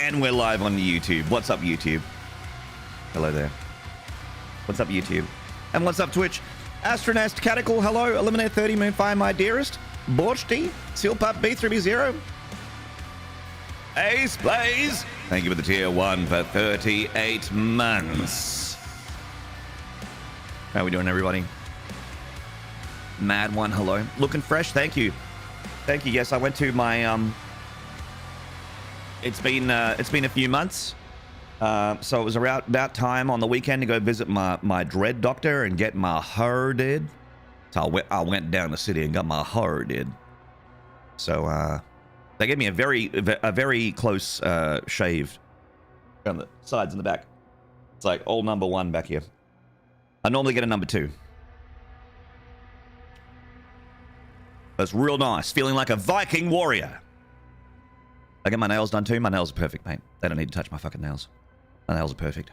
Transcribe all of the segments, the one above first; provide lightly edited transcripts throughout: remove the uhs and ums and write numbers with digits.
And we're live on YouTube. What's up, YouTube? Hello there. What's up, YouTube? And what's up, Twitch? Astronest, Catacol, hello. Eliminate 30, Moonfire, my dearest. Borchty, Sealpup, B3B0. Ace Blaze, thank you for the tier 1 for 38 months. How are we doing, everybody? Mad One, hello. Looking fresh, thank you. Thank you. Yes, I went to my It's been a few months, so it was about time on the weekend to go visit my dread doctor and get my hair did. So I went down the city and got my hair did. So they gave me a very close shave on the sides and the back. It's like all number 1 back here. I normally get a number 2. That's real nice, feeling like a Viking warrior. I get my nails done too. My nails are perfect, mate. They don't need to touch my fucking nails. My nails are perfect.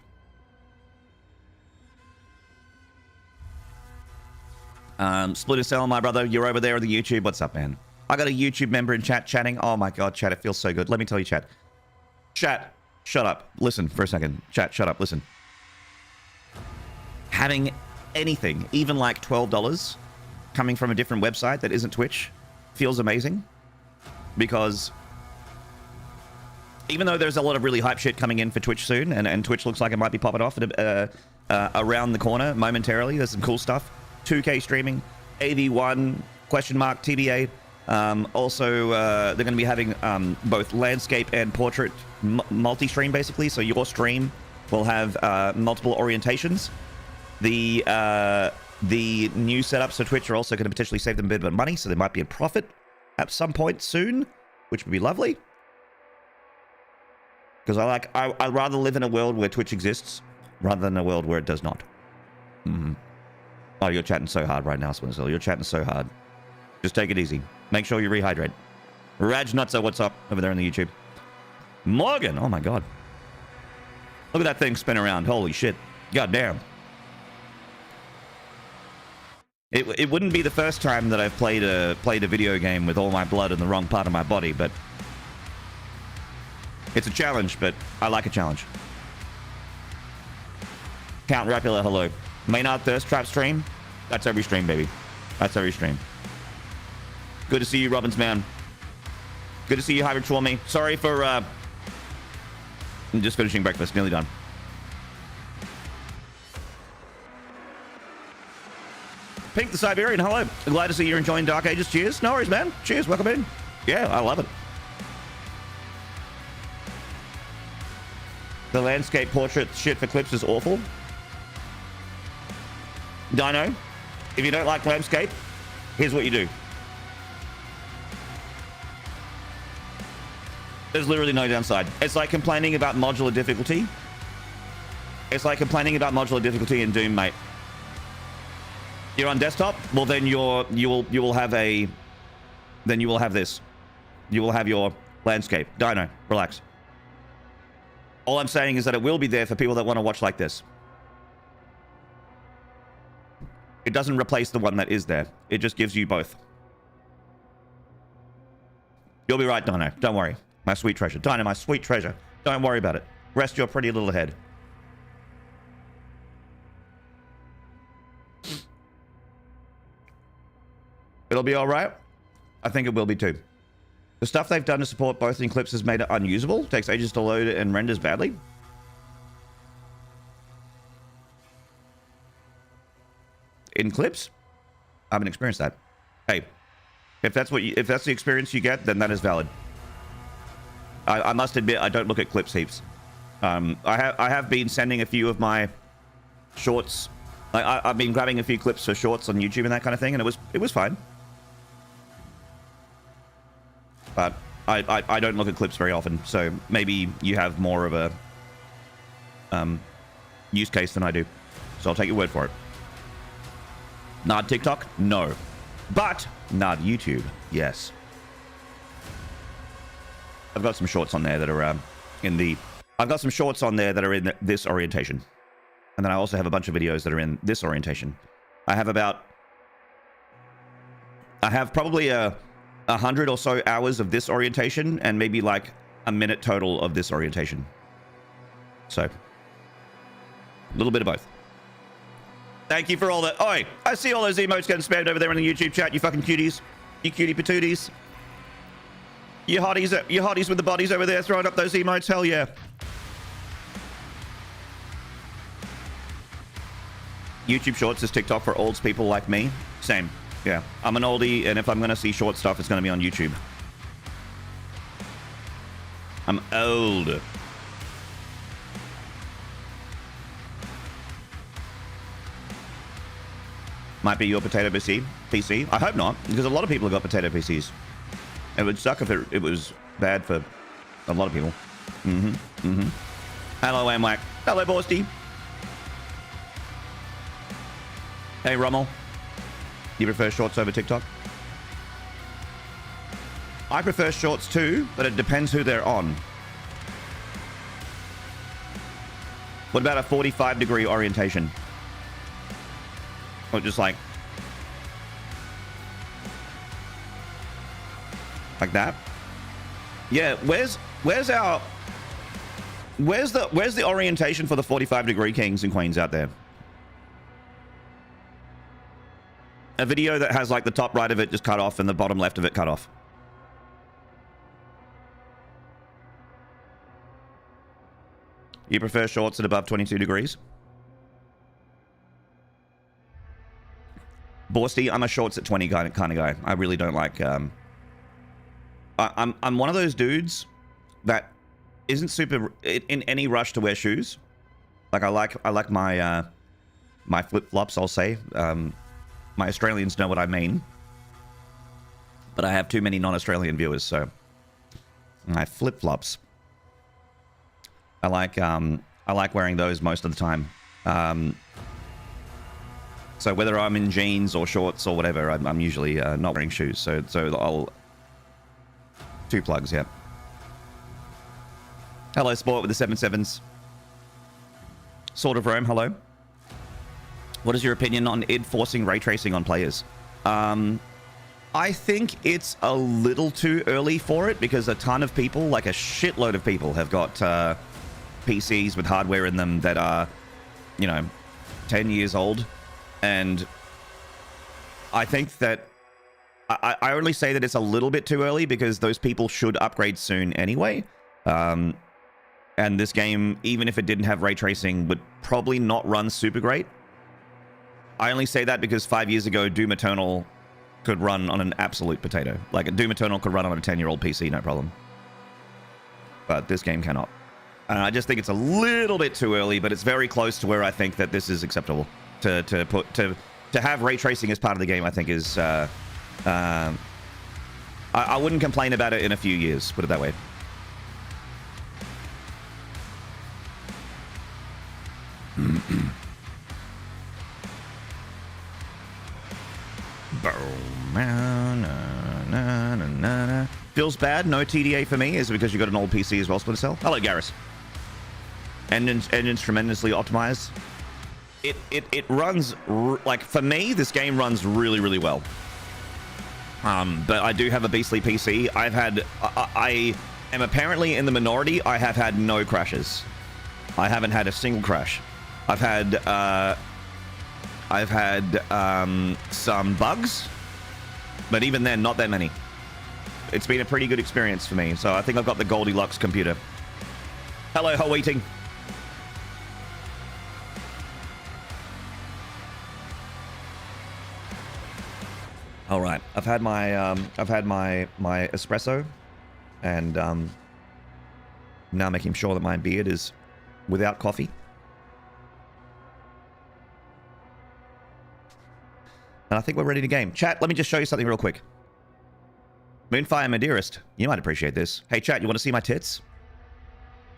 Splinter Cell, my brother, you're over there on the YouTube. What's up, man? I got a YouTube member in chat chatting. Oh my god, chat, it feels so good. Let me tell you, chat. Chat, shut up. Listen for a second. Chat, shut up. Listen. Having anything, even like $12, coming from a different website that isn't Twitch, feels amazing. Because even though there's a lot of really hype shit coming in for Twitch soon, and Twitch looks like it might be popping off around the corner momentarily, there's some cool stuff. 2K streaming, AV1, question mark, TBA. Also, they're going to be having both landscape and portrait multi-stream, basically. So your stream will have multiple orientations. The new setups for Twitch are also going to potentially save them a bit of money, so there might be a profit at some point soon, which would be lovely. Because I'd rather live in a world where Twitch exists rather than a world where it does not. Mm-hmm. Oh, you're chatting so hard right now, Splinter. You're chatting so hard. Just take it easy. Make sure you rehydrate. Raj Nutso, what's up over there on the YouTube? Morgan, oh my god. Look at that thing spin around. Holy shit. God damn. It wouldn't be the first time that I've played a video game with all my blood in the wrong part of my body, but it's a challenge, but I like a challenge. Count Rapula, hello. Maynarde Thirst Trap stream? That's every stream, baby. That's every stream. Good to see you, Robbins, man. Good to see you, Hybrid Troll me. Sorry for, I'm just finishing breakfast. Nearly done. Pink the Siberian, hello. Glad to see you're enjoying Dark Ages. Cheers. No worries, man. Cheers. Welcome in. Yeah, I love it. The landscape portrait shit for clips is awful. Dino, if you don't like landscape, here's what you do. There's literally no downside. It's like complaining about modular difficulty. It's like complaining about modular difficulty in Doom, mate. You're on desktop? Well, then you will have this. You will have your landscape. Dino, relax. All I'm saying is that it will be there for people that want to watch like this. It doesn't replace the one that is there. It just gives you both. You'll be right, Dino. Don't worry. My sweet treasure. Dino, my sweet treasure. Don't worry about it. Rest your pretty little head. It'll be alright. I think it will be too. The stuff they've done to support both in clips has made it unusable. Takes ages to load and renders badly. In clips? I haven't experienced that. Hey, if that's the experience you get, then that is valid. I must admit, I don't look at clips heaps. I have been sending a few of my shorts. I've been grabbing a few clips for shorts on YouTube and that kind of thing, and it was fine. But I don't look at clips very often, so maybe you have more of a use case than I do. So I'll take your word for it. Nard TikTok? No. But Nard YouTube? Yes. I've got some shorts on there that are I've got some shorts on there that are in this orientation. And then I also have a bunch of videos that are in this orientation. I have probably 100 or so hours of this orientation and maybe like a minute total of this orientation. So, a little bit of both. Thank you for all that. Oi, I see all those emotes getting spammed over there in the YouTube chat, you fucking cuties. You cutie patooties. You hotties with the bodies over there throwing up those emotes, hell yeah. YouTube Shorts is TikTok for old people like me. Same, yeah. I'm an oldie, and if I'm gonna see short stuff, it's gonna be on YouTube. I'm old. Might be your potato PC. I hope not, because a lot of people have got potato PCs. It would suck if it was bad for a lot of people. Hello, Amwhack. Hello, Borsty. Hey, Rommel. You prefer shorts over TikTok? I prefer shorts too, but it depends who they're on. What about a 45-degree orientation? Or just like that? Yeah, where's the orientation for the 45-degree kings and queens out there? A video that has like the top right of it just cut off and the bottom left of it cut off. You prefer shorts at above 22 degrees? Borsty, I'm a shorts at 20 kind of guy. I really don't like... I'm one of those dudes that isn't super in any rush to wear shoes. Like I like my my flip-flops, I'll say. My Australians know what I mean. But I have too many non-Australian viewers, so my flip-flops. I like wearing those most of the time. So whether I'm in jeans or shorts or whatever, I'm usually not wearing shoes. So I'll... 2 plugs, yeah. Hello, Sport with the 7-7s. Sort of Rome, hello. What is your opinion on id forcing ray tracing on players? I think it's a little too early for it because a ton of people, like a shitload of people, have got PCs with hardware in them that are, you know, 10 years old. And I think that I only say that it's a little bit too early because those people should upgrade soon anyway. And this game, even if it didn't have ray tracing, would probably not run super great. I only say that because 5 years ago, Doom Eternal could run on an absolute potato. Like, a Doom Eternal could run on a 10-year-old PC, no problem. But this game cannot. And I just think it's a little bit too early, but it's very close to where I think that this is acceptable. To have ray tracing as part of the game, I think is... I wouldn't complain about it in a few years, put it that way. Feels bad, no TDA for me. Is it because you got an old PC as well, Splinter Cell? Hello, Garrus. Engine's tremendously optimized. It runs, like, for me, this game runs really, really well. But I do have a beastly PC. I am apparently in the minority. I have had no crashes. I haven't had a single crash. I've had some bugs, but even then, not that many. It's been a pretty good experience for me. So I think I've got the Goldilocks computer. Hello, Ho Eating. All right, I've had my espresso, and now making sure that my beard is without coffee. And I think we're ready to game. Chat, let me just show you something real quick. Moonfire, my dearest, you might appreciate this. Hey, chat, you want to see my tits?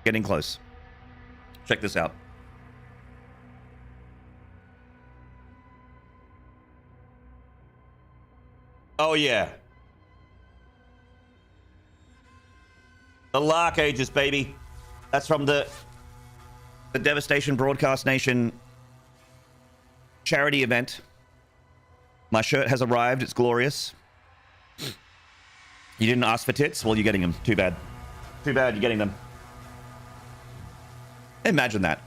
Getting close. Check this out. Oh, yeah. The Lark Ages, baby. That's from the Devastation Broadcast Nation charity event. My shirt has arrived. It's glorious. You didn't ask for tits? Well, you're getting them. Too bad. Too bad you're getting them. Imagine that.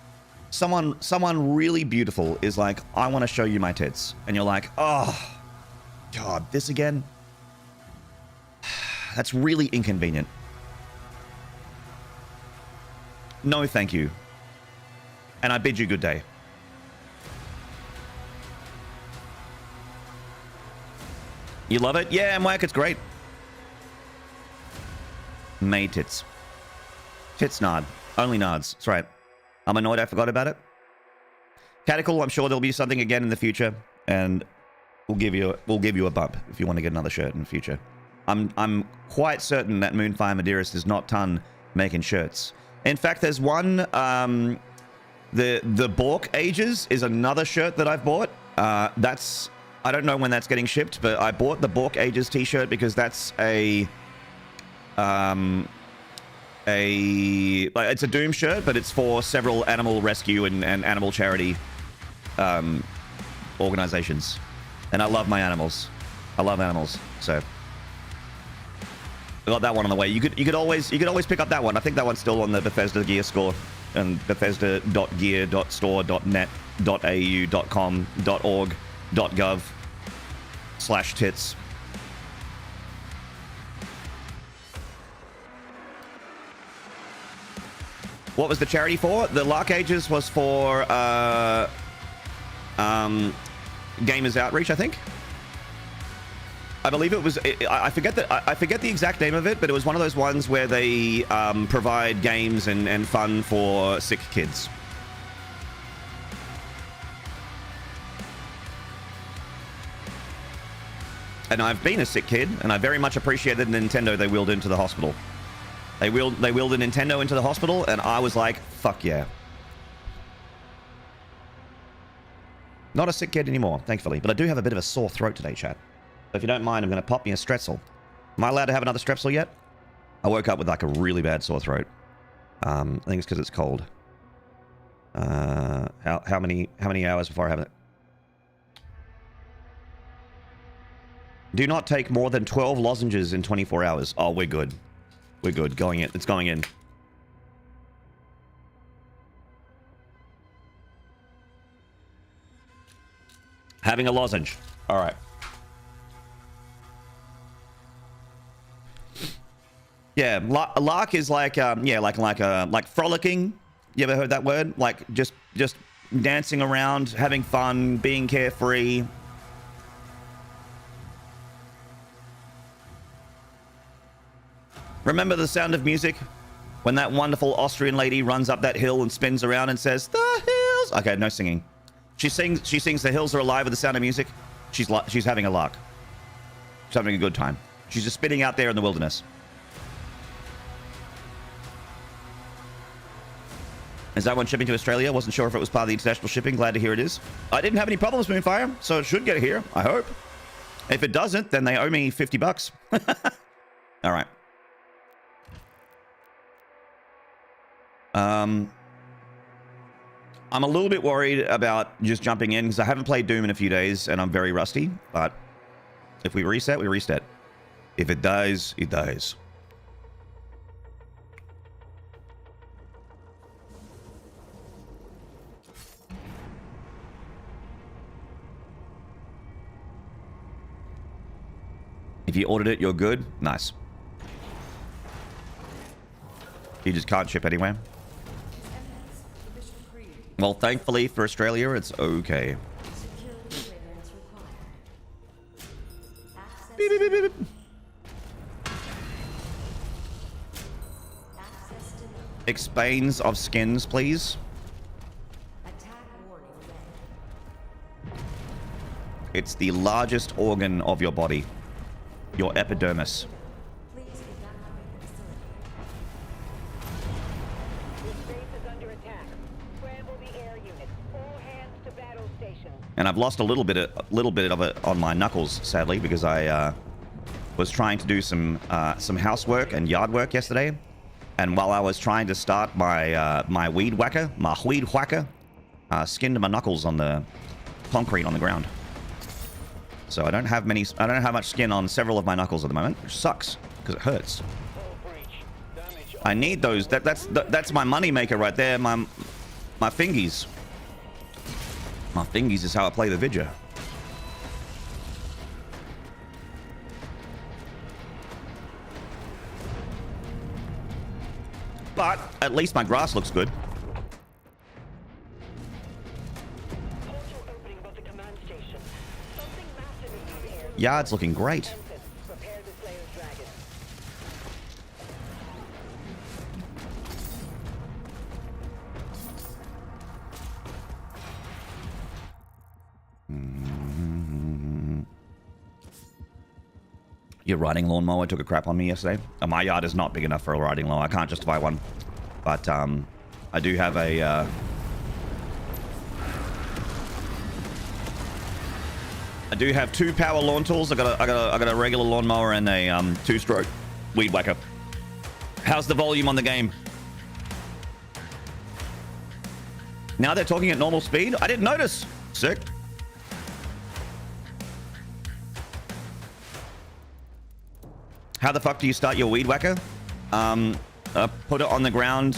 Someone really beautiful is like, I want to show you my tits. And you're like, oh, God, this again? That's really inconvenient. No, thank you. And I bid you good day. You love it? Yeah, Mwack, it's great. May tits. Tits nard. Only nards. That's right. I'm annoyed I forgot about it. Cataclysm, I'm sure there'll be something again in the future, and we'll give you a bump if you want to get another shirt in the future. I'm quite certain that Moonfire Medeiros is not ton making shirts. In fact, there's one. The Bork Ages is another shirt that I've bought. That's, I don't know when that's getting shipped, but I bought the Bork Ages t-shirt because that's it's a Doom shirt, but it's for several animal rescue and animal charity organizations. And I love my animals. I love animals. So I got that one on the way. You could always pick up that one. I think that one's still on the Bethesda Gear Score and bethesda.gear.store.net.au.com.org.gov/tits. What was the charity for? The Lark Ages was for Gamers Outreach, I think. I believe it was. I forget the exact name of it, but it was one of those ones where they provide games and fun for sick kids. And I've been a sick kid, and I very much appreciated the Nintendo they wheeled into the hospital. They wheeled a Nintendo into the hospital, and I was like, fuck yeah. Not a sick kid anymore, thankfully, but I do have a bit of a sore throat today, chat. So if you don't mind, I'm going to pop me a Strepsil. Am I allowed to have another Strepsil yet? I woke up with like a really bad sore throat. I think it's because it's cold. How many hours before I have it? Do not take more than 12 lozenges in 24 hours. Oh, we're good. We're good. Going in. It's going in. Having a lozenge. All right. Yeah, lark is like like frolicking. You ever heard that word? Like just dancing around, having fun, being carefree. Remember the Sound of Music? When that wonderful Austrian lady runs up that hill and spins around and says, "The hills." Okay, no singing. She sings "The Hills Are Alive" with the Sound of Music. She's having a lark. She's having a good time. She's just spinning out there in the wilderness. Is that one shipping to Australia? Wasn't sure if it was part of the international shipping. Glad to hear it is. I didn't have any problems, Moonfire, so it should get here, I hope. If it doesn't, then they owe me $50. All right. I'm a little bit worried about just jumping in because I haven't played Doom in a few days and I'm very rusty. But if we reset, we reset. If it dies, it dies. If you ordered it, you're good. Nice. You just can't ship anywhere. Well, thankfully for Australia, it's okay. Beep, beep, beep, beep. Explains of skins, please. It's the largest organ of your body. Your epidermis. And I've lost a little bit of it on my knuckles, sadly, because I was trying to do some housework and yard work yesterday, and while I was trying to start my weed whacker, skinned my knuckles on the concrete on the ground. So I don't have much skin on several of my knuckles at the moment, which sucks because it hurts. I need those. That's my money maker right there. My fingies. My fingies is how I play the vidya. But at least my grass looks good. Yard's looking great. Your riding lawnmower took a crap on me yesterday. My yard is not big enough for a riding lawnmower. I can't justify one. But I do have a... I do have 2 power lawn tools. I got a regular lawnmower and a 2-stroke weed whacker. How's the volume on the game? Now they're talking at normal speed? I didn't notice. Sick. How the fuck do you start your weed whacker? Put it on the ground.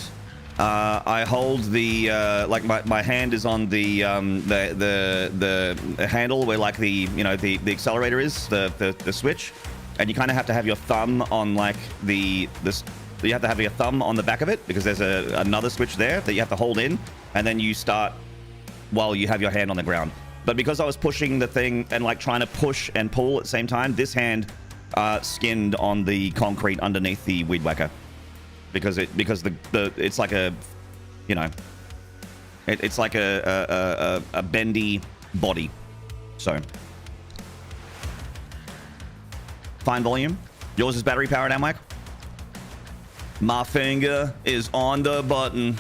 I hold the like my hand is on the handle where like the accelerator is, the switch, and you kind of have to have your thumb on like you have to have your thumb on the back of it because there's another switch there that you have to hold in, and then you start while you have your hand on the ground. But because I was pushing the thing and like trying to push and pull at the same time, this hand skinned on the concrete underneath the weed whacker because it's like a, you know, it's like a bendy body. So fine volume. Yours is battery powered, Mike. My finger is on the button.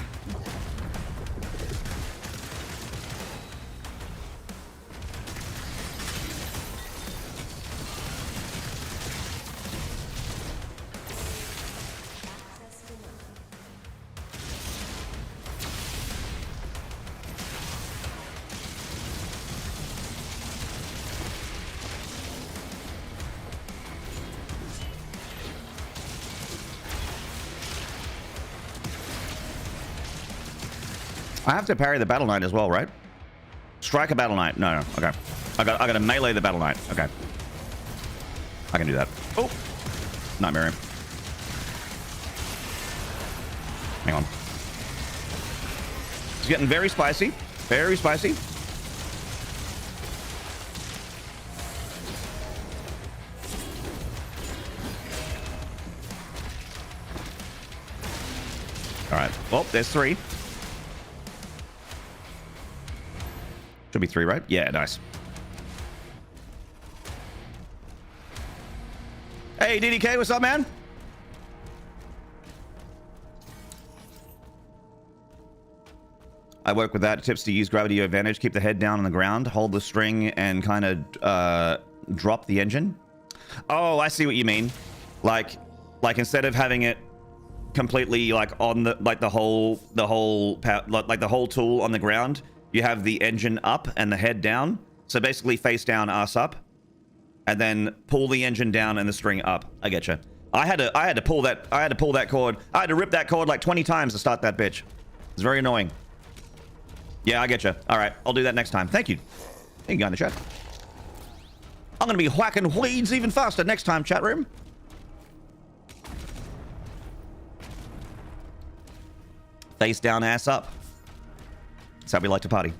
I have to parry the Battle Knight as well, right? Strike a Battle Knight. No. Okay. I got to melee the Battle Knight. Okay. I can do that. Oh. Nightmare. Hang on. It's getting very spicy. Very spicy. All right. Well, there's 3. Should be 3, right? Yeah, nice. Hey, DDK, what's up, man? I work with that. Tips to use gravity to your advantage. Keep the head down on the ground. Hold the string and kind of drop the engine. Oh, I see what you mean. Like instead of having it completely like on the the whole tool on the ground, you have the engine up and the head down. So basically face down, ass up, and then pull the engine down and the string up. I get you. I had to pull that cord. I had to rip that cord like 20 times to start that bitch. It's very annoying. Yeah, I get you. All right, I'll do that next time. Thank you. Thank you, guy in the chat. I'm gonna be whacking weeds even faster next time, chat room. Face down, ass up. That's how we like to party.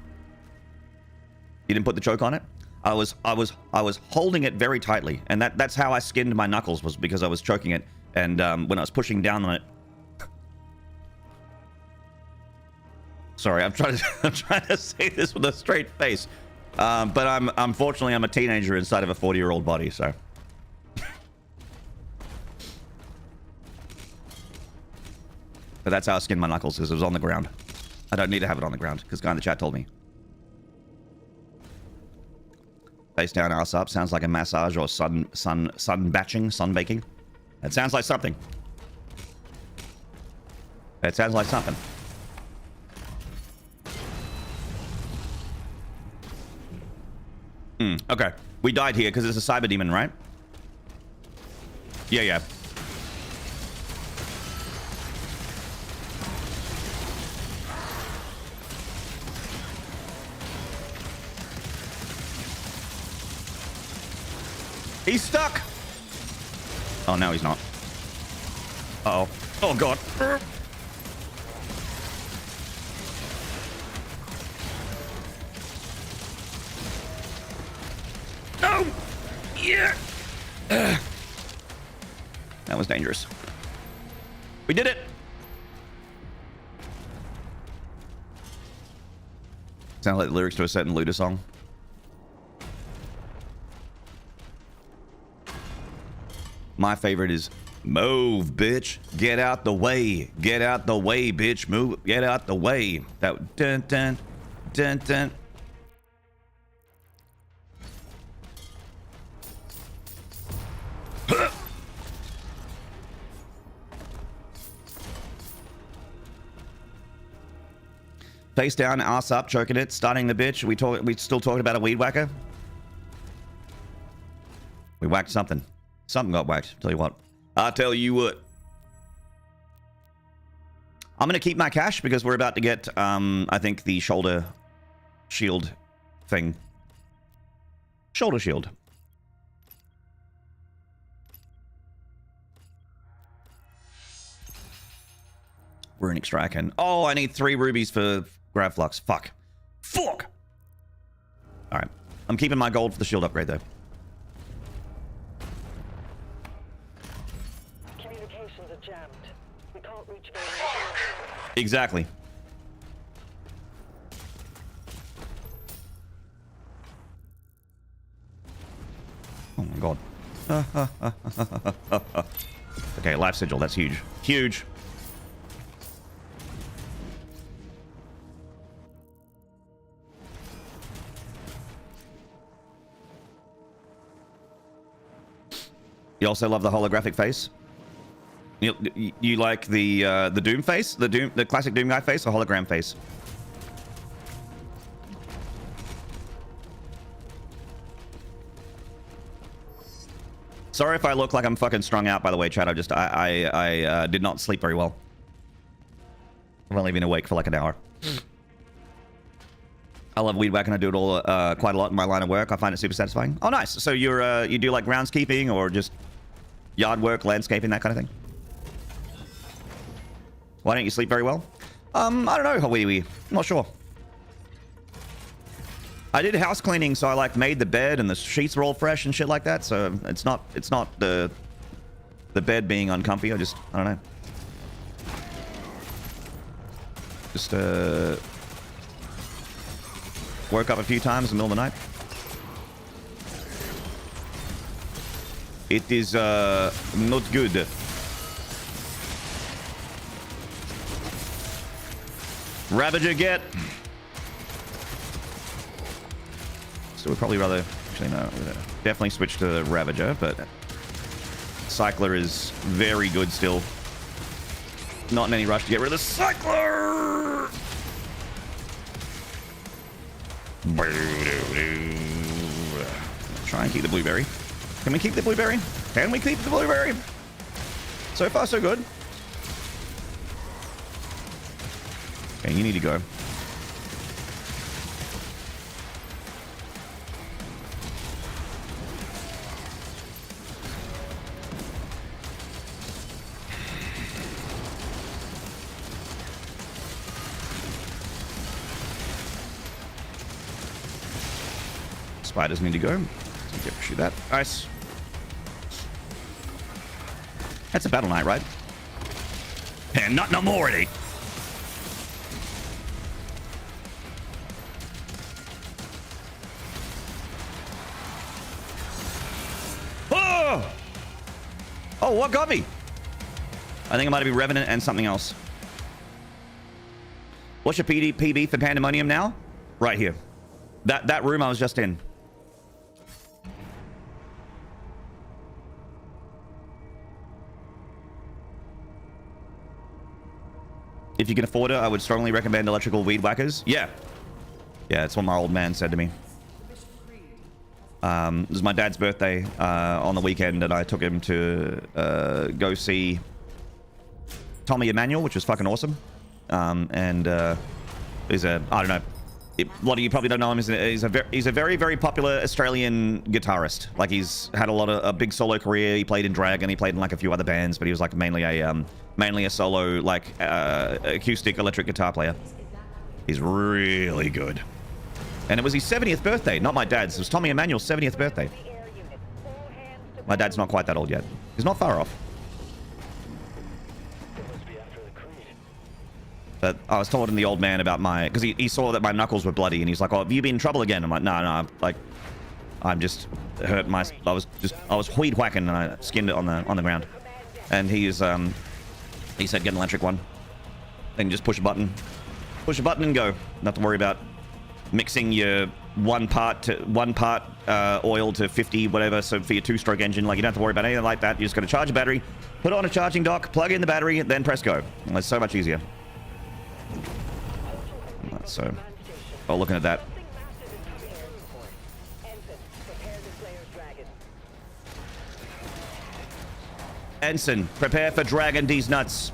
You didn't put the choke on it? I was holding it very tightly, and that's how I skinned my knuckles, was because I was choking it, and when I was pushing down on it. Sorry, I'm trying to say this with a straight face, but unfortunately I'm a teenager inside of a 40-year-old body, so. But that's how I skinned my knuckles, because it was on the ground. I don't need to have it on the ground, because guy in the chat told me. Face down, ass up. Sounds like a massage or sun baking. It sounds like something. It sounds like something. Okay. We died here because it's a cyber demon, right? Yeah. He's stuck. Oh, no, he's not. Uh-oh. Oh, God. No! Yeah! That was dangerous. We did it! Sound like the lyrics to a certain Luda song. My favorite is move, bitch. Get out the way. Get out the way, bitch. Move. Get out the way. That dun dun dun dun. Face down, ass up, choking it, starting the bitch. We still talking about a weed whacker? We whacked something. Something got whacked. Tell you what. I'll tell you what. I'm going to keep my cash because we're about to get, I think, the shoulder shield thing. Shoulder shield. We're in Extracan. Oh, I need 3 rubies for Grav Flux. Fuck. Fuck! Alright. I'm keeping my gold for the shield upgrade, though. Communications are jammed. We can't reach very much. Exactly. Oh my god. Okay, life sigil. That's huge. Huge. You also love the holographic face. You like the Doom face, the classic Doom guy face, or hologram face? Sorry if I look like I'm fucking strung out. By the way, Chad. I did not sleep very well. I've only been awake for like an hour. I love weed whacking. I do it all quite a lot in my line of work. I find it super satisfying. Oh, nice. So you do like groundskeeping or just yard work, landscaping, that kind of thing? Why don't you sleep very well? I don't know, Hawiwi. I'm not sure. I did house cleaning, so I like made the bed and the sheets were all fresh and shit like that. So it's not the bed being uncomfy. I don't know. Just woke up a few times in the middle of the night. It is not good. Ravager get. So we'd probably rather... Actually, no. Definitely switch to the Ravager, but... Cycler is very good still. Not in any rush to get rid of the Cycler! Try and keep the blueberry. Can we keep the blueberry? Can we keep the blueberry? So far, so good. Okay, you need to go. Spiders need to go. Okay, shoot that. Nice. That's a battle knight, right? And not no more, eh? Oh! Oh, what got me? I think it might be Revenant and something else. What's your PB for Pandemonium now? Right here. That room I was just in. If you can afford it, I would strongly recommend electrical weed whackers. Yeah. Yeah, it's what my old man said to me. It was my dad's birthday on the weekend, and I took him to go see Tommy Emmanuel, which was fucking awesome. And he's a, I don't know, A lot of you probably don't know him. He's a very, very popular Australian guitarist. Like, he's had a big solo career. He played in Dragon. He played in like a few other bands, but he was like mainly a solo like acoustic electric guitar player. He's really good. And it was his 70th birthday, not my dad's. It was Tommy Emmanuel's 70th birthday. My dad's not quite that old yet. He's not far off. But I was telling the old man about because he saw that my knuckles were bloody, and he's like, "Oh, have you been in trouble again?" I'm like, "No, like, I'm just hurt. I was weed whacking, and I skinned it on the ground." And he said, "Get an electric one. Then just push a button and go. Not to worry about mixing your one part oil to 50 whatever. So for your 2-stroke engine, like, you don't have to worry about anything like that. You just got to charge a battery, put it on a charging dock, plug in the battery, then press go. And it's so much easier." So, looking at that. Ensign, prepare for Dragon D's nuts.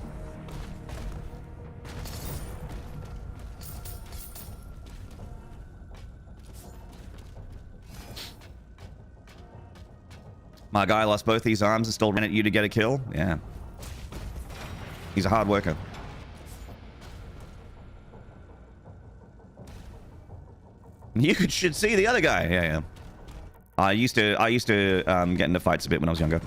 My guy lost both his arms and still ran at you to get a kill. Yeah. He's a hard worker. You should see the other guy. Yeah. I used to get into fights a bit when I was younger.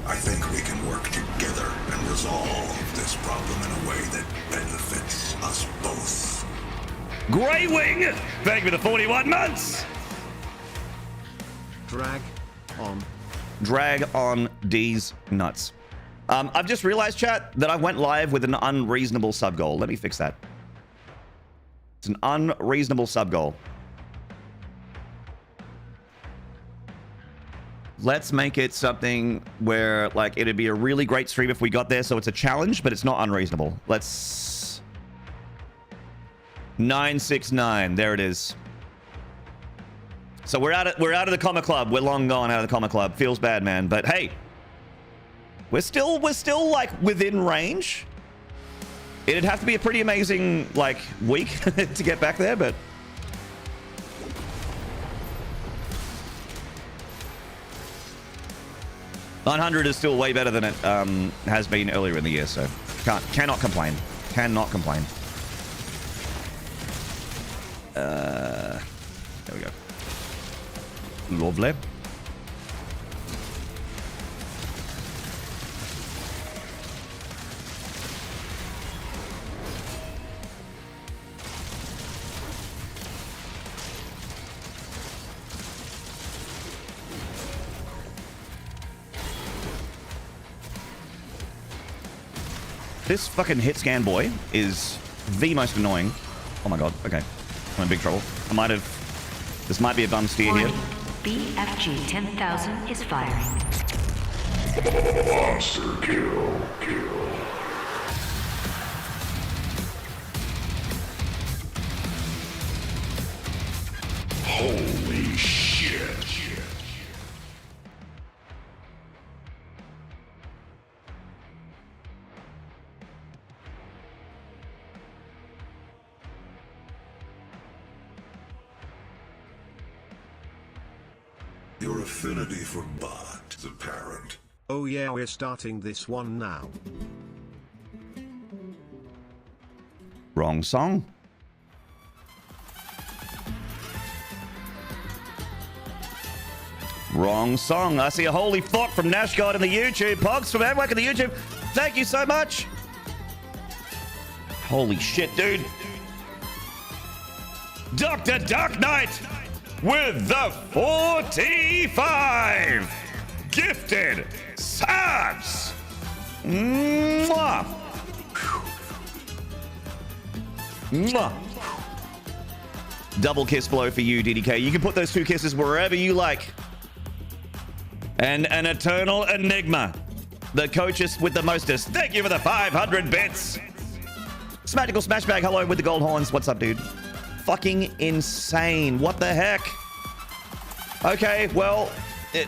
I think we can work together and resolve this problem in a way that benefits us both. Grey Wing, thank you for the 41 months. Drag on D's nuts. I've just realized, chat, that I went live with an unreasonable sub goal. Let me fix that. It's an unreasonable sub goal. Let's make it something where, like, it'd be a really great stream if we got there, so it's a challenge, but it's not unreasonable. Let's... 969. There it is. So we're out of the Comma Club. We're long gone out of the Comma Club. Feels bad, man. But hey, we're still like within range. It'd have to be a pretty amazing like week to get back there, but 900 is still way better than it has been earlier in the year, so cannot complain. Cannot complain. There we go. Lovely. This fucking hit scan boy is the most annoying. Oh my god, okay. I'm in big trouble. This might be a bum steer here. BFG 10,000 is firing. Monster kill. Holy shit. Your affinity for bot is apparent. Oh yeah, we're starting this one now. Wrong song. Wrong song. I see a holy fuck from Nash God in the YouTube. Pogs from Adwack in the YouTube. Thank you so much. Holy shit, dude. Dr. Dark Knight with the 45 gifted subs. Mwah. Mwah. Double kiss blow for you, DDK. You can put those two kisses wherever you like. And an eternal enigma. The coachest with the mostest. Thank you for the 500 bits. Smagical Smashbag, hello with the gold horns. What's up, dude? Fucking insane. What the heck? Okay, well,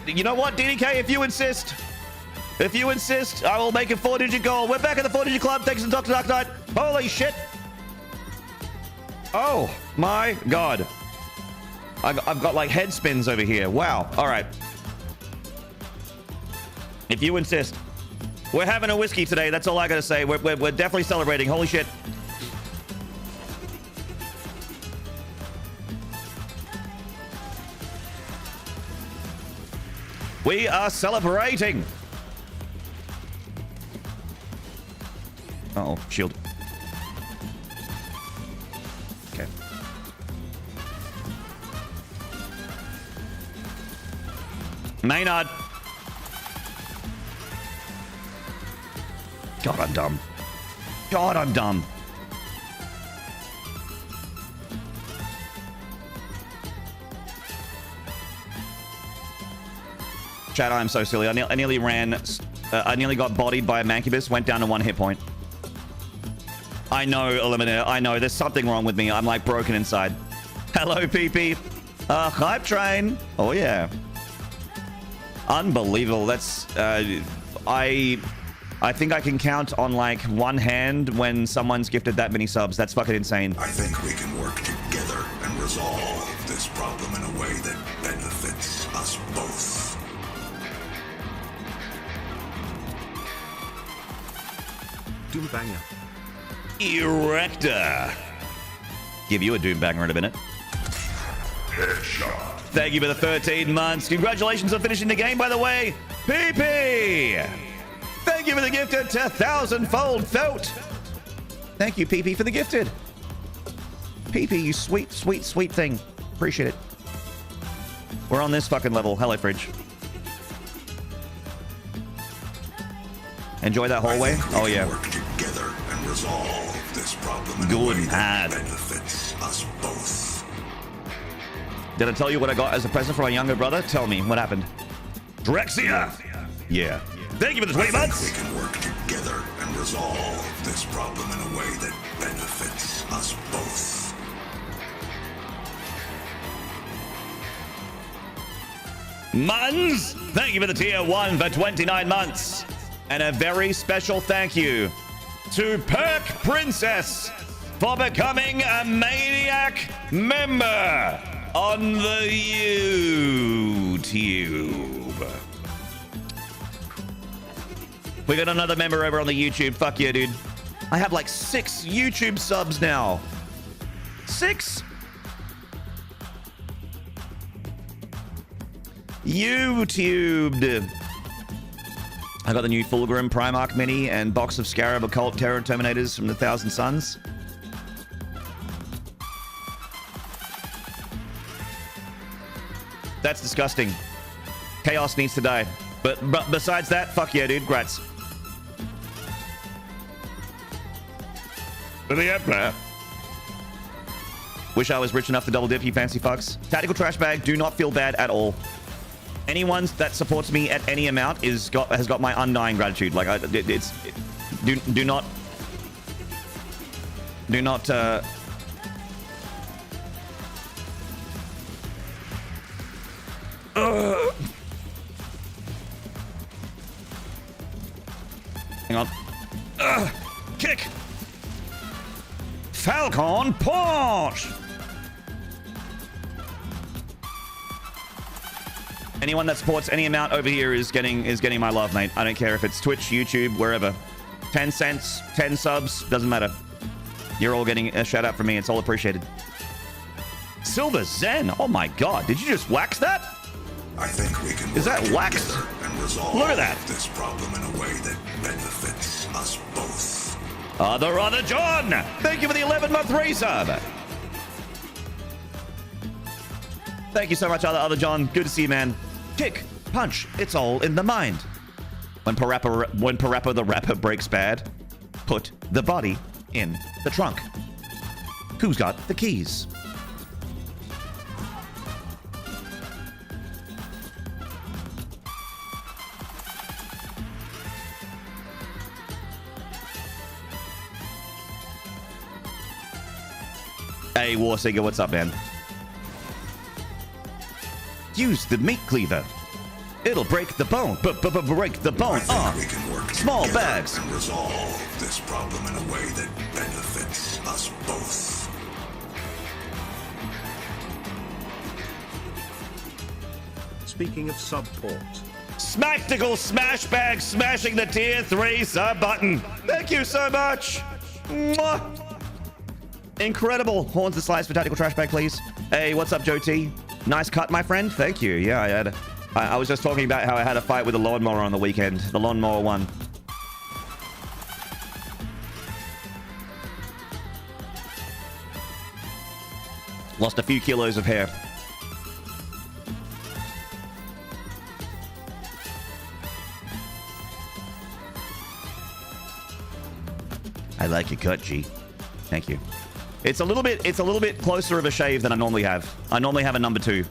you know what, DDK, if you insist. If you insist, I will make a 4-digit goal. We're back at the 4-digit club. Thanks to Dr. Dark Knight. Holy shit. Oh, my God. I've got like head spins over here. Wow. All right. If you insist. We're having a whiskey today. That's all I got to say. We're definitely celebrating. Holy shit. We are celebrating. Uh-oh, shield. Okay. Maynarde. God, I'm dumb. God, I'm dumb. Chat, I'm so silly. I nearly ran... I nearly got bodied by a mancubus, went down to 1 hit point. I know, Eliminator. I know. There's something wrong with me. I'm like broken inside. Hello, PP. Hype train. Oh, yeah. Unbelievable. That's... I think I can count on like one hand when someone's gifted that many subs. That's fucking insane. I think we can work together and resolve this problem in a way that benefits us both. Doombanger. Erector. Give you a Doombanger in a minute. Headshot. Thank you for the 13 months. Congratulations on finishing the game, by the way. PP. Thank you for the gifted 1,000-fold felt. Thank you, PP, for the gifted. PP, you sweet, sweet, sweet thing. Appreciate it. We're on this fucking level. Hello, Fridge. Enjoy that hallway? Oh, yeah. Work together and resolve this problem in a Good way that ad. benefits us both. Did I tell you what I got as a present for my younger brother? Tell me, what happened? Drexia! Yeah. Thank you for the 20 months! We can work together and resolve this problem in a way that benefits us both. Muns! Thank you for the tier 1 for 29 months. And a very special thank you to Perk Princess for becoming a Maniac member on the YouTube. We got another member over on the YouTube. Fuck yeah, dude. I have like 6 YouTube subs now. 6? YouTube. I got the new Fulgrim Primarch Mini and box of Scarab Occult Terror Terminators from the Thousand Suns. That's disgusting. Chaos needs to die. But besides that, fuck yeah, dude. Grats. For the Emperor. Wish I was rich enough to double dip, you fancy fucks. Tactical trash bag, do not feel bad at all. Anyone that supports me at any amount has got my undying gratitude. Like, do not. Hang on. Kick. Falcon Punch. Anyone that supports any amount over here is getting my love, mate. I don't care if it's Twitch, YouTube, wherever. 10 cents, 10 subs, doesn't matter. You're all getting a shout out from me. It's all appreciated. Silver Zen. Oh my god, did you just wax that? I think we can Is that waxed? and resolve Look at that. this problem in a way that benefits us both. Other John. Thank you for the 11-month resub. Thank you so much, other John. Good to see you, man. Kick, punch, it's all in the mind. When Parappa the rapper breaks bad, put the body in the trunk. Who's got the keys? Hey, Warseeker, what's up, man? Use the meat cleaver. It'll break the bone. Break the bone. I think we can work Small together bags. and resolve this problem in a way that benefits us both. Speaking of support, Smactical Smash Bag smashing the tier 3 sub button. Thank you so much. Mwah. Incredible. Horns and slice for tactical trash bag, please. Hey, what's up, Joe T? Nice cut, my friend. Thank you. Yeah, I was just talking about how I had a fight with a lawnmower on the weekend. The lawnmower won. Lost a few kilos of hair. I like your cut, G. Thank you. It's a little bit closer of a shave than I normally have. I normally have a number 2.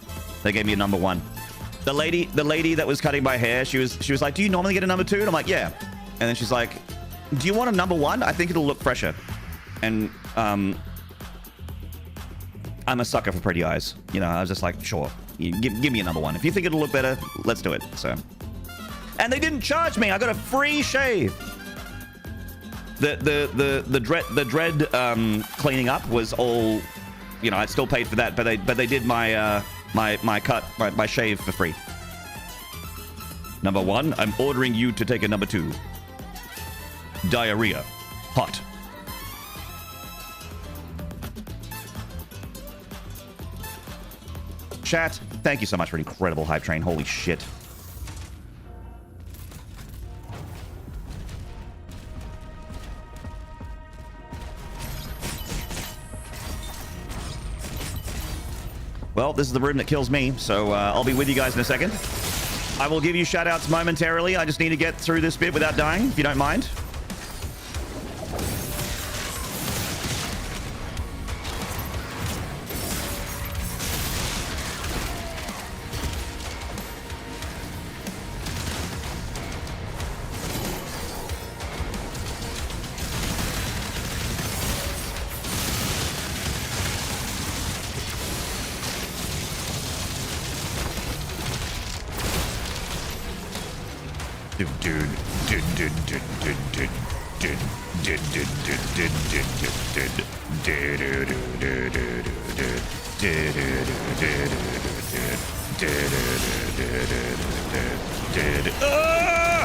They gave me a number 1. The lady that was cutting my hair, she was like, "Do you normally get a number 2?" And I'm like, "Yeah." And then she's like, "Do you want a number 1? I think it'll look fresher." And I'm a sucker for pretty eyes. You know, I was just like, "Sure, give me a number 1. If you think it'll look better, let's do it." So, and they didn't charge me. I got a free shave. The dread cleaning up was all, you know, I still paid for that, but they did my my shave for free. Number 1, I'm ordering you to take a number 2. Diarrhea. Hot. Chat, thank you so much for an incredible hype train. Holy shit. Well, this is the room that kills me, so I'll be with you guys in a second. I will give you shout-outs momentarily. I just need to get through this bit without dying, if you don't mind.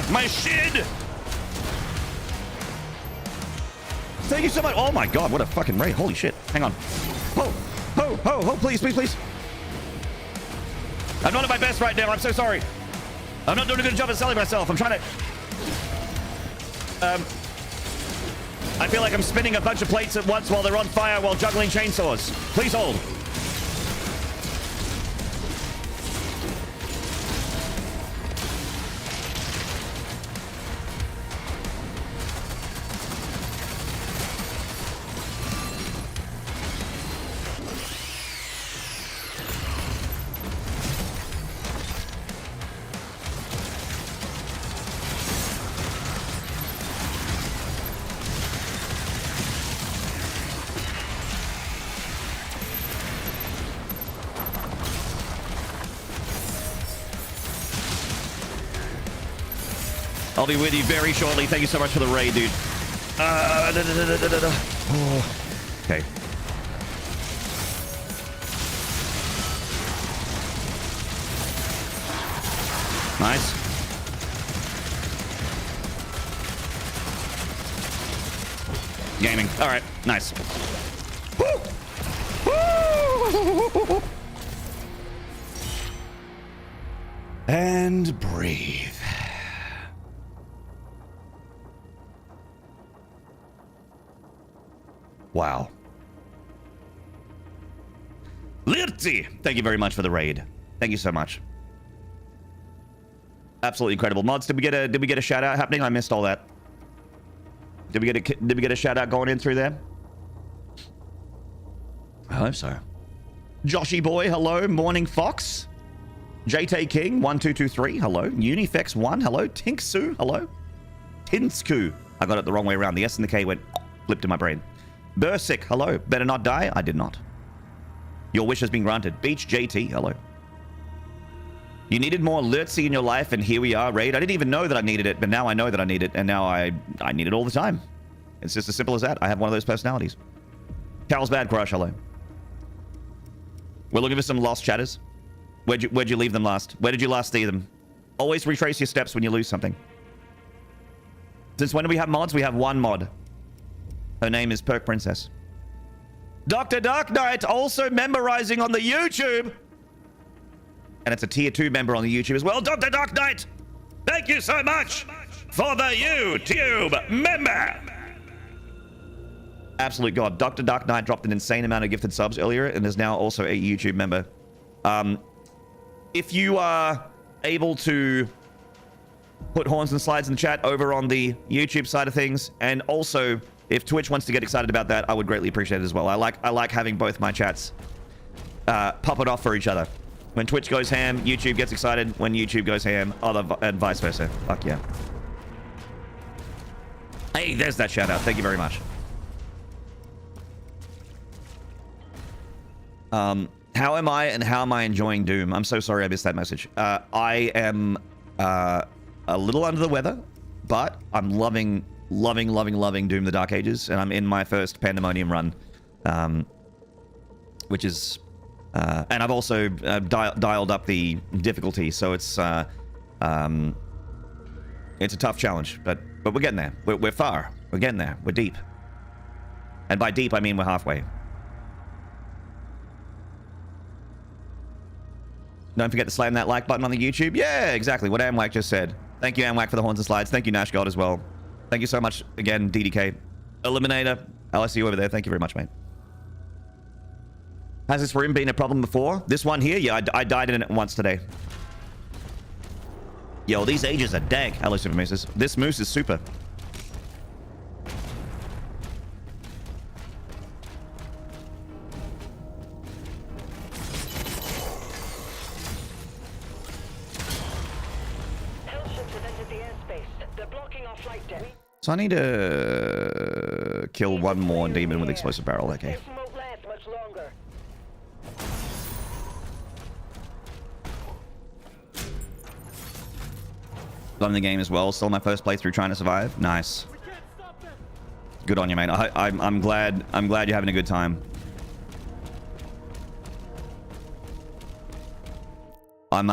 My shit! Thank you so much. Oh my god, what a fucking raid. Holy shit. Hang on. Oh, please. I'm not at my best right now. I'm so sorry. I'm not doing a good job at selling myself. I'm trying to... I feel like I'm spinning a bunch of plates at once while they're on fire while juggling chainsaws. Please hold. I'll be with you very shortly. Thank you so much for the raid, dude. Oh. Okay. Nice. Gaming. All right. Nice. Woo! Woo! And breathe. Wow. Lirty! Thank you very much for the raid. Thank you so much. Absolutely incredible. Mods, did we get a shout out happening? I missed all that. Did we get a shout out going in through there? I hope so. Joshy boy, hello. Morning Fox. JT King 1223, hello. Unifex 1, hello. Tinksu, hello. Tinsku. I got it the wrong way around. The S and the K went flipped in my brain. Bursic, hello. Better not die. I did not. Your wish has been granted. Beach JT, hello. You needed more Lurtsy in your life, and here we are, Raid. I didn't even know that I needed it, but now I know that I need it, and now I need it all the time. It's just as simple as that. I have one of those personalities. Carol's Bad Crush, hello. We're looking for some lost chatters. Where'd you leave them last? Where did you last see them? Always retrace your steps when you lose something. Since when do we have mods? We have one mod. Her name is Perk Princess. Dr. Dark Knight also memorizing on the YouTube. And it's a tier 2 member on the YouTube as well. Dr. Dark Knight, thank you so much for the YouTube member. Absolute God. Dr. Dark Knight dropped an insane amount of gifted subs earlier and is now also a YouTube member. If you are able to put horns and slides in the chat over on the YouTube side of things, and also if Twitch wants to get excited about that, I would greatly appreciate it as well. I like having both my chats pop it off for each other. When Twitch goes ham, YouTube gets excited. When YouTube goes ham, and vice versa. Fuck yeah. Hey, there's that shout out. Thank you very much. How am I and how am I enjoying Doom? I'm so sorry I missed that message. I am a little under the weather, but I'm loving Doom the Dark Ages, and I'm in my first Pandemonium run, which is... and I've also dialed up the difficulty, so it's a tough challenge, but we're getting there. We're far. We're getting there. We're deep. And by deep, I mean we're halfway. Don't forget to slam that like button on the YouTube. Yeah, exactly. What Amwac just said. Thank you, Amwac, for the horns and slides. Thank you, Nash God, as well. Thank you so much again, DDK. Eliminator. I see you over there. Thank you very much, mate. Has this room been a problem before? This one here? Yeah, I died in it once today. Yo, these ages are dank. Hello, Super Mooses. This moose is super. So I need to kill one more demon with explosive barrel. Okay. Loving the game as well. Still my first playthrough trying to survive. Nice. Good on you, mate. I'm glad you're having a good time. I'm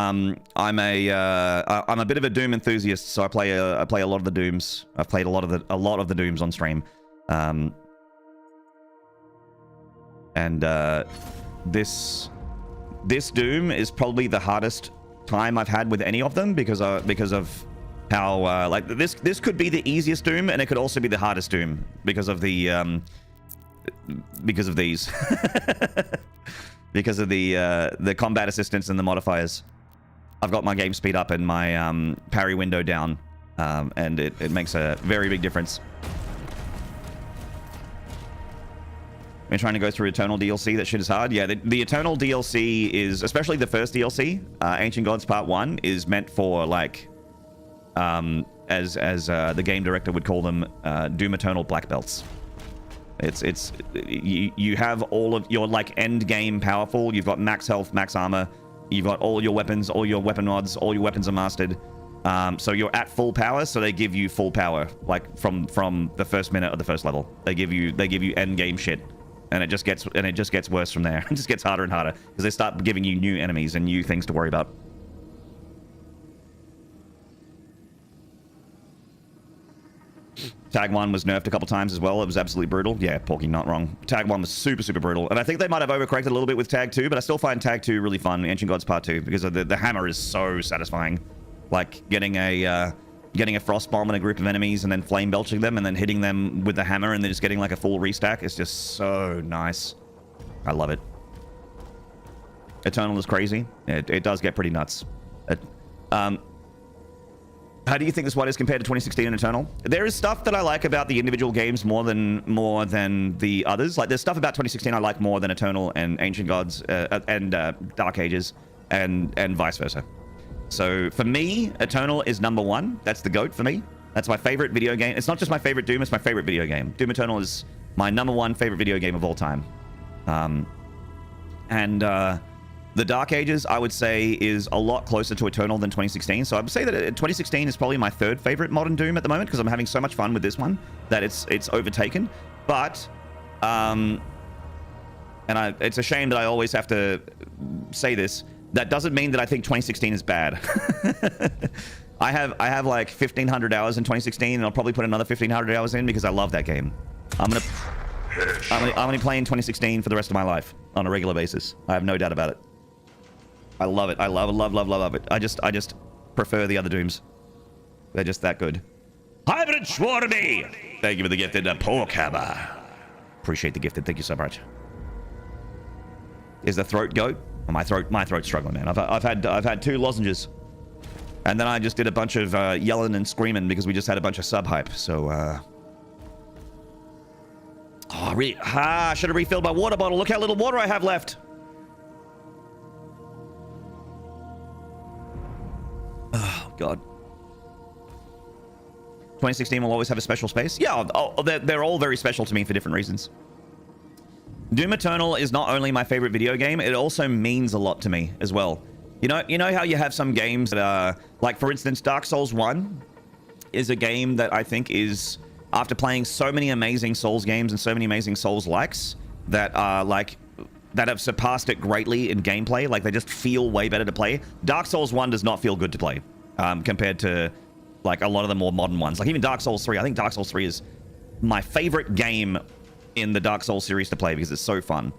a bit of a Doom enthusiast, so I play a lot of the Dooms. I've played a lot of the Dooms on stream. This Doom is probably the hardest time I've had with any of them because of how like this could be the easiest Doom, and it could also be the hardest Doom because of the because of these because of the combat assistance and the modifiers. I've got my game speed up and my parry window down, and it makes a very big difference. We're trying to go through Eternal DLC. That shit is hard. Yeah, the Eternal DLC is, especially the first DLC, Ancient Gods Part 1, is meant for, like, as the game director would call them, Doom Eternal black belts. You have all of your, like, end game powerful. You've got max health, max armor. You've got all your weapons, all your weapon mods, all your weapons are mastered. So you're at full power, so they give you full power, like from the first minute of the first level. They give you end game shit, and it just gets worse from there. It just gets harder and harder because they start giving you new enemies and new things to worry about. Tag 1 was nerfed a couple times as well. It was absolutely brutal. Yeah, Porky, not wrong. Tag 1 was super, super brutal. And I think they might have overcorrected a little bit with Tag 2, but I still find Tag 2 really fun, Ancient Gods Part 2, because of the hammer is so satisfying. Like, getting a frost bomb in a group of enemies and then flame belching them and then hitting them with the hammer and then just getting like a full restack is just so nice. I love it. Eternal is crazy. It does get pretty nuts. How do you think this one is compared to 2016 and Eternal? There is stuff that I like about the individual games more than the others. Like, there's stuff about 2016 I like more than Eternal and Ancient Gods and Dark Ages and vice versa. So for me, Eternal is #1. That's the GOAT for me. That's my favorite video game. It's not just my favorite Doom, it's my favorite video game. Doom Eternal is my #1 favorite video game of all time. The Dark Ages, I would say, is a lot closer to Eternal than 2016. So I would say that 2016 is probably my third favorite modern Doom at the moment because I'm having so much fun with this one that it's overtaken. But, it's a shame that I always have to say this. That doesn't mean that I think 2016 is bad. I have like 1,500 hours in 2016, and I'll probably put another 1,500 hours in because I love that game. I'm gonna be playing 2016 for the rest of my life on a regular basis. I have no doubt about it. I love it. I love it. I just prefer the other Dooms. They're just that good. Hybrid Schwarby! Thank you for the gifted pork hammer. Appreciate the gifted. Thank you so much. Is the throat goat? Oh, my throat's struggling, man. I've had 2 lozenges, and then I just did a bunch of yelling and screaming because we just had a bunch of sub hype. So, should have refilled my water bottle. Look how little water I have left. Oh God. 2016 will always have a special space. Yeah, they're all very special to me for different reasons. Doom Eternal is not only my favorite video game, it also means a lot to me as well. You know how you have some games that are, like for instance, Dark Souls 1 is a game that I think is, after playing so many amazing Souls games and so many amazing Souls-likes that are that have surpassed it greatly in gameplay, like they just feel way better to play. Dark Souls 1 does not feel good to play compared to like a lot of the more modern ones. Like even Dark Souls 3, I think Dark Souls 3 is my favorite game in the Dark Souls series to play because it's so fun.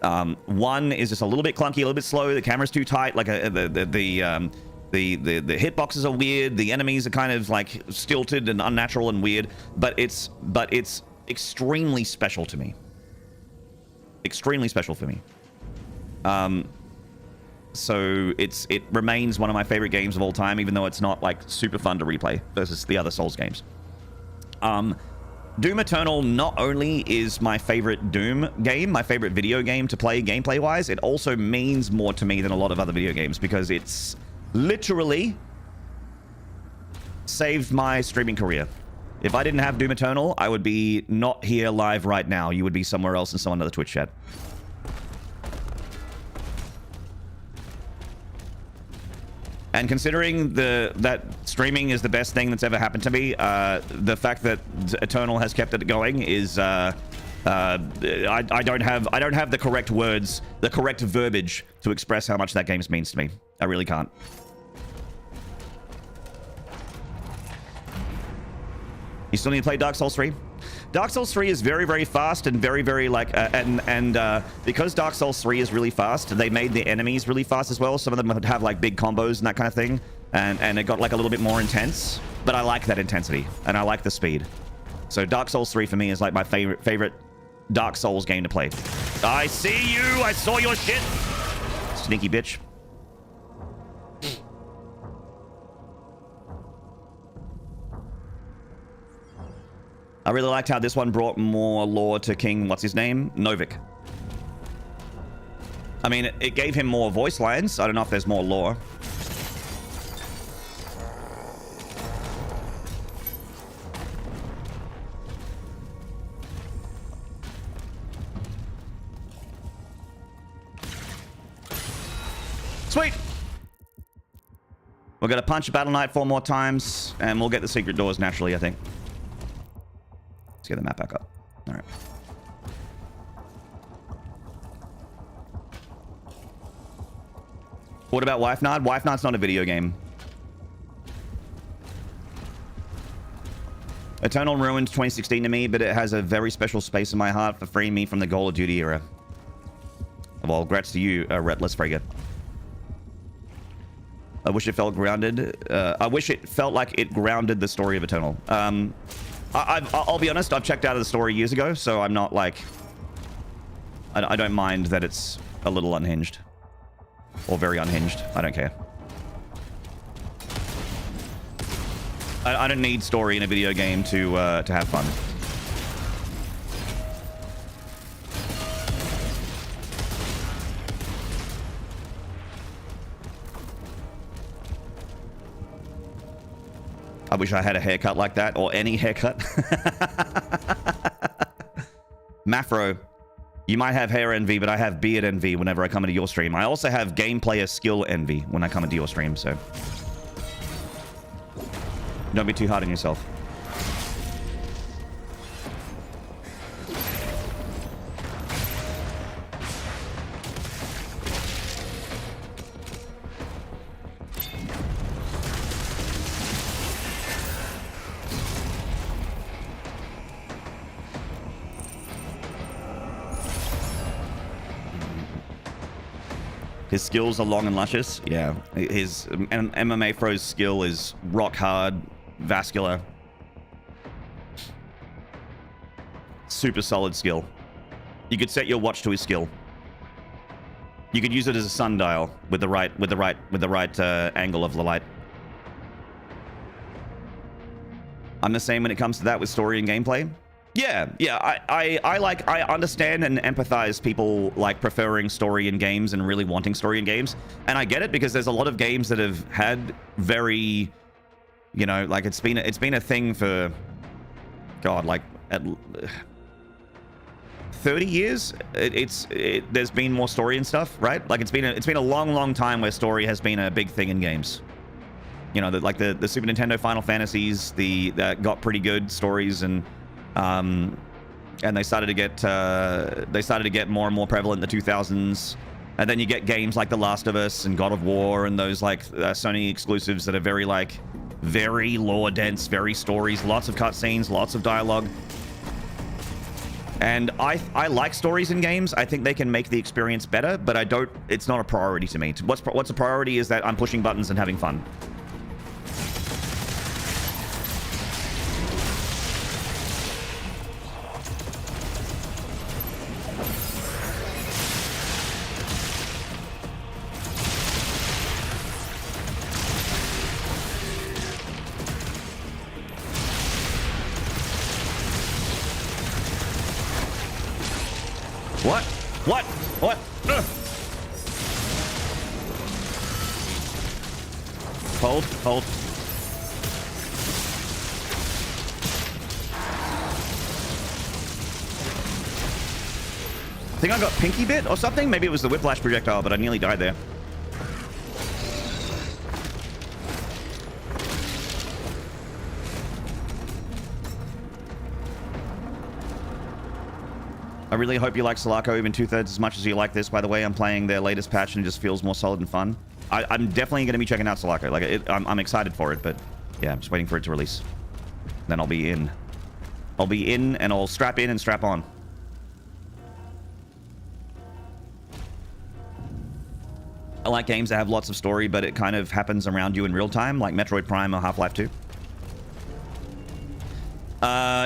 1 is just a little bit clunky, a little bit slow. The camera's too tight. Like the hitboxes are weird. The enemies are kind of like stilted and unnatural and weird. But it's extremely special to me. Extremely special for me. So it remains one of my favorite games of all time, even though it's not like super fun to replay versus the other Souls games. Doom Eternal not only is my favorite Doom game, my favorite video game to play gameplay-wise, it also means more to me than a lot of other video games because it's literally saved my streaming career. If I didn't have Doom Eternal, I would be not here live right now. You would be somewhere else in some other Twitch chat. And considering that streaming is the best thing that's ever happened to me, the fact that Eternal has kept it going is I don't have the correct words, the correct verbiage to express how much that game means to me. I really can't. You still need to play Dark Souls 3? Dark Souls 3 is very, very fast and very, very like, because Dark Souls 3 is really fast, they made the enemies really fast as well. Some of them would have like big combos and that kind of thing. And it got like a little bit more intense, but I like that intensity and I like the speed. So Dark Souls 3 for me is like my favorite Dark Souls game to play. I see you! I saw your shit! Sneaky bitch. I really liked how this one brought more lore to King, what's his name? Novik. I mean, it gave him more voice lines. I don't know if there's more lore. Sweet! We're gonna punch Battle Knight 4 more times, and we'll get the secret doors naturally, I think. Let's get the map back up. All right. What about Wifenard? Wifenard's not a video game. Eternal ruined 2016 to me, but it has a very special space in my heart for freeing me from the Call of Duty era. Well, congrats to you, Retless Frigate. I wish it felt grounded. I wish it felt like it grounded the story of Eternal. I'll be honest, I've checked out of the story years ago, so I'm not like... I don't mind that it's a little unhinged. Or very unhinged. I don't care. I don't need story in a video game to have fun. I wish I had a haircut like that, or any haircut. Mafro, You might have hair envy, but I have beard envy whenever I come into your stream. I also have game player skill envy when I come into your stream, so don't be too hard on yourself. His skills are long and luscious. Yeah, his MMA Fro's skill is rock hard, vascular, super solid skill. You could set your watch to his skill. You could use it as a sundial with the right angle of the light. I'm the same when it comes to that with story and gameplay. Yeah, I understand and empathize people like preferring story in games and really wanting story in games. And I get it because there's a lot of games that have had very, you know, like it's been a thing for, God, like at 30 years. There's been more story and stuff, right? Like it's been a long time where story has been a big thing in games. You know, like the Super Nintendo Final Fantasies, that got pretty good stories, and they started to get more and more prevalent in the 2000s. And then you get games like The Last of Us and God of War and those like Sony exclusives that are very lore dense, very stories, lots of cutscenes, lots of dialogue. And I like stories in games. I think they can make the experience better, but it's not a priority to me. What's a priority is that I'm pushing buttons and having fun. What? Ugh. Hold. I think I got pinky bit or something. Maybe it was the whiplash projectile, but I nearly died there. I really hope you like Sulaco even 2/3 as much as you like this. By the way, I'm playing their latest patch and it just feels more solid and fun. I'm definitely going to be checking out Sulaco. Like, I'm excited for it, but yeah, I'm just waiting for it to release. Then I'll be in. I'll be in and I'll strap in and strap on. I like games that have lots of story, but it kind of happens around you in real time, like Metroid Prime or Half-Life 2.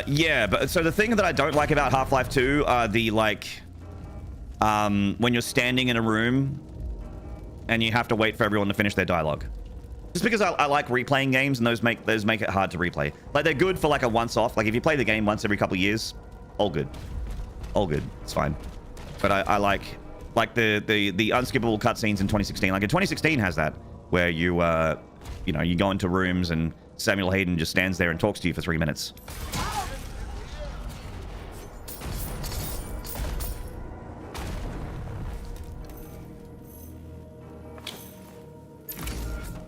Yeah, but so the thing that I don't like about Half-Life 2 are the when you're standing in a room and you have to wait for everyone to finish their dialogue. Just because I like replaying games, and those make it hard to replay. Like, they're good for like a once-off. Like if you play the game once every couple of years, all good, it's fine. But I like the unskippable cutscenes in 2016. Like in 2016 has that where you you go into rooms and Samuel Hayden just stands there and talks to you for 3 minutes.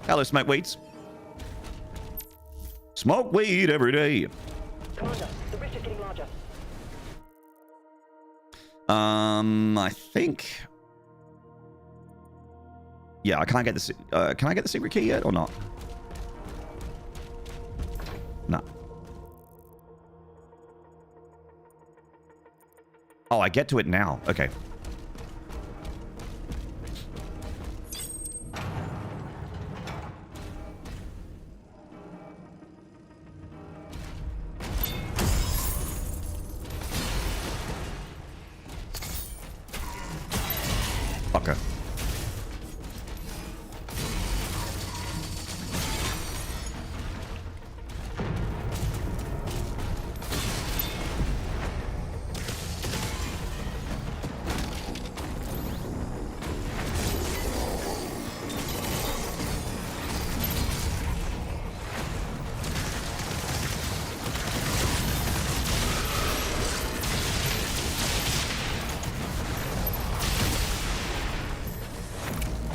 Hello, smoke weeds. Smoke weed every day. Commander, the rift is getting larger. I think. Yeah, I can't get the. Can I get the secret key yet or not? No. Oh, I get to it now. Okay. Okay.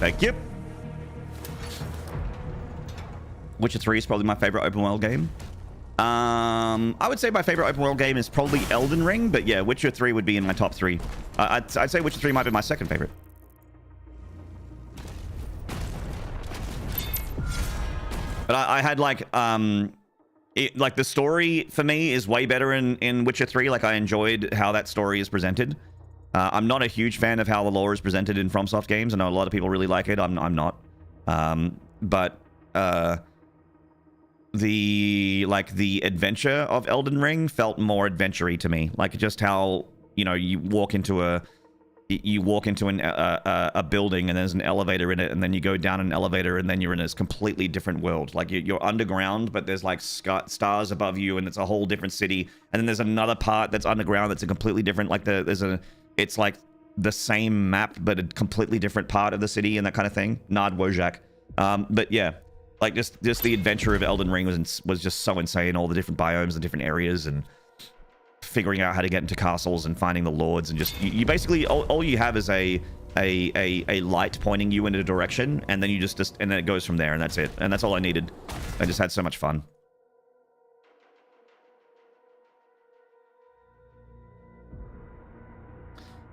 Thank you. Witcher 3 is probably my favorite open world game. I would say my favorite open world game is probably Elden Ring, but yeah, Witcher 3 would be in my top 3. I'd say Witcher 3 might be my second favorite. But I had like, like the story for me is way better in Witcher 3. Like I enjoyed how that story is presented. I'm not a huge fan of how the lore is presented in FromSoft games. I know a lot of people really like it. I'm not. But the adventure of Elden Ring felt more adventure-y to me. Like just how, you know, you walk into a building and there's an elevator in it, and then you go down an elevator and then you're in this completely different world. Like you're underground, but there's like stars above you and it's a whole different city. And then there's another part that's underground that's a completely different, like it's like the same map, but a completely different part of the city and that kind of thing. Maynarde Wojak. But yeah, like just the adventure of Elden Ring was just so insane. All the different biomes and different areas and figuring out how to get into castles and finding the lords, and just you basically all you have is a light pointing you in a direction, and then you just and then it goes from there, and that's it. And that's all I needed. I just had so much fun.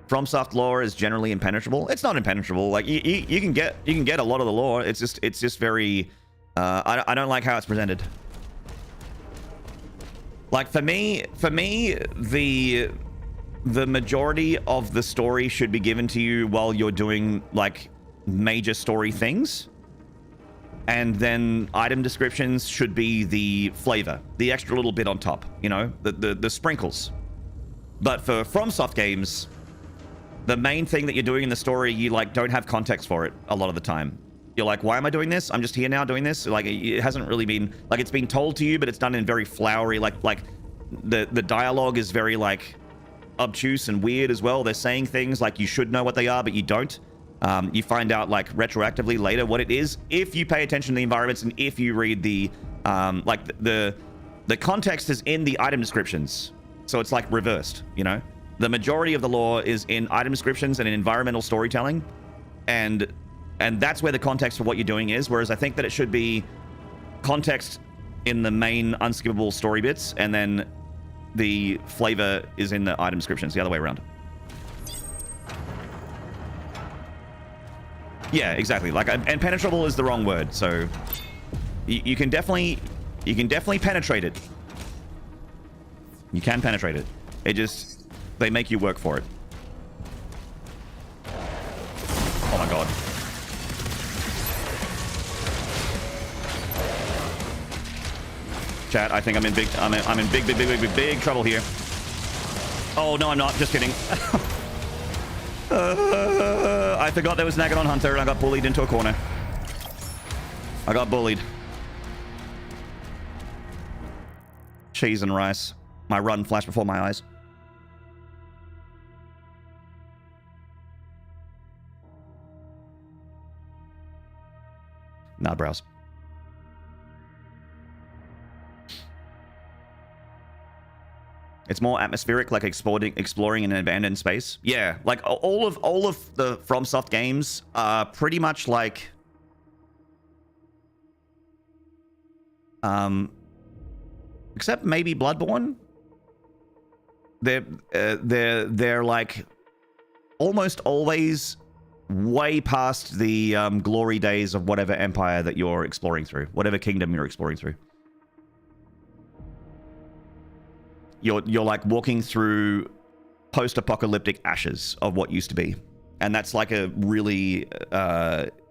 FromSoft lore is generally impenetrable. It's not impenetrable. Like you can get a lot of the lore. It's just very I don't like how it's presented. Like for me, the majority of the story should be given to you while you're doing like major story things. And then item descriptions should be the flavor, the extra little bit on top, you know, the sprinkles. But for FromSoft games, the main thing that you're doing in the story, you like don't have context for it a lot of the time. You're like, why am I doing this? I'm just here now doing this. Like it hasn't really been like, it's been told to you, but it's done in very flowery, like the dialogue is very like obtuse and weird as well. They're saying things like you should know what they are, but you don't. You find out like retroactively later what it is if you pay attention to the environments and if you read the like the context is in the item descriptions. So it's like reversed, you know? The majority of the lore is in item descriptions and in environmental storytelling, and that's where the context for what you're doing is. Whereas I think that it should be context in the main unskippable story bits, and then the flavor is in the item descriptions, the other way around. Yeah, exactly. Like, and penetrable is the wrong word. So you can definitely penetrate it. You can penetrate it. It just, they make you work for it. Oh my god. Chat, I think I'm in big trouble here. Oh no, I'm not. Just kidding. I forgot there was an Agadon Hunter and I got bullied into a corner. I got bullied. Cheese and rice. My run flashed before my eyes. Nah, browse. It's more atmospheric, like exploring an abandoned space. Yeah, like all of the FromSoft games are pretty much like, except maybe Bloodborne. They're like almost always way past the glory days of whatever empire that you're exploring through, whatever kingdom you're exploring through. You're like walking through post-apocalyptic ashes of what used to be, and that's like a really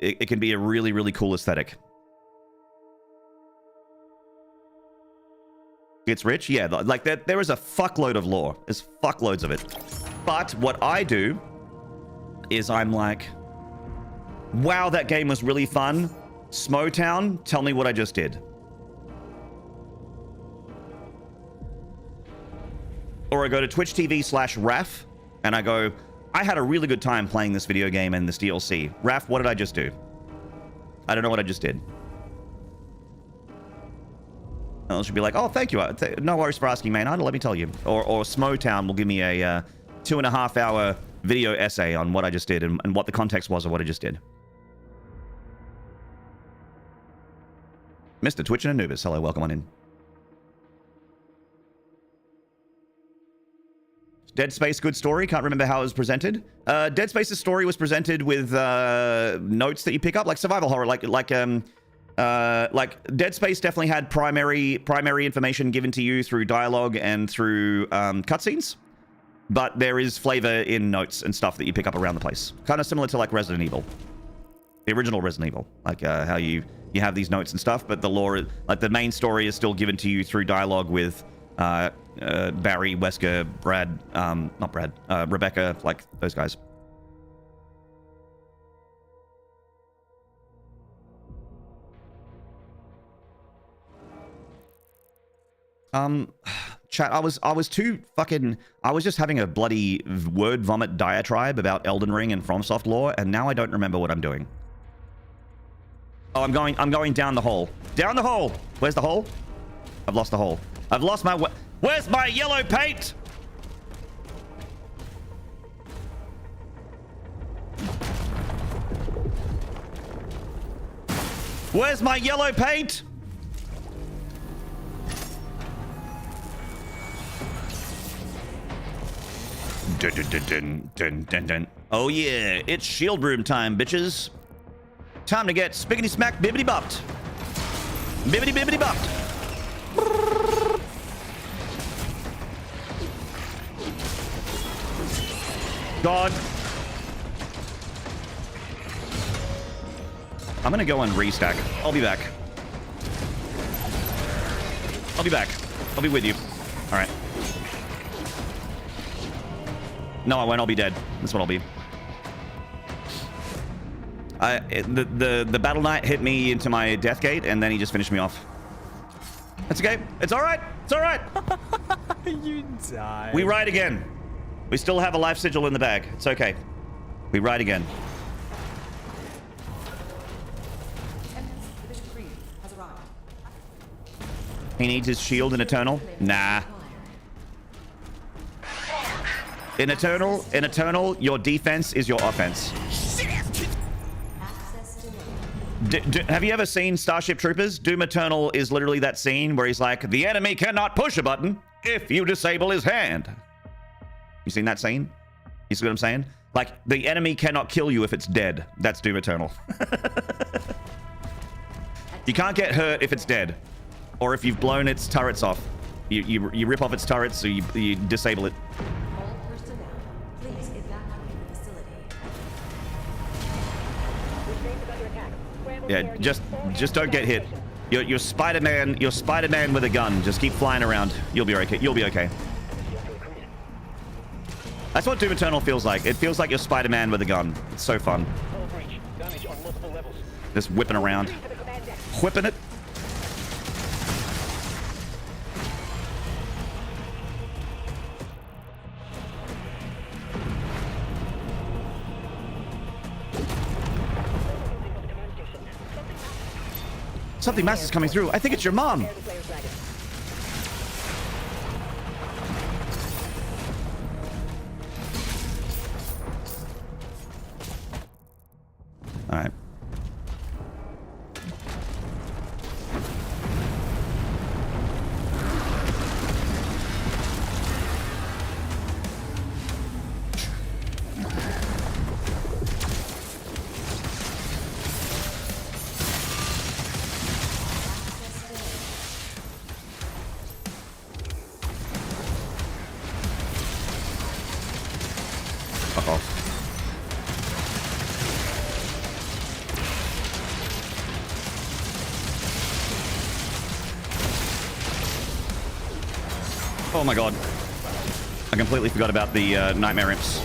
it can be a really, really cool aesthetic. It's rich, yeah. Like there is a fuckload of lore. There's fuckloads of it. But what I do is I'm like, wow, that game was really fun. Smotown, tell me what I just did. Or I go to Twitch TV/Raf and I go, I had a really good time playing this video game and this DLC. Raf, what did I just do? I don't know what I just did. And she'll be like, oh, thank you. No worries for asking, Maynarde. Let me tell you. Or Smotown will give me a 2.5 hour video essay on what I just did and what the context was of what I just did. Mr. Twitch and Anubis. Hello, welcome on in. Dead Space, good story. Can't remember how it was presented. Dead Space's story was presented with notes that you pick up, like survival horror, like Dead Space definitely had primary information given to you through dialogue and through cutscenes, but there is flavor in notes and stuff that you pick up around the place. Kind of similar to like Resident Evil, the original Resident Evil, like how you have these notes and stuff, but the lore, like the main story, is still given to you through dialogue with Barry, Wesker, Brad, not Brad, Rebecca, like those guys. Chat, I was just having a bloody word vomit diatribe about Elden Ring and FromSoft lore, and now I don't remember what I'm doing. Oh, I'm going down the hole. Down the hole! Where's the hole? I've lost the hole. I've lost my... Where's my yellow paint? Where's my yellow paint? Dun, dun, dun, dun, dun, dun, dun. Oh yeah, it's shield room time, bitches. Time to get spiggity smack bibbity bopped. Bibbity bibbity bopped. God. I'm gonna go and restack. I'll be back. I'll be back. I'll be with you. All right. No, I won't. I'll be dead. That's what I'll be. The Battle Knight hit me into my death gate, and then he just finished me off. That's okay. It's all right. It's all right. You died. We ride again. We still have a life sigil in the bag. It's okay. We ride again. He needs his shield in Eternal? Nah. In Eternal, your defense is your offense. Have you ever seen Starship Troopers? Doom Eternal is literally that scene where he's like, the enemy cannot push a button if you disable his hand. You seen that scene? You see what I'm saying? Like, the enemy cannot kill you if it's dead. That's Doom Eternal. You can't get hurt if it's dead. Or if you've blown its turrets off. You rip off its turrets, so you disable it. Yeah, just don't get hit. You're Spider-Man. You're Spider-Man with a gun. Just keep flying around. You'll be okay. You'll be okay. That's what Doom Eternal feels like. It feels like you're Spider-Man with a gun. It's so fun. Just whipping around. Whipping it. Something massive is coming through. I think it's your mom. All right. Fuck off. Oh my god. I completely forgot about the nightmare imps.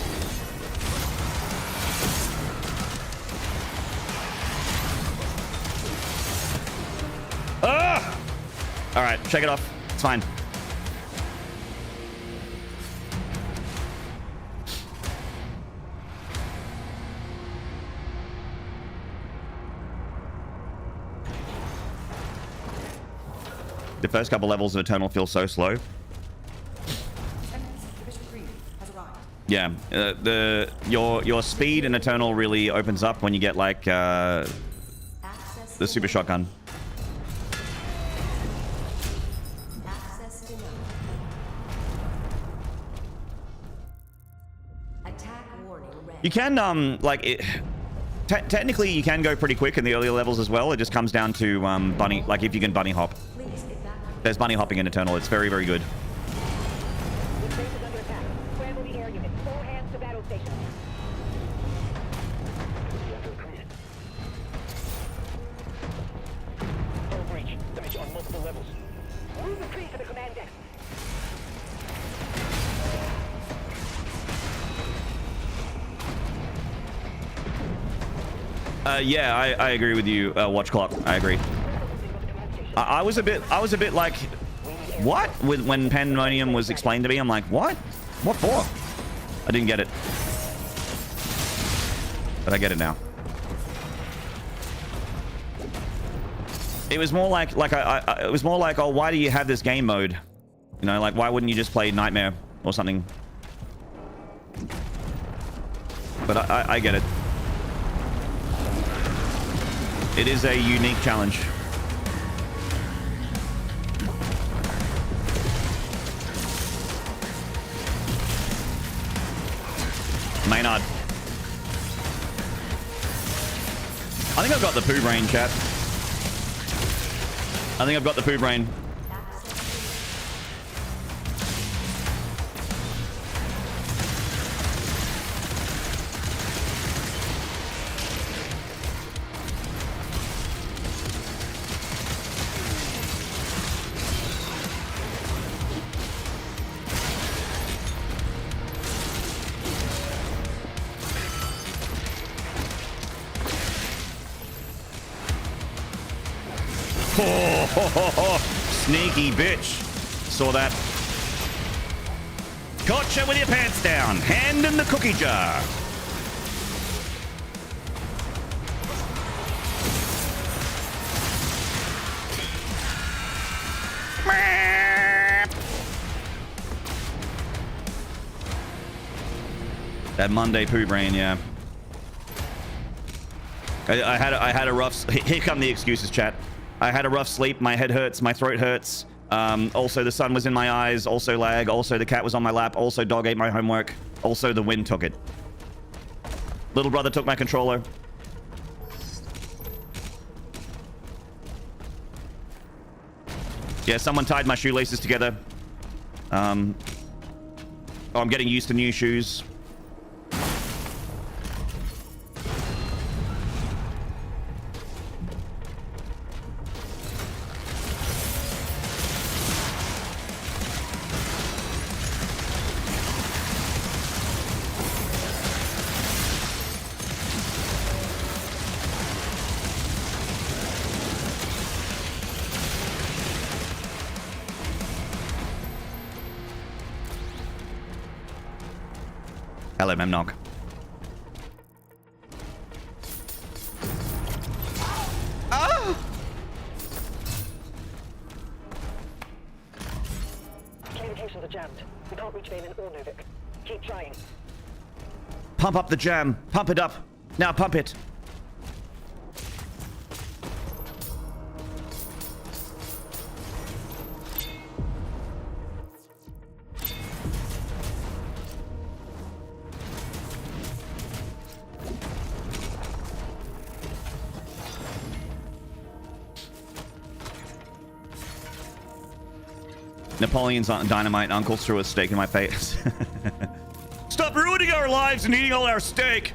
Ah! Alright, shake it off. It's fine. The first couple levels of Eternal feel so slow. Yeah, your speed in Eternal really opens up when you get like the super shotgun. Attack warning red. You can like it. Technically, you can go pretty quick in the earlier levels as well. It just comes down to bunny, like if you can bunny hop. Please evacuate. There's bunny hopping in Eternal. It's very, very good. This base is under attack. Scramble the air unit. All hands to battle stations. Hull breach. Damage on multiple levels. Move the tree to the command deck. Yeah, I agree with you, Watch Clock. I agree. I was a bit like, what? When Pandemonium was explained to me, I'm like, what? What for? I didn't get it, but I get it now. It was more like it was more like, oh, why do you have this game mode? You know, like, why wouldn't you just play Nightmare or something? But I get it. It is a unique challenge. Maynarde. I think I've got the poo brain, chat. I think I've got the poo brain. Sneaky bitch. Saw that. Gotcha with your pants down. Hand in the cookie jar. That Monday poo brain, yeah. I had a rough. Here come the excuses, chat. I had a rough sleep. My head hurts. My throat hurts. Also, the sun was in my eyes. Also, lag. Also, the cat was on my lap. Also, dog ate my homework. Also, the wind took it. Little brother took my controller. Yeah, someone tied my shoelaces together. Oh, I'm getting used to new shoes. Hello, Memnog. Ah! Communications are jammed. We can't reach Valen or Novik. Keep trying. Pump up the jam. Pump it up. Now pump it. Napoleon's on dynamite. Uncle threw a steak in my face. Stop ruining our lives and eating all our steak.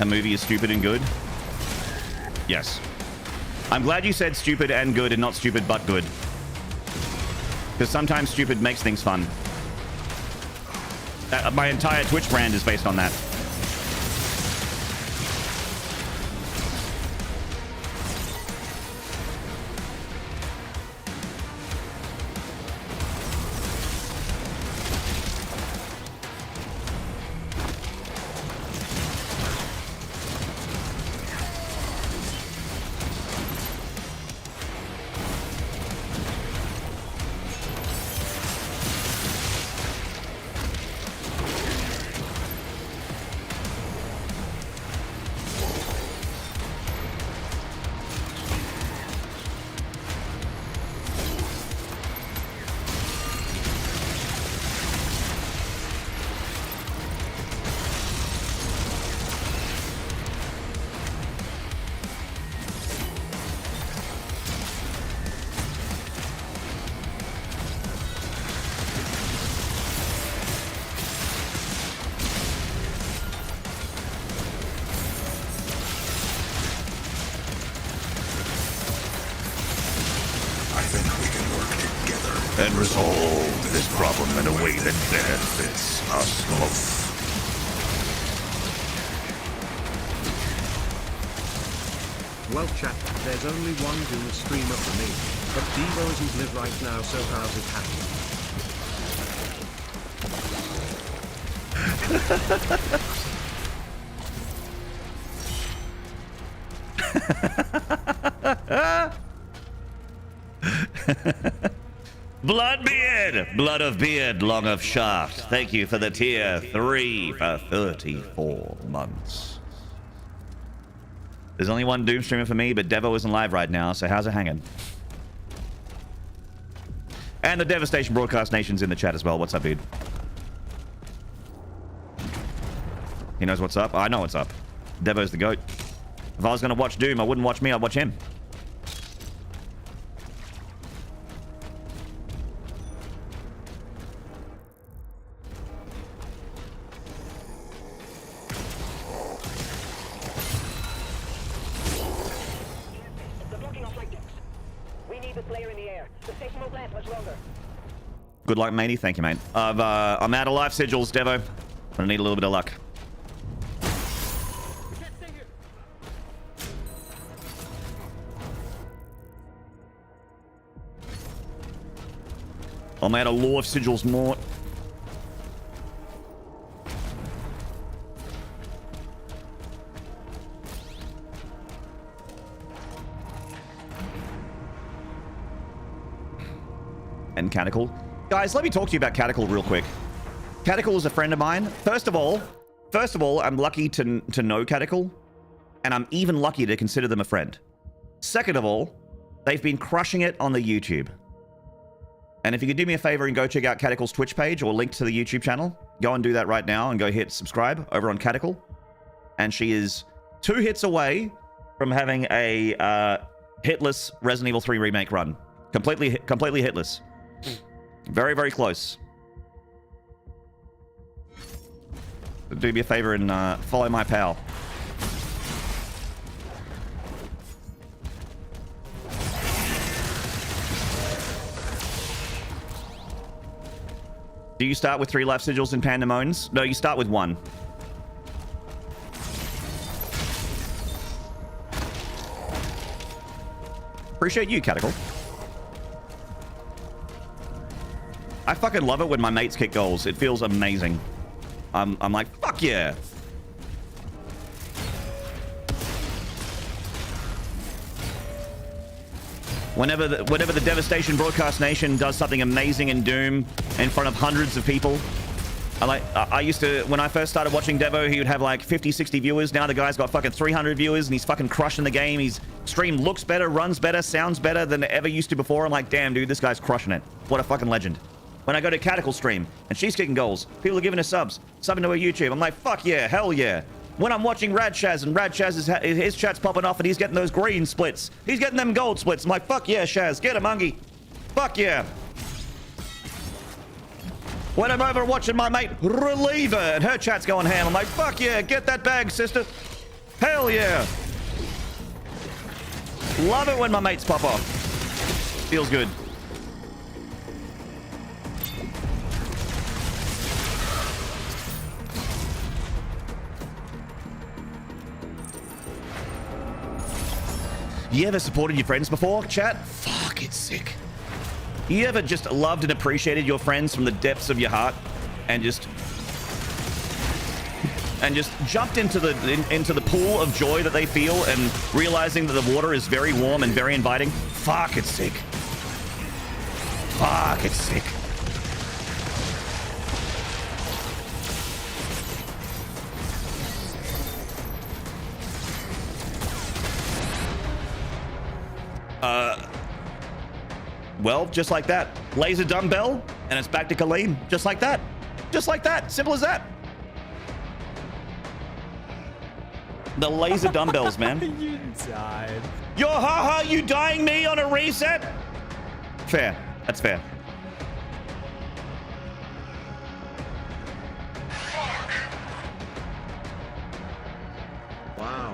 A movie is stupid and good? Yes. I'm glad you said stupid and good and not stupid but good. Because sometimes stupid makes things fun. My entire Twitch brand is based on that. and resolve this problem in a way that benefits us both. Well chat, there's only one Doom streamer for me, but Devo isn't live right now, so how's it Bloodbeard, blood of beard, long of shaft. Thank you for the tier 3 for 34 months. There's only one Doom streamer for me, but Devo isn't live right now, so how's it hanging? And the Devastation Broadcast Nation's in the chat as well. What's up, dude? He knows what's up. I know what's up. Devo's the GOAT. If I was going to watch Doom, I wouldn't watch me, I'd watch him. Good luck, matey. Thank you, mate. I'm out of life sigils, Devo. I'm gonna need a little bit of luck. I'm out of law of sigils, Mort. And Cataclysm. Guys, let me talk to you about Cataclysm real quick. Cataclysm is a friend of mine. First of all, I'm lucky to know Cataclysm, and I'm even lucky to consider them a friend. Second of all, they've been crushing it on the YouTube. And if you could do me a favor and go check out Cataclysm's Twitch page or link to the YouTube channel, go and do that right now and go hit subscribe over on Cataclysm. And she is 2 hits away from having a hitless Resident Evil 3 remake run. Completely hitless. Very, very close. Do me a favor and follow my pal. Do you start with 3 life sigils in Pandemonium? No, you start with 1. Appreciate you, Cataclysm. I fucking love it when my mates kick goals. It feels amazing. I'm like, fuck yeah. Whenever the Devastation Broadcast Nation does something amazing in Doom in front of hundreds of people, I used to, when I first started watching Devo, he would have like 50, 60 viewers. Now the guy's got fucking 300 viewers and he's fucking crushing the game. His stream looks better, runs better, sounds better than it ever used to before. I'm like, damn, dude, this guy's crushing it. What a fucking legend. When I go to Cataclysm stream and she's kicking goals, people are giving her subs, subbing to her YouTube. I'm like, fuck yeah, hell yeah. When I'm watching Rad Shaz and Rad Shaz his chat's popping off and he's getting those green splits. He's getting them gold splits. I'm like, fuck yeah, Shaz, get him, Ungie. Fuck yeah. When I'm over watching my mate Reliever and her chat's going ham, I'm like, fuck yeah, get that bag, sister. Hell yeah. Love it when my mates pop off. Feels good. You ever supported your friends before, chat? Fuck, it's sick. You ever just loved and appreciated your friends from the depths of your heart and just jumped into the pool of joy that they feel and realizing that the water is very warm and very inviting? Fuck, it's sick. Fuck, it's sick. Well, just like that. Laser dumbbell, and it's back to Kaleem. Just like that. Just like that. Simple as that. The laser dumbbells, man. You died. Yo, haha, you dying me on a reset? Fair. That's fair. Wow.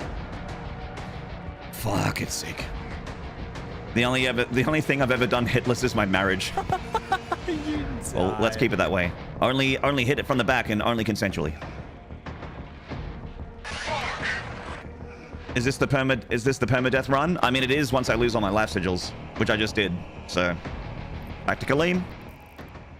Fuck, it's sick. The only thing I've ever done hitless is my marriage. You Well, let's die. keep it that way. Only hit it from the back and only consensually. Is this the permadeath run? I mean, it is once I lose all my life sigils, which I just did. So, back to Kaleem.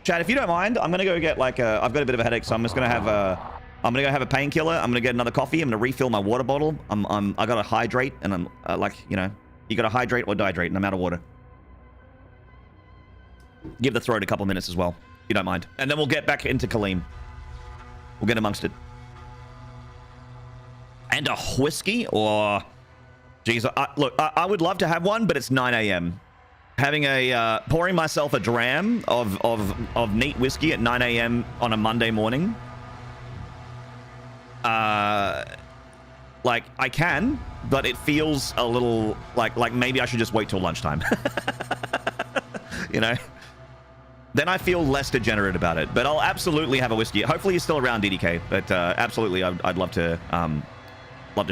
Chad, if you don't mind, I'm gonna go get like I've got a bit of a headache, so I'm just gonna have I'm gonna go have a painkiller. I'm gonna get another coffee. I'm gonna refill my water bottle. I gotta hydrate, and I'm like, you know, you gotta hydrate or dehydrate, and I'm out of water. Give the throat a couple minutes as well, if you don't mind, and then we'll get back into Kaleem. We'll get amongst it. And a whiskey, or geez, look, I would love to have one, but it's 9 a.m. Having a pouring myself a dram of neat whiskey at 9 a.m. on a Monday morning. Like I can, but it feels a little like maybe I should just wait till lunchtime. You know, then I feel less degenerate about it. But I'll absolutely have a whiskey. Hopefully, you're still around, DDK. But absolutely, I'd love to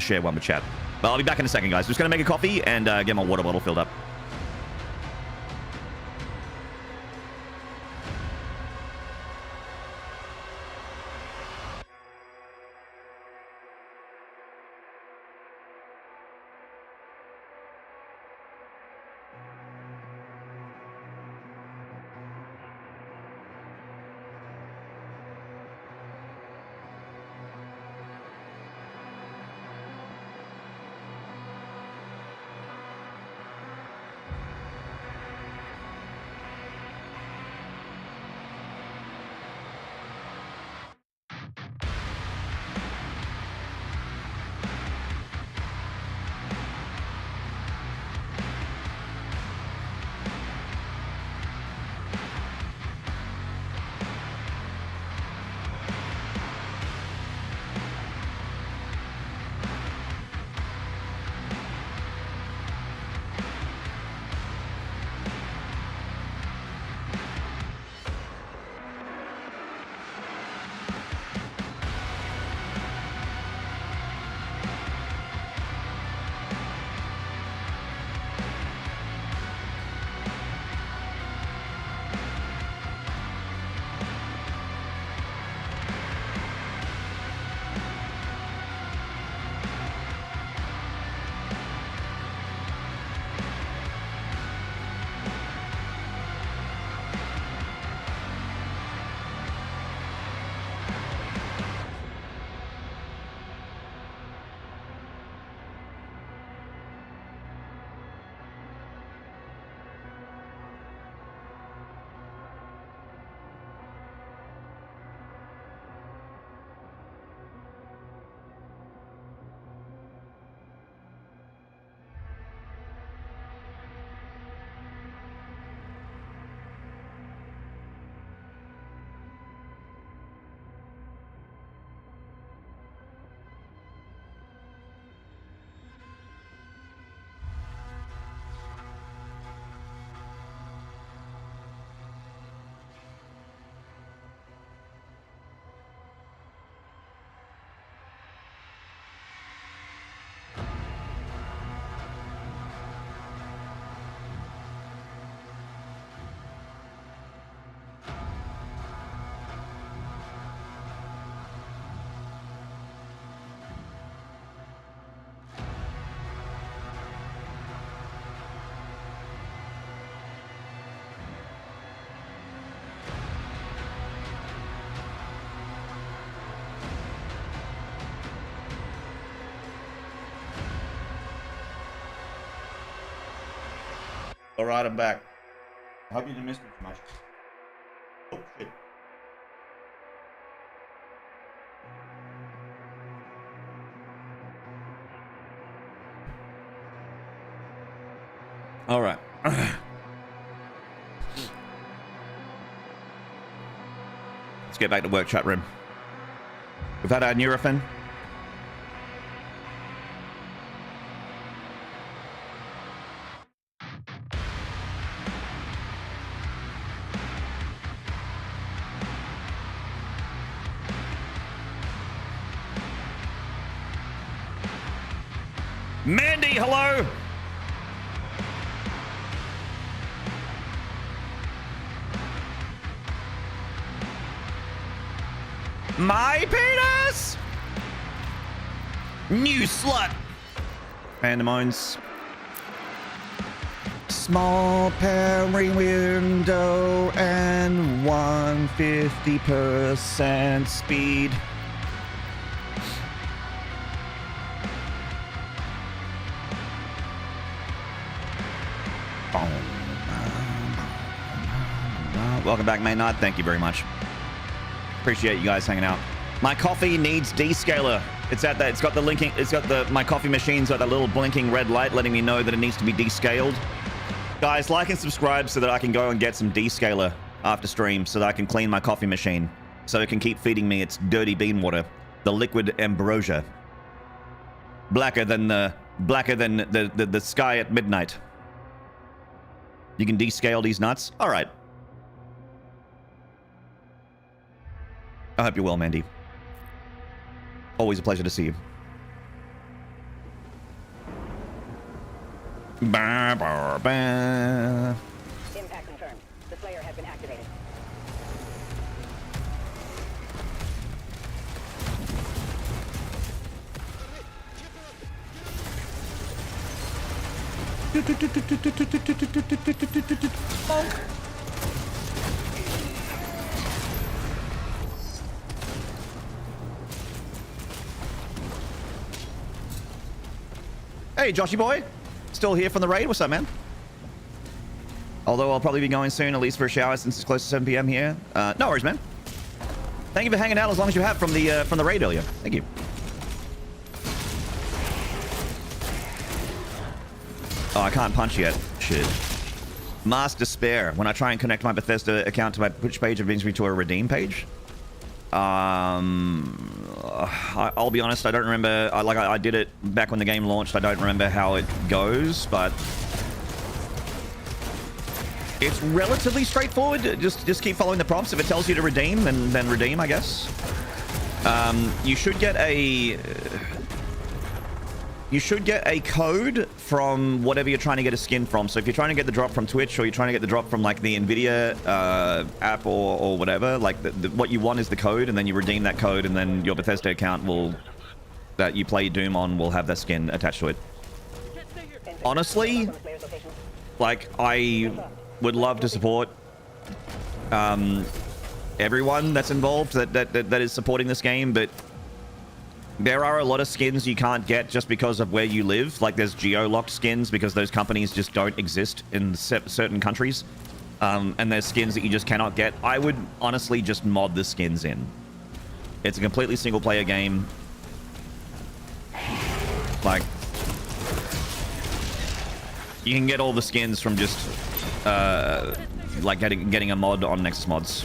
share one with chat. But I'll be back in a second, guys. Just gonna make a coffee and get my water bottle filled up. All right, I'm back. I hope you didn't miss me too much. Oh, shit. All right. Let's get back to work, chat room. We've had our Nurofen. Mandy, hello. My penis! New slut! Pandemoniums. Small Parry window and 150% speed. Welcome back, Maynarde. Thank you very much. Appreciate you guys hanging out. My coffee needs descaler. It's at that. It's got the linking. It's got the my coffee machine's got that little blinking red light letting me know that it needs to be descaled. Guys, like and subscribe so that I can go and get some descaler after stream, so that I can clean my coffee machine, so it can keep feeding me its dirty bean water, the liquid ambrosia, blacker than the sky at midnight. You can descale these nuts. All right. I hope you're well, Mandy. Always a pleasure to see you. Bah, bah, bah. Impact confirmed. The Slayer has been activated. Hey, Joshy boy. Still here from the raid. What's up, man? Although I'll probably be going soon, at least for a shower, since it's close to 7 p.m. here. No worries, man. Thank you for hanging out as long as you have from the raid earlier. Thank you. Oh, I can't punch yet. Shit. Mass despair. When I try and connect my Bethesda account to my Twitch page, it brings me to a redeem page. I'll be honest, I don't remember. I did it back when the game launched. I don't remember how it goes, but it's relatively straightforward. Just keep following the prompts. If it tells you to redeem, then redeem, I guess. You should get a code from whatever you're trying to get a skin from. So if you're trying to get the drop from Twitch, or you're trying to get the drop from like the Nvidia app or whatever, like what you want is the code, and then you redeem that code, and then your Bethesda account that you play Doom on will have that skin attached to it. Honestly, like, I would love to support everyone that's involved that is supporting this game, but there are a lot of skins you can't get just because of where you live. Like, there's geo-locked skins because those companies just don't exist in certain countries. And there's skins that you just cannot get. I would honestly just mod the skins in. It's a completely single-player game. Like, you can get all the skins from just, like, getting a mod on Nexus Mods.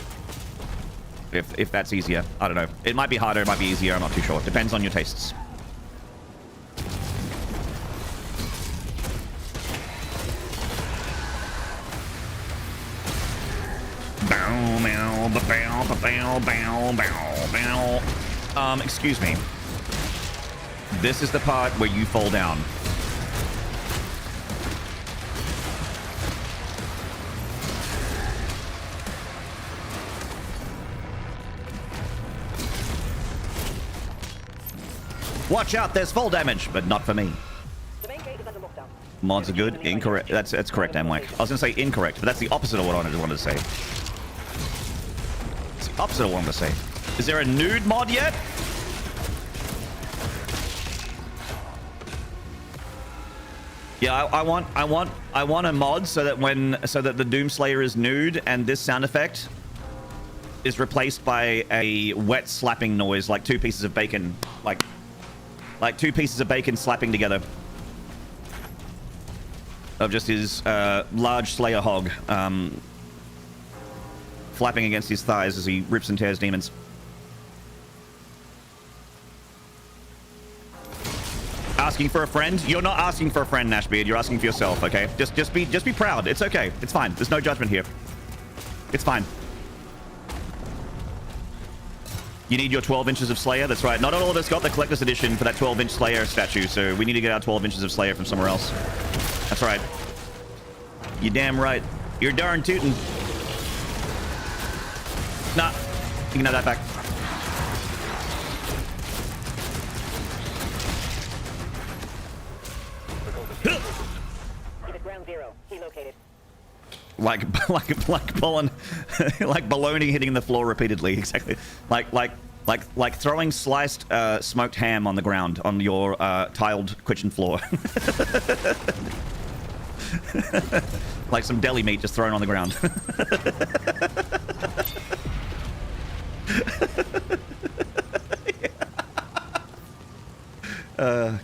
If that's easier. I don't know. It might be harder, it might be easier, I'm not too sure. Depends on your tastes. Excuse me. This is the part where you fall down. Watch out, there's fall damage, but not for me. The main gate is under lockdown. Mods are good. Incorrect. That's correct, Amwak. I was gonna say incorrect, but that's the opposite of what I wanted to say. It's the opposite of what I wanted to say. Is there a nude mod yet? Yeah, I want a mod so that the Doomslayer is nude and this sound effect is replaced by a wet slapping noise, like two pieces of bacon, like two pieces of bacon slapping together. Of just his large Slayer hog flapping against his thighs as he rips and tears demons. Asking for a friend? You're not asking for a friend, Nashbeard. You're asking for yourself, okay? Just be proud. It's okay. It's fine. There's no judgment here. It's fine. You need your 12 inches of Slayer? That's right. Not all of us got the collector's edition for that 12-inch Slayer statue, so we need to get our 12 inches of Slayer from somewhere else. That's right. You damn right. You're darn tootin'. Nah. You can have that back. 0. He located. Like pollen, like baloney hitting the floor repeatedly. Exactly. Like throwing sliced smoked ham on the ground on your tiled kitchen floor. Like some deli meat just thrown on the ground.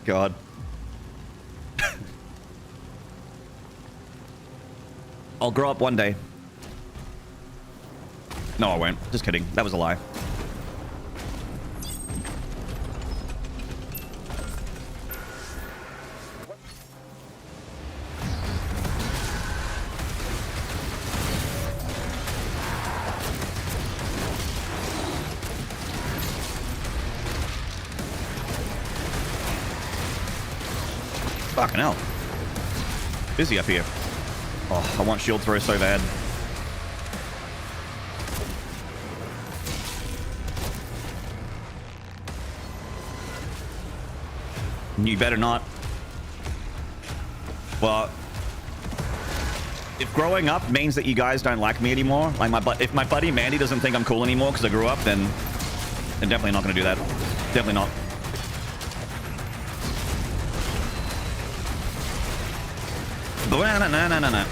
God. I'll grow up one day. No, I won't. Just kidding. That was a lie. Fucking hell. Busy up here. Oh, I want shield throw so bad. You better not. Well, if growing up means that you guys don't like me anymore, like if my buddy Mandy doesn't think I'm cool anymore because I grew up, then definitely not going to do that. Definitely not. No.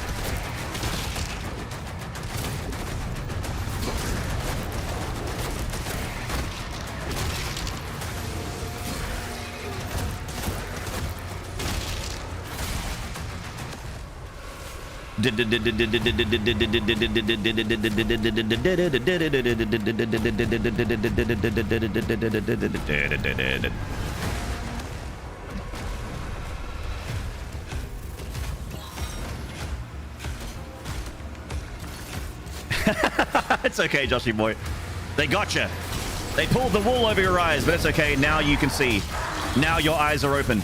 It's okay, Joshy boy. They gotcha. They pulled the wool over your eyes, but it's okay. Now you can see. Now your eyes are open.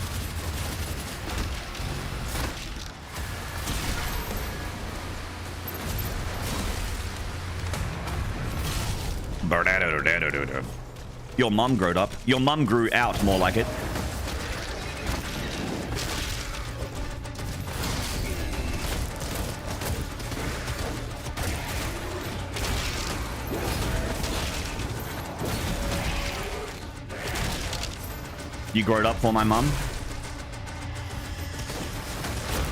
Your mum growed up. Your mum grew out, more like it. You growed up for my mum?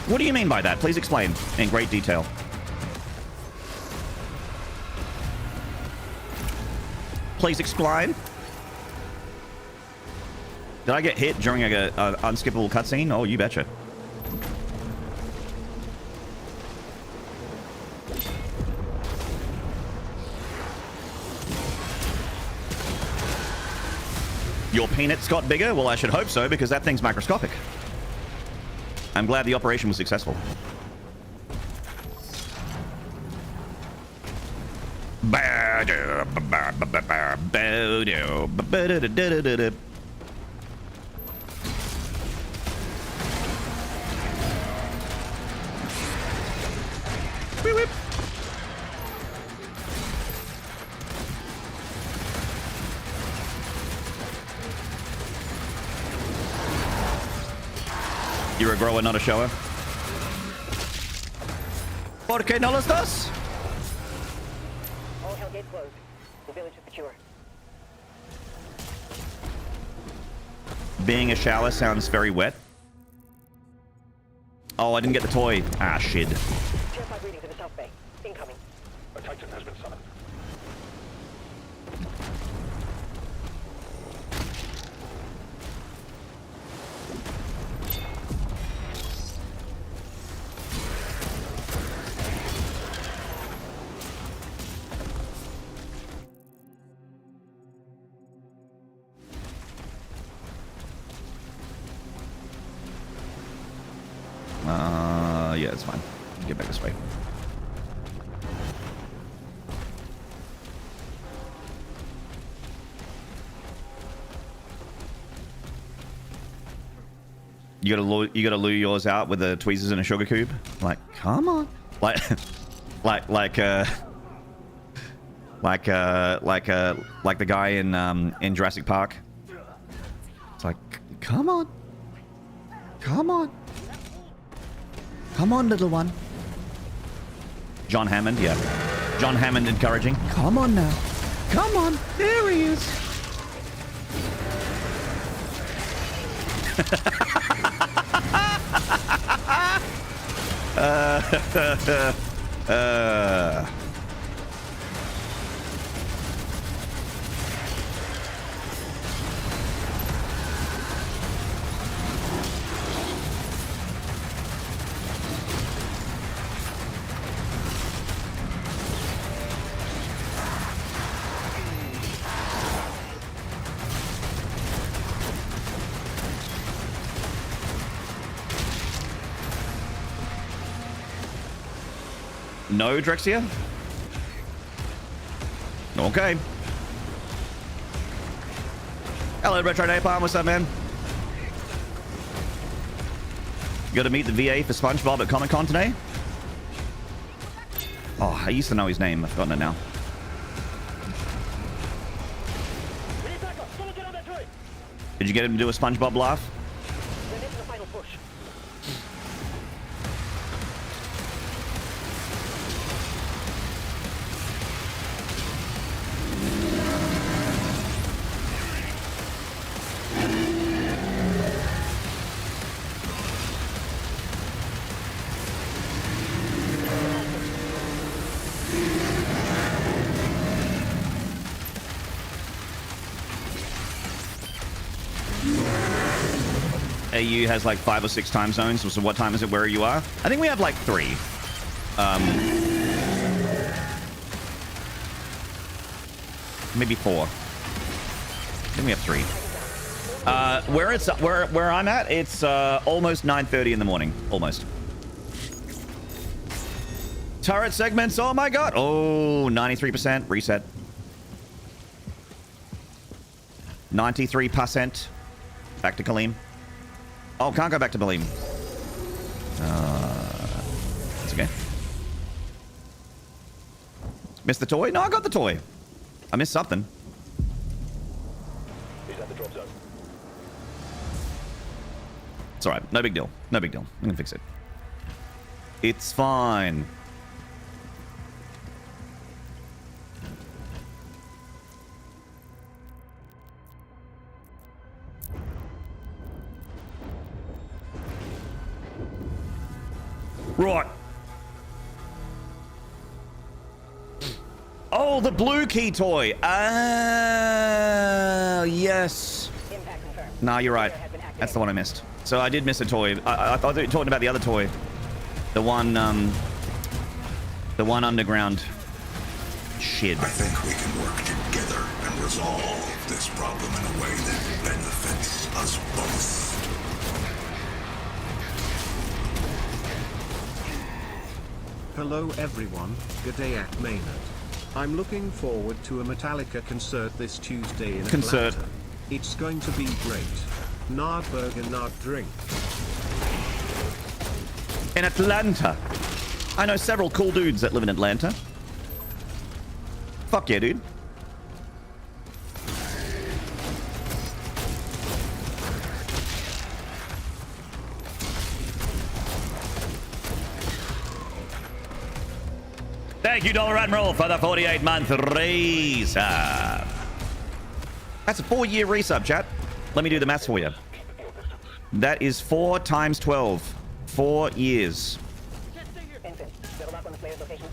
What do you mean by that? Please explain in great detail. Please explain. Did I get hit during a unskippable cutscene? Oh, you betcha. Your peanuts got bigger? Well, I should hope so, because that thing's microscopic. I'm glad the operation was successful. You're a grower, not a shower. ¿Por qué no los dos? All hell gate closed. The village is secure. Being a shower sounds very wet. Oh, I didn't get the toy. Ah, shit. Tier 5 readings in the South Bay. Incoming. A Titan has been summoned. Yeah, it's fine. Get back this way. You gotta lure yours out with the tweezers and a sugar cube. Like, come on. Like the guy in Jurassic Park. It's like, come on. Come on. Come on, little one. John Hammond, yeah. John Hammond encouraging. Come on now. Come on. There he is. No, Drexia? Okay. Hello, Retro Napalm. What's up, man? You got to meet the VA for SpongeBob at Comic-Con today? Oh, I used to know his name. I've forgotten it now. Did you get him to do a SpongeBob laugh? They're making a final push. AU has like 5 or 6 time zones. So what time is it where you are? I think we have like 3. Maybe 4. I think we have 3. Where I'm at, it's almost 9:30 in the morning. Almost. Turret segments. Oh my god. Oh, 93%. Reset. 93%. Back to Kaleem. Oh, can't go back to Kaleem. It's okay. Missed the toy? No, I got the toy. I missed something. He's at the drop zone. It's alright. No big deal. No big deal. I'm gonna fix it. It's fine. Right. Oh, the blue key toy. Ah, yes. Impact confirmed. Nah, you're right. Has been activated. That's the one I missed. So I did miss a toy. I thought you were talking about the other toy. The one underground. Shit. I think we can work together and resolve this problem in a way that benefits us both. Hello everyone, good day at Maynard. I'm looking forward to a Metallica concert this Tuesday in Concert. Atlanta. It's going to be great. Nard burger, nard drink. In Atlanta. I know several cool dudes that live in Atlanta. Fuck yeah, dude. Thank you, Dollar Admiral, for the 48-month resub. That's a 4-year resub, chat. Let me do the maths for you. That is 4 times 12. 4 years. Infant, level up on the player's location.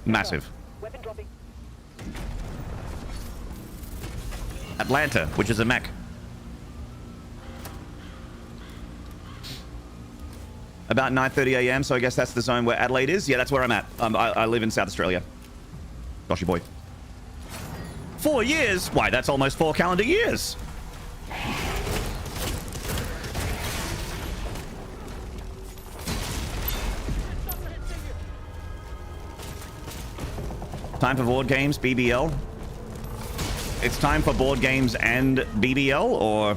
Massive. Weapon dropping. Atlanta, which is a Mac. About 9:30 a.m., so I guess that's the zone where Adelaide is. Yeah, that's where I'm at. I live in South Australia. Goshy boy. 4 years? Why, that's almost 4 calendar years. Time for board games, BBL. It's time for board games and BBL, or...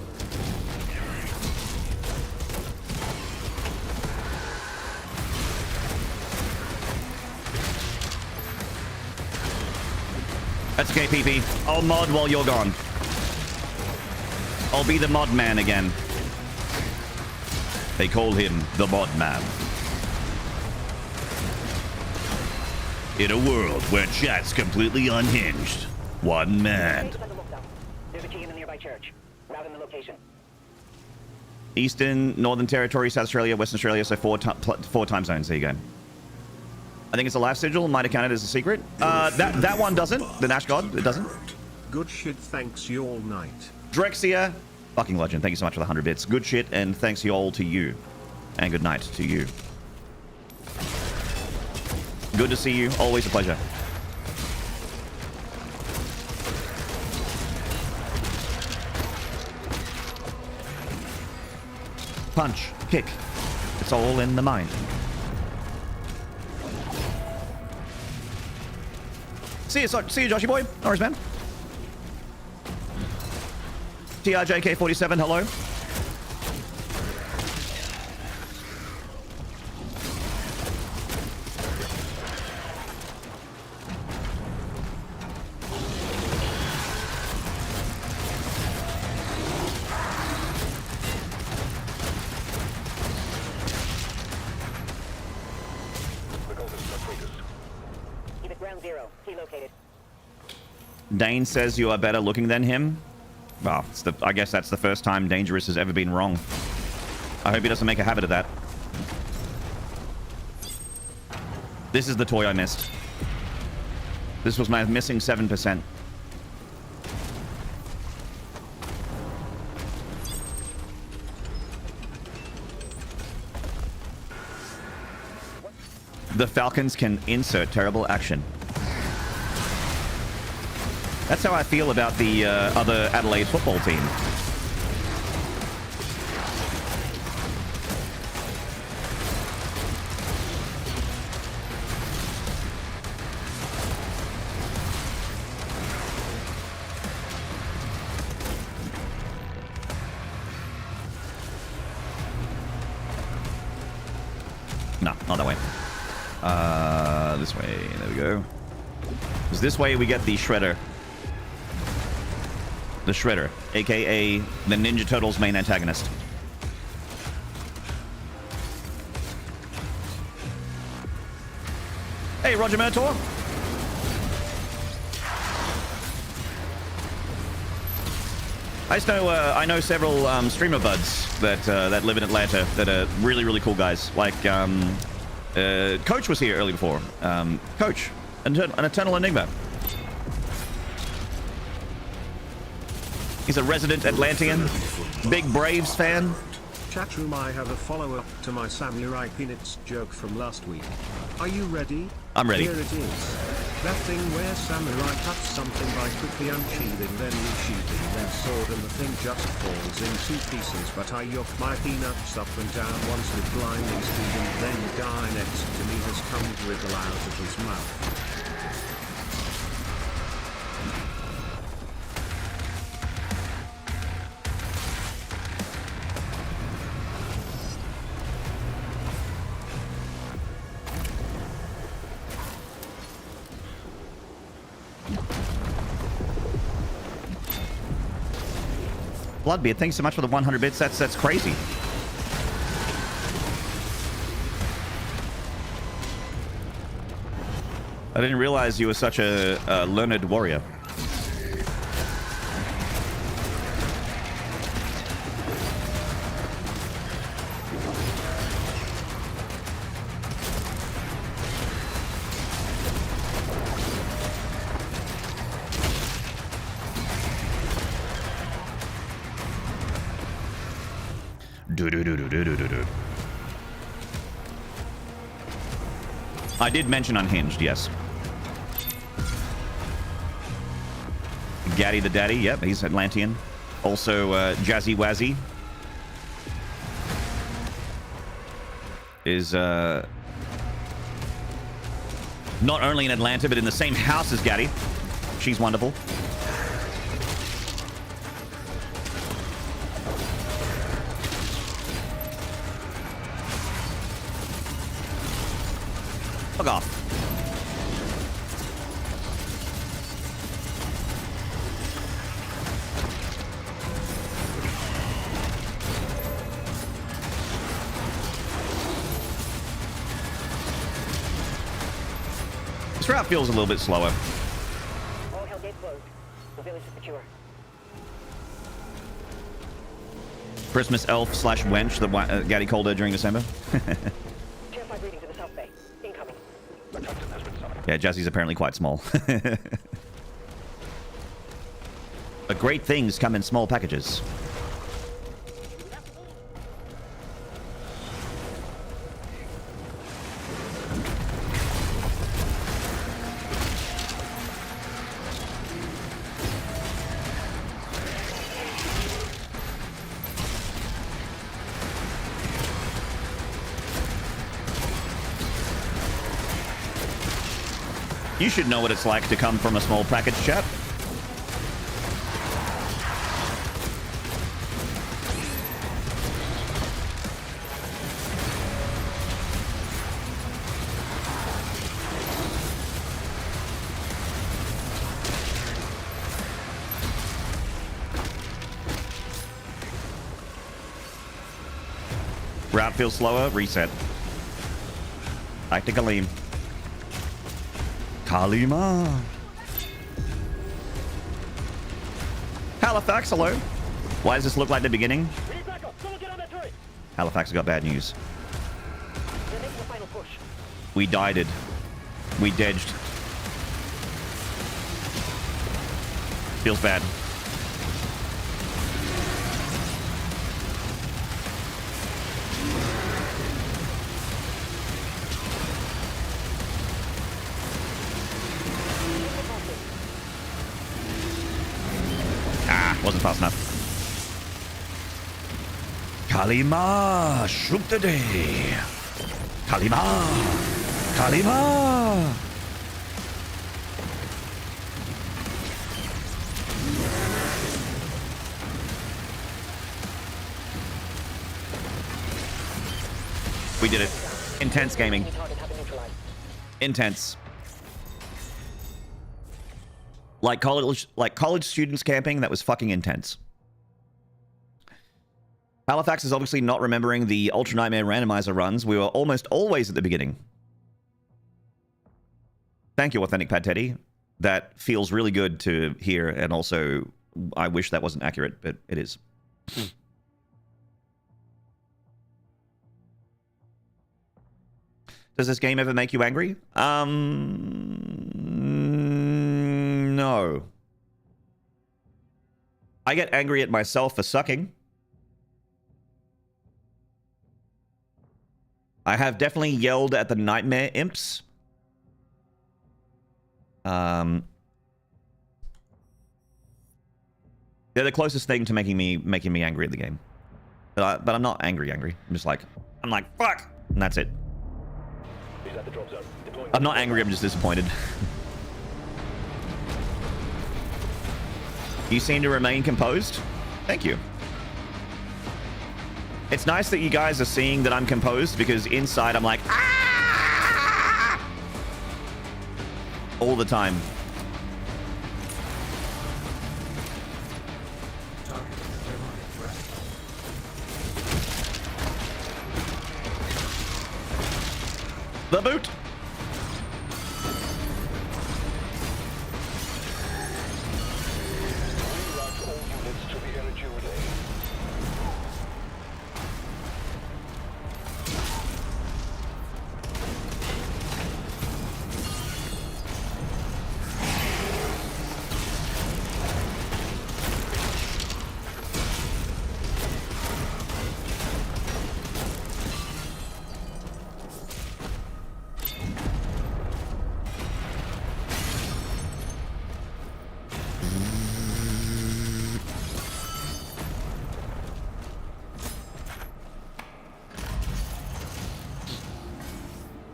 That's okay, PP. I'll mod while you're gone. I'll be the mod man again. They call him the mod man. In a world where chat's completely unhinged, one man. Base is under lockdown. There's a key in the nearby church. Route in the location. Eastern, Northern Territory, South Australia, Western Australia, so four time zones. There you go. I think it's a life sigil. Might have counted as a secret. That one doesn't. The Nash God, it doesn't. Good shit, thanks you all night. Drexia, fucking legend. Thank you so much for the 100 bits. Good shit, and thanks you all to you. And good night to you. Good to see you. Always a pleasure. Punch, kick. It's all in the mind. See you, Joshy boy. No worries, man. TRJK47, hello. Keep it ground zero. Key located. Dane says you are better looking than him. Well, I guess that's the first time Dangerous has ever been wrong. I hope he doesn't make a habit of that. This is the toy I missed. This was my missing 7%. The Falcons can insert terrible action. That's how I feel about the other Adelaide football team. No, not that way. This way. There we go. 'Cause this way we get the Shredder. The Shredder, aka the Ninja Turtles' main antagonist. Hey, Roger Murtaugh. I know several streamer buds that live in Atlanta that are really, really cool guys. Like Coach was here early before. Coach, an eternal enigma. He's a resident Atlantean, big Braves fan. Chatroom, I have a follow-up to my Samurai Peanuts joke from last week. Are you ready? I'm ready. Here it is. That thing where samurai cuts something by quickly unsheathing, then resheathing their sword, and the thing just falls in 2 pieces. But I yoke my peanuts up and down once with blinding speed, and then the guy next to me has come dribble out of his mouth. Bloodbeard, thanks so much for the 100 bits. That's crazy. I didn't realize you were such a learned warrior. I did mention Unhinged, yes. Gaddy the Daddy, yep, he's Atlantean. Also, Jazzy Wazzy is not only in Atlanta, but in the same house as Gaddy. She's wonderful. Fuck off. This route feels a little bit slower. All hell gates closed. The village is secure. Christmas elf slash wench that Gaddy called her during December. Tier 5 reading to the south bay. Incoming. Yeah, Jazzy's apparently quite small. But great things come in small packages. You should know what it's like to come from a small package, chap. Route feels slower. Reset. Tactical aim. Kalima. Halifax, hello. Why does this look like the beginning? Halifax has got bad news. They're making a final push. We died it. We dodged. Feels bad. Wasn't fast enough. Kalima, shoot the day. Kalima, Kalima. We did it. Intense gaming. Intense. Like college students camping, that was fucking intense. Halifax is obviously not remembering the Ultra Nightmare randomizer runs. We were almost always at the beginning. Thank you, Authentic Pad Teddy. That feels really good to hear, and also I wish that wasn't accurate, but it is. Does this game ever make you angry? No. I get angry at myself for sucking. I have definitely yelled at the nightmare imps. They're the closest thing to making me angry at the game. But I'm not angry. I'm just like, fuck, and that's it. I'm not angry, I'm just disappointed. You seem to remain composed. Thank you. It's nice that you guys are seeing that I'm composed, because inside I'm like, ah! All the time. The boot.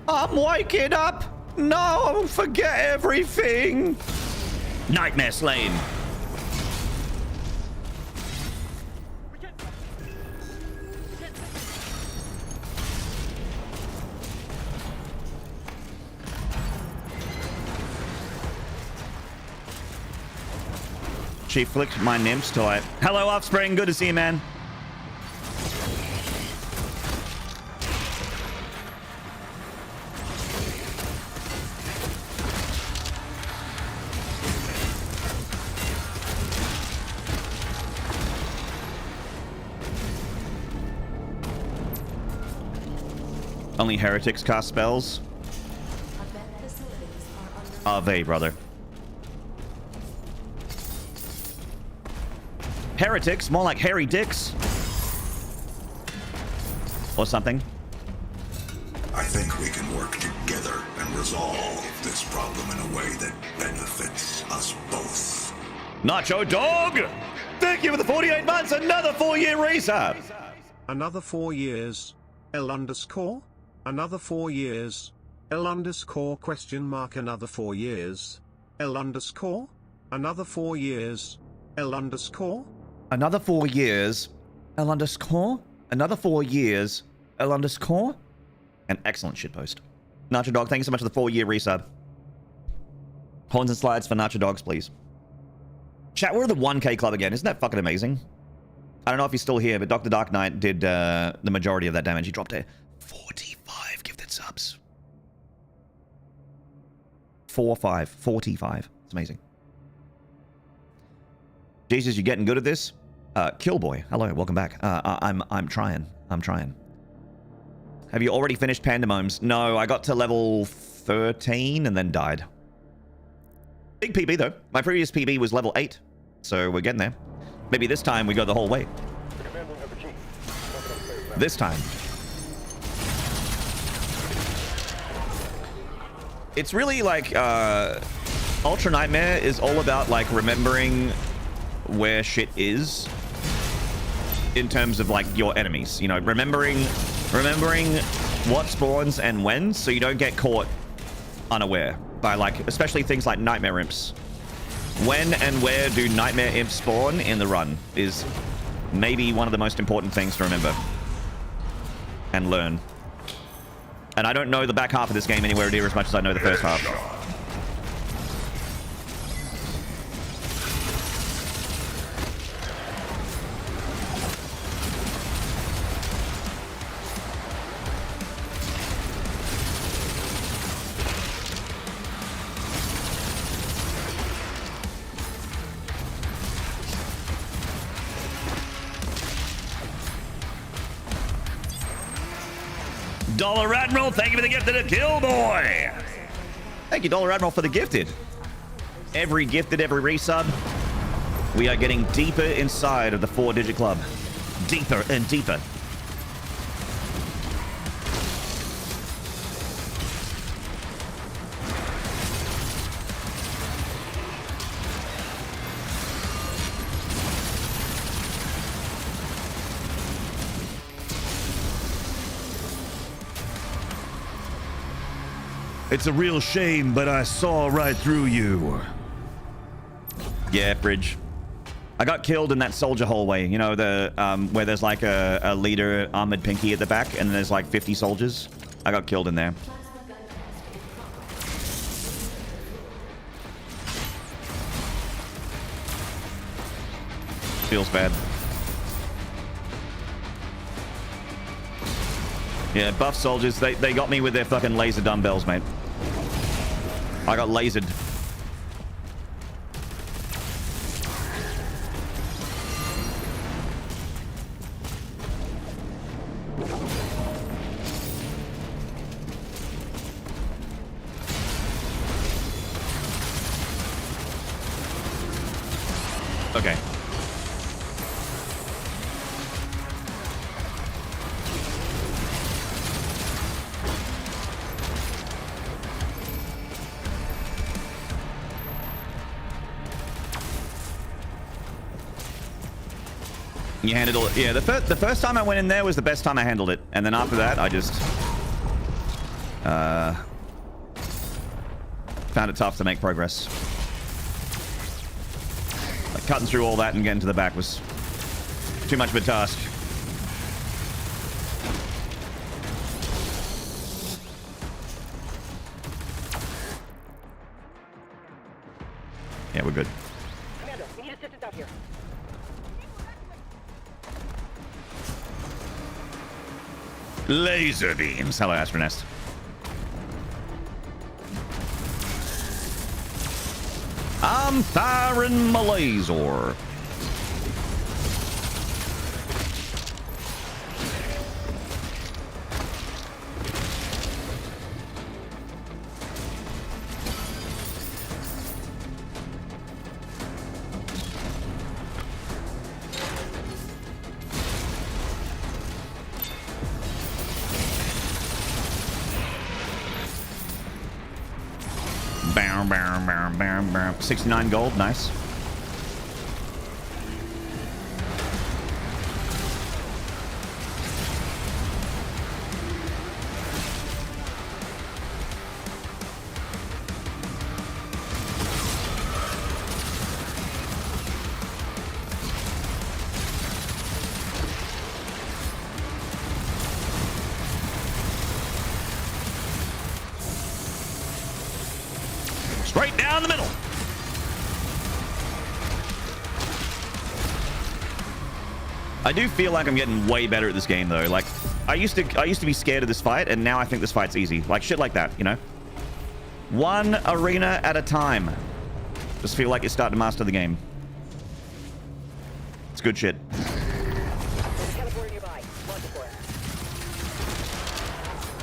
I'm waking up. No, forget everything. Nightmare slain. She flicked my nymphs till I... Hello, Offspring. Good to see you, man. Only heretics cast spells. Event facilities are under Ave, brother. Heretics, more like hairy dicks. Or something. I think we can work together and resolve this problem in a way that benefits us both. Nacho Dog! Thank you for the 48 months, another 4-year resub. Another 4 years. L underscore? Another 4 years. L underscore question mark another 4 years. L underscore? Another 4 years. L underscore? Another 4 years. L underscore? Another 4 years. L underscore? An excellent shitpost. Nacho Dog, thank you so much for the 4-year resub. Horns and slides for Nacho Dogs, please. Chat, we're the 1K club again. Isn't that fucking amazing? I don't know if he's still here, but Dr. Dark Knight did the majority of that damage. He dropped 45 gifted subs. 45. It's amazing. Jesus, you getting good at this? Killboy, hello, welcome back. I'm trying. Have you already finished Pandemoniums? No, I got to level 13 and then died. Big PB though. My previous PB was level 8, so we're getting there. Maybe this time we go the whole way. This time. It's really like, Ultra Nightmare is all about like remembering where shit is in terms of like your enemies, you know, remembering what spawns and when, so you don't get caught unaware by like, especially things like nightmare imps. When and where do nightmare imps spawn in the run is maybe one of the most important things to remember and learn. And I don't know the back half of this game anywhere near as much as I know the first half. Dollar Admiral, thank you for the gifted a kill boy. Thank you, Dollar Admiral, for the gifted. Every gifted, every resub. We are getting deeper inside of the 4-digit club. Deeper and deeper. It's a real shame, but I saw right through you. Yeah, Bridge. I got killed in that soldier hallway, you know, the where there's like a leader armored pinky at the back and there's like 50 soldiers. I got killed in there. Feels bad. Yeah, buff soldiers, they got me with their fucking laser dumbbells, mate. I got lasered. Okay. You handled it. Yeah, the first time I went in there was the best time I handled it. And then after that, I just... found it tough to make progress. Like, cutting through all that and getting to the back was too much of a task. Yeah, we're good. Commander, we need assistance out here. Laser beams. Hello, Astronest. I'm firing my laser. 69 gold, nice. Straight down the middle. I do feel like I'm getting way better at this game though. Like I used to be scared of this fight, and now I think this fight's easy. Like shit like that, you know? One arena at a time. Just feel like you're starting to master the game. It's good shit.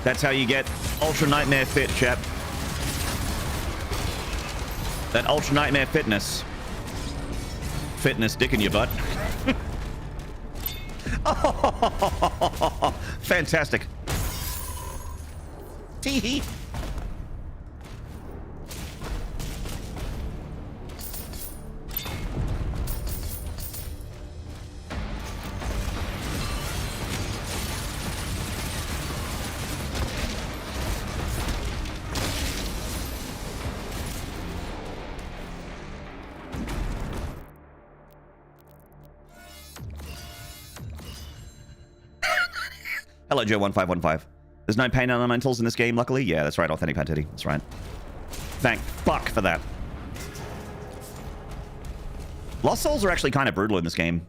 That's how you get Ultra Nightmare fit, chap. That Ultra Nightmare fitness. Fitness dick in your butt. Oh, fantastic. Tee-hee. Hello, Joe1515. There's no pain elementals in this game, luckily. Yeah, that's right, Authentic Pantity. That's right. Thank fuck for that. Lost Souls are actually kind of brutal in this game.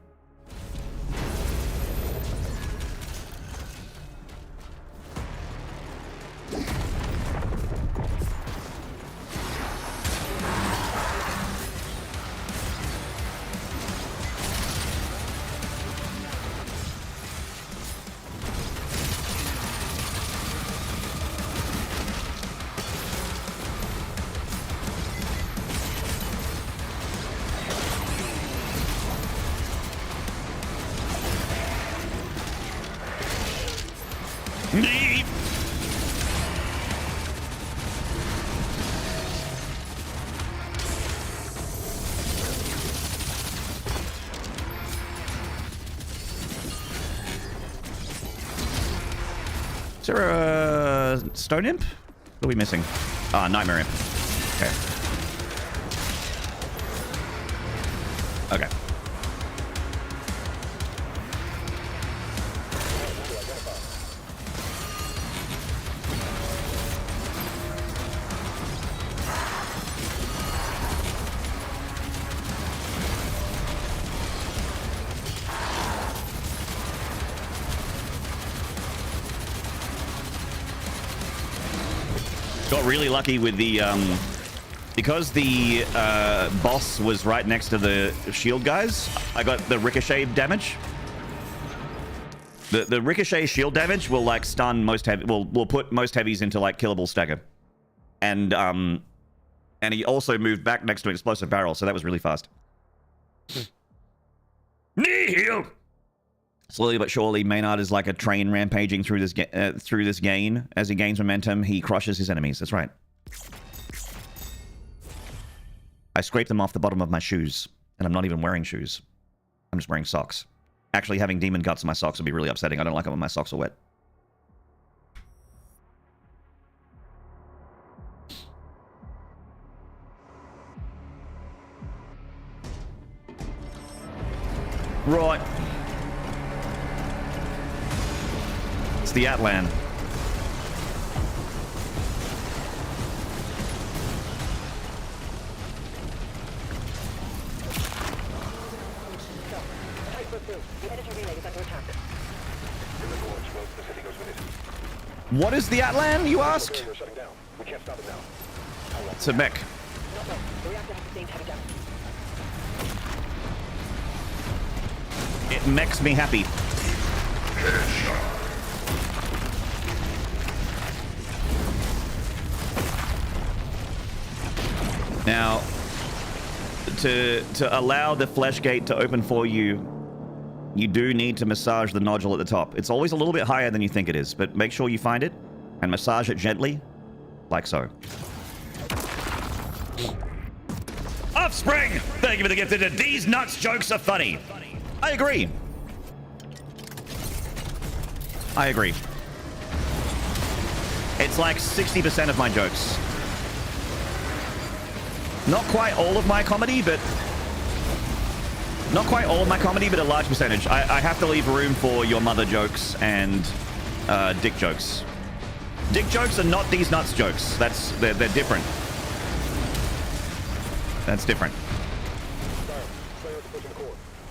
Is there a Stone Imp? What are we missing? Ah, Nightmare Imp. Okay. Okay. Got really lucky with the, because the boss was right next to the shield guys, I got the ricochet damage. The ricochet shield damage will like stun most heavy, will put most heavies into like killable stagger. And he also moved back next to an explosive barrel, so that was really fast. Nihil! Slowly but surely, Maynarde is like a train rampaging through this gain. As he gains momentum, he crushes his enemies. That's right. I scrape them off the bottom of my shoes, and I'm not even wearing shoes. I'm just wearing socks. Actually, having demon guts in my socks would be really upsetting. I don't like it when my socks are wet. Right. It's the Atlan. What is the Atlan, you ask? It's a mech. It makes me happy. Now, to allow the flesh gate to open for you, you do need to massage the nodule at the top. It's always a little bit higher than you think it is, but make sure you find it and massage it gently, like so. Offspring! Thank you for the gifted. These nuts jokes are funny. I agree. I agree. It's like 60% of my jokes. Not quite all of my comedy, but... Not quite all of my comedy, but a large percentage. I have to leave room for your mother jokes and dick jokes. Dick jokes are not these nuts jokes. They're different. That's different. The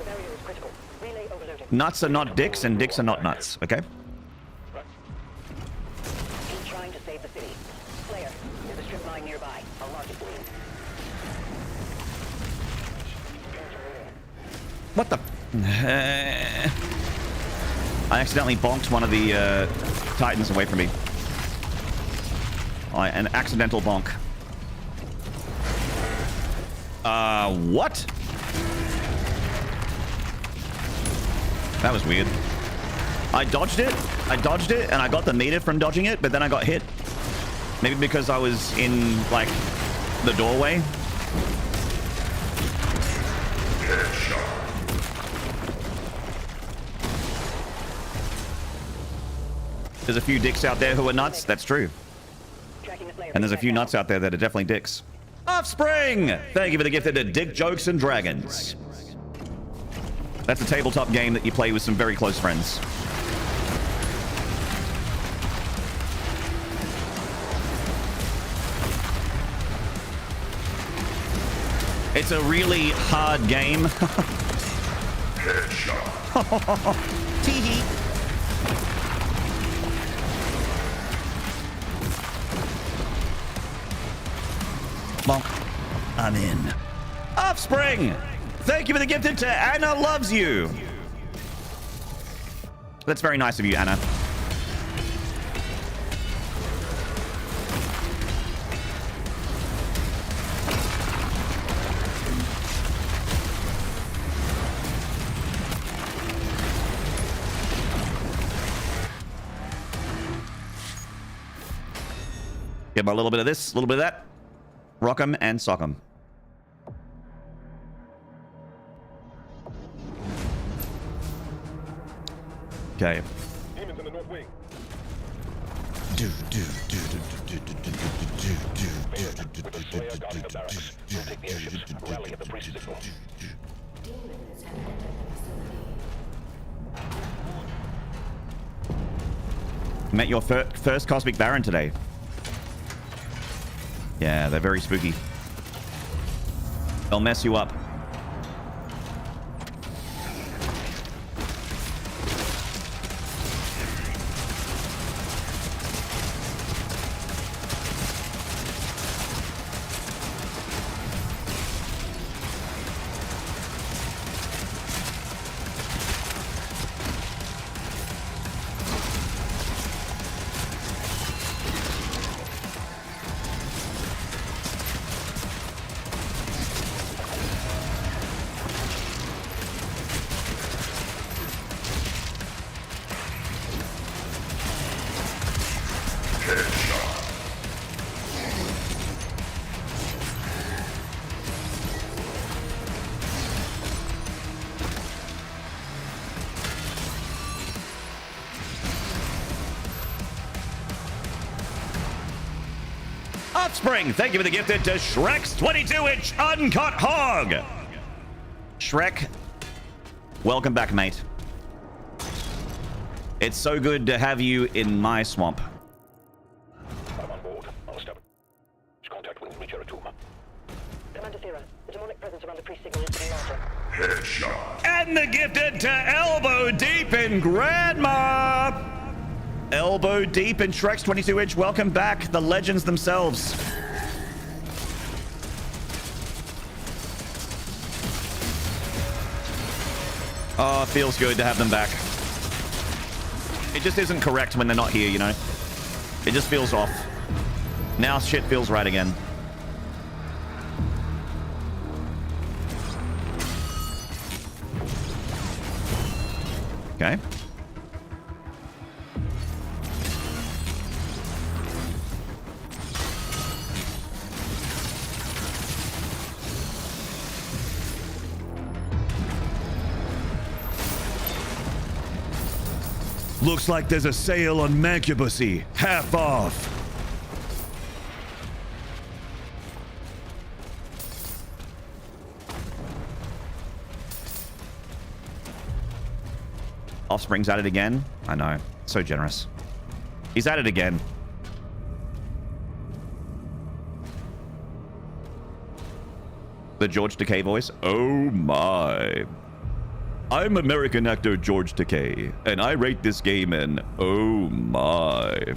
barrier is critical. Relay overloaded. Nuts are not dicks, and dicks are not nuts. Okay. Keep trying to save the city. Slayer, there's a strip mine nearby. I'll mark it for you. What the? I accidentally bonked one of the Titans away from me. An accidental bonk. What? That was weird. I dodged it, and I got the meter from dodging it, but then I got hit. Maybe because I was in, like, the doorway. There's a few dicks out there who are nuts. That's true. And there's a few nuts out there that are definitely dicks. Offspring! Thank you for the gift of Dick Jokes and Dragons. That's a tabletop game that you play with some very close friends. It's a really hard game. Headshot. Tee-hee. Bonk. I'm in. Offspring! Thank you for the gifted to Anna Loves You. That's very nice of you, Anna. Give him a little bit of this, a little bit of that. Rock 'em and sock 'em. Okay. Demons in the north wing. With the Slayer guarding the barracks. We'll take the airships. Rally at the pre-signal. Demons have entered the facility. Met your first Cosmic Baron today. Yeah, they're very spooky. They'll mess you up. Offspring, thank you for the gifted to Shrek's 22-inch uncut hog. Shrek, welcome back, mate. It's so good to have you in my swamp. I'm on board. I'll establish contact with Reacher Atum. Commander Thera, the demonic presence around the pre-signal is getting larger. Headshot. And the gifted to Elbow Deep in Grandma. Elbow Deep in Shrek's 22-inch. Welcome back, the legends themselves. Oh, it feels good to have them back. It just isn't correct when they're not here, you know? It just feels off. Now shit feels right again. Okay. Looks like there's a sale on Mancubusy. Half off. Offspring's at it again. I know. So generous. He's at it again. The George Takei voice. Oh my. I'm American actor George Takei, and I rate this game an oh my.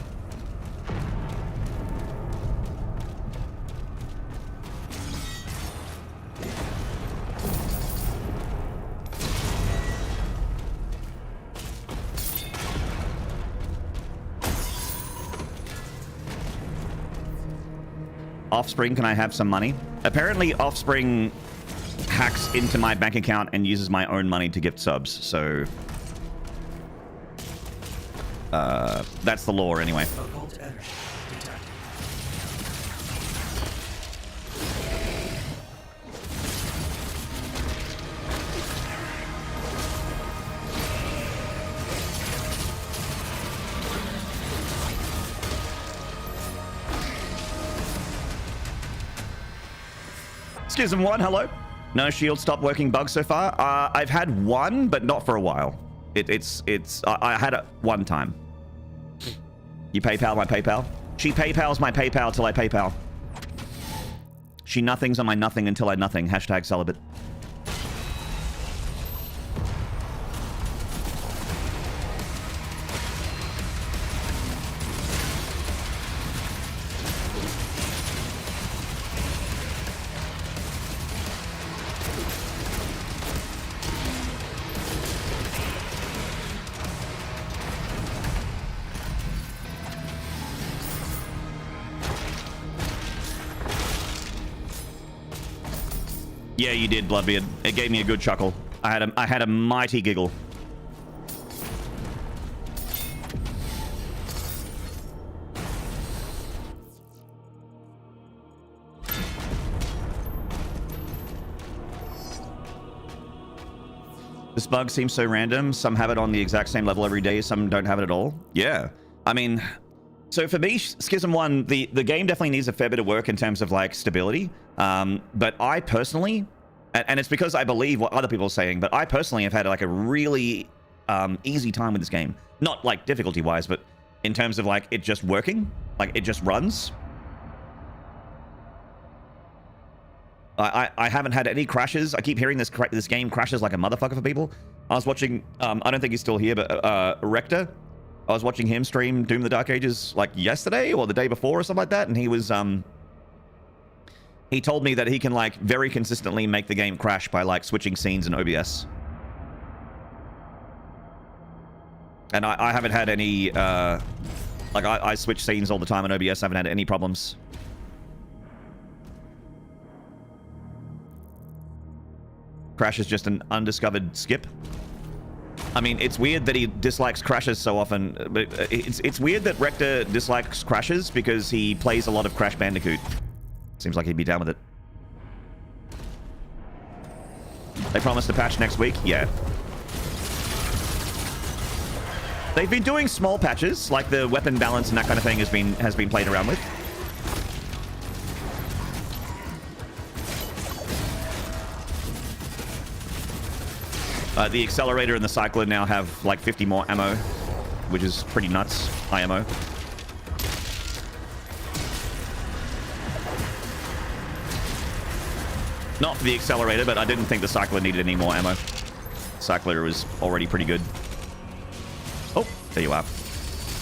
Offspring, can I have some money? Apparently, Offspring hacks into my bank account and uses my own money to gift subs, so... that's the law anyway. Schism 1, hello. No shield stop working bug so far. I've had one, but not for a while. I had it one time. You PayPal my PayPal? She PayPals my PayPal till I PayPal. She nothings on my nothing until I nothing. Hashtag celibate. Yeah, you did, Bloodbeard. It gave me a good chuckle. I had a mighty giggle. This bug seems so random. Some have it on the exact same level every day. Some don't have it at all. Yeah. I mean, so for me, Schism 1, the game definitely needs a fair bit of work in terms of like stability. But I personally, and it's because I believe what other people are saying, but I personally have had like a really easy time with this game. Not like difficulty wise, but in terms of like it just working, like it just runs. I haven't had any crashes. I keep hearing this game crashes like a motherfucker for people. I was watching, I don't think he's still here, but Rector. I was watching him stream Doom of the Dark Ages like yesterday or the day before or something like that, and he was he told me that he can like very consistently make the game crash by like switching scenes in OBS. And I haven't had any like I switch scenes all the time in OBS. I haven't had any problems. Crash is just an undiscovered skip. I mean, it's weird that he dislikes crashes so often, but it's weird that Rector dislikes crashes because he plays a lot of Crash Bandicoot. Seems like he'd be down with it. They promised a patch next week? Yeah. They've been doing small patches, like the weapon balance and that kind of thing has been played around with. The accelerator and the cycler now have like 50 more ammo, which is pretty nuts. High ammo. Not for the accelerator, but I didn't think the cycler needed any more ammo. Cycler was already pretty good. Oh, there you are.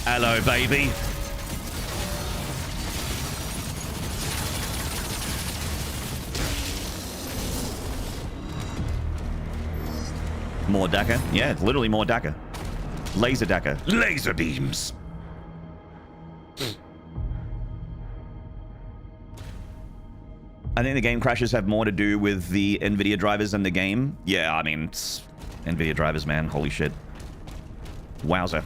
Hello, baby. More Daka? Yeah, it's literally more Daka. Laser Daka. Laser beams. I think the game crashes have more to do with the NVIDIA drivers than the game. Yeah, I mean, it's NVIDIA drivers, man. Holy shit. Wowza.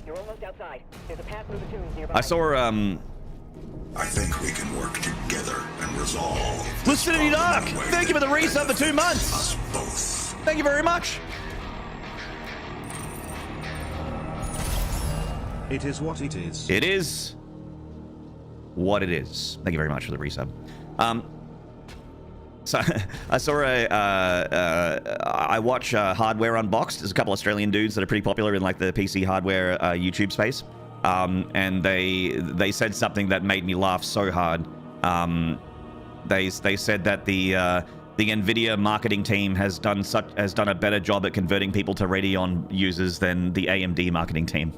You're almost outside. There's a path through the tombs nearby. I saw, I think we can work together and resolve this Lucidity Dark! problem in a way Thank you for the that resub for 2 months! benefits us both. Thank you very much! It is what it is. It is what it is. Thank you very much for the resub. So I saw I watch Hardware Unboxed. There's a couple Australian dudes that are pretty popular in like the PC hardware YouTube space. And they said something that made me laugh so hard. They said that the Nvidia marketing team has done a better job at converting people to Radeon users than the AMD marketing team.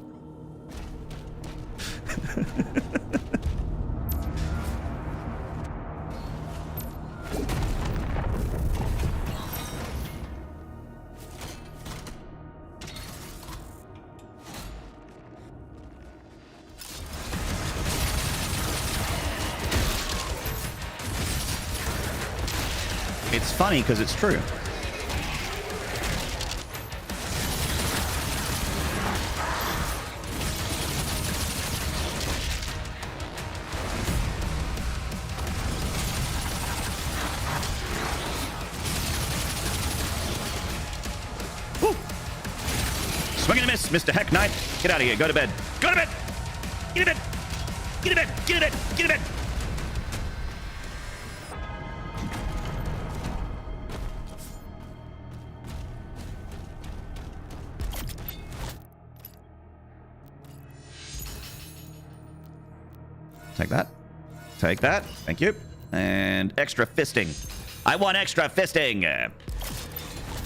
It's funny because it's true. Woo. Swing and a miss, Mr. Heck Knight. Get out of here. Go to bed. Go to bed. Get to bed. Get to bed. Get to bed. Get to bed. Take that. Take that. Thank you. And extra fisting. I want extra fisting.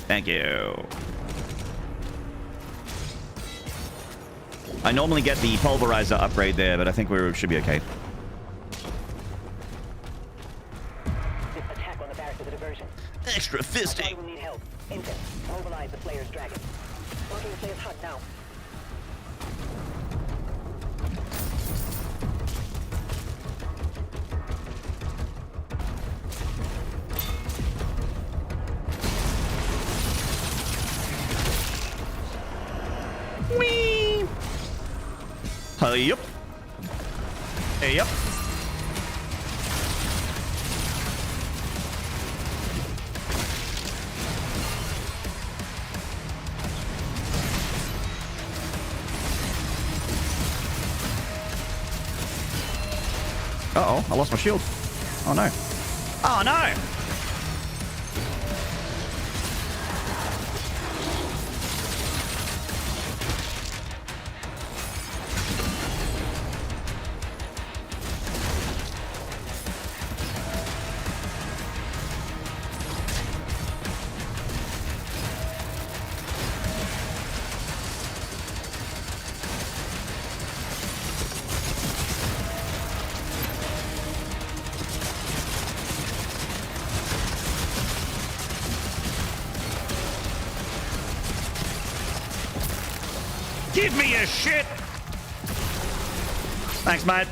Thank you. I normally get the pulverizer upgrade there, but I think we should be okay. This attack on the barracks is a diversion. Extra fisting. Will need help. Intel. Mobilize the Slayer's dragon. Marking the Slayer's hut now. Whee! Hey up. Hey up. Uh-oh, I lost my shield. Oh no. Oh no! Give me your shit! Thanks, mate.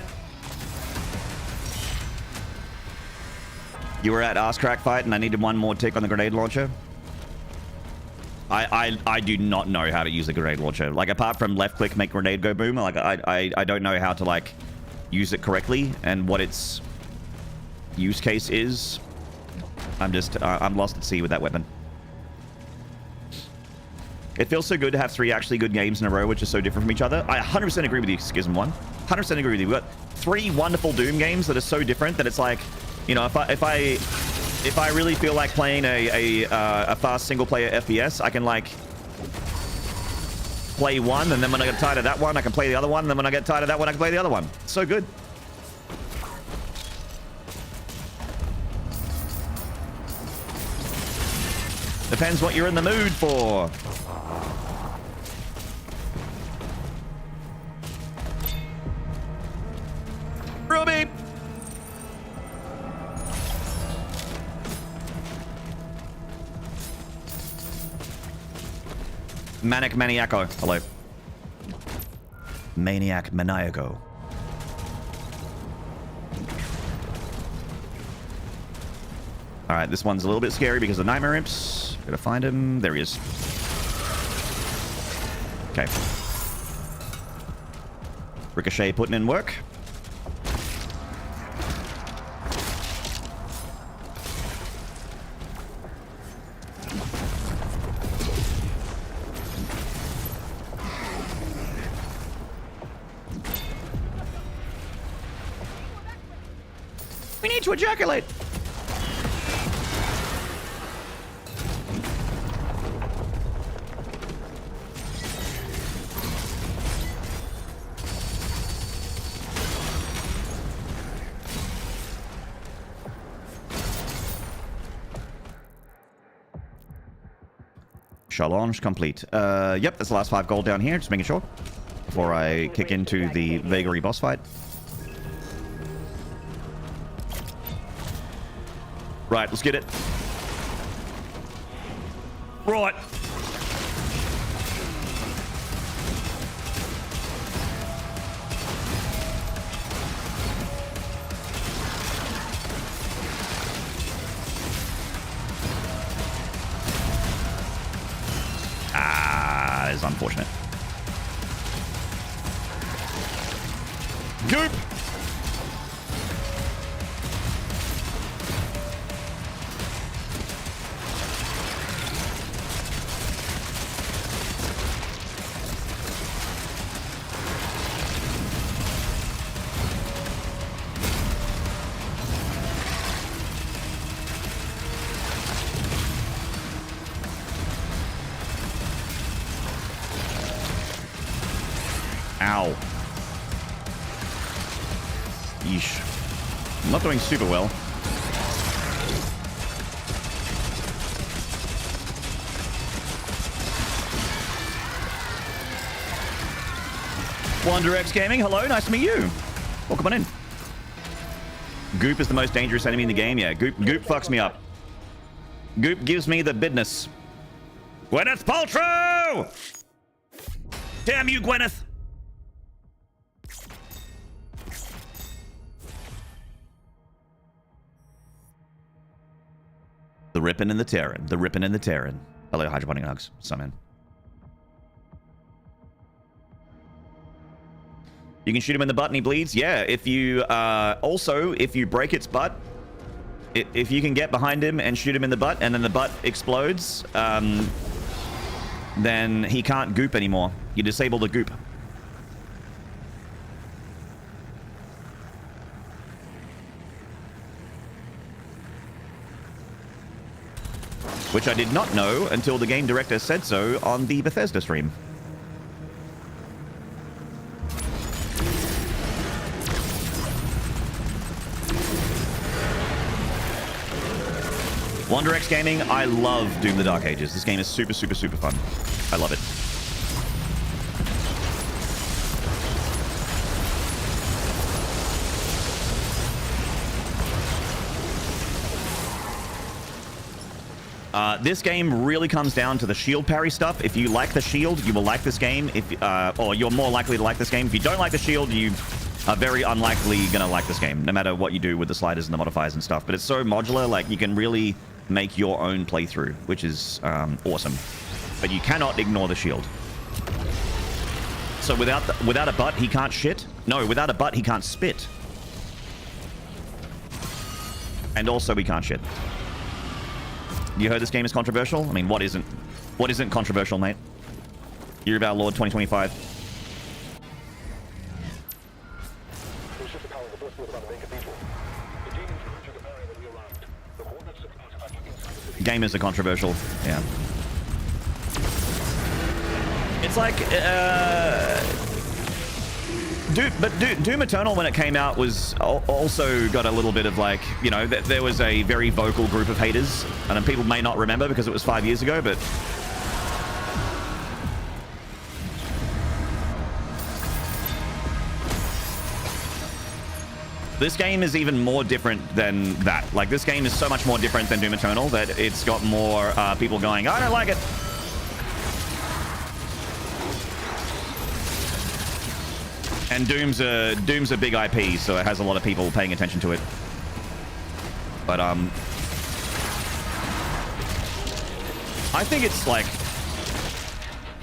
You were at Ass Crack Fight and I needed one more tick on the grenade launcher. I do not know how to use the grenade launcher. Like, apart from left click, make grenade go boom, like, I don't know how to, like, use it correctly and what its use case is. I'm lost at sea with that weapon. It feels so good to have 3 actually good games in a row, which are so different from each other. I 100% agree with you, Schism 1. 100% agree with you. We've got 3 wonderful Doom games that are so different that it's like, you know, if I really feel like playing a fast single-player FPS, I can, like, play one, and then when I get tired of that one, I can play the other one, and then when I get tired of that one, I can play the other one. It's so good. Depends what you're in the mood for. Ruby! Manic Maniaco. Hello. Maniac Maniaco. Alright, this one's a little bit scary because of Nightmare Imps. Gotta find him. There he is. Okay. Ricochet putting in work. We need to ejaculate. Challenge complete. Yep, that's the last 5 gold down here. Just making sure before I kick into the Vagary boss fight. Right, let's get it. Right. Ah, that is unfortunate. Goop! Ow. Yeesh. I'm not doing super well. WanderX Gaming, hello, nice to meet you. Welcome on in. Goop is the most dangerous enemy in the game. Yeah, Goop fucks me up. Goop gives me the business. Gwyneth Paltrow! Damn you, Gwyneth! The rippin' and the tearin'. The rippin' and the tearin'. Hello, hydroponic nugs. Summon. You can shoot him in the butt and he bleeds. Yeah, if you also if you break its butt, if you can get behind him and shoot him in the butt, and then the butt explodes, then he can't goop anymore. You disable the goop. Which I did not know until the game director said so on the Bethesda stream. WanderX Gaming, I love Doom the Dark Ages. This game is super, super, super fun. I love it. This game really comes down to the shield parry stuff. If you like the shield, you will like this game. Or you're more likely to like this game. If you don't like the shield, you are very unlikely gonna like this game, no matter what you do with the sliders and the modifiers and stuff. But it's so modular, like you can really make your own playthrough, which is awesome. But you cannot ignore the shield. So without a butt, he can't shit. No, without a butt, he can't spit. And also, he can't shit. You heard this game is controversial? I mean, what isn't? What isn't controversial, mate? Year of our Lord 2025. Gamers are controversial. Yeah. It's like, Doom Eternal, when it came out, was also got a little bit of like, you know, there was a very vocal group of haters, and people may not remember because it was 5 years ago, but this game is even more different than that. Like, this game is so much more different than Doom Eternal that it's got more people going, I don't like it. And Doom's a big IP, so it has a lot of people paying attention to it. But I think it's like,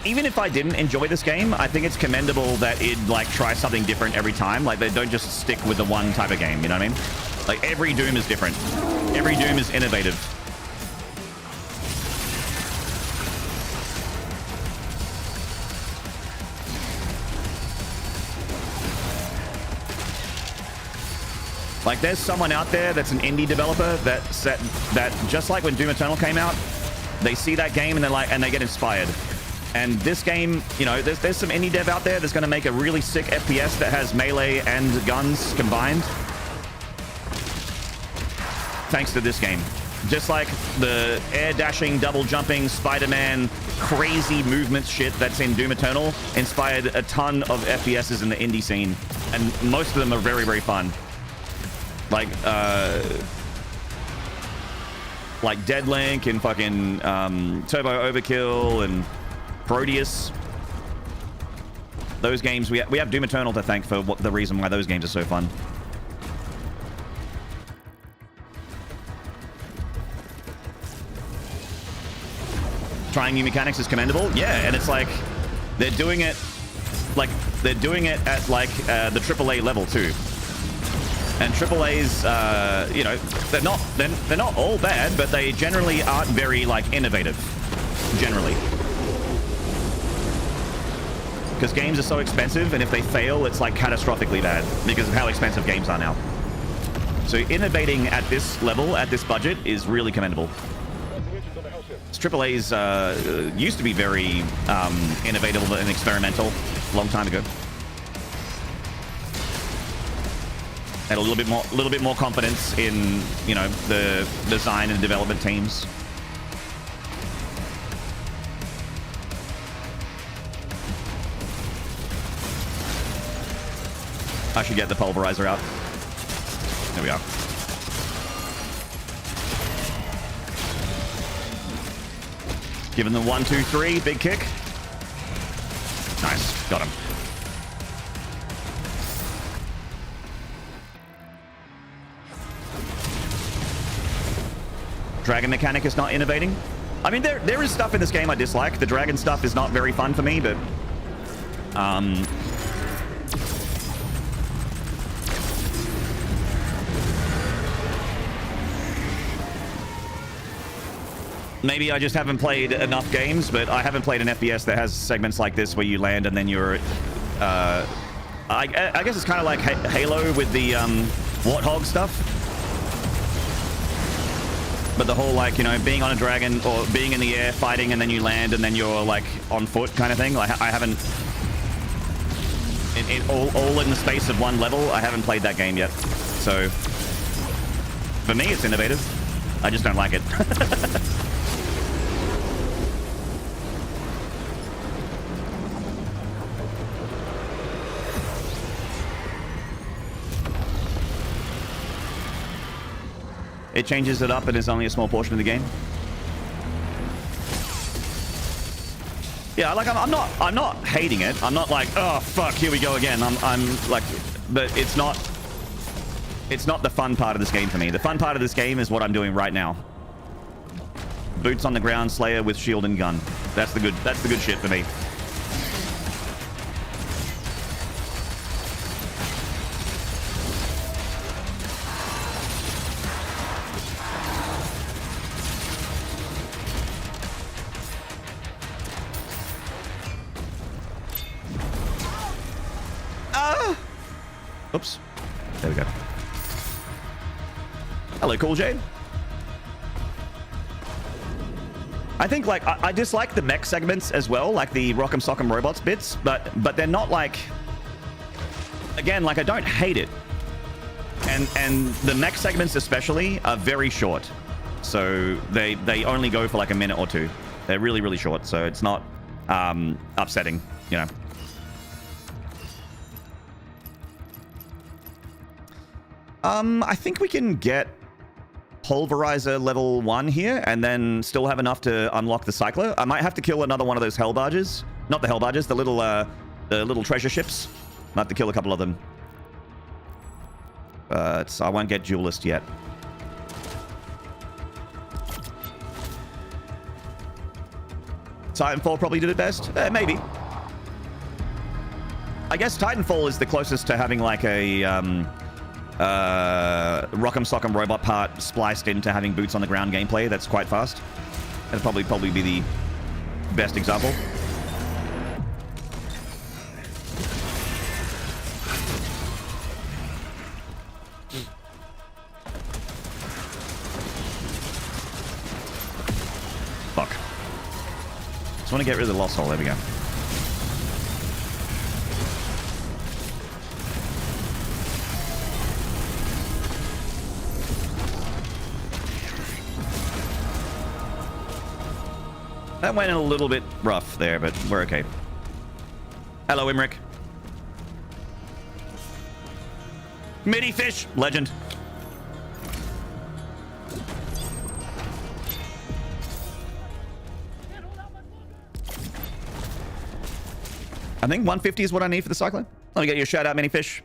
even if I didn't enjoy this game, I think it's commendable that it like tries something different every time. Like, they don't just stick with the one type of game, you know what I mean? Like, every Doom is different. Every Doom is innovative. Like, there's someone out there that's an indie developer that just like when Doom Eternal came out, they see that game and they're like, and they get inspired. And this game, you know, there's some indie dev out there that's going to make a really sick FPS that has melee and guns combined. Thanks to this game. Just like the air dashing, double jumping, Spider-Man, crazy movement shit that's in Doom Eternal inspired a ton of FPSs in the indie scene. And most of them are very, very fun. Like Dead Link and fucking Turbo Overkill and Proteus. Those games, we have Doom Eternal to thank for the reason why those games are so fun. Trying new mechanics is commendable. Yeah, and it's like they're doing it at like the AAA level too. And AAA's, you know, they're not all bad, but they generally aren't very like innovative. Generally, because games are so expensive, and if they fail, it's like catastrophically bad because of how expensive games are now. So innovating at this level, at this budget, is really commendable. AAA's used to be very innovative and experimental a long time ago. Had a little bit more confidence in, you know, the design and development teams. I should get the pulverizer out. There we are. Giving them 1, 2, 3, big kick. Nice, got him. Dragon mechanic is not innovating. I mean, there is stuff in this game I dislike. The dragon stuff is not very fun for me, but maybe I just haven't played enough games, but I haven't played an FPS that has segments like this where you land and then you're... I guess it's kind of like Halo with the Warthog stuff. But the whole, like, you know, being on a dragon or being in the air fighting and then you land and then you're, like, on foot kind of thing. Like, I haven't... all in the space of one level, I haven't played that game yet. So, for me, it's innovative. I just don't like it. It changes it up and is only a small portion of the game. Yeah, like I'm not hating it. I'm not like, oh fuck, here we go again. I'm like, but it's not the fun part of this game for me. The fun part of this game is what I'm doing right now. Boots on the ground Slayer with shield and gun. That's the good shit for me. Oops. There we go. Hello, Cool Jade. I think, like, I dislike the mech segments as well, like the Rock'em Sock'em Robots bits, but they're not like... Again, like, I don't hate it. And the mech segments especially are very short. So they only go for like a minute or two. They're really, really short, so it's not upsetting, you know. I think we can get Pulverizer level 1 here and then still have enough to unlock the Cycler. I might have to kill another one of those Hell Barges. Not the Hell Barges, the little treasure ships. Might have to kill a couple of them. But I won't get Duelist yet. Titanfall probably did it best. Maybe. I guess Titanfall is the closest to having like a... Rock'em Sock'em Robot part spliced into having boots on the ground gameplay that's quite fast. That'd probably be the best example. I want to get rid of the lost hole. There we go. That went a little bit rough there, but we're okay. Hello, Imric. Mini fish, legend. I think 150 is what I need for the cyclone. Let me get you a shout out, Mini Fish.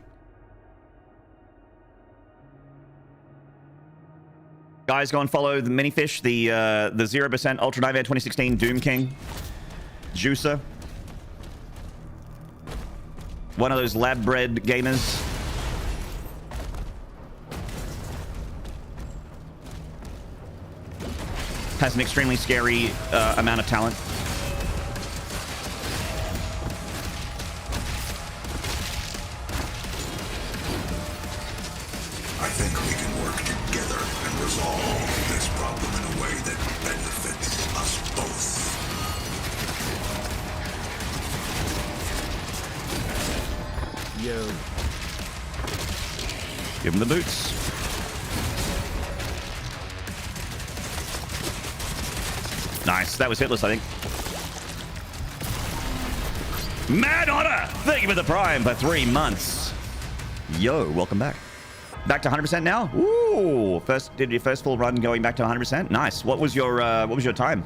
Guys, go and follow the Mini Fish, the 0% Ultra Nightmare 2016 Doom King. Juicer. One of those lab-bred gamers. Has an extremely scary amount of talent. I think we can work together and resolve this problem in a way that benefits us both. Yo. Give him the boots. Nice. That was hitless, I think. Mad Honor! Thank you for the Prime for 3 months. Yo, welcome back. Back to 100% now? Ooh, did your first full run going back to 100%? Nice. What was your time?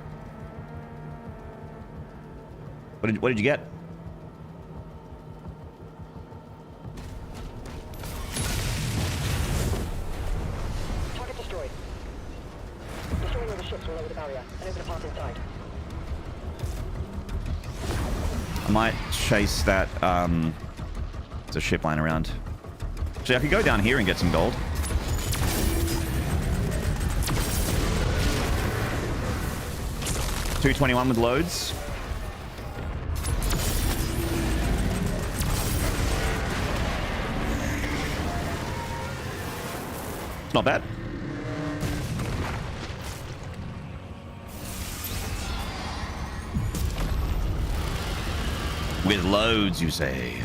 What did you get? Target destroyed. Destroying all the ships will lower the barrier and open a path inside. I might chase that. There's a ship lying around. Actually, I could go down here and get some gold. $221 with loads. Not bad. With loads, you say?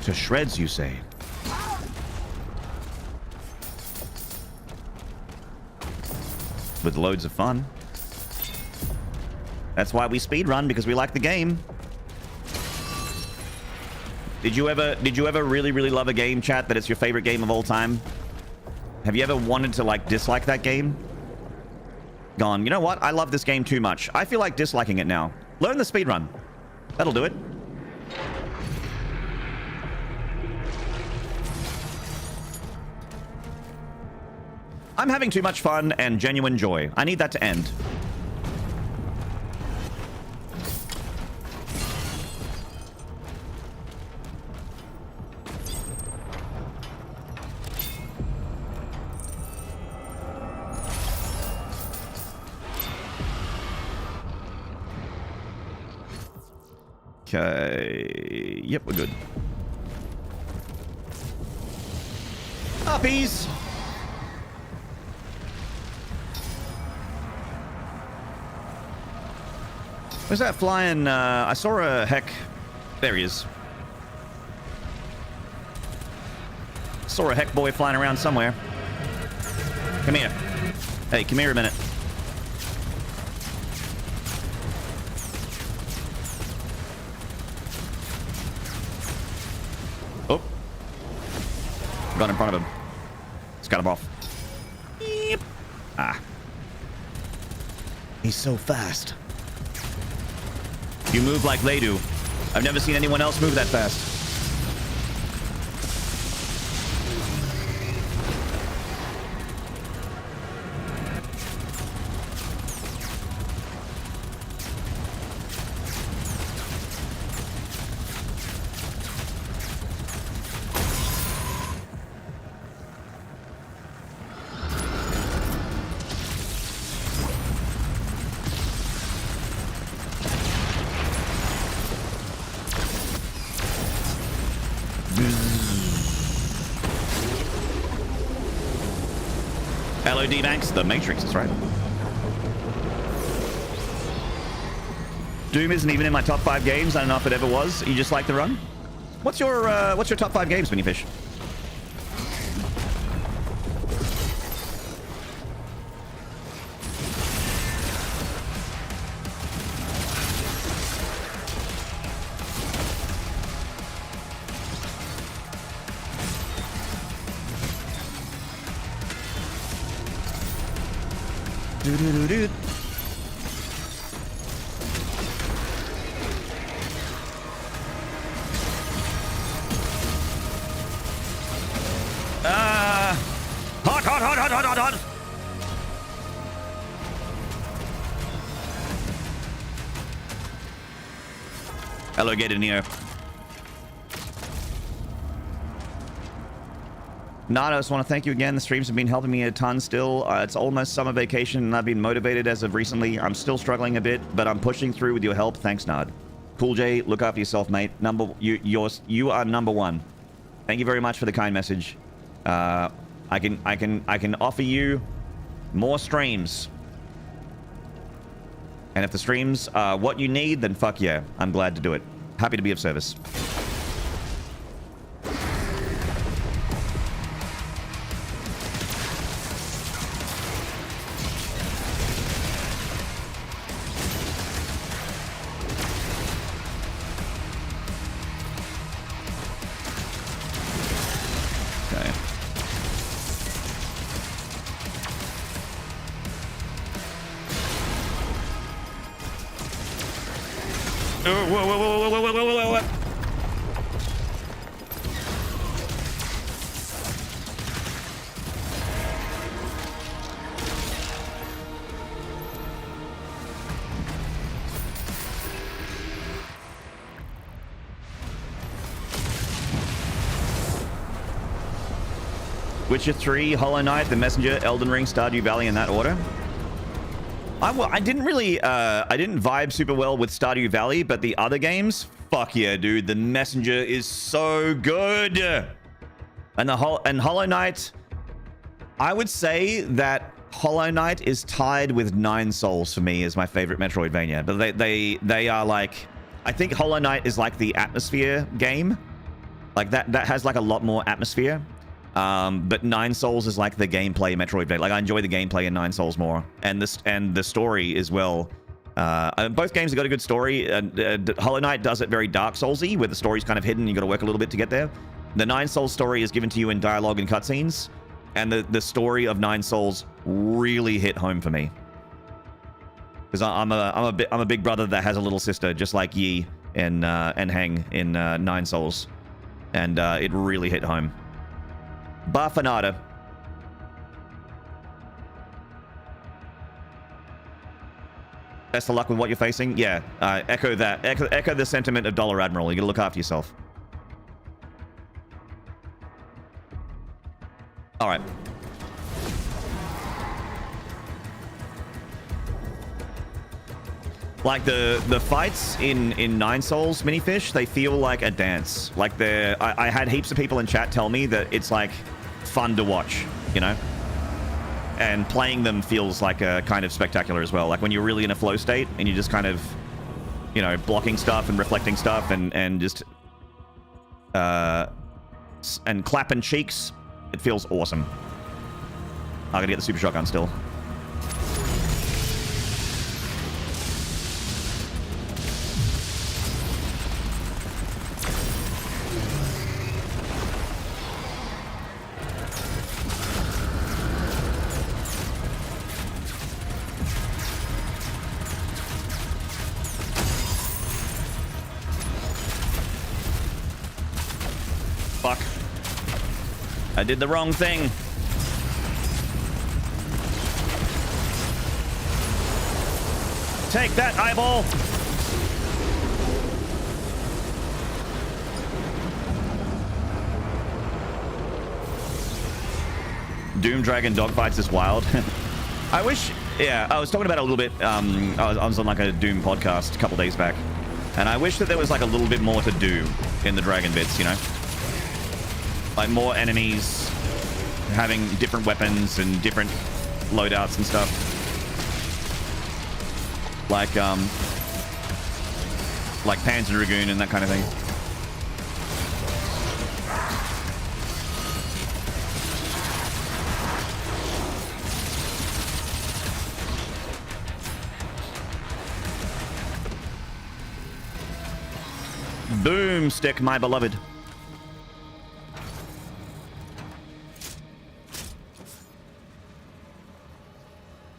To shreds, you say? With loads of fun. That's why we speedrun, because we like the game. Did you ever really, really love a game, chat, that it's your favorite game of all time? Have you ever wanted to, like, dislike that game? Gone, you know what? I love this game too much. I feel like disliking it now. Learn the speedrun. That'll do it. I'm having too much fun and genuine joy. I need that to end. Okay. Yep, we're good. Uppies! Where's that flying? I saw a heck. There he is. Saw a heck boy flying around somewhere. Come here. Hey, come here a minute. Oh. Got in front of him. Just got him off. Yep. Ah. He's so fast. You move like they do. I've never seen anyone else move that fast. LOD Banks, The Matrix, that's right. Doom isn't even in my top 5 games. I don't know if it ever was. You just like the run? What's your top 5 games, Minifish? Do-do-do-do. Hot, hot, hot, hot, hot, hot, hot. Hello, Gator Neo. Nada, I just want to thank you again. The streams have been helping me a ton still. It's almost summer vacation and I've been motivated as of recently. I'm still struggling a bit, but I'm pushing through with your help. Thanks, Nard. Cool J, look after yourself, mate. You are number one. Thank you very much for the kind message. I can offer you more streams. And if the streams are what you need, then fuck yeah. I'm glad to do it. Happy to be of service. Witcher 3, Hollow Knight, The Messenger, Elden Ring, Stardew Valley in that order. I didn't really, I didn't vibe super well with Stardew Valley, but the other games, fuck yeah, dude. The Messenger is so good. And Hollow Knight, I would say that Hollow Knight is tied with 9 Souls for me as my favorite Metroidvania. But they are like, I think Hollow Knight is like the atmosphere game. Like that has like a lot more atmosphere. But 9 Souls is like the gameplay Metroidvania. Like I enjoy the gameplay in 9 Souls more, and the story as well. Both games have got a good story. Hollow Knight does it very Dark Soulsy, where the story's kind of hidden. You got to work a little bit to get there. The 9 Souls story is given to you in dialogue and cutscenes, and the story of 9 Souls really hit home for me. Because I'm a big brother that has a little sister, just like Yi and Hang in 9 Souls, and it really hit home. Bafanada. Best of luck with what you're facing. Yeah, echo that. Echo the sentiment of Dollar Admiral. You gotta look after yourself. All right. Like the fights in 9 Souls Minifish, they feel like a dance. Like I had heaps of people in chat tell me that it's like fun to watch, you know? And playing them feels like a kind of spectacular as well. Like when you're really in a flow state and you're just kind of, you know, blocking stuff and reflecting stuff and just and clapping cheeks, it feels awesome. I gotta get the super shotgun still. I did the wrong thing. Take that, eyeball. Doom Dragon dogfights is wild. I wish, yeah, I was talking about it a little bit. I was on like a Doom podcast a couple days back, and I wish that there was like a little bit more to do in the Dragon bits, you know? Like more enemies, having different weapons and different loadouts and stuff. Like Panzer Dragoon and that kind of thing. Boomstick, my beloved.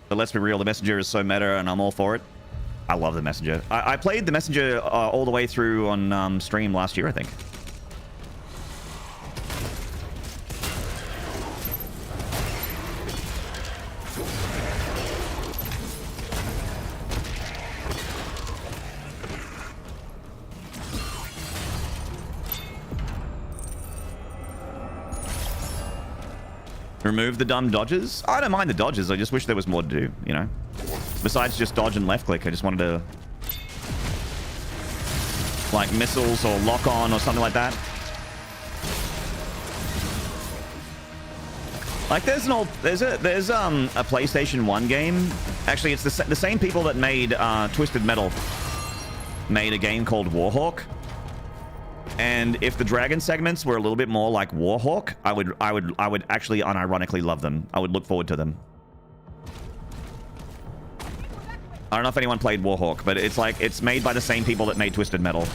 But let's be real, the Messenger is so meta and I'm all for it. I love the Messenger. I played the Messenger all the way through on stream last year, I think. Remove the dumb dodges? I don't mind the dodges. I just wish there was more to do, you know? Besides just dodge and left click, I just wanted to... like missiles or lock on or something like that. Like there's a PlayStation 1 game. Actually, it's the same people that made Twisted Metal made a game called Warhawk. And if the dragon segments were a little bit more like Warhawk, I would actually unironically love them. I would look forward to them. I don't know if anyone played Warhawk, but it's like it's made by the same people that made Twisted Metal.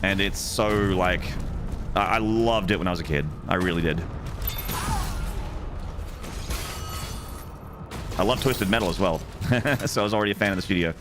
And it's so like I loved it when I was a kid. I really did. I love Twisted Metal as well. So I was already a fan of the studio.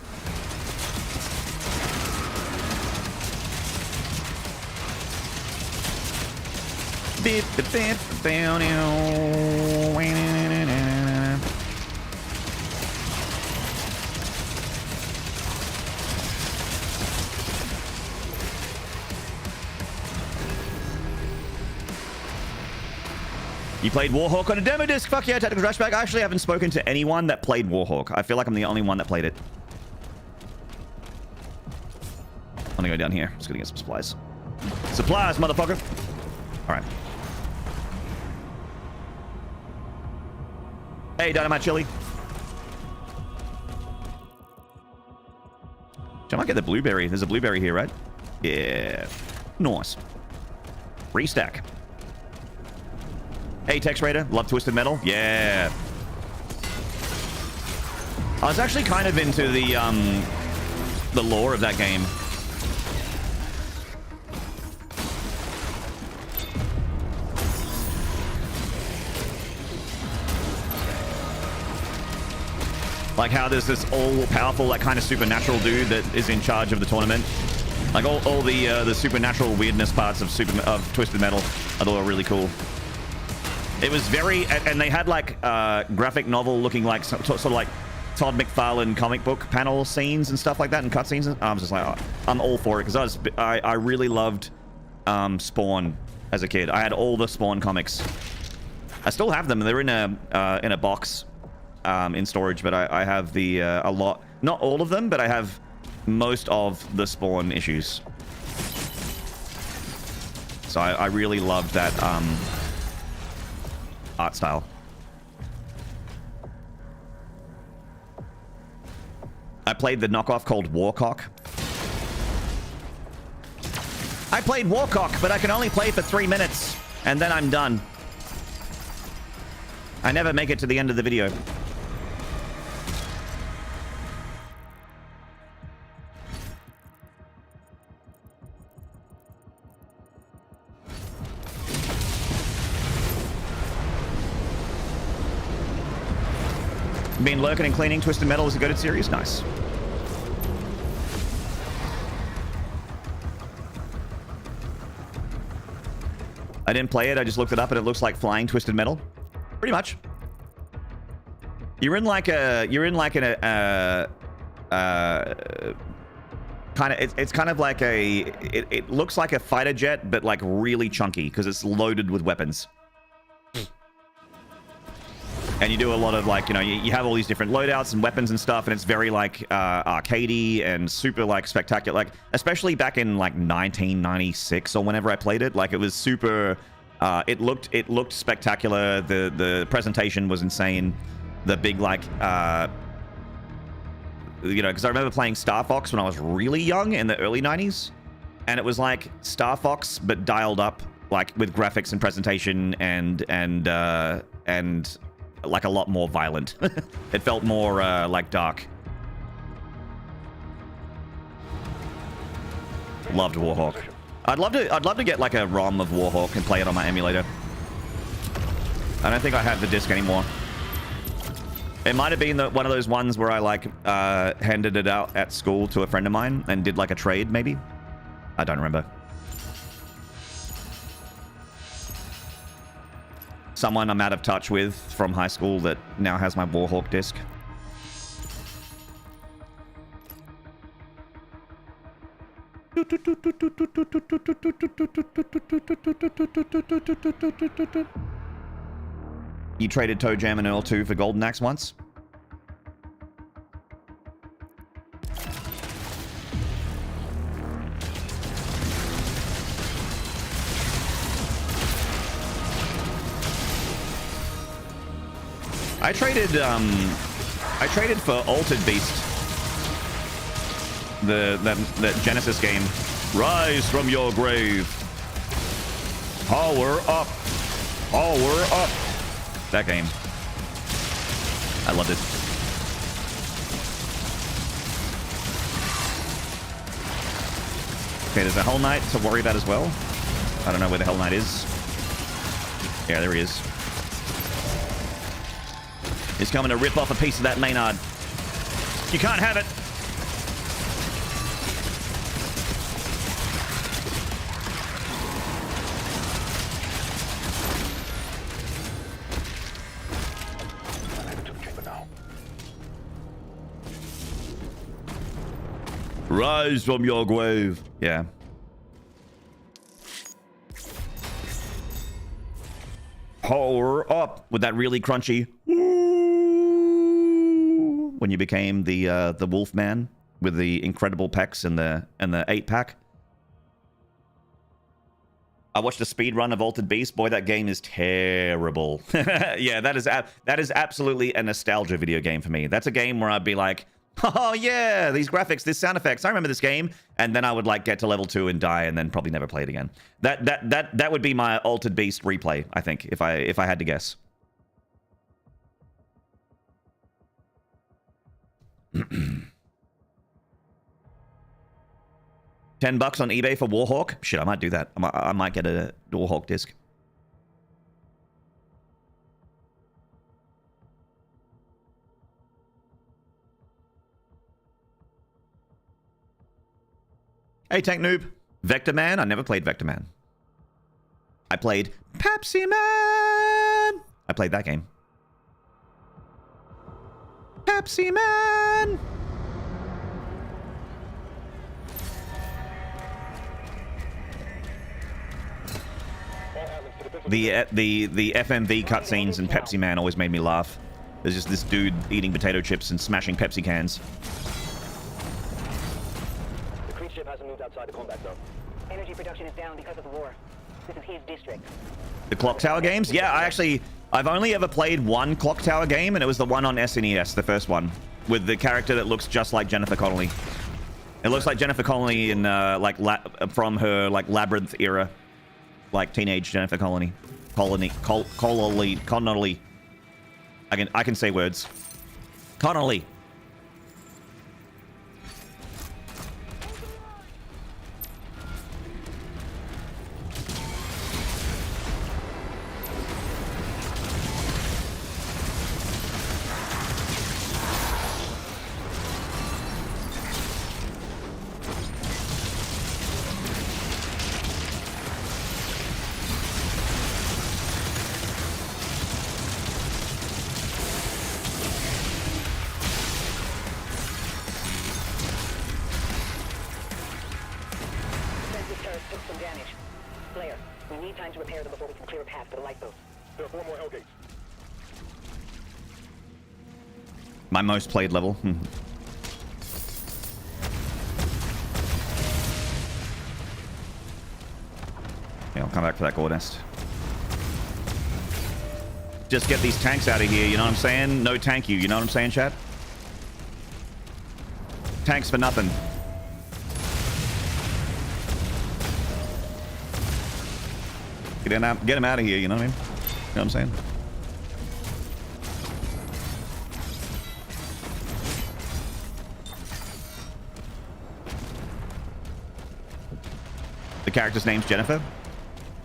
You played Warhawk on a demo disc? Fuck yeah, Tactical Flashback. I actually haven't spoken to anyone that played Warhawk. I feel like I'm the only one that played it. I'm gonna go down here. Just gonna get some supplies. Supplies, motherfucker. All right. Hey, Dynamite Chili. I might get the blueberry. There's a blueberry here, right? Yeah. Nice. Restack. Hey, Tex Raider. Love Twisted Metal. Yeah. I was actually kind of into the lore of that game. Like how there's this all-powerful, like kind of supernatural dude that is in charge of the tournament. Like all the supernatural weirdness parts of Twisted Metal I thought were really cool. It was very, and they had like graphic novel looking like sort of like Todd McFarlane comic book panel scenes and stuff like that and cutscenes. I was just like, oh, I'm all for it because I really loved Spawn as a kid. I had all the Spawn comics. I still have them. They're in a box. In storage, but I have a lot, not all of them, but I have most of the Spawn issues. So I really loved that art style. I played the knockoff called Warcock. I played Warcock, but I can only play for 3 minutes, and then I'm done. I never make it to the end of the video. Been lurking and cleaning. Twisted Metal is a goated series. Nice. I didn't play it. I just looked it up and it looks like flying Twisted Metal. Pretty much. You're in like an kind of, it's kind of like it looks like a fighter jet, but like really chunky because it's loaded with weapons. And you do a lot of like, you know, you have all these different loadouts and weapons and stuff, and it's very like arcadey and super like spectacular. Like especially back in like 1996 or whenever I played it, like it was super It looked spectacular. The presentation was insane. The big like you know, because I remember playing Star Fox when I was really young in the early 90s, and it was like Star Fox but dialed up, like with graphics and presentation and like a lot more violent. It felt more like dark. Loved Warhawk. I'd love to get like a ROM of Warhawk and play it on my emulator. I don't think I have the disc anymore. It might have been one of those ones where I like handed it out at school to a friend of mine and did like a trade, maybe. I don't remember. Someone I'm out of touch with from high school that now has my Warhawk disc. You traded Toe Jam and Earl 2 for Golden Axe once? I traded for Altered Beast. The Genesis game. Rise from your grave. Power up. Power up. That game. I loved it. Okay, there's a Hell Knight to worry about as well. I don't know where the Hell Knight is. Yeah, there he is. He's coming to rip off a piece of that Maynarde. You can't have it. Rise from your grave. Yeah. Power up with that really crunchy when you became the wolf man with the incredible pecs and the 8-pack. I watched a speed run of Altered Beast. Boy, that game is terrible. Yeah, that is absolutely a nostalgia video game for me. That's a game where I'd be like, oh yeah, these graphics, these sound effects. I remember this game, and then I would like get to level 2 and die, and then probably never play it again. That would be my Altered Beast replay, I think, if I had to guess. $10 on eBay for Warhawk? Shit, I might do that. I might get a Warhawk disc. Hey, Tank Noob. Vector Man? I never played Vector Man. I played Pepsi Man! I played that game. Pepsi Man! The FMV cutscenes in Pepsi Man always made me laugh. There's just this dude eating potato chips and smashing Pepsi cans. The Creed ship hasn't moved outside the combat zone. Energy production is down because of the war. This is his district. The Clock Tower games? Yeah, I've only ever played one Clock Tower game, and it was the one on SNES, the first one, with the character that looks just like Jennifer Connelly. It looks like Jennifer Connelly in from her like Labyrinth era, like teenage Jennifer Connelly. Connelly. I can say words. Connelly. My most played level. Yeah, I'll come back for that gore nest. just get these tanks out of here, you know what I'm saying? No tank you know what I'm saying, chat? Tanks for nothing. Get him out of here, you know what I mean? You know what I'm saying? The character's name's Jennifer?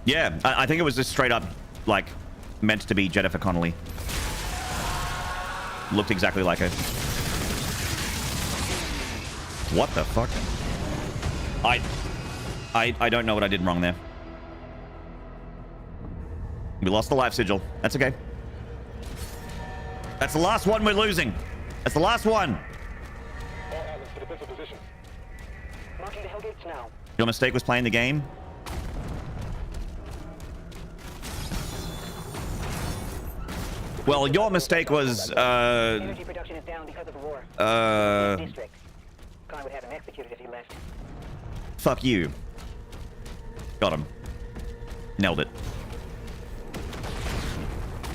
Yeah, I think it was just straight up, like, meant to be Jennifer Connelly. Looked exactly like her. What the fuck? I don't know what I did wrong there. We lost the life sigil. That's okay. That's the last one we're losing. That's the last one. All hands to defensive positions. Marking the hellgates now. Your mistake was playing the game. Well, your mistake was, Energy production is down because of the war. District. Khan would have him executed if he left. Fuck you. Got him. Nailed it.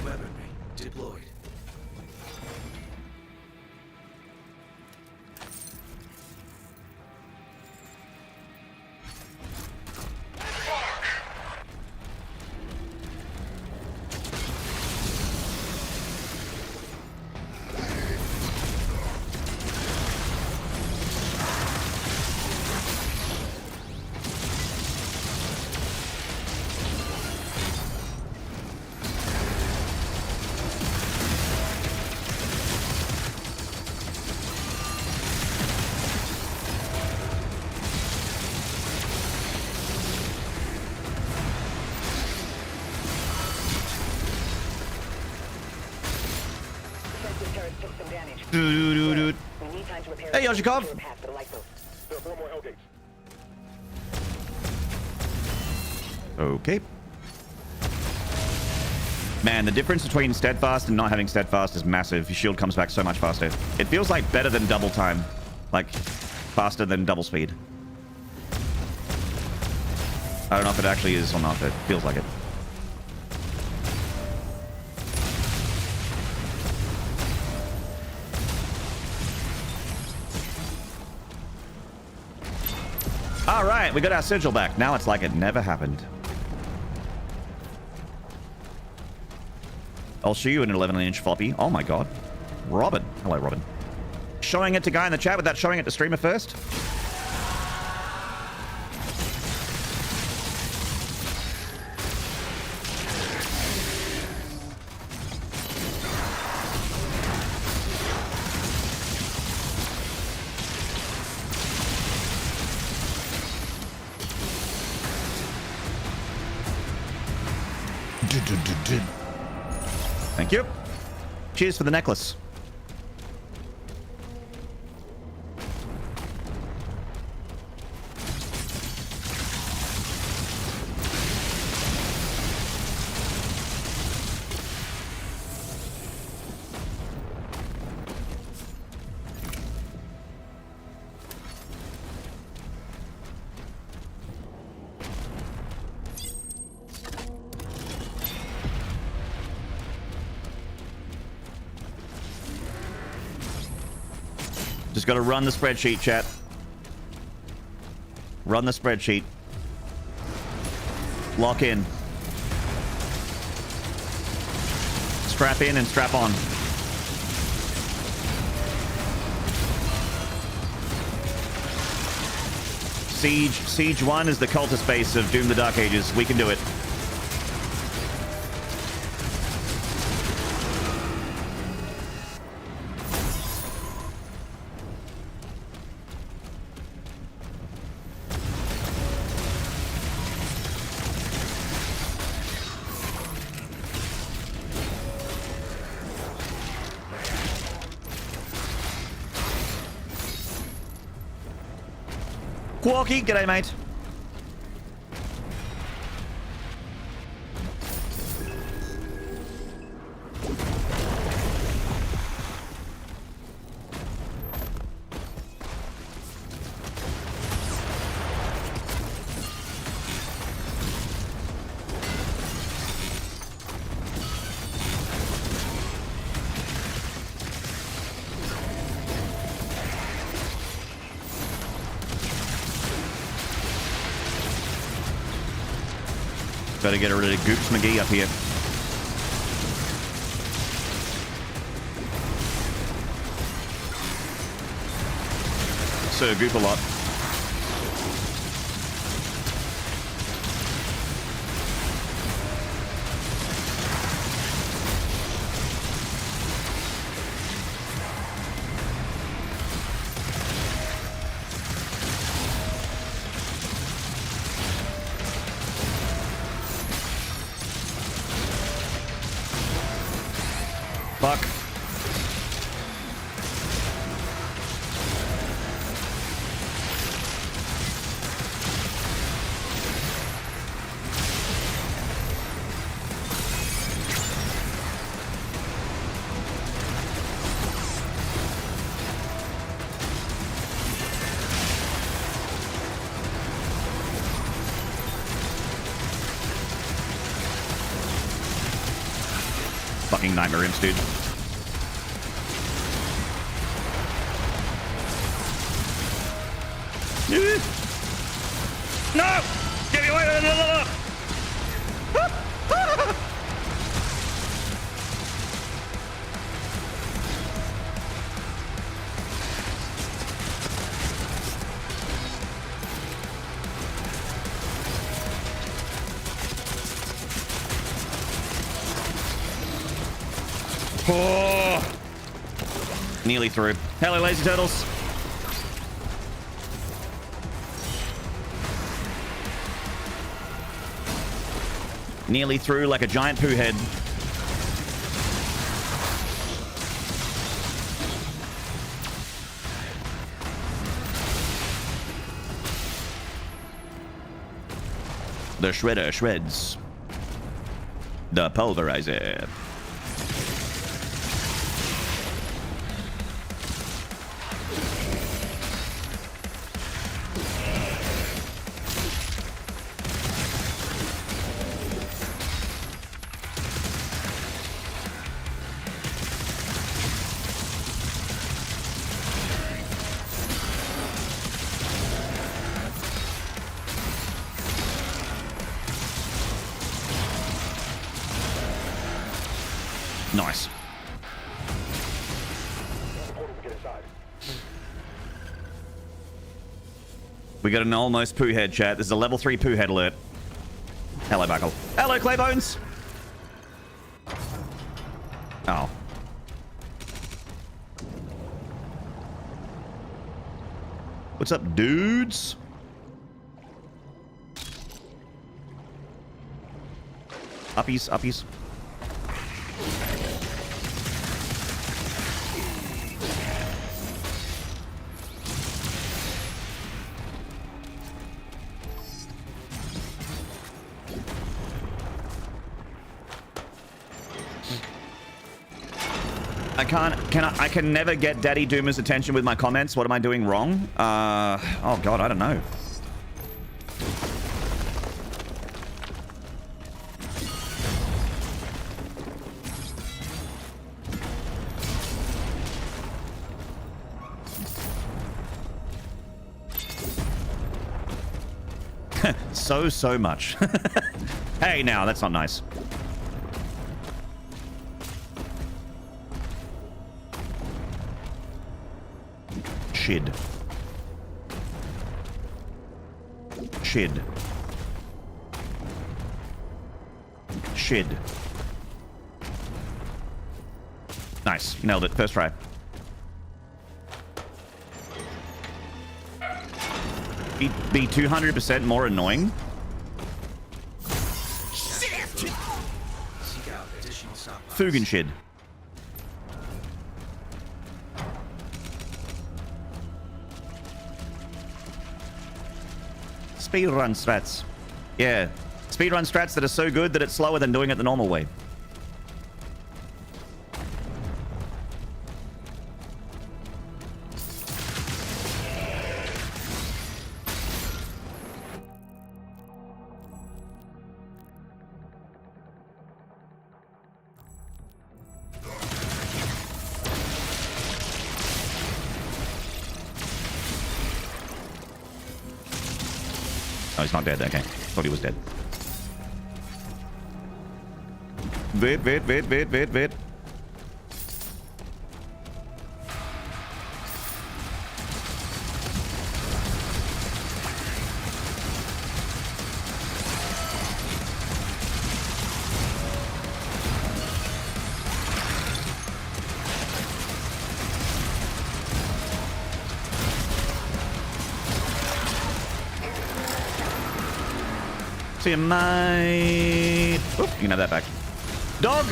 Weaponry deployed. Defensive turret took some damage. Doo-doo-doo-doo. We need time to repair. Hey, Yoshikov. Path for the lifeboat. There are 4 more hellgates. Okay. Man, the difference between steadfast and not having steadfast is massive. Your shield comes back so much faster. It feels like better than double time. Like, faster than double speed. I don't know if it actually is or not, but it feels like it. All right, we got our sigil back. Now it's like it never happened. I'll show you an 11-inch floppy. Oh my god. Robin. Hello, Robin. Showing it to guy in the chat without showing it to streamer first. Thank you. Cheers for the necklace. Just got to run the spreadsheet, chat. Run the spreadsheet. Lock in. Strap in and strap on. Siege 1 is the cultist base of Doom the Dark Ages. We can do it. Quarky, g'day, mate. Better get rid of Goops McGee up here. Sir Goop a lot. Fuck. Fucking nightmare imps, dude. No! Get me away! No. Oh! Nearly through. Hello, lazy turtles. Nearly through like a giant poo head. The shredder shreds. The pulverizer. Nice. We got an almost poo head, chat. This is a level 3 poo head alert. Hello, Buckle. Hello, Claybones. Oh. What's up, dudes? Uppies, uppies. I can never get Daddy Doomer's attention with my comments. What am I doing wrong? Oh god, I don't know. so much. Hey, now, that's not nice. Shid. Shid. Shid. Nice. Nailed it. First try. Be 200% more annoying. Fugan Shid. Speedrun strats. Yeah. Speedrun strats that are so good that it's slower than doing it the normal way. Oh, he's not dead. Okay. Thought he was dead. Wait. See you, mate. Oop, you can have that back. Dog!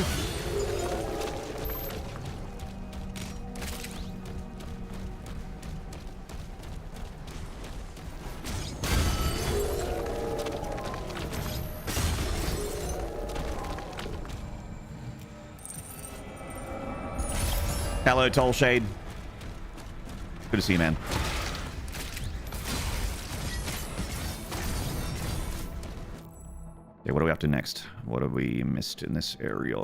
Hello, Toll Shade. Good to see you, man. Okay, what are we up to next? What have we missed in this area?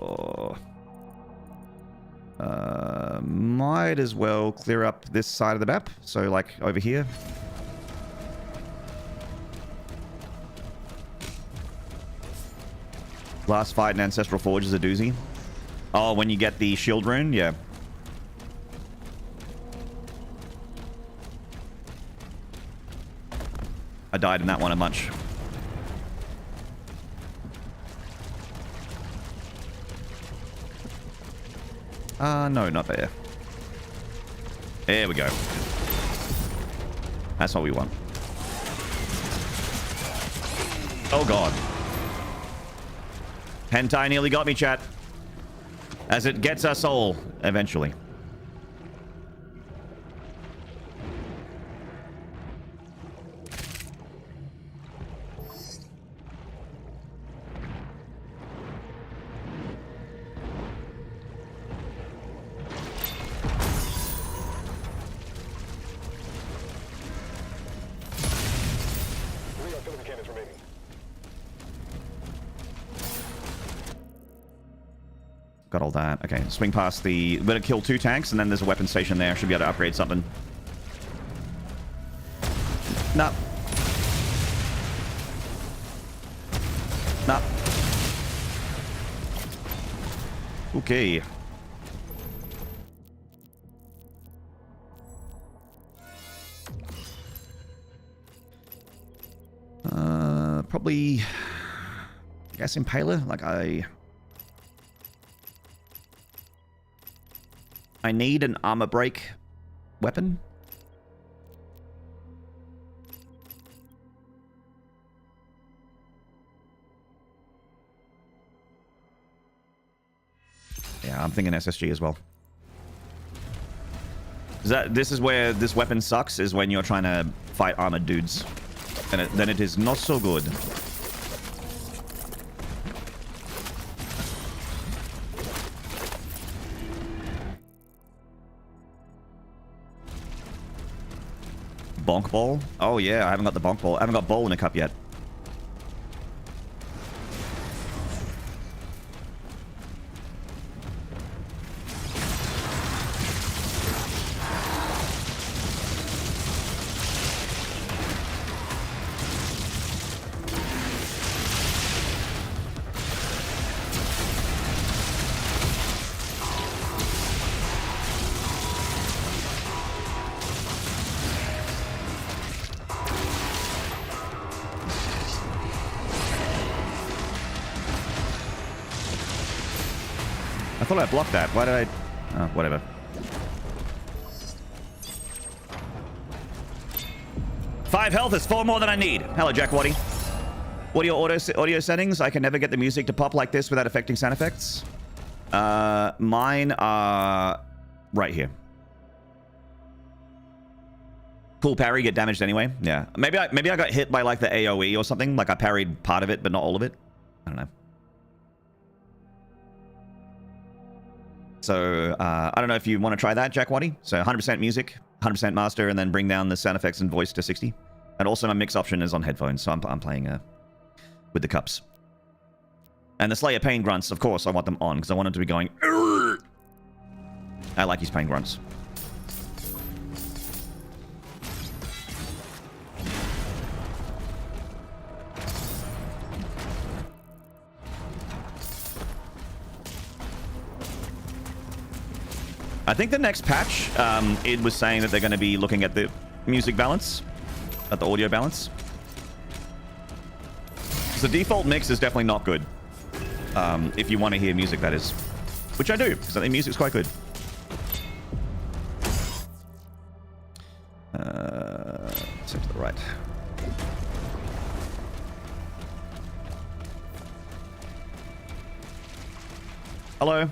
Might as well clear up this side of the map. So, like, over here. Last fight in Ancestral Forge is a doozy. Oh, when you get the shield rune? Yeah. I died in that one a bunch. No, not there. There we go. That's what we want. Oh, God. Hentai nearly got me, chat. As it gets us all, eventually. Got all that. Okay, swing past the... Better kill 2 tanks, and then there's a weapon station there. Should be able to upgrade something. No. No. Okay. Probably... Gas Impaler? Like, I need an armor break weapon. Yeah, I'm thinking SSG as well. This is where this weapon sucks, is when you're trying to fight armored dudes. And then it is not so good. Bonk ball? Oh yeah, I haven't got the bonk ball. I haven't got ball in a cup yet. I thought I blocked that. Why did I... Oh, whatever. Five health is 4 more than I need. Hello, Jack Waddy. What are your audio settings? I can never get the music to pop like this without affecting sound effects. Mine are right here. Cool parry, get damaged anyway. Yeah. Maybe I got hit by like the AoE or something. Like I parried part of it, but not all of it. I don't know. So, I don't know if you want to try that, Jack Waddy. So 100% music, 100% master, and then bring down the sound effects and voice to 60. And also my mix option is on headphones, so I'm playing with the cups. And the Slayer pain grunts, of course, I want them on, because I want them to be going... Urgh! I like his pain grunts. I think the next patch, it was saying that they're going to be looking at the music balance, at the audio balance. So the default mix is definitely not good. If you want to hear music, that is. Which I do, because I think music's quite good. Set to the right. Hello.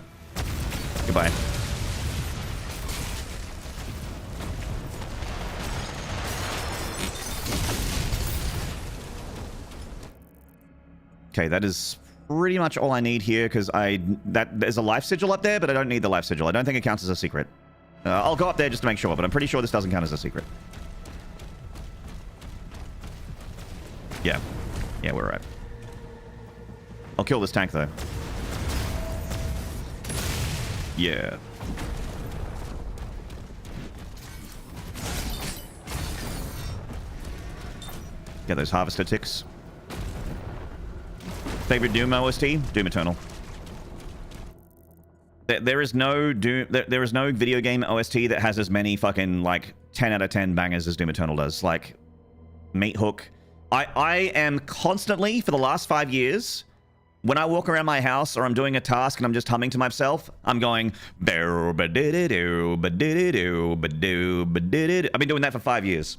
Goodbye. Okay, that is pretty much all I need here, because there's a life sigil up there, but I don't need the life sigil. I don't think it counts as a secret. I'll go up there just to make sure, but I'm pretty sure this doesn't count as a secret. Yeah. Yeah, we're right. I'll kill this tank, though. Yeah. Get those harvester ticks. Favorite Doom OST? Doom Eternal. There is no Doom. There is no video game OST that has as many fucking like 10 out of 10 bangers as Doom Eternal does. Like Meat Hook. I am constantly for the last 5 years, when I walk around my house or I'm doing a task and I'm just humming to myself, I'm going. I've been doing that for 5 years.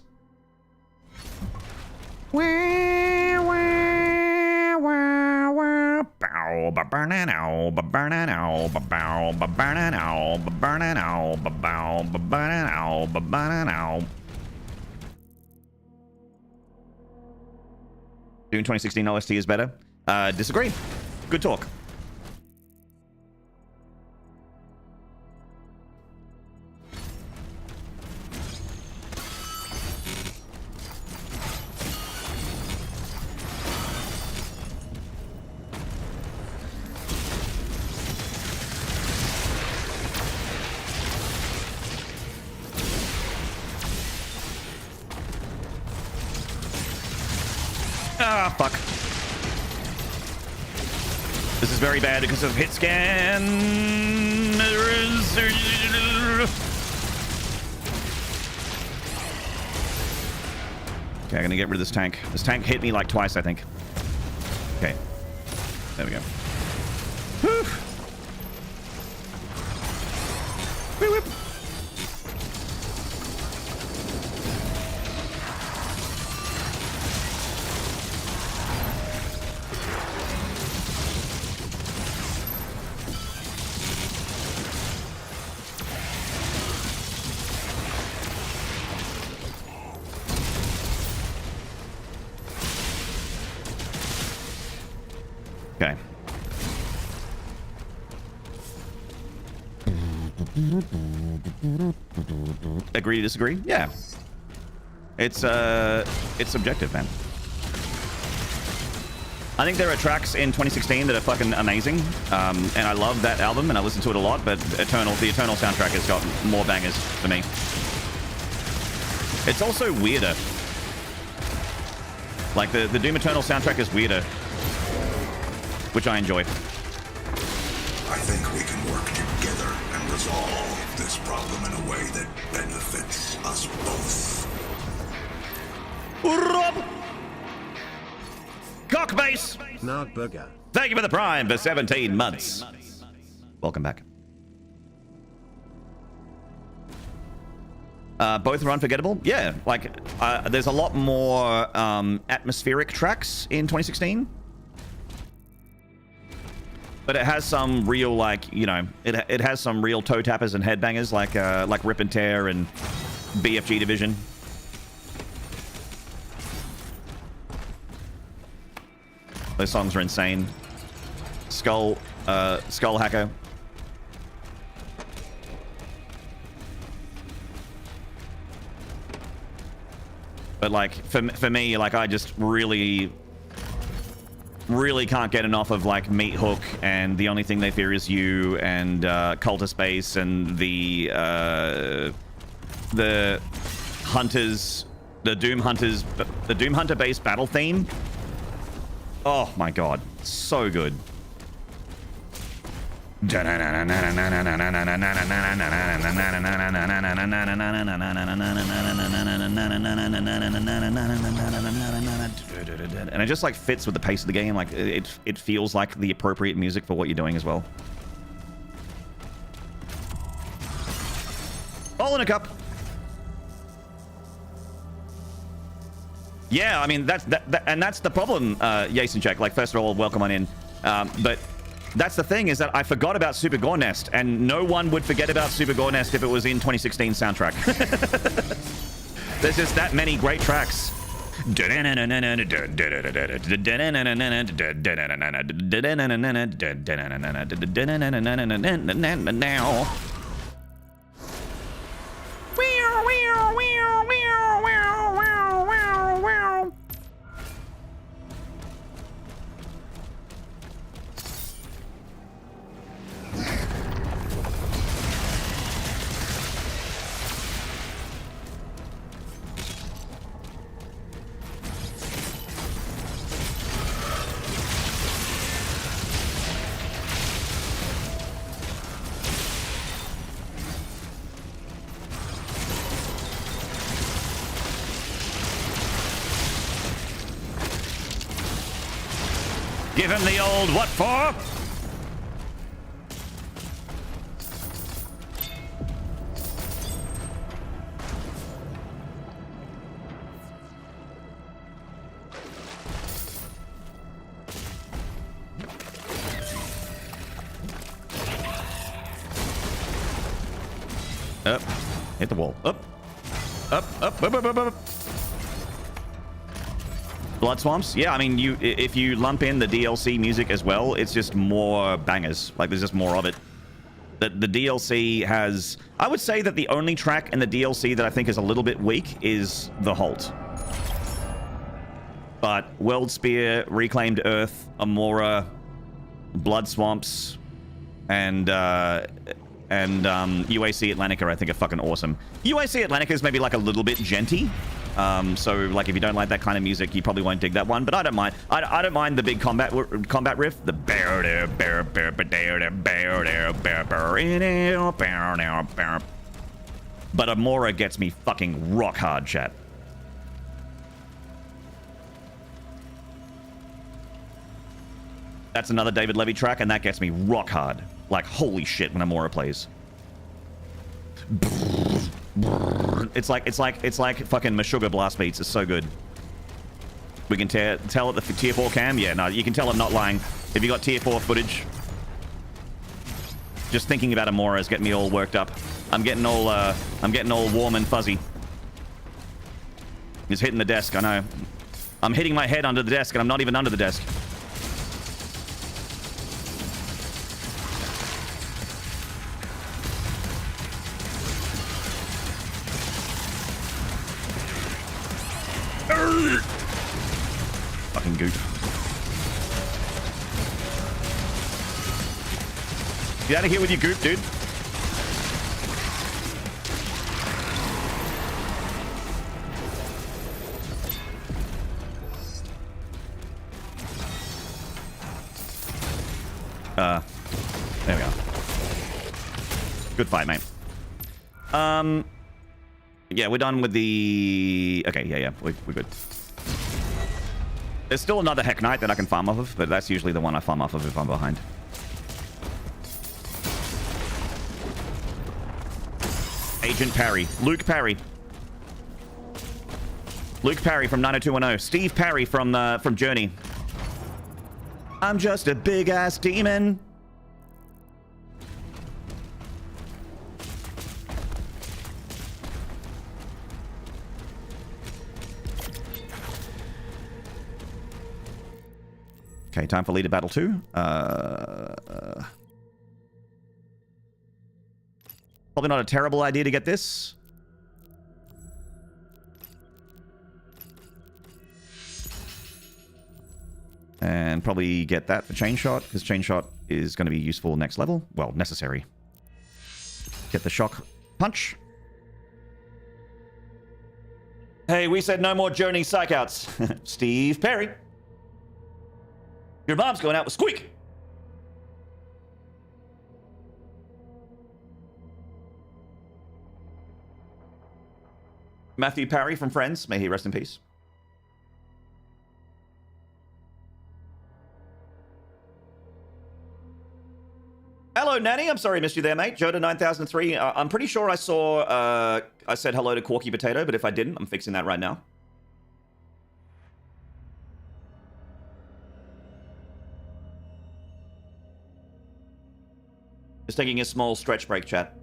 Doom 2016 OST is better. Disagree. Good talk. Ah, fuck. This is very bad because of hit scan. Okay, I'm gonna get rid of this tank. This tank hit me like twice, I think. Okay. There we go. Whew. Whoop, whoop. Okay. Agree to disagree? Yeah. It's subjective, man. I think there are tracks in 2016 that are fucking amazing, and I love that album and I listen to it a lot, but the Eternal soundtrack has got more bangers for me. It's also weirder. Like the Doom Eternal soundtrack is weirder, which I enjoy. I think we can work together and resolve this problem in a way that benefits us both. Rob! Cockbase! Nardburger. Thank you for the Prime for 17 months. Welcome back. Both are unforgettable. Yeah, like there's a lot more atmospheric tracks in 2016. But it has some real, like, you know, it has some real toe tappers and headbangers like Rip and Tear and BFG Division. Those songs are insane. Skull Hacker. But like for me, like I just really can't get enough of like Meat Hook and The Only Thing They Fear Is You and Cultist Base and the Hunters, the Doom Hunter based battle theme. Oh my god, so good. And it just like fits with the pace of the game. Like it feels like the appropriate music for what you're doing as well. All in a cup. Yeah, I mean that's the problem, Jason Check. Like, first of all, welcome on in. But that's the thing, is that I forgot about Super Gore Nest, and no one would forget about Super Gore Nest if it was in 2016 soundtrack. There's just that many great tracks. Give him the old what for? Up. Hit the wall. Up. Up, up, up, up, up, up. Blood Swamps? Yeah, I mean, if you lump in the DLC music as well, it's just more bangers. Like, there's just more of it. The DLC has... I would say that the only track in the DLC that I think is a little bit weak is The Halt. But World Spear, Reclaimed Earth, Amora, Blood Swamps, and UAC Atlantica, I think, are fucking awesome. UAC Atlantica is maybe like a little bit genty. So like if you don't like that kind of music, you probably won't dig that one. But I don't mind. I don't mind the big combat riff. The but Amora gets me fucking rock hard, chat. That's another David Levy track, and that gets me rock hard. Like, holy shit when Amora plays. It's like fucking Meshuggah blast beats. It's so good. We can tell at the tier 4 cam. Yeah, no, you can tell I'm not lying. If you got tier 4 footage, just thinking about Amora is getting me all worked up. I'm getting all warm and fuzzy. He's hitting the desk. I know. I'm hitting my head under the desk, and I'm not even under the desk. Fucking goop. Get out of here with your goop, dude. There we go. Good fight, mate. Yeah, we're done with the... Okay, yeah, we're good. There's still another Heck Knight that I can farm off of, but that's usually the one I farm off of if I'm behind. Agent Parry. Luke Parry. Luke Parry from 90210. Steve Parry from Journey. I'm just a big-ass demon. Okay, time for leader battle 2. Probably not a terrible idea to get this. And probably get that for Chain Shot, because Chain Shot is going to be useful next level. Well, necessary. Get the Shock Punch. Hey, we said no more Journey Psych-Outs. Steve Parry. Your mom's going out with Squeak. Matthew Parry from Friends. May he rest in peace. Hello, Nanny. I'm sorry I missed you there, mate. Joda 9003. I'm pretty sure I saw... I said hello to Quarky Potato, but if I didn't, I'm fixing that right now. Just taking a small stretch break, chat.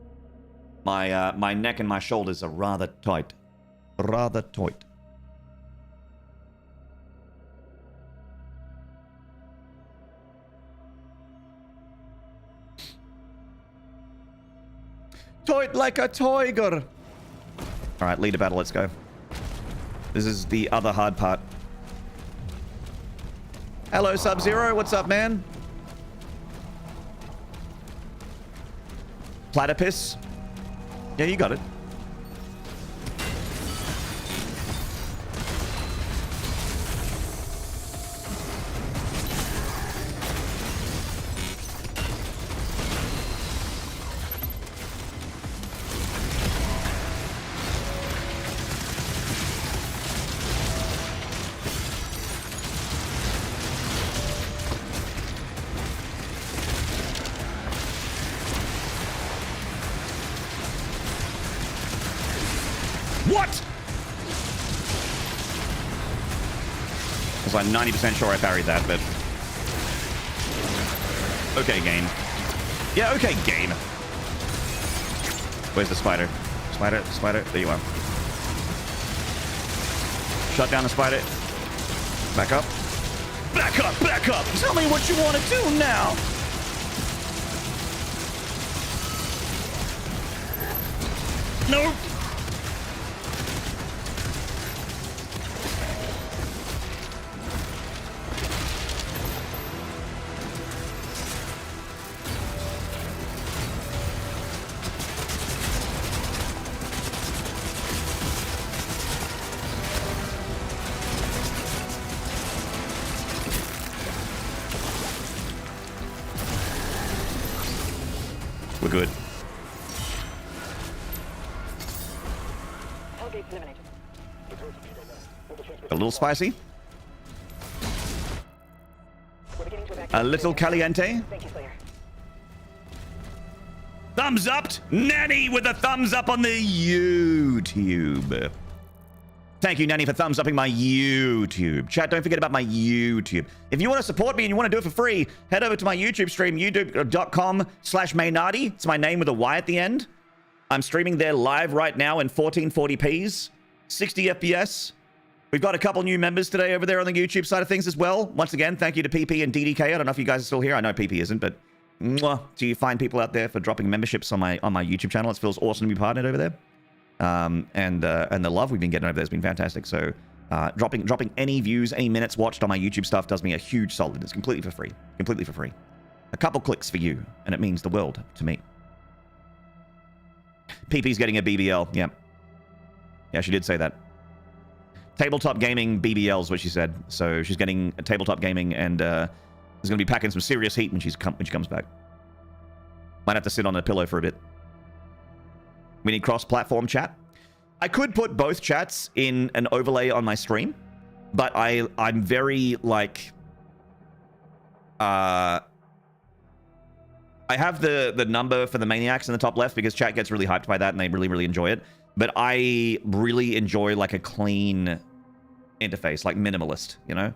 My neck and my shoulders are rather tight. Rather tight. Tight like a tiger. All right, leader battle, let's go. This is the other hard part. Hello, Sub-Zero. What's up, man? Platypus. Yeah, you got it. I'm 90% sure I parried that, but... Okay, game. Yeah, okay, game. Where's the spider? Spider, spider, there you are. Shut down the spider. Back up. Back up, back up! Tell me what you want to do now! No! We're good. A little spicy. A little caliente. Thumbs up! Nanny with a thumbs up on the YouTube. Thank you, Nanny, for thumbs upping my YouTube. Chat, don't forget about my YouTube. If you want to support me and you want to do it for free, head over to my YouTube stream, youtube.com/Maynarde. It's my name with a Y at the end. I'm streaming there live right now in 1440p's, 60 FPS. We've got a couple new members today over there on the YouTube side of things as well. Once again, thank you to PP and DDK. I don't know if you guys are still here. I know PP isn't, but mwah, do you find people out there for dropping memberships on my YouTube channel? It feels awesome to be partnered over there. And the love we've been getting over there has been fantastic. So dropping any views, any minutes watched on my YouTube stuff does me a huge solid. It's completely for free. Completely for free. A couple clicks for you, and it means the world to me. PP's getting a BBL. Yeah. Yeah, she did say that. Tabletop gaming BBL is what she said. So she's getting a tabletop gaming, and is going to be packing some serious heat when she comes back. Might have to sit on a pillow for a bit. We need cross-platform chat. I could put both chats in an overlay on my stream, but I'm very, like... I have the number for the Maniacs in the top left because chat gets really hyped by that and they really, really enjoy it. But I really enjoy, like, a clean interface, like minimalist, you know?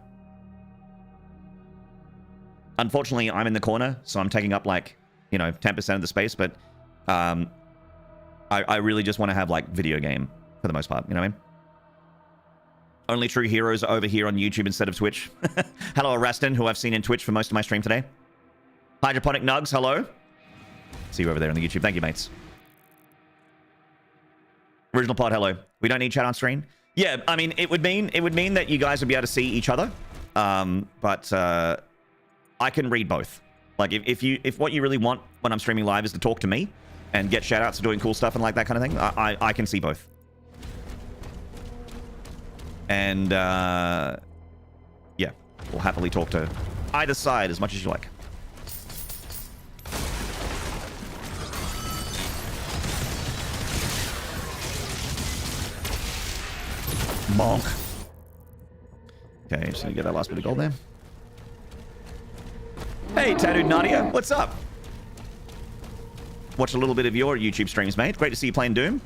Unfortunately, I'm in the corner, so I'm taking up, like, you know, 10% of the space, but... I really just want to have, like, video game for the most part. You know what I mean? Only true heroes are over here on YouTube instead of Twitch. Hello, Araston, who I've seen in Twitch for most of my stream today. Hydroponic Nugs, hello. See you over there on the YouTube. Thank you, mates. Original Pod, hello. We don't need chat on screen. Yeah, I mean, it would mean that you guys would be able to see each other. But I can read both. Like, if what you really want when I'm streaming live is to talk to me and get shout-outs for doing cool stuff and like that kind of thing, I can see both. And, yeah, we'll happily talk to either side as much as you like. bonk. Okay, just gonna get that last bit of gold there. Hey, Tattooed Nadia, what's up? Watch a little bit of your YouTube streams, mate. Great to see you playing Doom.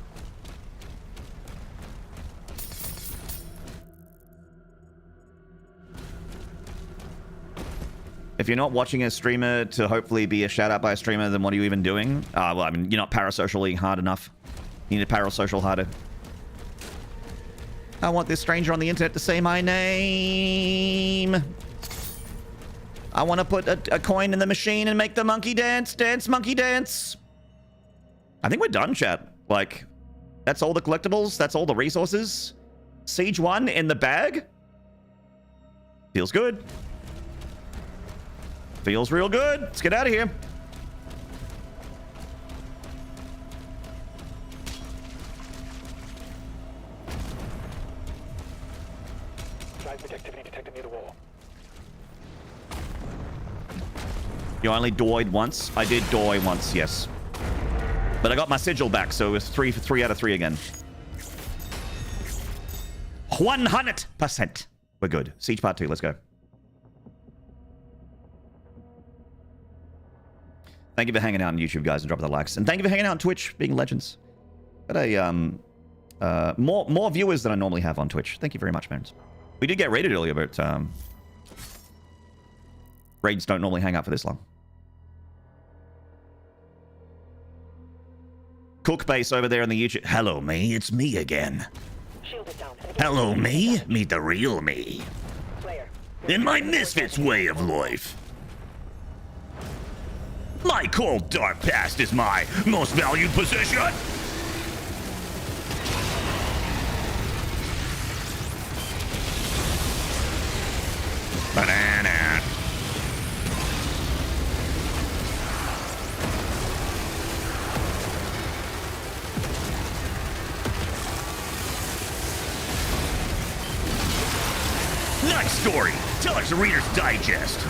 If you're not watching a streamer to hopefully be a shout out by a streamer, then what are you even doing? Well, I mean, you're not parasocially hard enough. You need to parasocial harder. I want this stranger on the internet to say my name. I want to put a coin in the machine and make the monkey dance. Dance, monkey dance. I think we're done, chat. Like, that's all the collectibles. That's all the resources. Siege 1 in the bag. Feels good. Feels real good. Let's get out of here. Seismic activity detected near the wall. You only doyed once? I did doy once, yes. But I got my sigil back, so it was 3 out of 3 again. 100%. We're good. Siege Part 2, let's go. Thank you for hanging out on YouTube, guys, and dropping the likes. And thank you for hanging out on Twitch, being legends. Got a, more viewers than I normally have on Twitch. Thank you very much, man. We did get raided earlier, but raids don't normally hang out for this long. Cook base over there on the YouTube. Hello, me. It's me again. Shield is down. Hello, me. Meet the real me. Player. In my misfits way of life. My cold, dark past is my most valued possession. Banana. Nice story. Tell us a Reader's Digest.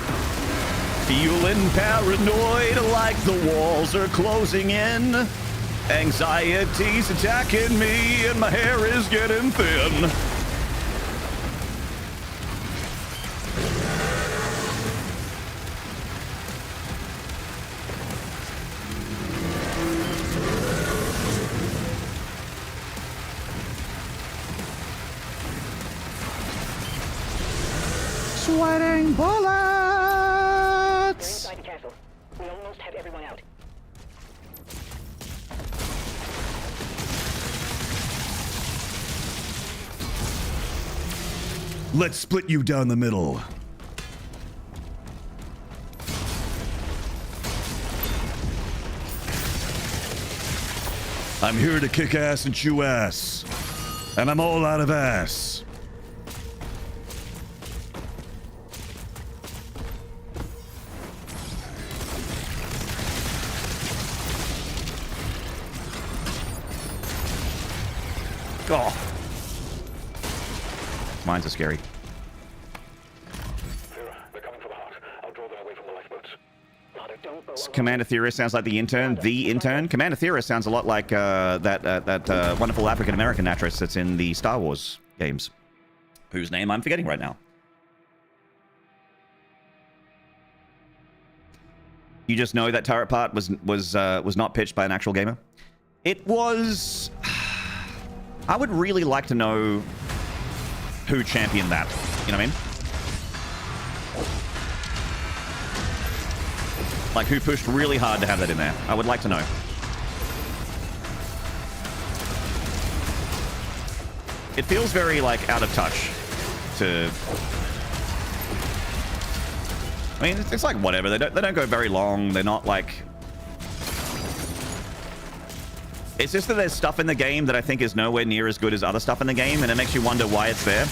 Feeling paranoid like the walls are closing in. Anxiety's attacking me and my hair is getting thin. Sweating bullets! Inside the castle. We almost have everyone out. Let's split you down the middle. I'm here to kick ass and chew ass. And I'm all out of ass. Oh. Mines are scary. They're coming for the heart. I'll draw them away from the lifeboats. Father, don't go Commander Theorist sounds like the intern. The intern. Commander Theorist sounds a lot like that wonderful African-American actress that's in the Star Wars games, whose name I'm forgetting right now. You just know that turret part was not pitched by an actual gamer. It was. I would really like to know who championed that. You know what I mean? Like, who pushed really hard to have that in there. I would like to know. It feels very, like, out of touch to... I mean, it's like, whatever. They don't go very long. They're not, like... It's just that there's stuff in the game that I think is nowhere near as good as other stuff in the game, and it makes you wonder why it's there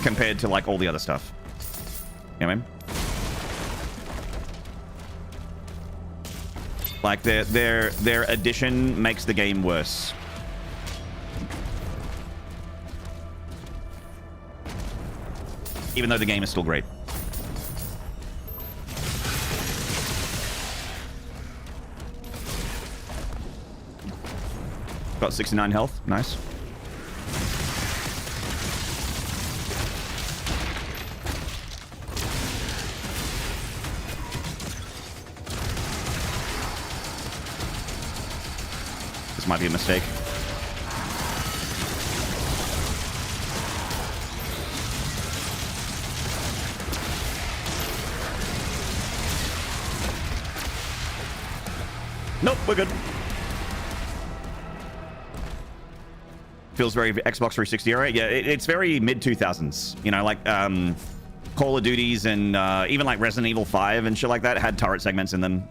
compared to, like, all the other stuff. You know what I mean? Like, their addition makes the game worse. Even though the game is still great. Got 69 health. Nice. might be a mistake. Nope, we're good. Feels very Xbox 360 era. Yeah, it's very mid-2000s. You know, like Call of Duties and even like Resident Evil 5 and shit like that had turret segments in them.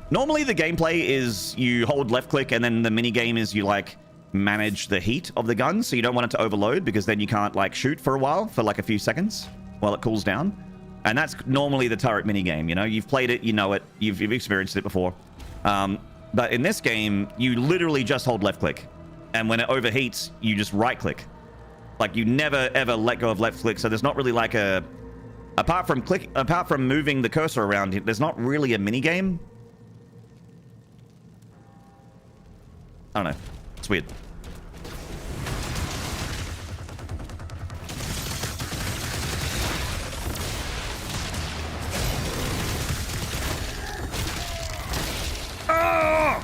Normally the gameplay is you hold left click and then the mini game is you like manage the heat of the gun, so you don't want it to overload because then you can't like shoot for a while, for like a few seconds while it cools down. And that's normally the turret mini game. You know, you've played it, you know it, you've experienced it before. But in this game, you literally just hold left click. And when it overheats, you just right click. Like you never ever let go of left click. So there's not really like a, apart from moving the cursor around, there's not really a mini game. I don't know. It's weird. Oh!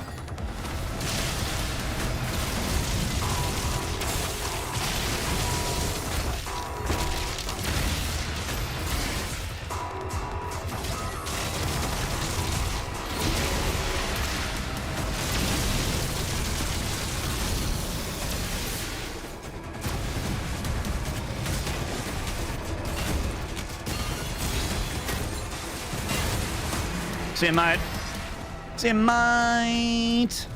See you, mate. See you, mate.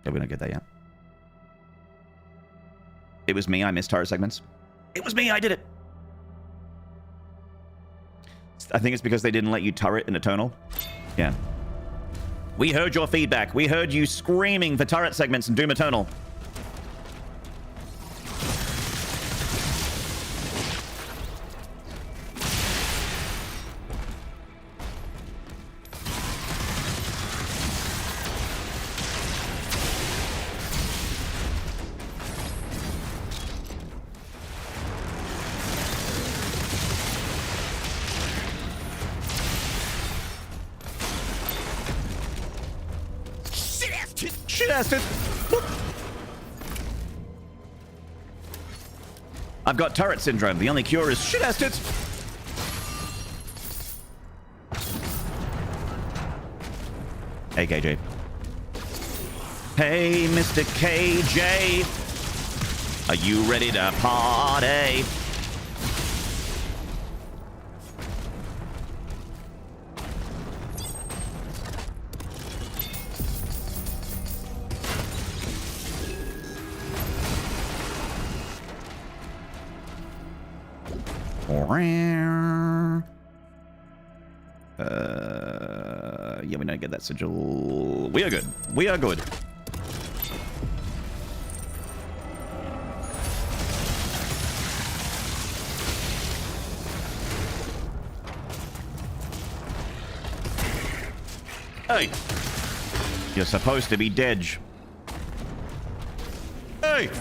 Yeah, we don't get that yet. It was me. I missed turret segments. It was me. I did it. I think it's because they didn't let you turret in Eternal. Yeah. We heard your feedback. We heard you screaming for turret segments in Doom Eternal. I've got turret syndrome. The only cure is shit-assed it. Hey, KJ. Hey, Mr. KJ. Are you ready to party? Yeah, we don't get that sigil. We are good. We are good. Hey! You're supposed to be dead. Hey!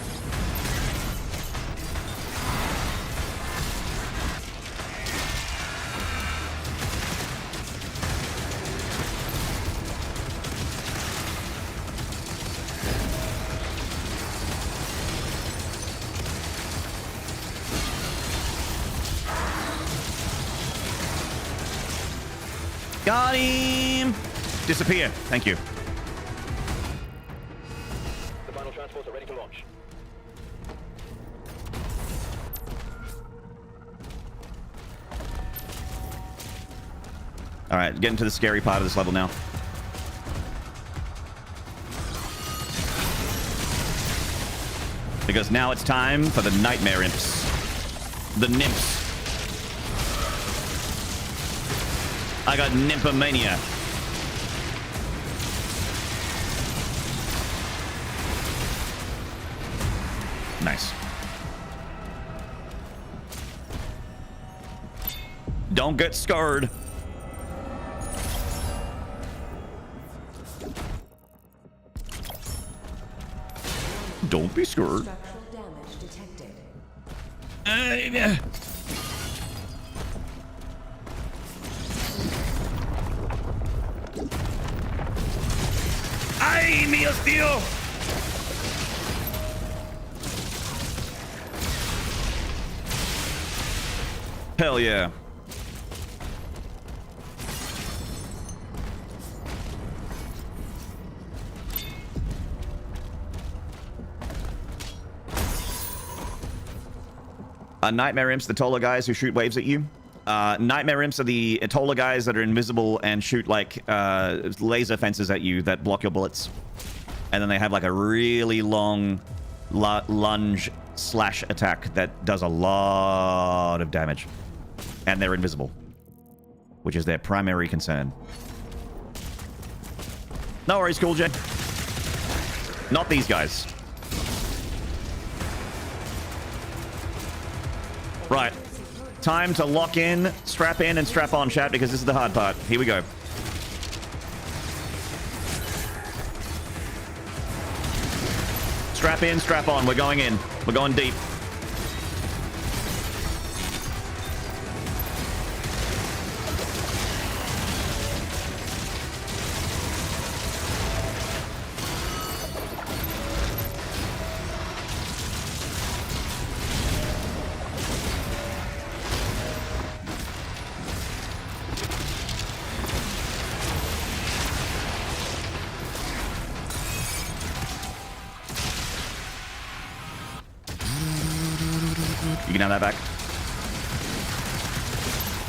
Got him! Disappear. Thank you. The final transports are ready to launch. Alright, getting to the scary part of this level now. Because now it's time for the nightmare imps. The nymphs. I got nymphomania. Nice. Don't get scared. Don't be scared. Structural damage detected. míos, tío! Hell yeah. Nightmare Imps, the taller guys who shoot waves at you. Nightmare Imps are the taller guys that are invisible and shoot like laser fences at you that block your bullets. And then they have like a really long lunge slash attack that does a lot of damage. And they're invisible, which is their primary concern. No worries, Cool J. Not these guys. Right. Time to lock in, strap in, and strap on, chat, because this is the hard part. Here we go. Strap in, strap on. We're going in. We're going deep. You can have that back.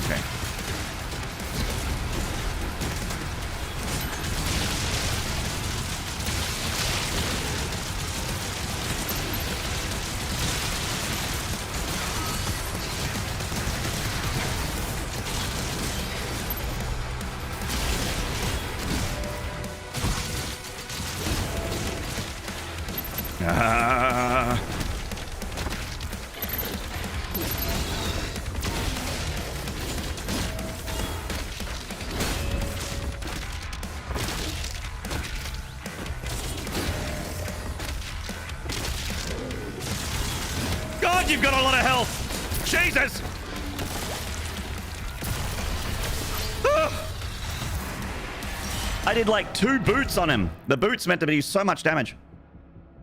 Okay. Ah. God, you've got a lot of health. Jesus. I did like 2 boots on him. The boot's meant to do so much damage.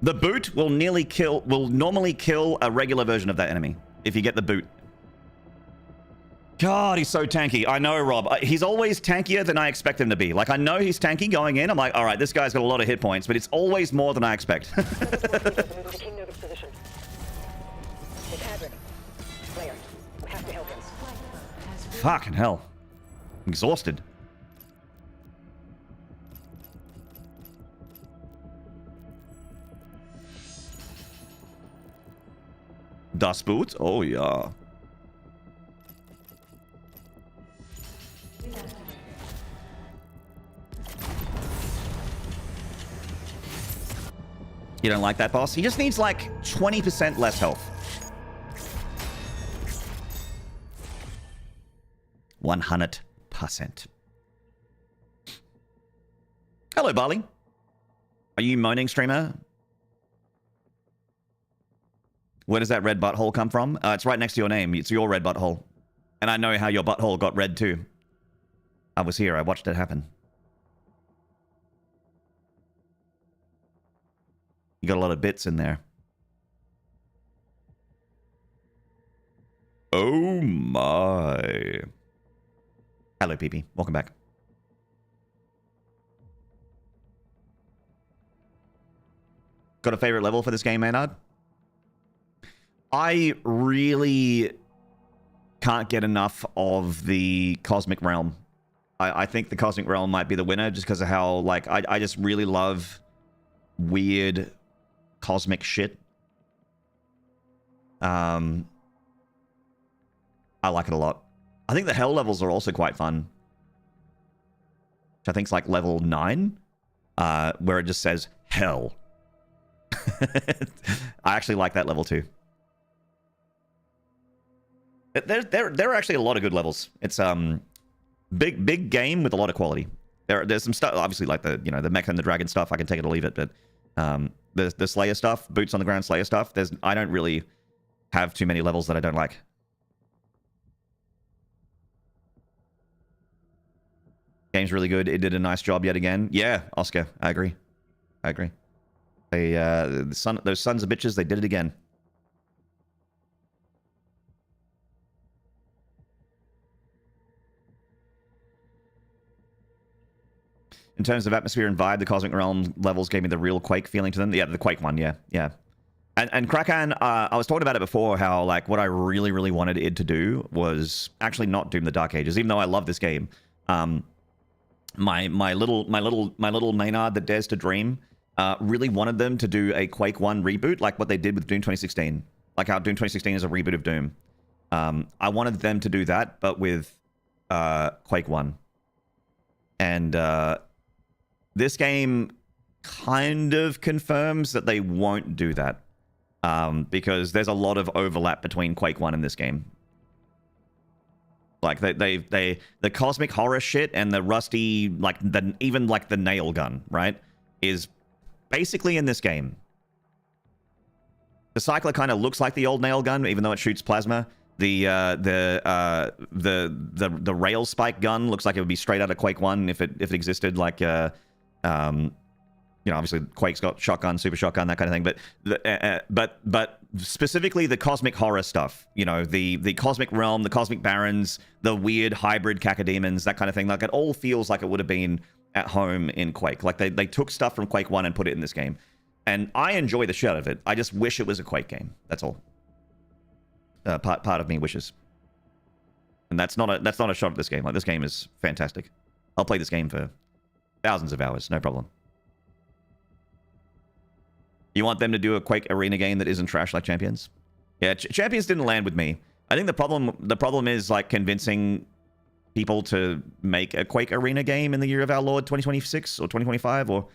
The boot will normally kill a regular version of that enemy if you get the boot. God, he's so tanky. I know, Rob. He's always tankier than I expect him to be. Like, I know he's tanky going in. I'm like, all right, this guy's got a lot of hit points, but it's always more than I expect. Fucking hell. I'm exhausted. Das Boot? Oh, yeah. You don't like that, boss? He just needs like 20% less health. 100%. Hello, Barley. Are you moaning, streamer? Where does that red butthole come from? It's right next to your name. It's your red butthole. And I know how your butthole got red too. I was here. I watched it happen. You got a lot of bits in there. Oh my. Hello, PP. Welcome back. Got a favorite level for this game, Maynard? I really can't get enough of the Cosmic Realm. I think the Cosmic Realm might be the winner just because of how, like, I just really love weird cosmic shit. I like it a lot. I think the Hell levels are also quite fun. Which I think is like level 9, where it just says Hell. I actually like that level too. There are actually a lot of good levels. It's big game with a lot of quality. There's some stuff, obviously, like the the Mech and the Dragon stuff. I can take it or leave it, but the Slayer stuff, boots on the ground Slayer stuff. I don't really have too many levels that I don't like. Game's really good. It did a nice job yet again. Yeah, Oscar, I agree. I agree. They, those sons of bitches, they did it again. In terms of atmosphere and vibe, the Cosmic Realm levels gave me the real Quake feeling to them. Yeah, the Quake one, yeah. And Kraken, I was talking about it before, how like what I really, really wanted it to do was actually not Doom the Dark Ages, even though I love this game. My little Maynarde that dares to dream really wanted them to do a Quake 1 reboot, like what they did with Doom 2016. Like how Doom 2016 is a reboot of Doom. I wanted them to do that, but with Quake 1. And this game kind of confirms that they won't do that. Because there's a lot of overlap between Quake 1 and this game. Like the cosmic horror shit and the rusty, like even like the nail gun, right, is basically in this game. The cycler kind of looks like the old nail gun, even though it shoots plasma. The rail spike gun looks like it would be straight out of Quake 1 if it existed. Like you know, obviously Quake's got shotgun, super shotgun, that kind of thing. But specifically the cosmic horror stuff. You know, the cosmic realm, the cosmic barons, the weird hybrid cacodemons, that kind of thing. Like it all feels like it would have been at home in Quake. Like they took stuff from Quake 1 and put it in this game, and I enjoy the shit out of it. I just wish it was a Quake game. That's all. Part of me wishes, and that's not a shot at this game. Like this game is fantastic. I'll play this game for thousands of hours, no problem. You want them to do a Quake arena game that isn't trash like Champions? Yeah, Champions didn't land with me. I think the problem is like convincing people to make a Quake arena game in the year of our Lord 2026 or 2025 or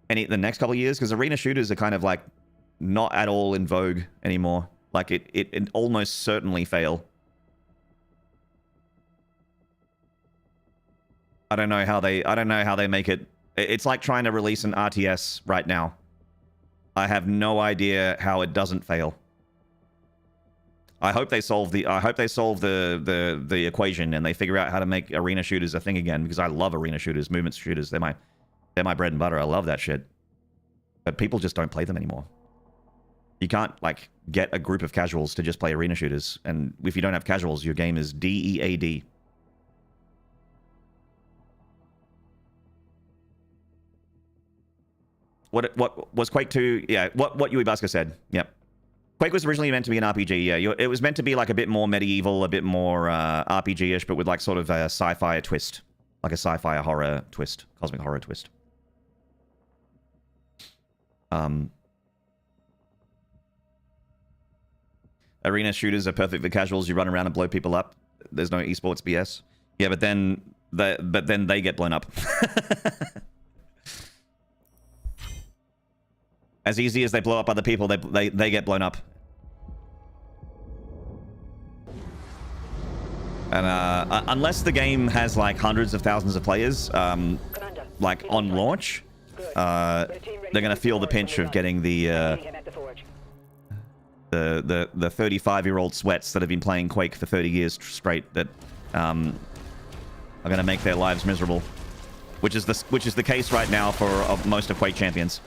the next couple of years, because arena shooters are kind of like not at all in vogue anymore. Like it almost certainly fail. I don't know how they make it. It's like trying to release an RTS right now. I have no idea how it doesn't fail. I hope they solve the equation and they figure out how to make arena shooters a thing again, because I love arena shooters, movement shooters. They're my bread and butter. I love that shit. But people just don't play them anymore. You can't like get a group of casuals to just play arena shooters, and if you don't have casuals, your game is DEAD. What was Quake 2? Yeah, what Yui Baska said. Yep. Quake was originally meant to be an RPG. Yeah, it was meant to be like a bit more medieval, a bit more RPG-ish, but with like sort of a sci-fi twist, like a sci-fi horror twist, cosmic horror twist. Arena shooters are perfect for casuals. You run around and blow people up. There's no esports BS. Yeah, but then they get blown up. As easy as they blow up other people, they get blown up. And unless the game has like hundreds of thousands of players, like on launch, they're gonna feel the pinch of getting the 35-year-old sweats that have been playing Quake for 30 years straight that are gonna make their lives miserable, which is the case right now for most of Quake Champions.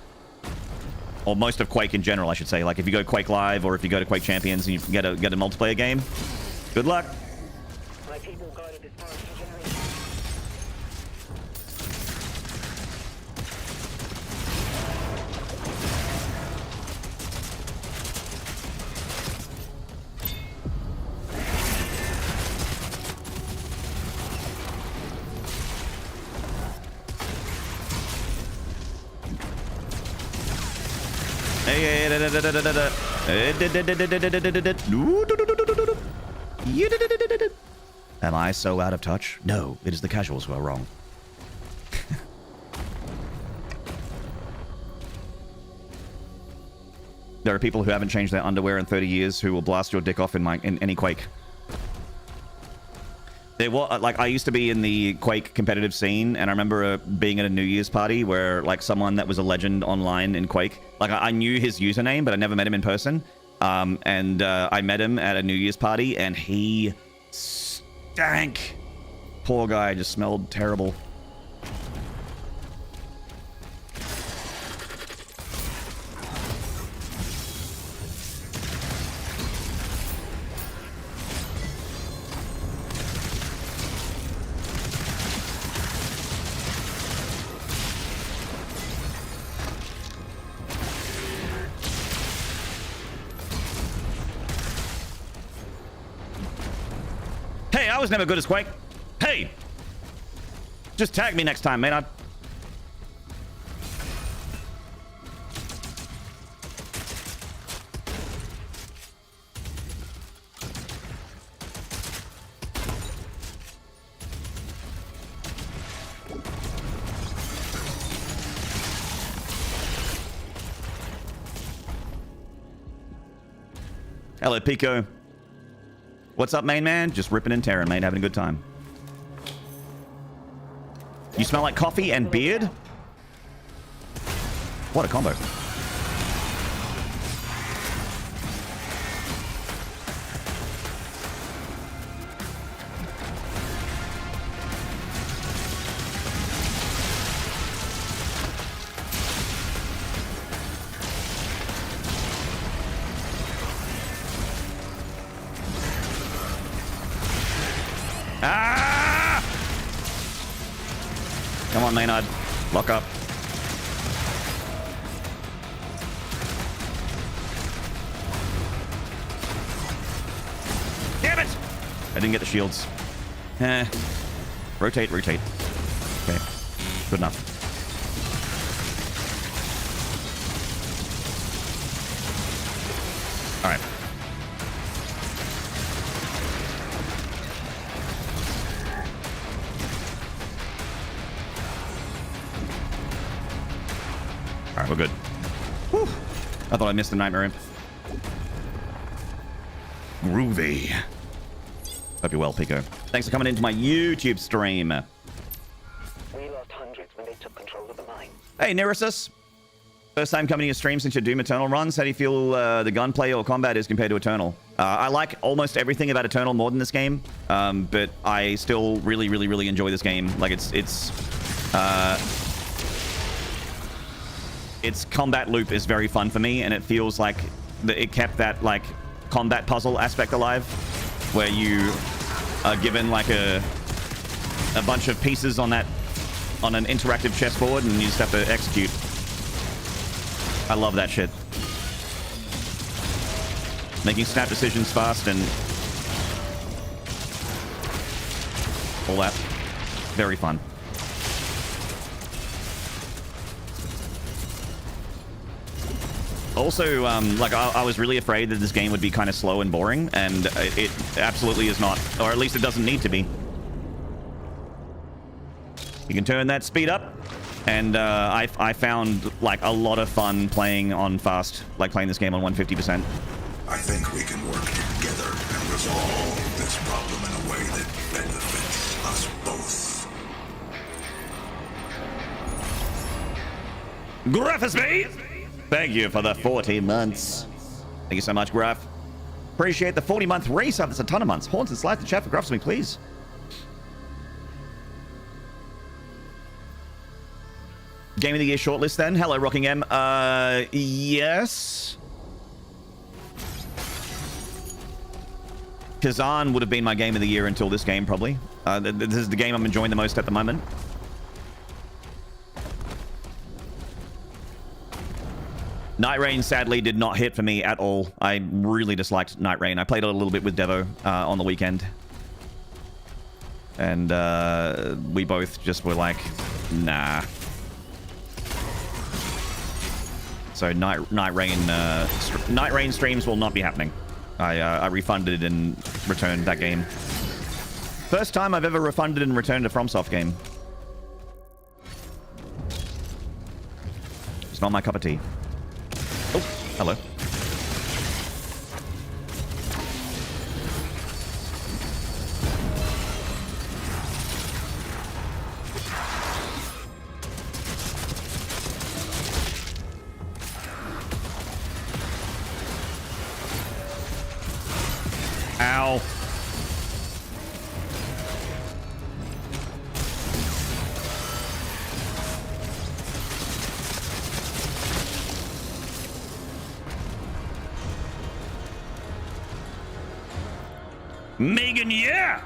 Or most of Quake in general, I should say. Like, if you go Quake Live or if you go to Quake Champions and you get a multiplayer game, good luck. My people guided this forest for generations. Am I so out of touch? No, it is the casuals who are wrong. There are people who haven't changed their underwear in 30 years who will blast your dick off in any Quake. Like, I used to be in the Quake competitive scene, and I remember being at a New Year's party where, like, someone that was a legend online in Quake, like, I knew his username, but I never met him in person. I met him at a New Year's party, and he stank. Poor guy, just smelled terrible. I was never good as Quake. Hey! Just tag me next time, Maynarde. Hello, Pico. What's up, main man? Just ripping and tearing, mate. Having a good time. You smell like coffee and beard? What a combo. Ah! Come on, Maynarde. Lock up. Damn it! I didn't get the shields. Rotate, rotate. Okay. Good enough. All right. All right, we're good. Whew. I thought I missed the Nightmare Imp. Groovy. Hope you're well, Pico. Thanks for coming into my YouTube stream. We lost hundreds when they took control of the mine. Hey, Neresis. First time coming to your stream since your Doom Eternal runs. How do you feel the gunplay or combat is compared to Eternal? I like almost everything about Eternal more than this game, but I still really enjoy this game. Like, its combat loop is very fun for me, and it feels like it kept that like combat puzzle aspect alive, where you are given like a bunch of pieces on an interactive chessboard, and you just have to execute. I love that shit. Making snap decisions fast and all that. Very fun. Also, like, I was really afraid that this game would be kind of slow and boring, and it absolutely is not. Or at least it doesn't need to be. You can turn that speed up, and I found, like, a lot of fun playing on fast, like playing this game on 150%. I think we can work together and resolve this problem in a way that benefits us both. Graphosme! Thank you for the 40 months. Thank you so much, Graph. Appreciate the 40-month resub. That's a ton of months. Horns and slide the chat for Graphosme, please. Game of the Year shortlist, then. Hello, Rocking M. Yes. Kazan would have been my Game of the Year until this game, probably. This is the game I'm enjoying the most at the moment. Night Rain, sadly, did not hit for me at all. I really disliked Night Rain. I played it a little bit with Devo on the weekend. And we both just were like, nah. So Night Rain streams will not be happening. I refunded and returned that game. First time I've ever refunded and returned a FromSoft game. It's not my cup of tea. Oh, hello. Ow. Megan, yeah!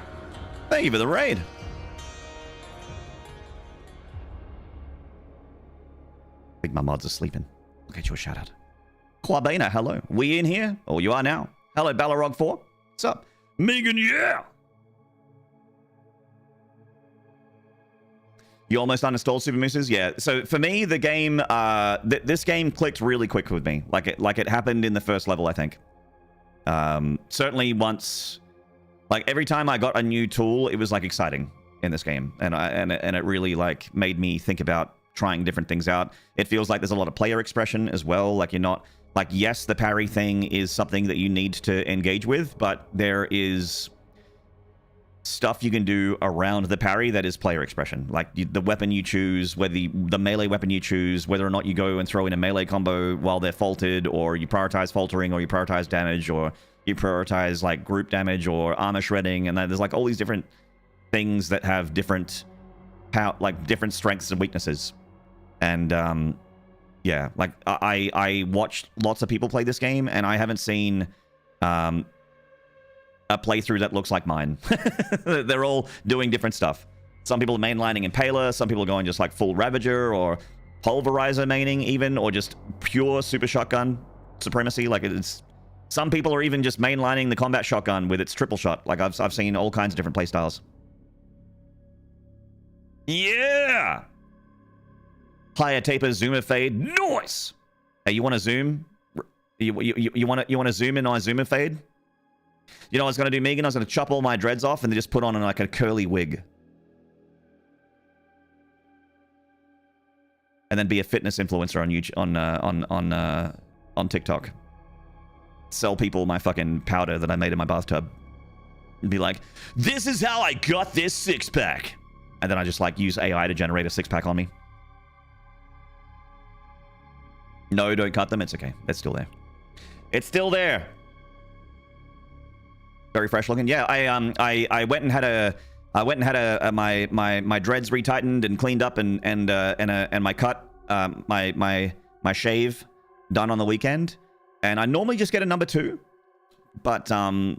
Thank you for the raid. I think my mods are sleeping. I'll get you a shout out. Quabena, hello. We in here? Oh, you are now. Hello, Balrog 4. What's up? Megan, yeah! You almost uninstalled Super Mooses? Yeah. So for me, the game, this game clicked really quick with me. Like it happened in the first level, I think. Certainly once, like every time I got a new tool, it was like exciting in this game, and it really like made me think about trying different things out. It feels like there's a lot of player expression as well. Like you're not like, yes, the parry thing is something that you need to engage with, but there is stuff you can do around the parry that is player expression. Like the weapon you choose, whether the melee weapon you choose, whether or not you go and throw in a melee combo while they're faulted, or you prioritize faltering, or you prioritize damage, or you prioritize like group damage or armor shredding, and then there's like all these different things that have different different strengths and weaknesses. And yeah, like I watched lots of people play this game, and I haven't seen a playthrough that looks like mine. They're all doing different stuff. Some people are mainlining Impaler, some people are going just like full Ravager or Pulverizer maining even, or just pure Super Shotgun Supremacy. Like it's, some people are even just mainlining the Combat Shotgun with its triple shot. Like I've seen all kinds of different playstyles. Yeah! Higher taper, zoomer fade, nice! Hey, you want to zoom? You want to zoom in on zoomer fade? You know what I was going to do, Megan? I was going to chop all my dreads off and then just put on like a curly wig. And then be a fitness influencer on YouTube, on TikTok. Sell people my fucking powder that I made in my bathtub. And be like, this is how I got this six-pack. And then I just like use AI to generate a six-pack on me. No, don't cut them. It's okay. It's still there. It's still there. Very fresh looking. Yeah, I went and had my dreads retightened and cleaned up and my cut, my shave done on the weekend. And I normally just get a number 2, but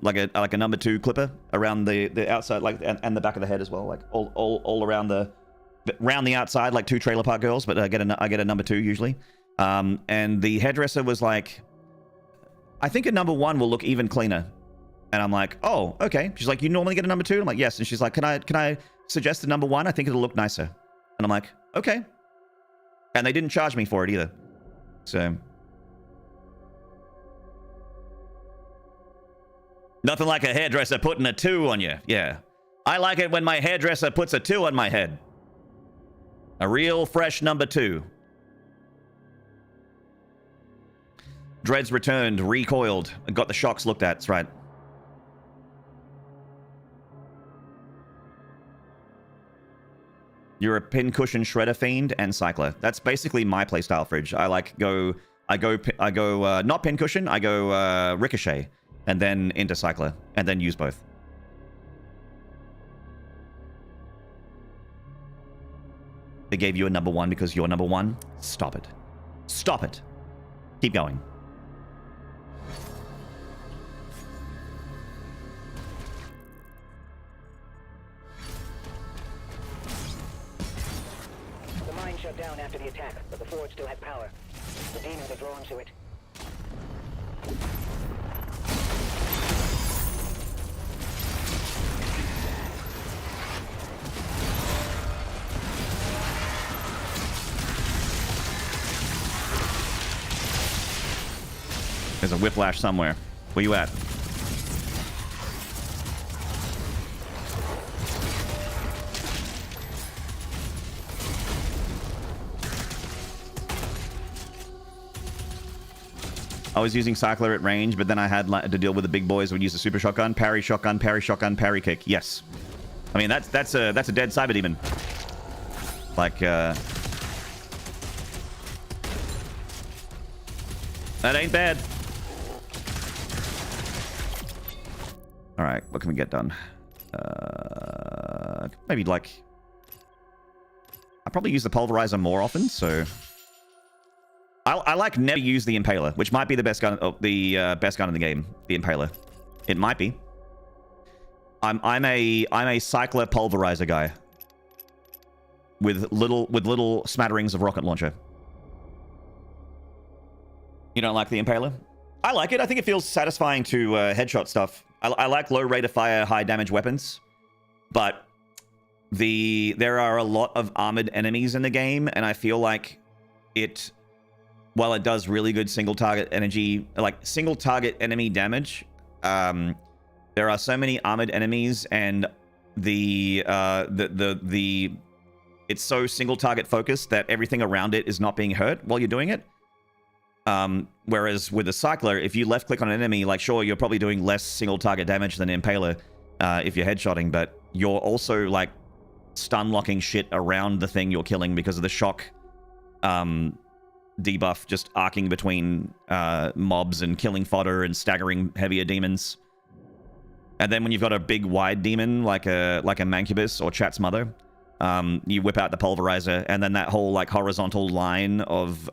like a number 2 clipper around the outside, like and the back of the head as well, like all around the outside, like 2 Trailer Park Girls. But I get a number 2 usually. And the hairdresser was like, I think a number 1 will look even cleaner. And I'm like, oh, okay. She's like, you normally get a number 2? I'm like, yes. And she's like, can I suggest a number 1? I think it'll look nicer. And I'm like, okay. And they didn't charge me for it either. So nothing like a hairdresser putting a 2 on you. Yeah. I like it when my hairdresser puts a 2 on my head. A real fresh number 2. Dreads returned, recoiled, and got the shocks looked at. That's right. You're a pincushion shredder fiend and cycler. That's basically my playstyle, Fridge. I go not pincushion, I go ricochet, and then into cycler, and then use both. They gave you a number 1 because you're number 1? Stop it. Stop it. Keep going. Shut down after the attack, but the forge still had power. The demons are drawn to it. There's a whiplash somewhere. Where you at? I was using cycler at range, but then I had to deal with the big boys who would use the super shotgun, parry shotgun, parry shotgun, parry kick. Yes, I mean that's a dead cyber demon. Like that ain't bad. All right, what can we get done? Maybe like I probably use the pulverizer more often, so. I like never use the Impaler, which might be the best gun, best gun in the game. The Impaler, it might be. I'm a cycler pulverizer guy with little smatterings of rocket launcher. You don't like the Impaler? I like it. I think it feels satisfying to headshot stuff. I like low rate of fire, high damage weapons, but there are a lot of armored enemies in the game, and I feel like it, while it does really good single target energy, like single target enemy damage, there are so many armored enemies, and it's so single target focused that everything around it is not being hurt while you're doing it. Whereas with the cycler, if you left click on an enemy, like sure, you're probably doing less single target damage than Impaler if you're headshotting, but you're also like stun locking shit around the thing you're killing because of the shock debuff just arcing between mobs and killing fodder and staggering heavier demons. And then when you've got a big wide demon like a Mancubus or Chat's Mother, you whip out the pulverizer, and then that whole like horizontal line of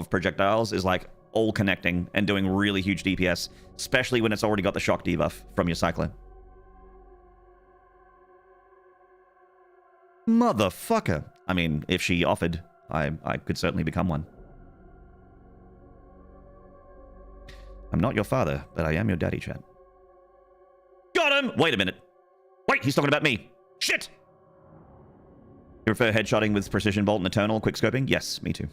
projectiles is like all connecting and doing really huge DPS, especially when it's already got the shock debuff from your cycler. Motherfucker. I mean, if she offered, I could certainly become one. I'm not your father, but I am your daddy, Chat. Got him! Wait a minute. Wait, he's talking about me. Shit! You prefer headshotting with Precision Bolt and Eternal quickscoping? Yes, me too.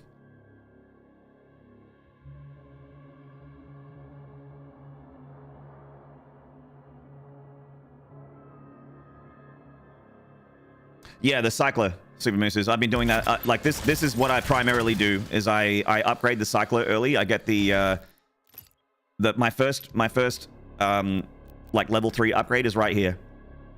Yeah, the cycler, Super Mooses. I've been doing that. Like this is what I primarily do. Is I upgrade the cycler early. I get my first like level 3 upgrade is right here.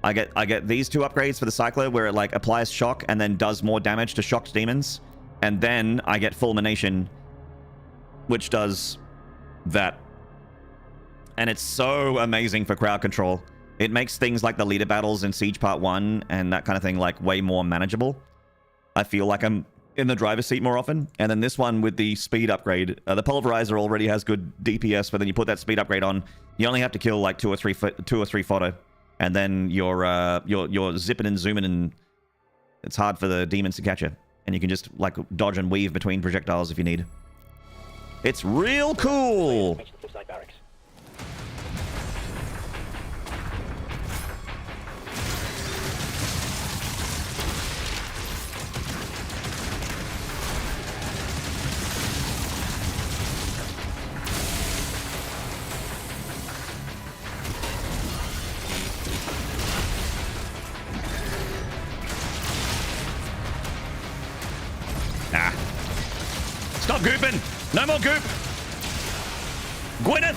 I get these 2 upgrades for the cycler where it like applies shock and then does more damage to shocked demons, and then I get Fulmination, which does that, and it's so amazing for crowd control. It makes things like the leader battles in Siege Part 1 and that kind of thing like way more manageable. I feel like I'm in the driver's seat more often. And then this one with the speed upgrade, the pulverizer already has good DPS, but then you put that speed upgrade on, you only have to kill like 2 or 3 fodder, and then you're zipping and zooming, and it's hard for the demons to catch you. And you can just like dodge and weave between projectiles if you need. It's real cool. Reach the flipside barracks. Nah. Stop gooping! No more goop! Gwyneth!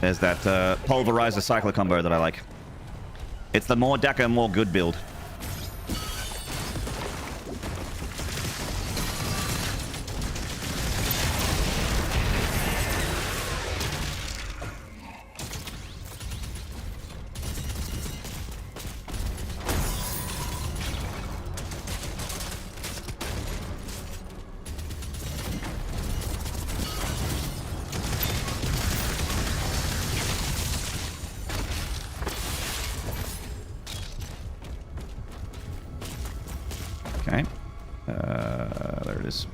There's that pulverizer cycler combo that I like. It's the more Daka, more good build. Okay. There it is.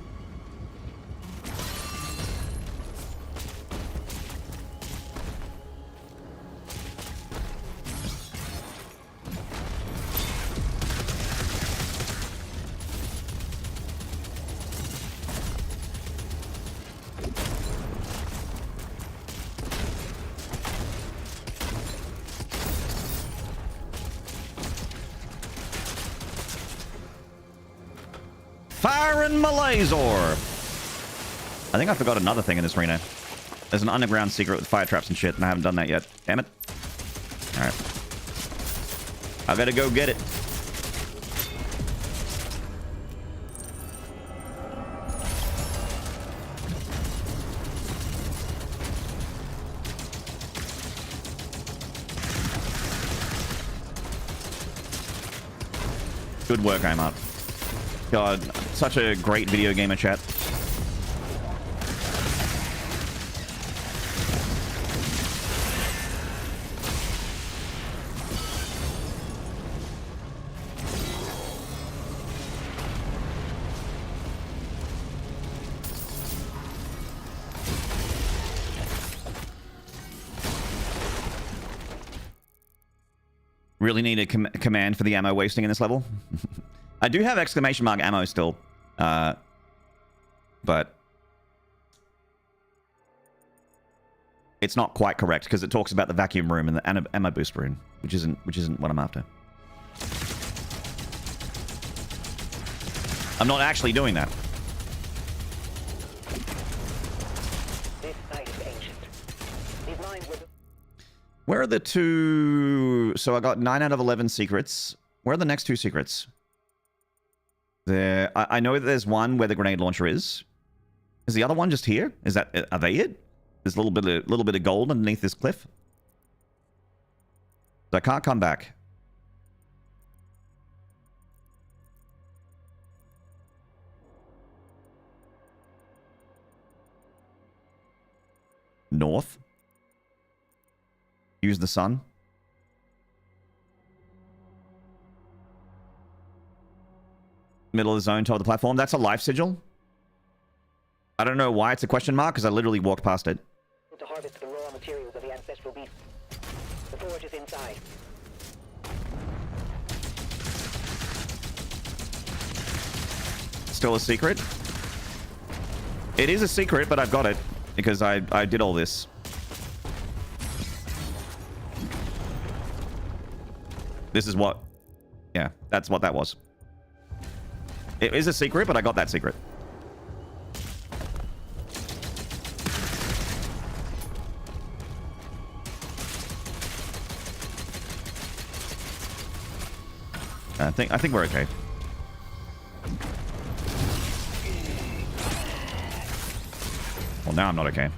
Firing my laser. I think I forgot another thing in this arena. There's an underground secret with fire traps and shit, and I haven't done that yet. Damn it. Alright. I gotta go get it. Good work, I'm up. God, such a great video gamer chat. Really need a command for the ammo wasting in this level. I do have exclamation mark ammo still. But it's not quite correct because it talks about the vacuum room and the ammo boost rune, which isn't what I'm after. I'm not actually doing that. This site is ancient. These mines were... Where are the two? So I got 9 out of 11 secrets. Where are the next 2 secrets? There. I know that there's one where the grenade launcher is. Is the other one just here? Is that? Are they it? There's a little bit of gold underneath this cliff. So I can't come back. North. Use the sun. Middle of the zone, top of the platform. That's a life sigil. I don't know why it's a question mark, because I literally walked past it. to harvest the raw materials of the ancestral beast. The forge is inside. Still a secret? It is a secret, but I've got it because I did all this. This is what... Yeah, that's what that was. It is a secret, but I got that secret. I think we're okay. Well, now I'm not okay.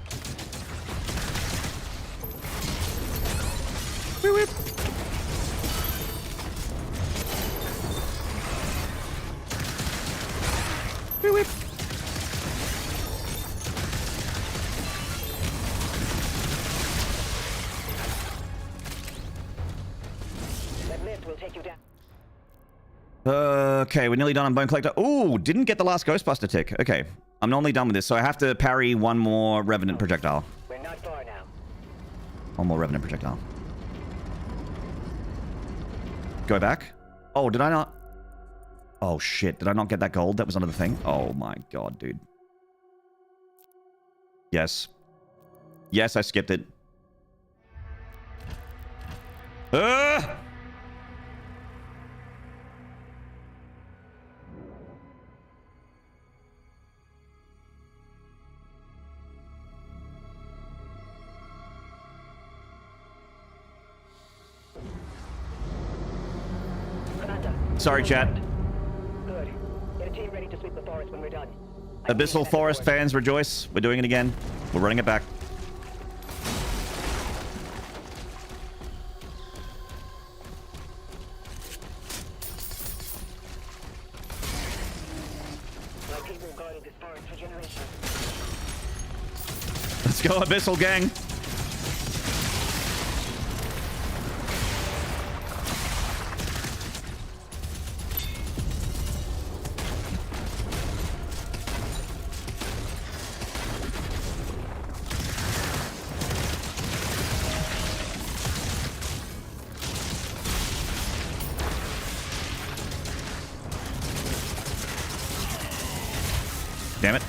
Woo whip. Woo whip. That lift will take you down. Okay, we're nearly done on Bone Collector. Ooh, didn't get the last Ghostbuster tick. Okay, I'm normally done with this, so I have to parry one more Revenant projectile. We're not far now. One more Revenant projectile. Go back. Oh, did I not? Oh, shit. Did I not get that gold that was under the thing? Oh, my God, dude. Yes. Yes, I skipped it. Ah! Sorry, chat. Good. Get a team ready to sweep the forest when we're done. Abyssal Forest fans, rejoice. We're doing it again. We're running it back. My people guarded this forest for generations. Let's go, Abyssal gang. Damn it.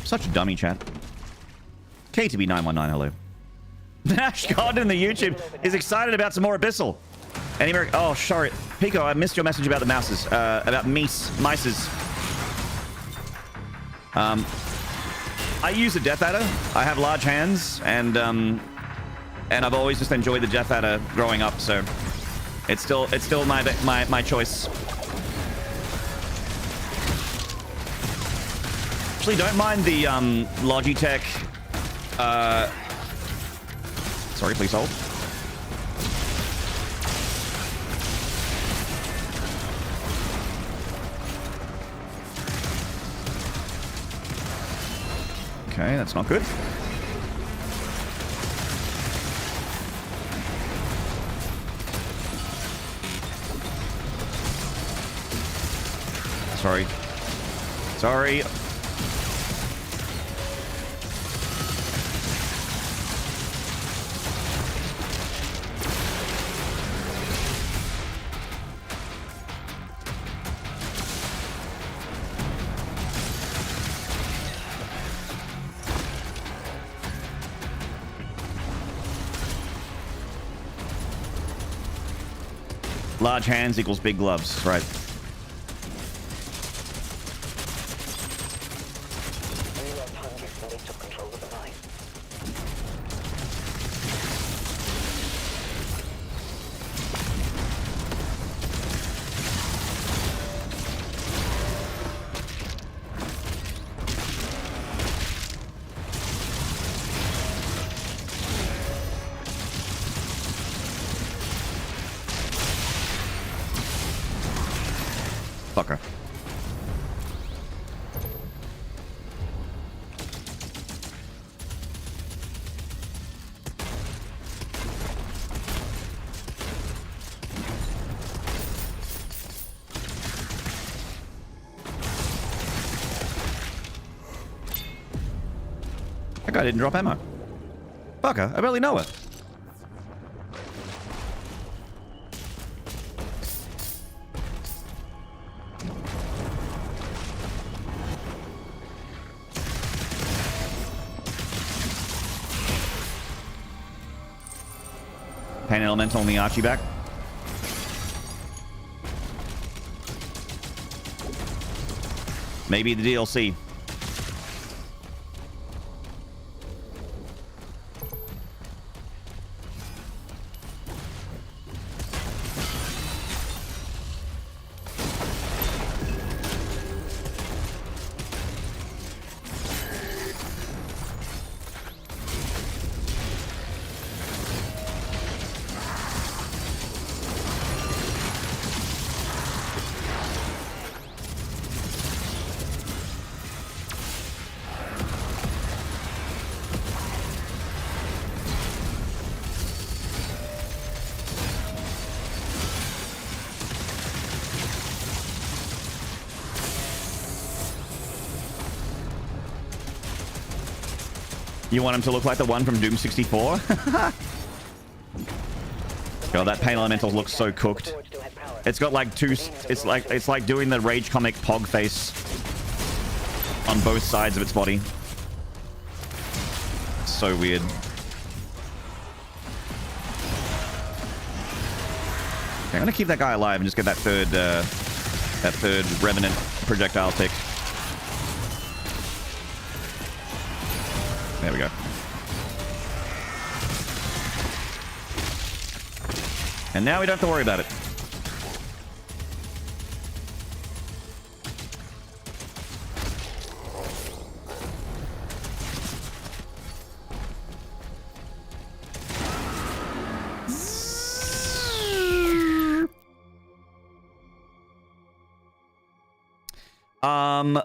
Such a dummy, chat. KTB919, hello. Nash God in the YouTube is excited about some more Abyssal. Any oh, sorry. Pico, I missed your message about the mouses. About mices. I use a Death Adder. I have large hands, and I've always just enjoyed the Death Adder growing up, so it's still my choice. Actually, don't mind the Logitech. Sorry, please hold. Okay, that's not good. Sorry. Sorry. Large hands equals big gloves, right? We left hundreds when they took control of the mine. Fucker. That guy didn't drop ammo. Fucker, I barely know it. Pain Elemental on the Archie back. Maybe the DLC. You want him to look like the one from Doom 64? God, that Pain Elemental looks so cooked. It's got like two. It's like doing the Rage comic Pog face on both sides of its body. So weird. Okay, I'm gonna keep that guy alive and just get that third Revenant projectile tick. There we go. And now we don't have to worry about it.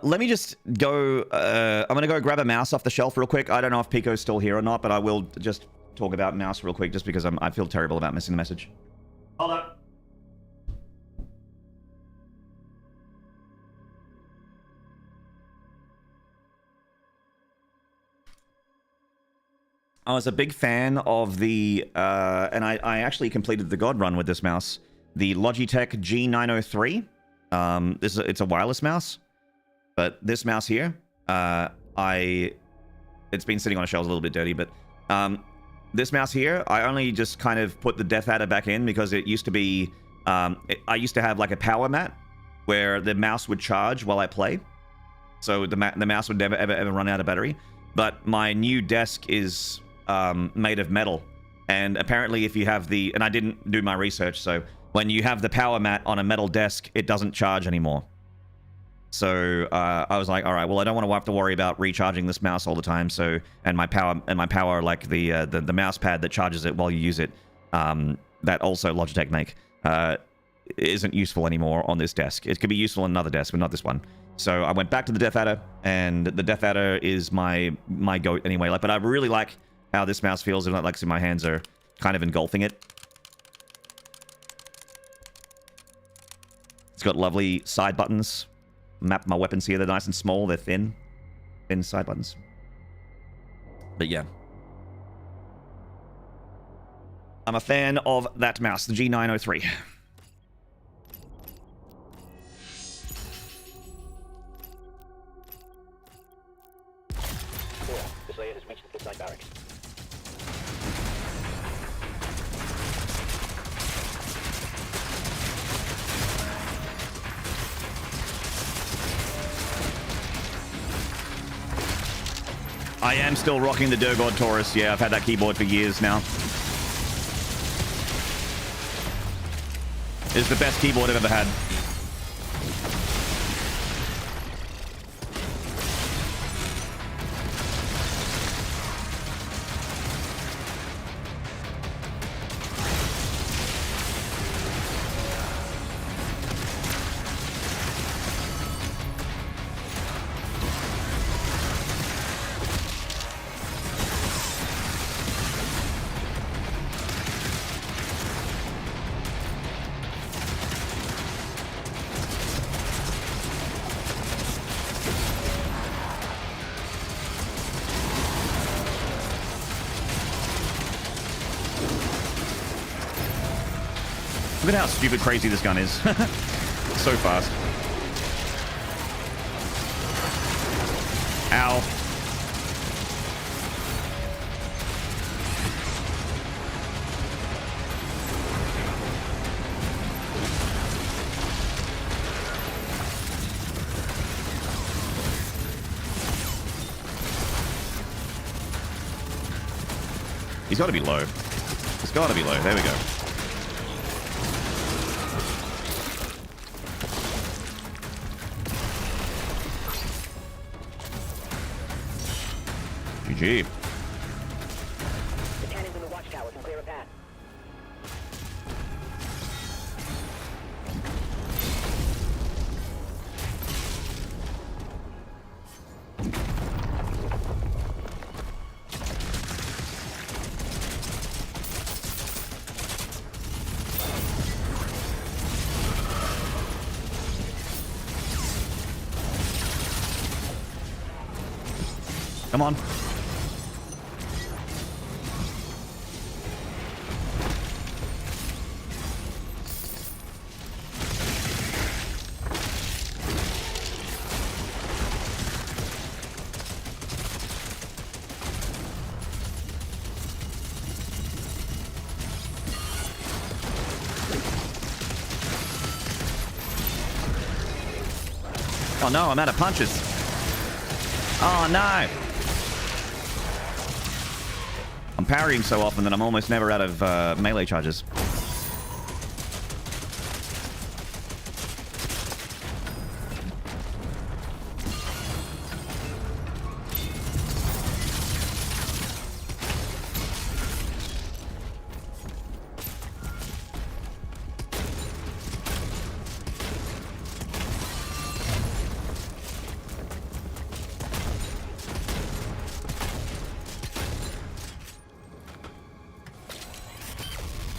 Let me just go, I'm gonna go grab a mouse off the shelf real quick. I don't know if Pico's still here or not, but I will just talk about mouse real quick just because I feel terrible about missing the message. Hold on. I was a big fan of the, and I actually completed the God run with this mouse, the Logitech G903. It's a wireless mouse, but this mouse here it's been sitting on a shelf, a little bit dirty, but this mouse here, I only just kind of put the Death Adder back in because it used to be, I used to have like a power mat where the mouse would charge while I play. So the mouse would never, ever run out of battery. But my new desk is made of metal. And apparently if you have and I didn't do my research, so when you have the power mat on a metal desk, it doesn't charge anymore. So I was like, all right, well, I don't want to have to worry about recharging this mouse all the time. So, and my power, like the mouse pad that charges it while you use it, that also Logitech make, isn't useful anymore on this desk. It could be useful on another desk, but not this one. So I went back to the Death Adder, and the Death Adder is my goat anyway. Like, but I really like how this mouse feels, and like, so my hands are kind of engulfing it. It's got lovely side buttons. Map my weapons here. They're nice and small. They're thin side buttons. But yeah, I'm a fan of that mouse, the G903. This layer has reached the Flipside barracks. I am still rocking the Durgod Taurus. Yeah, I've had that keyboard for years now. It's the best keyboard I've ever had. Look at how stupid crazy this gun is. So fast. Ow. He's got to be low. He's got to be low. There we go. GG. The cannons in the watchtower can clear a path. Come on. Oh no, I'm out of punches. Oh no. I'm parrying so often that I'm almost never out of melee charges.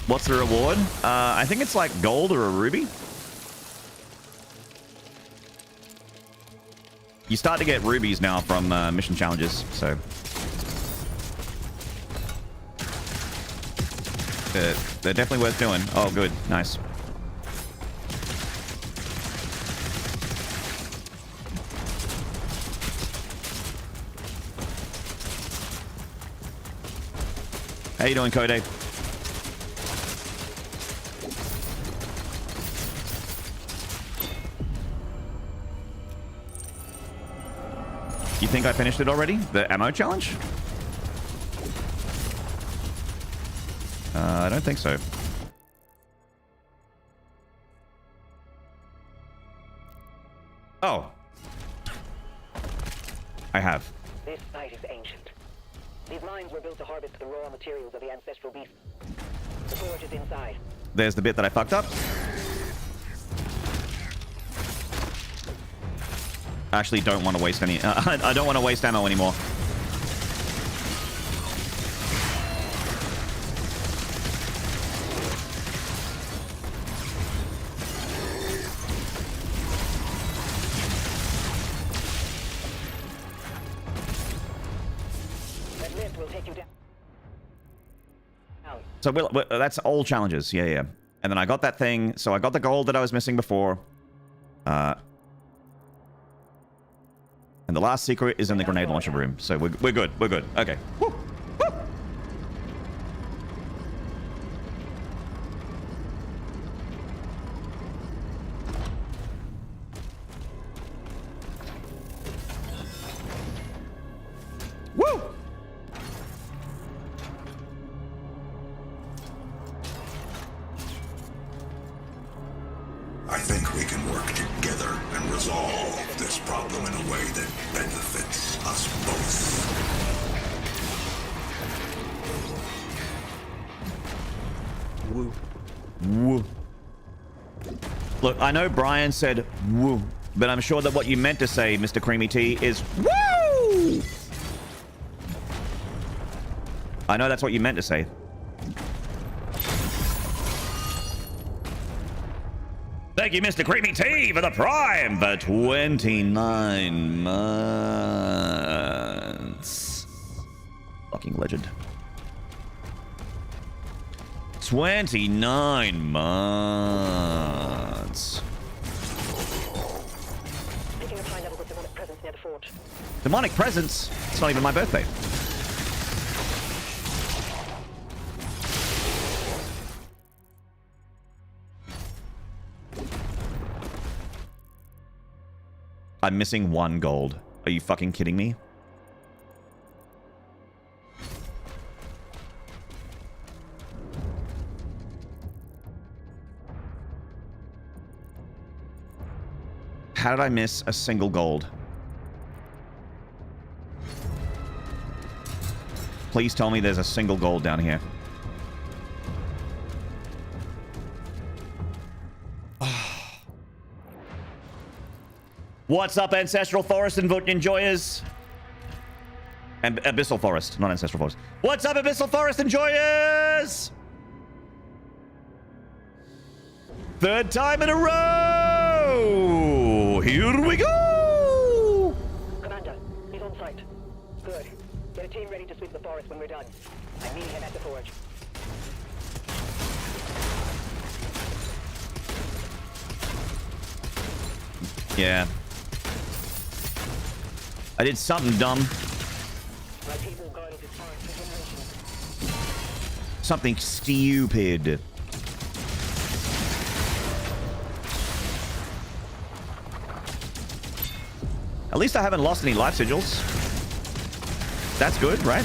What's the reward? I think it's like gold or a ruby. You start to get rubies now from mission challenges, so they're definitely worth doing. Oh, good, nice. How you doing, Code? You think I finished it already? The ammo challenge? I don't think so. Oh. I have. This site is ancient. These mines were built to harvest the raw materials of the ancestral beast. The forge is inside. There's the bit that I fucked up. I actually don't want to waste any... I don't want to waste ammo anymore. That lift will take you down. So that's all challenges. Yeah, yeah. And then I got that thing. So I got the gold that I was missing before. And the last secret is in the grenade launcher room. So we're good. We're good. Okay. Woo. Woo. Woo. I think we can work together and resolve this problem in a way that benefits us both. Woo. Woo. Look, I know Brian said woo, but I'm sure that what you meant to say, Mr. Creamy T, is woo! I know that's what you meant to say. Thank you, Mr. Creamy T, for the Prime for 29 months. Fucking legend. 29 months. Picking up high levels of demonic presence near the forge. Demonic presence? It's not even my birthday. I'm missing 1 gold. Are you fucking kidding me? How did I miss a single gold? Please tell me there's a single gold down here. What's up, Ancestral Forest enjoyers? And Abyssal Forest, not Ancestral Forest. What's up, Abyssal Forest enjoyers? 3rd time in a row! Here we go! Commander, he's on site. Good. Get a team ready to sweep the forest when we're done. I'm meeting him at the forge. Yeah. I did something dumb. My people guarded this forest for generations. Something stupid. At least I haven't lost any life sigils. That's good, right?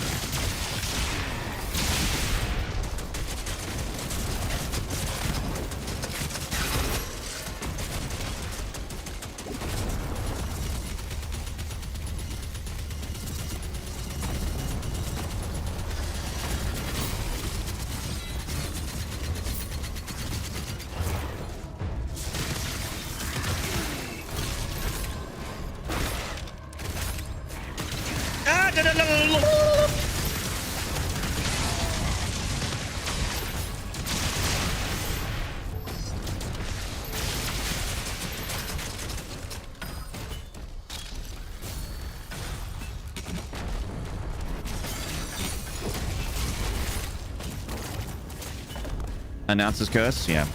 Announcer's curse? Yeah.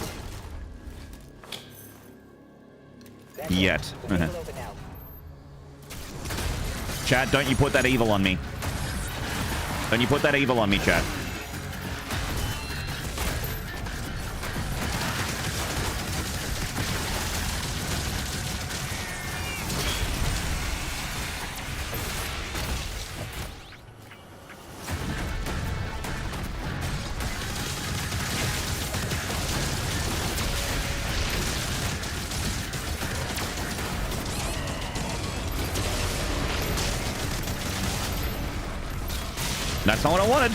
Yet. Chat, don't you put that evil on me. Don't you put that evil on me, chat. That's not what I wanted.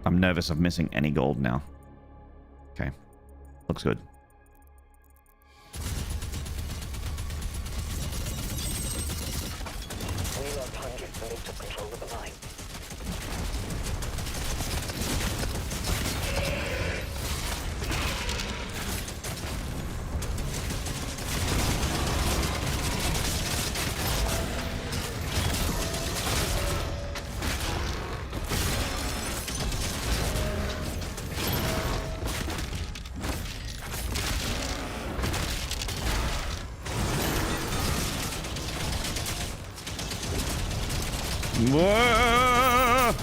I'm nervous of missing any gold now. Okay. Looks good. We lost hundreds when they took control of the mine. Whoa!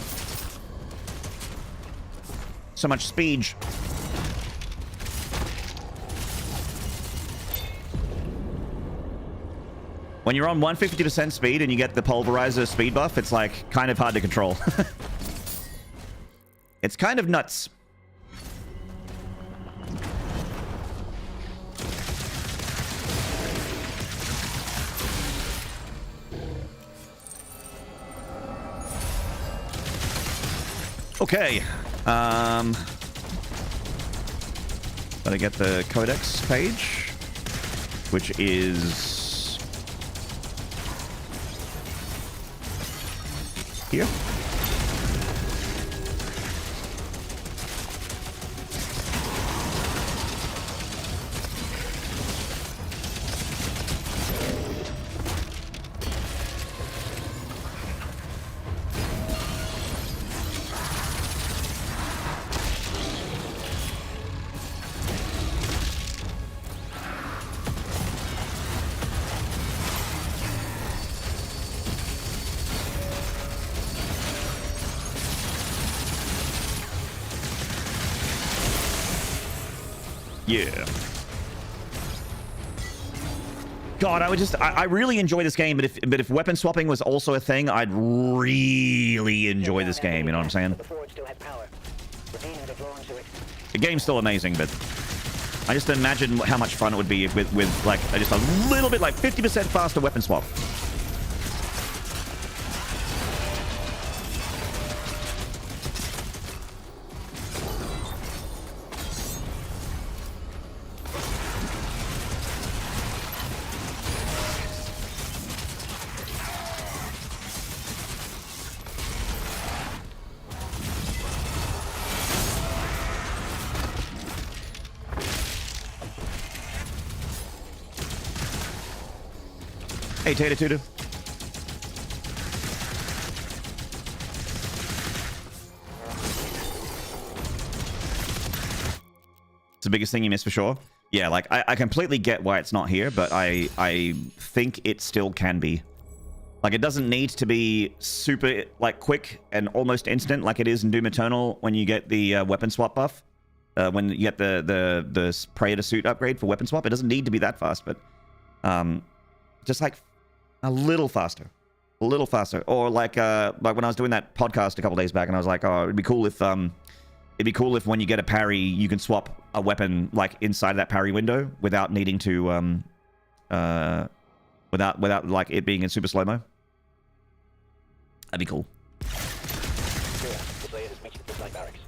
So much speed. When you're on 150% speed and you get the pulverizer speed buff, it's like kind of hard to control. It's kind of nuts. Okay. Gotta get the codex page, which is here. Yeah. God, I really enjoy this game, but if weapon swapping was also a thing, I'd really enjoy this game, you know what I'm saying? The forge still has power. The demons are drawn to it. The game's still amazing, but I just imagine how much fun it would be with like just a little bit, like 50% faster weapon swap. Hey, Tater Tutor. It's the biggest thing you missed for sure. Yeah, like, I completely get why it's not here, but I think it still can be. Like, it doesn't need to be super, like, quick and almost instant like it is in Doom Eternal when you get the weapon swap buff. When you get the Predator suit upgrade for weapon swap. It doesn't need to be that fast, but just, like, a little faster. A little faster. Or, like when I was doing that podcast a couple days back, and I was like, oh, it'd be cool if when you get a parry, you can swap a weapon, like, inside that parry window without needing to, without like, it being in super slow-mo. That'd be cool. Here, the player has reached the site barracks.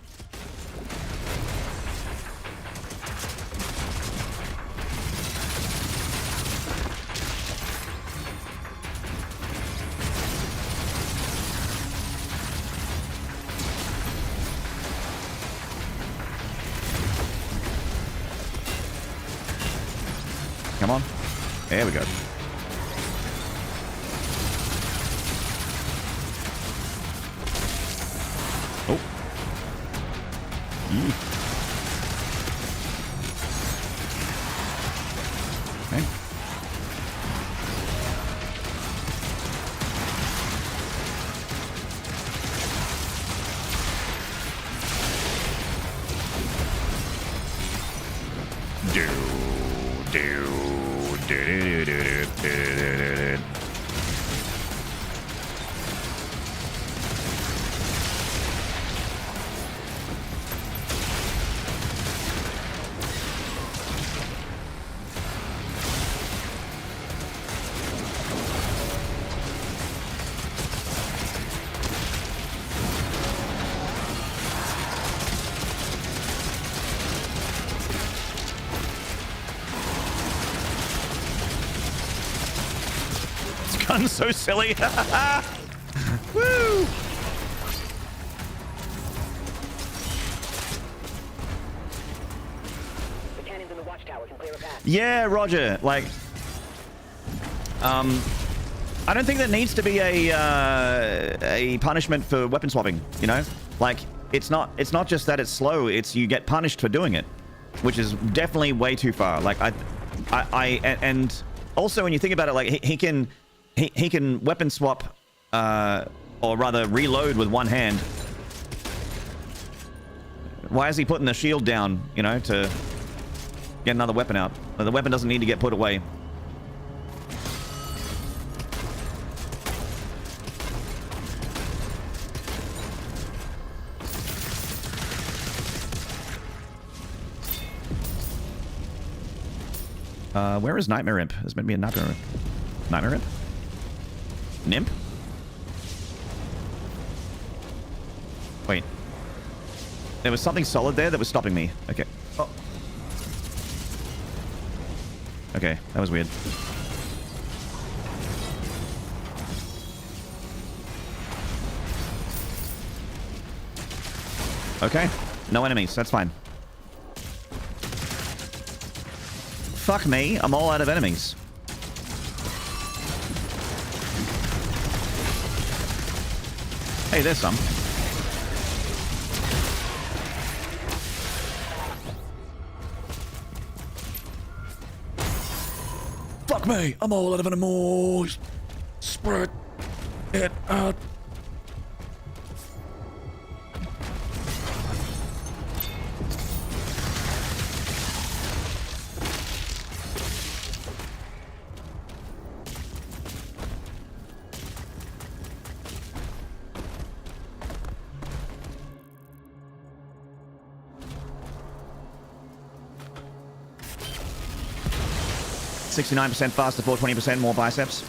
Come on. There we go. Oh. Okay. Do, do, do, do, do, do, do, do. Gun's so silly. Woo! The cannons in the watchtower can clear a path. Yeah, Roger. Like, I don't think there needs to be a punishment for weapon swapping. You know, like it's not just that it's slow. It's you get punished for doing it, which is definitely way too far. Like and also when you think about it, like he can weapon swap, or rather reload with one hand. Why is he putting the shield down, you know, to get another weapon out? The weapon doesn't need to get put away. Where is Nightmare Imp? There's meant to be a Nightmare Imp. Nightmare Imp? Nymph? Wait. There was something solid there that was stopping me. Okay. Oh. Okay, that was weird. Okay. No enemies. That's fine. Fuck me. I'm all out of enemies. Hey, there's some. Fuck me. I'm all out of enemies. Spread it out. %, faster for 20% more biceps.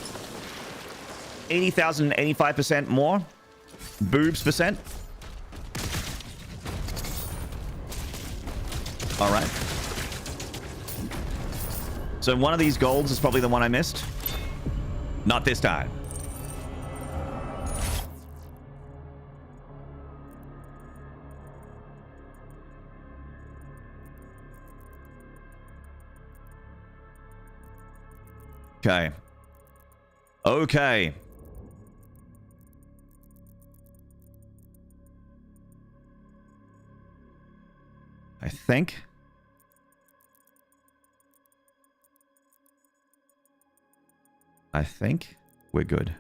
80,000, 85% more. Boobs percent. All right. So one of these golds is probably the one I missed. Not this time. Okay. Okay. I think we're good.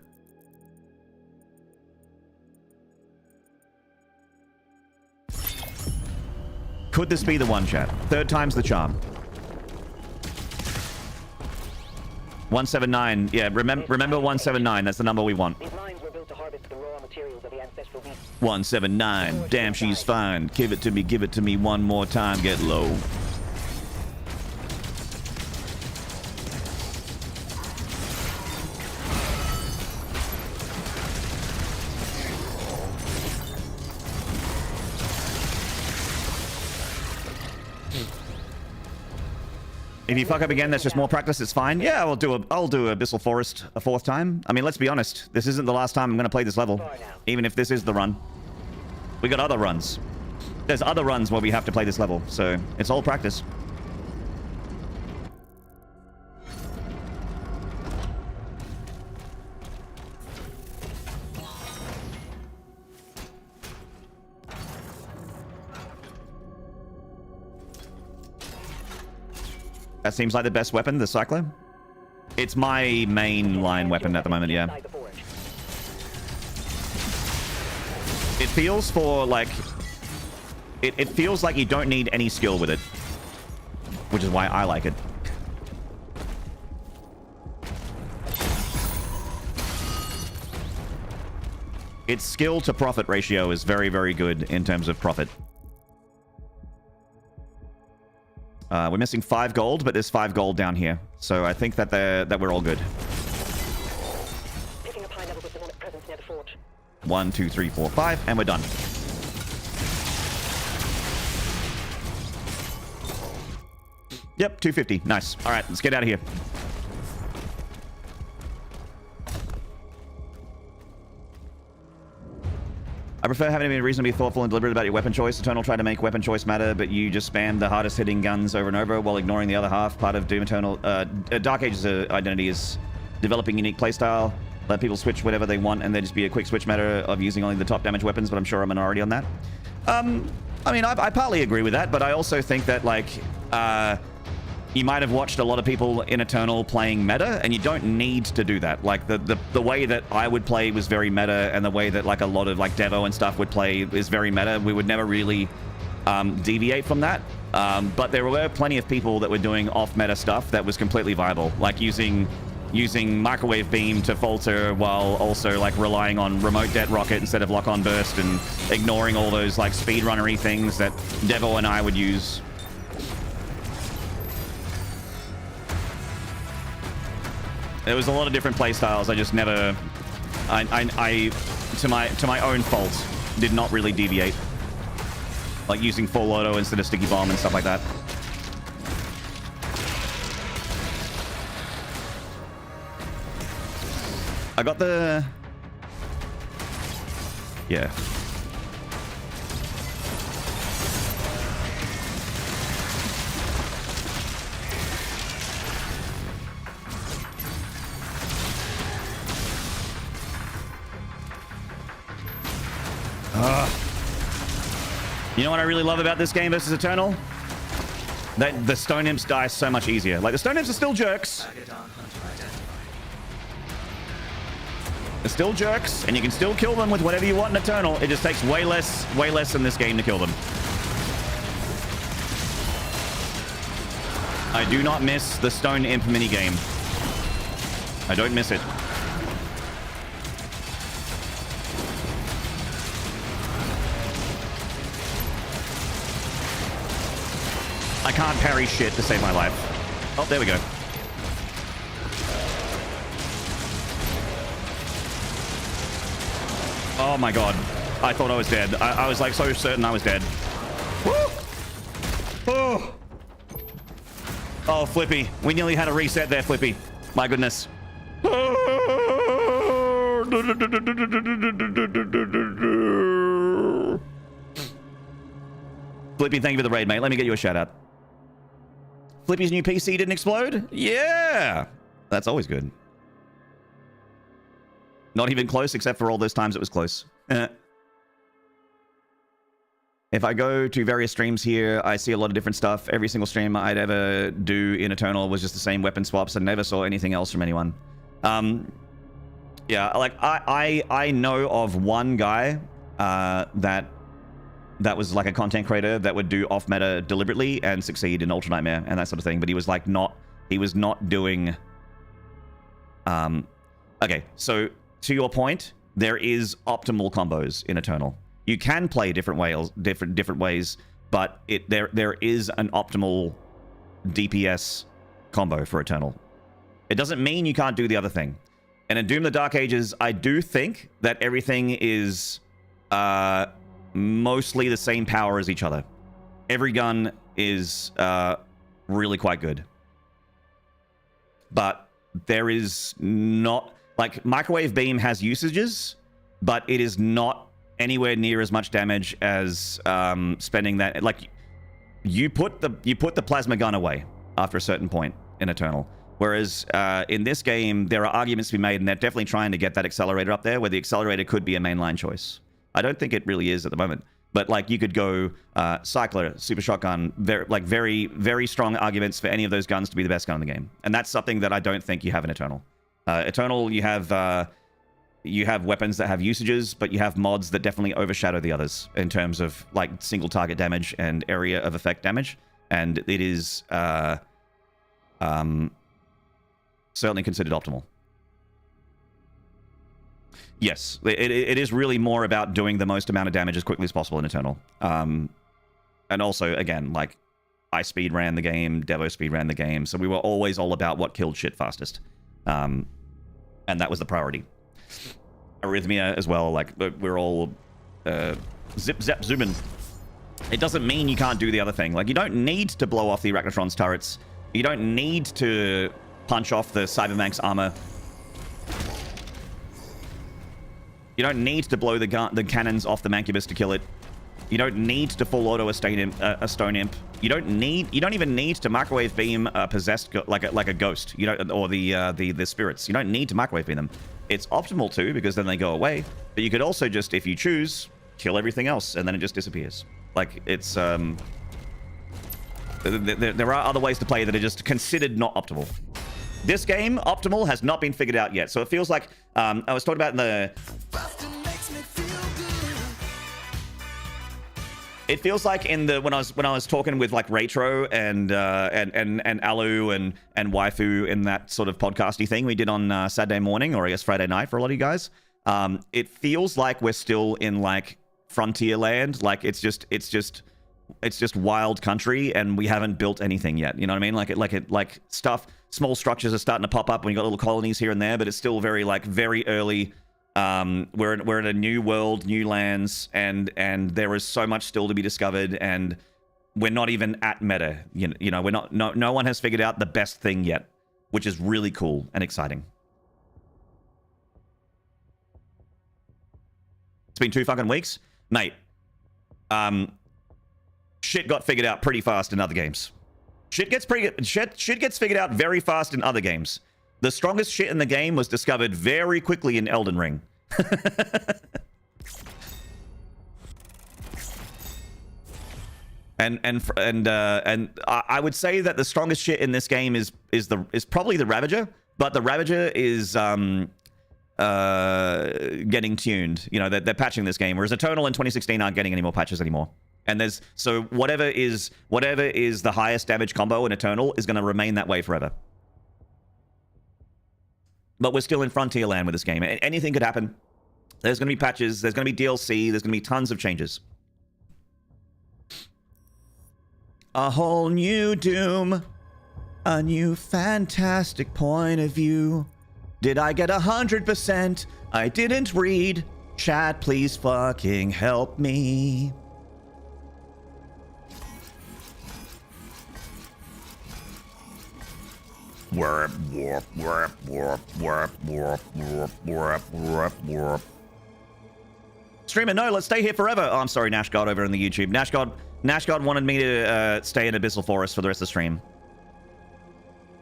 Could this be the one, chat? Third time's the charm. 179. Yeah, remember 179. That's the number we want. These mines were built to harvest the raw materials of the ancestral beast. 179. Damn, she's fine. Give it to me one more time. Get low. If you fuck up again, that's just more practice. It's fine. Yeah, I'll do Abyssal Forest a fourth time. I mean, let's be honest. This isn't the last time I'm going to play this level. Even if this is the run. We got other runs. There's other runs where we have to play this level. So, it's all practice. That seems like the best weapon, the Cycler. It's my main line weapon at the moment, yeah. Inside the forge. It feels for like... It feels like you don't need any skill with it. Which is why I like it. Its skill to profit ratio is very, very good in terms of profit. We're missing 5 gold, but there's 5 gold down here. So I think that we're all good. Picking up high levels of demonic presence near the forge. 1, 2, 3, 4, 5, and we're done. Yep, 250. Nice. All right, let's get out of here. I prefer having to be reasonably thoughtful and deliberate about your weapon choice. Eternal tried to make weapon choice matter, but you just spam the hardest hitting guns over and over while ignoring the other half. Part of Doom Eternal... Dark Age's identity is developing unique playstyle. Let people switch whatever they want, and there just be a quick switch matter of using only the top damage weapons, but I'm sure I'm a minority on that. I mean, I partly agree with that, but I also think that, like... you might have watched a lot of people in Eternal playing meta, and you don't need to do that. Like, the way that I would play was very meta, and the way that, like, a lot of, like, Devo and stuff would play is very meta. We would never really deviate from that. But there were plenty of people that were doing off-meta stuff that was completely viable. Like, using microwave beam to falter while also, like, relying on remote det rocket instead of lock-on burst, and ignoring all those, like, speedrunner-y things that Devo and I would use. There was a lot of different playstyles. I just never, to my own fault, did not really deviate. Like using full auto instead of sticky bomb and stuff like that. I got the... Yeah. You know what I really love about this game versus Eternal? That the Stone Imps die so much easier. Like, the Stone Imps are still jerks. They're still jerks, and you can still kill them with whatever you want in Eternal. It just takes way less in this game to kill them. I do not miss the Stone Imp minigame. I don't miss it. I can't parry shit to save my life. Oh, there we go. Oh my god. I thought I was dead. I was like so certain I was dead. Woo! Oh. Oh, Flippy. We nearly had a reset there, Flippy. My goodness. Flippy, thank you for the raid, mate. Let me get you a shout out. Flippy's new PC didn't explode? Yeah! That's always good. Not even close, except for all those times it was close. If I go to various streams here, I see a lot of different stuff. Every single stream I'd ever do in Eternal was just the same weapon swaps. I never saw anything else from anyone. Yeah, like, I know of one guy that was like a content creator that would do off meta deliberately and succeed in Ultra Nightmare and that sort of thing, but he was like not doing okay, so to your point, there is optimal combos in Eternal. You can play different ways, but there is an optimal DPS combo for Eternal. It doesn't mean you can't do the other thing. And in Doom the Dark Ages, I do think that everything is mostly the same power as each other. Every gun is really quite good. But there is not... Like, Microwave Beam has usages, but it is not anywhere near as much damage as spending that... Like, you put the plasma gun away after a certain point in Eternal. Whereas in this game, there are arguments to be made, and they're definitely trying to get that accelerator up there, where the accelerator could be a mainline choice. I don't think it really is at the moment. But like you could go cycler, super shotgun, very, very strong arguments for any of those guns to be the best gun in the game. And that's something that I don't think you have in Eternal. Eternal, you have weapons that have usages, but you have mods that definitely overshadow the others in terms of like single target damage and area of effect damage. And it is certainly considered optimal. Yes, it is really more about doing the most amount of damage as quickly as possible in Eternal. And also, again, like, I speed ran the game, Devo speed ran the game, so we were always all about what killed shit fastest. And that was the priority. Arrhythmia as well, like, we're all zip, zap, zooming. It doesn't mean you can't do the other thing. Like, you don't need to blow off the Arachnotron's turrets. You don't need to punch off the Cybermank's armor. You don't need to blow the cannons off the Mancubus to kill it. You don't need to full auto a stone imp. You don't even need to microwave beam a possessed like a ghost. You don't, or the spirits. You don't need to microwave beam them. It's optimal to, because then they go away. But you could also just, if you choose, kill everything else and then it just disappears. Like, it's there are other ways to play that are just considered not optimal. This game, optimal, has not been figured out yet. So it feels like I was talking about in the. It feels like in the when I was talking with like Retro and Alu and Waifu in that sort of podcasty thing we did on Saturday morning, or I guess Friday night for a lot of you guys. It feels like we're still in like frontier land. Like it's just wild country, and we haven't built anything yet. You know what I mean? Like stuff. Small structures are starting to pop up when you got little colonies here and there, but it's still very early. We're in a new world, new lands, and there is so much still to be discovered, and we're not even at meta. You know, we're not. No one has figured out the best thing yet, which is really cool and exciting. It's been 2 fucking weeks, mate. Shit got figured out pretty fast in other games. Shit gets figured out very fast in other games. The strongest shit in the game was discovered very quickly in Elden Ring. and I would say that the strongest shit in this game is probably the Ravager, but the Ravager is getting tuned. You know, they're patching this game, whereas Eternal and 2016 aren't getting any more patches anymore. And there's so whatever is the highest damage combo in Eternal is going to remain that way forever. But we're still in frontier land with this game. Anything could happen. There's going to be patches. There's going to be DLC. There's going to be tons of changes. A whole new Doom. A new fantastic point of view. Did I get 100%? I didn't read. Chat, please fucking help me. Warp, warp, warp, warp, warp, warp, warp, warp, warp, warp. Streamer, no, let's stay here forever. Oh, I'm sorry, Nash God over in the YouTube. Nash God wanted me to stay in Abyssal Forest for the rest of the stream.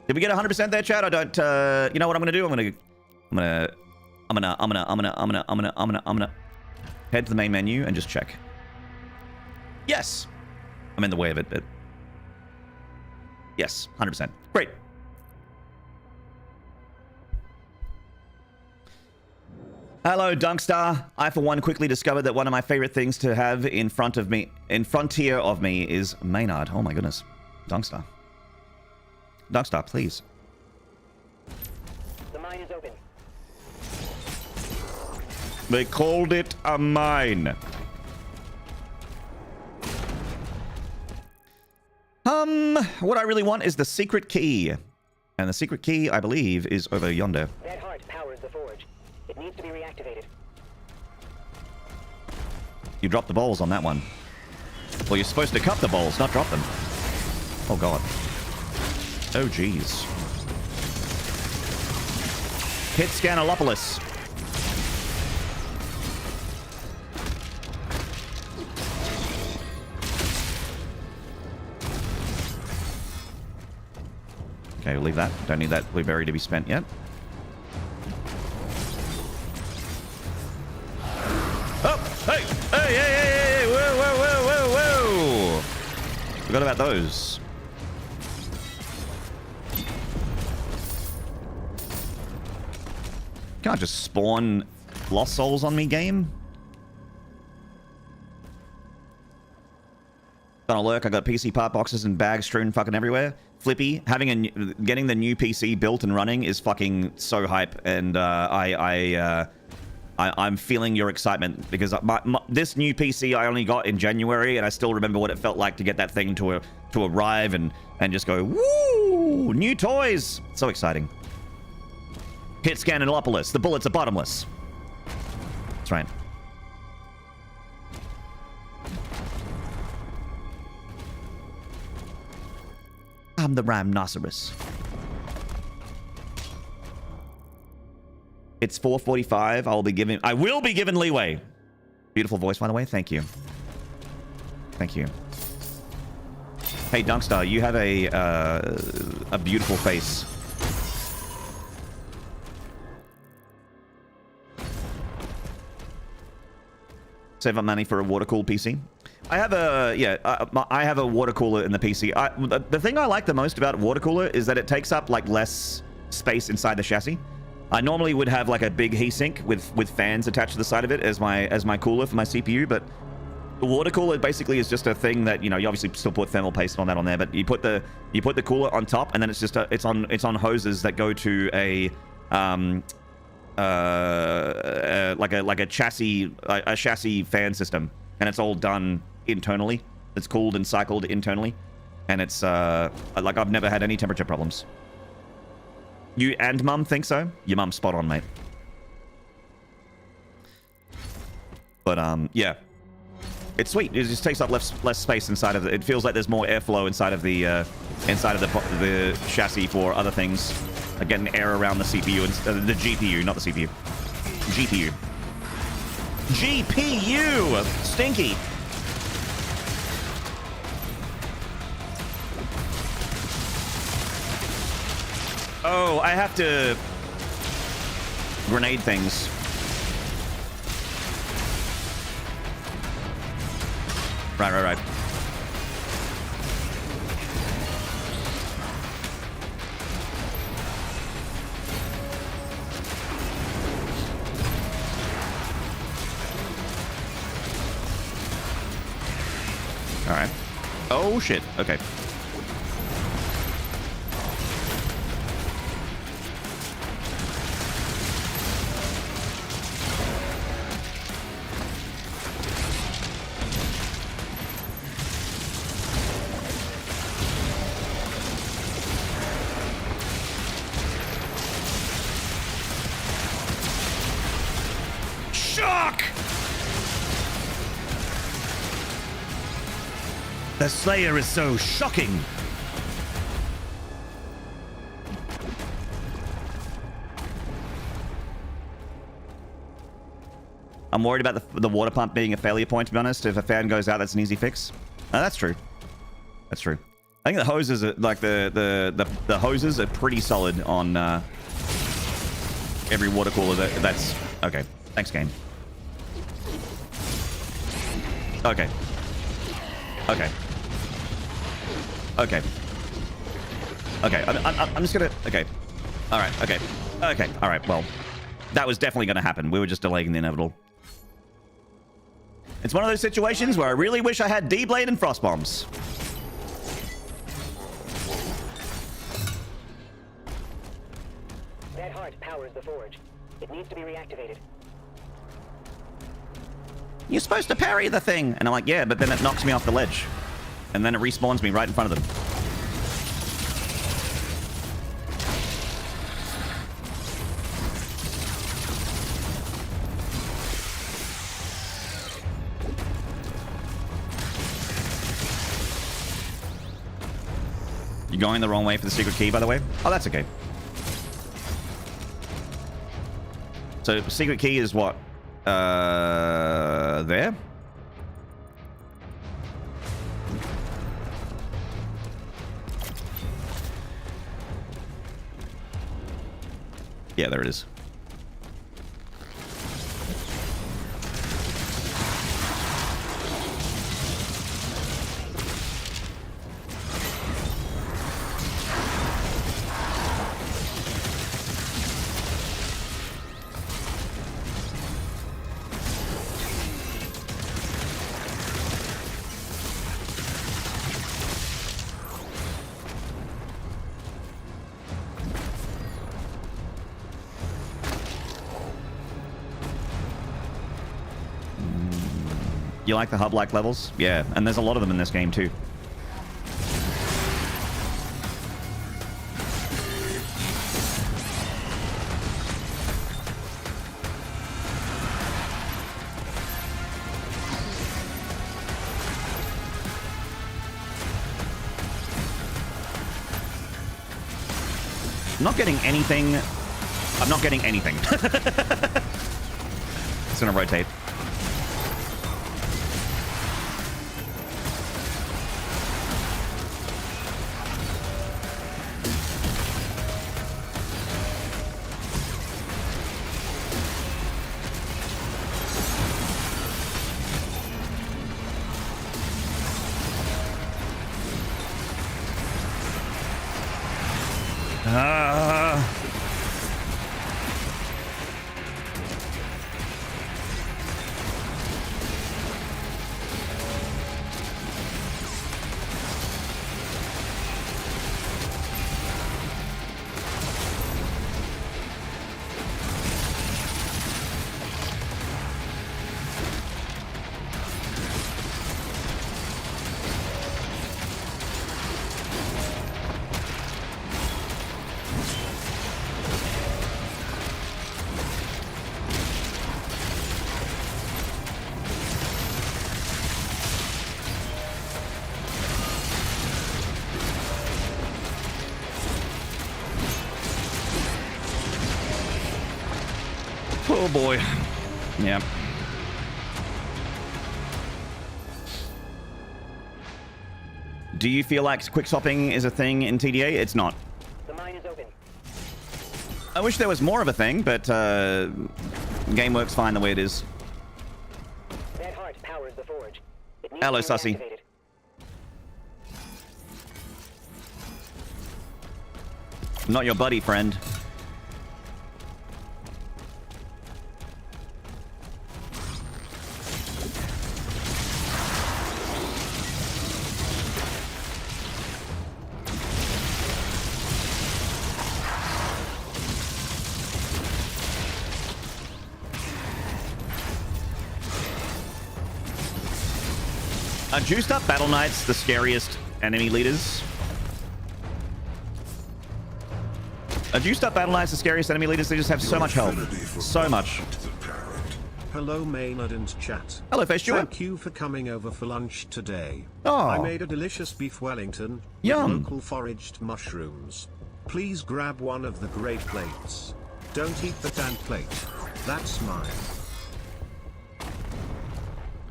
Did we get 100% there, chat? I don't. You know what I'm gonna do? I'm gonna head to the main menu and just check. Yes, I'm in the way of it, but yes, 100%. Great. Hello, Dunkstar. I, for one, quickly discovered that one of my favorite things to have in frontier of me is Maynarde. Oh my goodness. Dunkstar. Dunkstar, please. The mine is open. They called it a mine. What I really want is the secret key. And the secret key, I believe, is over yonder. That heart powers the forge. It needs to be reactivated. You dropped the balls on that one. Well, you're supposed to cut the balls, not drop them. Oh, God. Oh, jeez. Hit Scanalopolis. Okay, we'll leave that. Don't need that blueberry to be spent yet. Oh, hey, hey, hey, hey, hey, whoa, whoa, Forgot about those. Can't just spawn lost souls on me, game. Gonna lurk. I got PC part boxes and bags strewn fucking everywhere. Flippy, getting the new PC built and running is fucking so hype, and I'm feeling your excitement because this new PC I only got in January, and I still remember what it felt like to get that thing to arrive and just go woo, new toys. So exciting. Hit Scandalopolis. The bullets are bottomless. That's right. I'm the rhinoceros. It's 4:45. I will be given leeway. Beautiful voice, by the way. Thank you. Thank you. Hey, Dunkstar, you have a beautiful face. Save up money for a water-cooled PC. I have I have a water cooler in the PC. The thing I like the most about water cooler is that it takes up like less space inside the chassis. I normally would have like a big heatsink with fans attached to the side of it as my cooler for my CPU, but the water cooler basically is just a thing that, you know, you obviously still put thermal paste on that on there, but you put the cooler on top, and then it's just it's on hoses that go to a like a chassis fan system, and it's all done internally. It's cooled and cycled internally, and it's like I've never had any temperature problems. You and Mum think so? Your mum's spot on, mate. But yeah, it's sweet. It just takes up less space inside of it. It feels like there's more airflow inside of the chassis for other things, like getting air around the CPU and the GPU, not the CPU. GPU, stinky. Oh, I have to grenade things. Right. All right. Oh, shit. Okay. The Slayer is so shocking. I'm worried about the water pump being a failure point, to be honest. If a fan goes out, that's an easy fix. No, that's true. That's true. I think the hoses are, like, the hoses are pretty solid on every water cooler. That's... Okay. Thanks, game. Okay. Okay. Okay. Okay. I'm just gonna... Okay. Alright. Okay. Okay. Alright. Well, that was definitely gonna happen. We were just delaying the inevitable. It's one of those situations where I really wish I had D-Blade and Frost Bombs. That heart powers the forge. It needs to be reactivated. You're supposed to parry the thing. And I'm like, yeah, but then it knocks me off the ledge. And then it respawns me right in front of them. You're going the wrong way for the secret key, by the way? Oh, that's okay. So, secret key is what? There? Yeah, there it is. You like the hub-like levels? Yeah, and there's a lot of them in this game too. I'm not getting anything. I'm not getting anything. It's gonna rotate. Oh boy. Yeah. Do you feel like quick swapping is a thing in TDA? It's not. The mine is open. I wish there was more of a thing, but game works fine the way it is. That heart powers the forge. It needs Hello, to be Sussy. reactivated. Not your buddy, friend. Juiced up Battle Knights, the scariest enemy leaders. Juiced up Battle Knights, the scariest enemy leaders. They just have so much health. So much. Hello Maynard and chat. Hello, Face Stewart. Thank you for coming over for lunch today. Oh. I made a delicious beef Wellington Yum. with local foraged mushrooms. Please grab one of the great plates. Don't eat the tan plate. That's mine.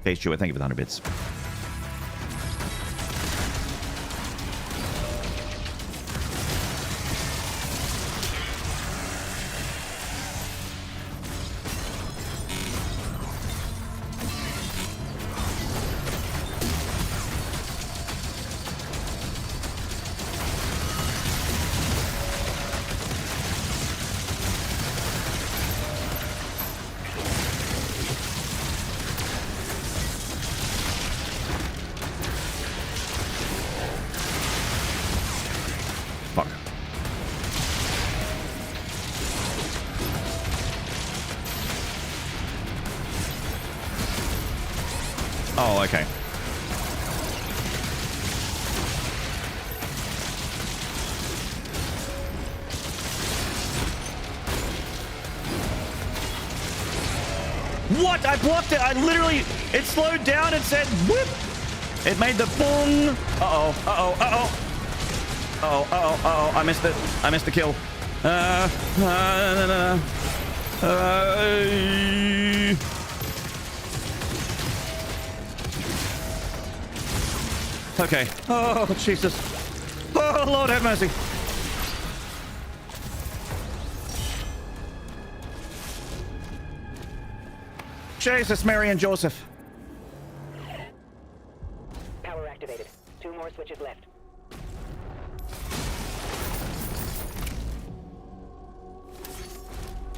Face Stewart, thank you for the 100 bits. Fuck. Oh, okay. What? I blocked it. I literally... It slowed down and said whoop. It made the boom. Uh-oh. Uh-oh. Uh-oh. Uh-oh. Uh-oh. Uh-oh. I missed it. I missed the kill. Okay. Oh, Jesus. Oh, Lord have mercy. Jesus, Mary and Joseph. Power activated. 2 more switches left.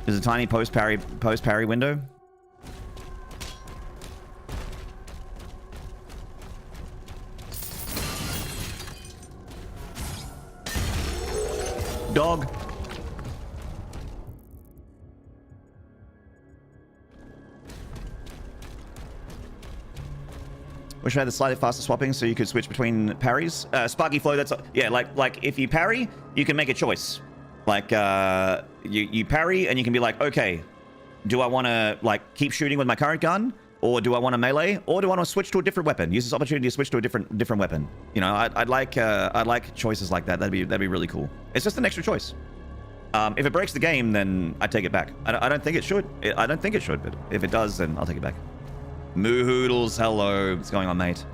There's a tiny post parry window. Dog. Wish I had the slightly faster swapping so you could switch between parries. Sparky flow, that's... Yeah, like if you parry, you can make a choice. Like, you parry and you can be like, okay, do I want to, like, keep shooting with my current gun? Or do I want to melee? Or do I want to switch to a different weapon? Use this opportunity to switch to a different weapon. You know, I'd like choices like that. That'd be really cool. It's just an extra choice. If it breaks the game, then I take it back. I don't think it should. I don't think it should, but if it does, then I'll take it back. Moo Hoodles, hello. What's going on, mate?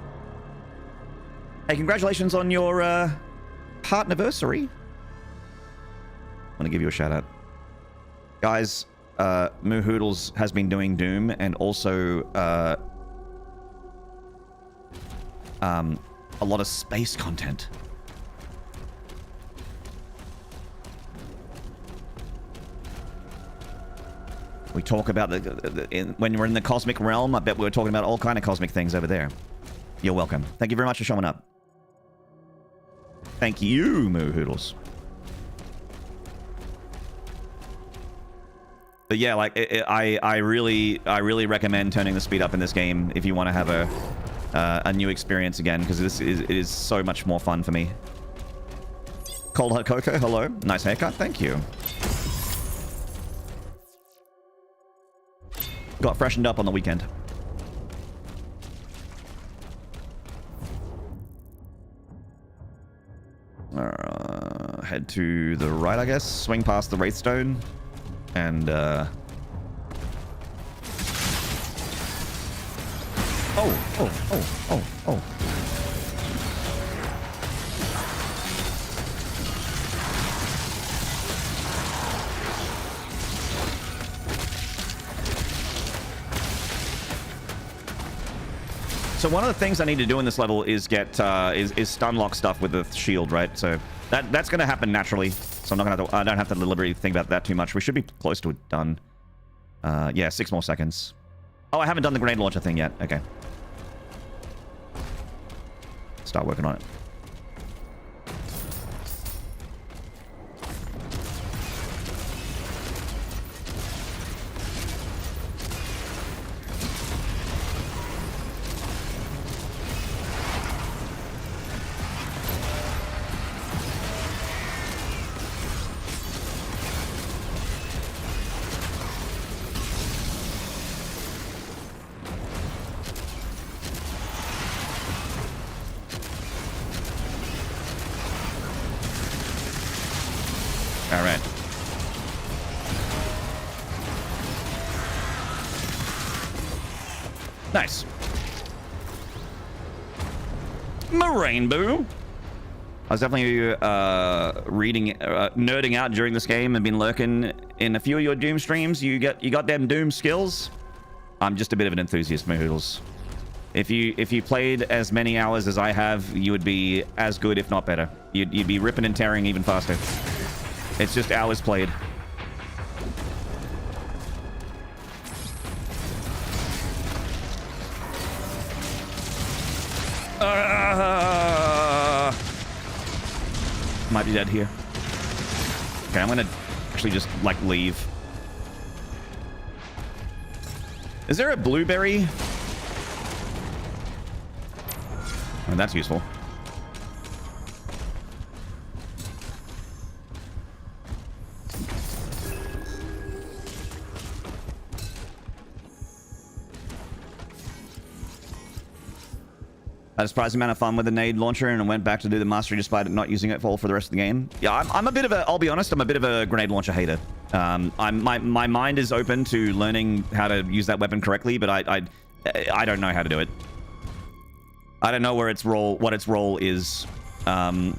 Hey, congratulations on your heart-anniversary. I want to give you a shout out. Guys, Moo Hoodles has been doing Doom and also a lot of space content. We talk about when we're in the cosmic realm. I bet we were talking about all kind of cosmic things over there. You're welcome. Thank you very much for showing up. Thank you, Moo Hoodles. But yeah, like I really recommend turning the speed up in this game if you want to have a new experience again, because it is so much more fun for me. Cold Hot Cocoa, hello. Nice haircut, thank you. Got freshened up on the weekend. Head to the right, I guess. Swing past the Wraithstone. And, oh. So one of the things I need to do in this level is get is stun lock stuff with the shield, right? So that's going to happen naturally. So I'm not going to. I don't have to deliberately think about that too much. We should be close to it done. Yeah, 6 more seconds. Oh, I haven't done the grenade launcher thing yet. Okay. Start working on it. All right. Nice. Rainbow. I was definitely nerding out during this game and been lurking in a few of your Doom streams. You got them Doom skills. I'm just a bit of an enthusiast, Mahoodles. If you played as many hours as I have, you would be as good, if not better. You'd be ripping and tearing even faster. It's just hours played. Might be dead here. Okay, I'm gonna actually just, like, leave. Is there a blueberry? Oh, that's useful. I had a surprising amount of fun with the nade launcher and went back to do the mastery despite not using it for the rest of the game. Yeah, I'm a bit of a, I'll be honest, I'm a bit of a grenade launcher hater. My mind is open to learning how to use that weapon correctly, but I don't know how to do it. I don't know where its role, what its role is. Someone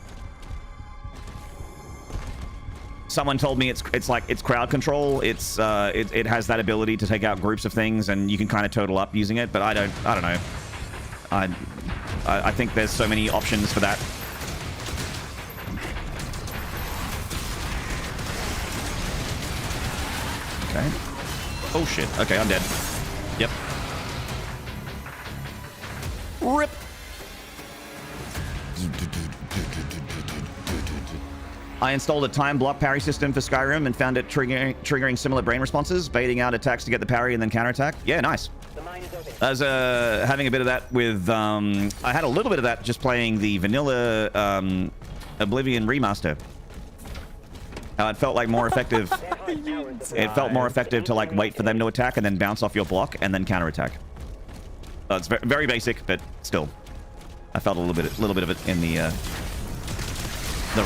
told me it's like it's crowd control. It has that ability to take out groups of things, and you can kind of total up using it. But I don't know. I think there's so many options for that. Okay. Oh shit. Okay, I'm dead. Yep. Rip. I installed a time block parry system for Skyrim and found it triggering similar brain responses, baiting out attacks to get the parry and then counterattack. Yeah, nice. The mine is open. I was having a bit of that with... I had a little bit of that just playing the vanilla Oblivion remaster. It felt like more effective. It felt more effective to like wait for them to attack and then bounce off your block and then counterattack. It's very basic, but still, I felt a little bit of it in the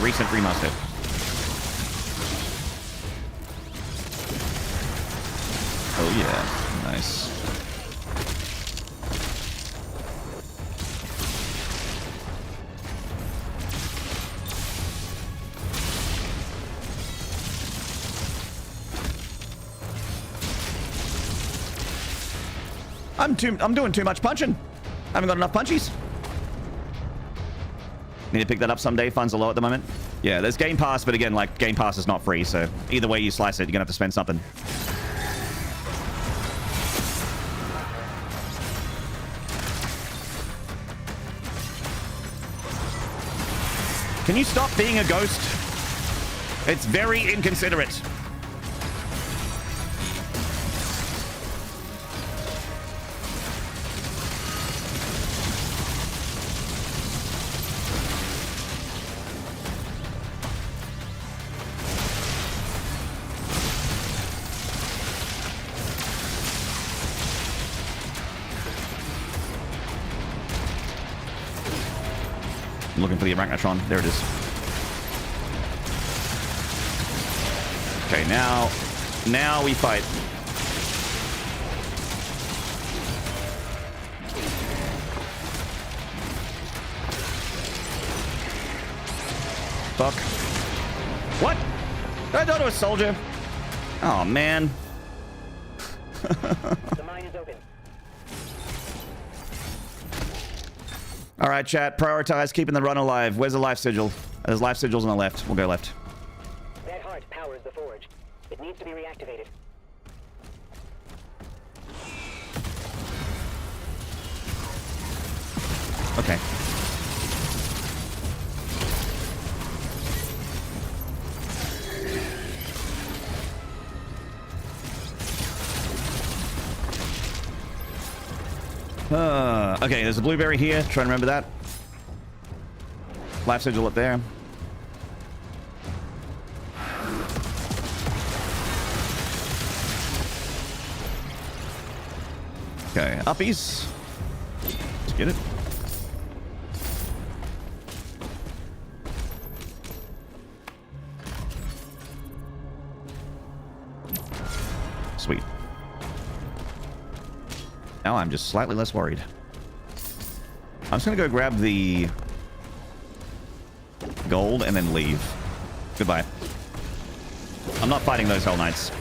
recent remaster. Oh yeah, nice. I'm doing too much punching. I haven't got enough punchies. Need to pick that up someday. Funds are low at the moment. Yeah, there's Game Pass, but again, like, Game Pass is not free, so either way you slice it, you're gonna have to spend something. Can you stop being a ghost? It's very inconsiderate. I'm looking for the Arachnotron. There it is. Okay, now we fight. Fuck. What? Did I go to a soldier? Oh, man. The mine is open. All right, chat. Prioritize keeping the run alive. Where's the life sigil? There's life sigils on the left. We'll go left. That heart powers the forge. It needs to be reactivated. Okay. Okay, there's a blueberry here. Try and remember that. Life sigil up there. Okay, uppies. Let's get it. Sweet. Now I'm just slightly less worried. I'm just gonna go grab the gold and then leave. Goodbye. I'm not fighting those Hell Knights.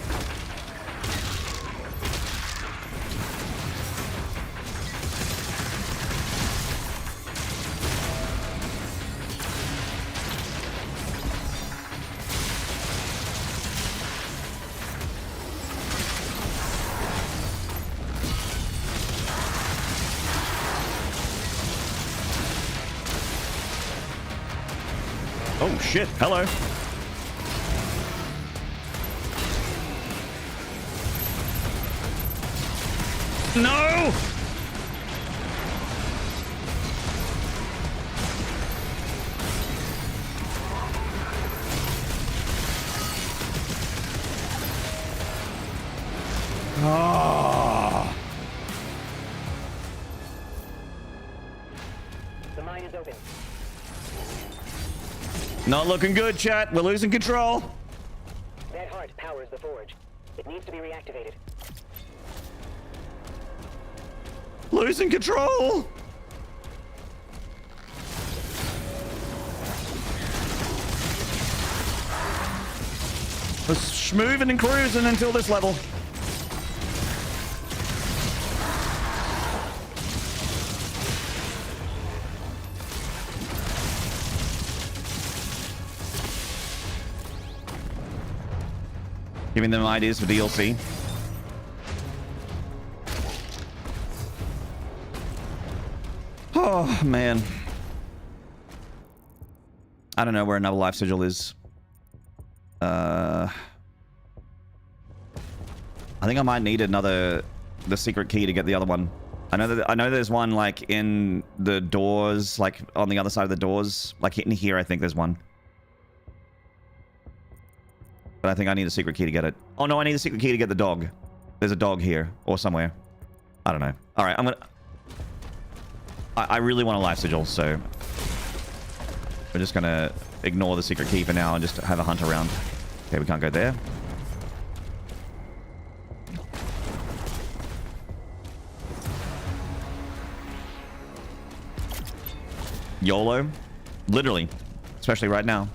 Oh shit, hello. No! Oh. The mine is open. Not looking good, chat. We're losing control. That heart powers the forge. It needs to be reactivated. Losing control. We're schmooving and cruising until this level. Giving them ideas for DLC. Oh, man. I don't know where another life sigil is. I think I might need the secret key to get the other one. I know there's one like in the doors, like on the other side of the doors, like in here. I think there's one. But I think I need a secret key to get it. Oh no, I need a secret key to get the dog. There's a dog here or somewhere. I don't know. All right, I'm gonna. I really want a life sigil, so we're just gonna ignore the secret key for now and just have a hunt around. Okay, we can't go there. YOLO. Literally. Especially right now.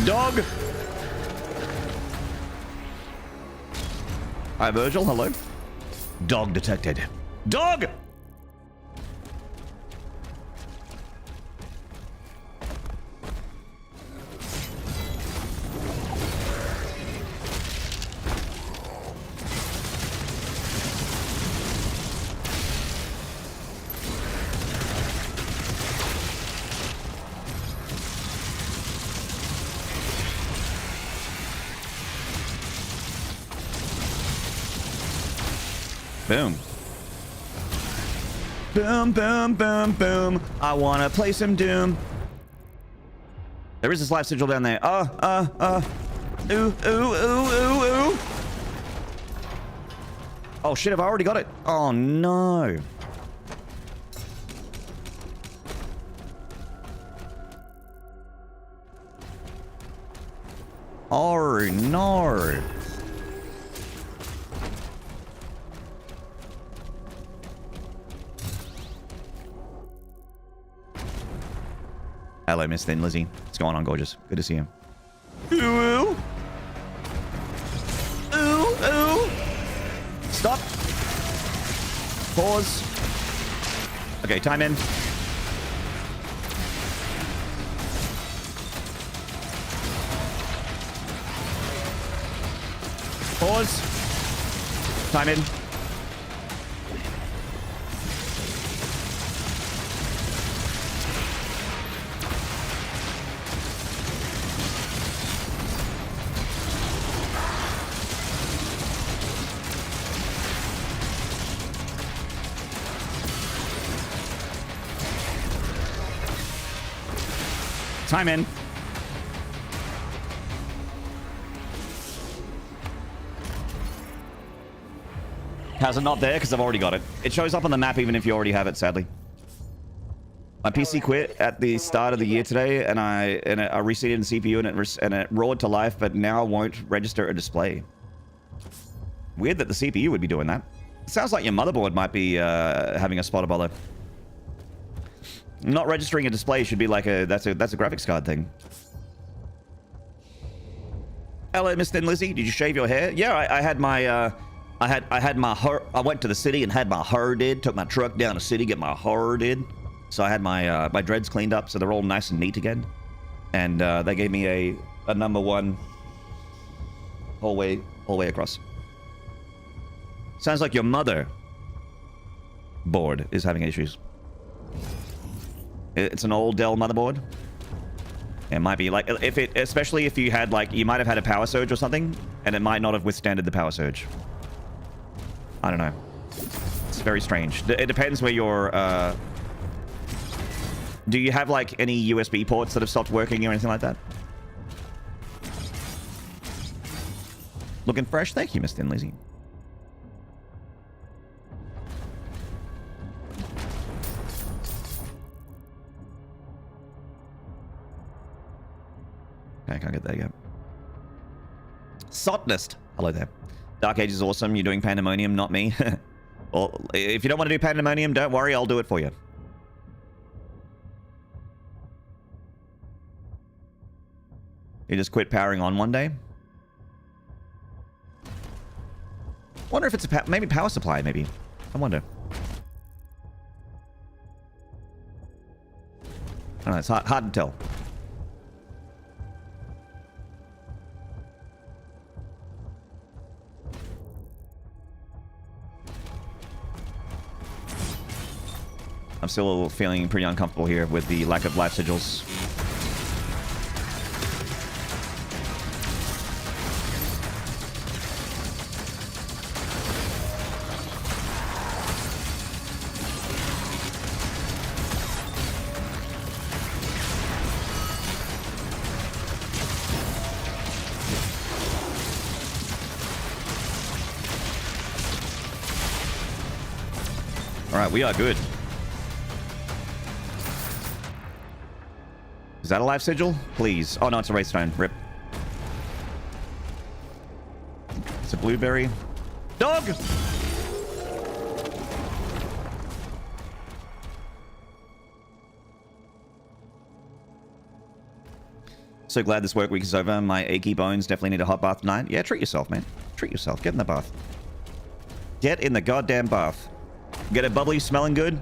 Dog! Hi, Virgil. Hello. Dog detected. Dog! Boom. Boom, boom, boom, boom. I want to play some Doom. There is this life sigil down there. Ooh, ooh, ooh, ooh, ooh. Oh, shit, have I already got it? Oh, no. Oh, no. Hello, Miss Thin Lizzie. What's going on, gorgeous? Good to see you. Ooh, ooh. Ooh, ooh. Stop. Pause. Okay, time in. Pause. Time in. Time in. How's it not there? Because I've already got it. It shows up on the map even if you already have it, sadly. My PC quit at the start of the year today, and I reseated the CPU and it roared to life, but now won't register a display. Weird that the CPU would be doing that. It sounds like your motherboard might be having a spotter bother. Not registering a display should be like that's a graphics card thing. Hello, Miss Thin Lizzie. Did you shave your hair? Yeah, I had my I had my hair. I went to the city and had my hair did. Took my truck down the city, get my hair did. So I had my my dreads cleaned up, so they're all nice and neat again. And they gave me a #1 whole way across. Sounds like your mother board is having issues. It's an old Dell motherboard. It might be like especially if you had like you might have had a power surge or something, and it might not have withstanded the power surge. I don't know. It's very strange. It depends where your do you have like any USB ports that have stopped working or anything like that? Looking fresh? Thank you, Miss Thin Lizzie. Okay, I can't get there yet. Sotnest. Hello there. Dark Age is awesome. You're doing Pandemonium, not me. Well, if you don't want to do Pandemonium, don't worry. I'll do it for you. You just quit powering on one day. Wonder if it's a maybe power supply. Maybe. I wonder. I don't know. It's hard to tell. I'm still feeling pretty uncomfortable here with the lack of life sigils. All right, we are good. Is that a life sigil? Please. Oh, no, it's a race stone. Rip. It's a blueberry. Dog! So glad this work week is over. My achy bones definitely need a hot bath tonight. Yeah, treat yourself, man. Treat yourself. Get in the bath. Get in the goddamn bath. Get it bubbly, smelling good.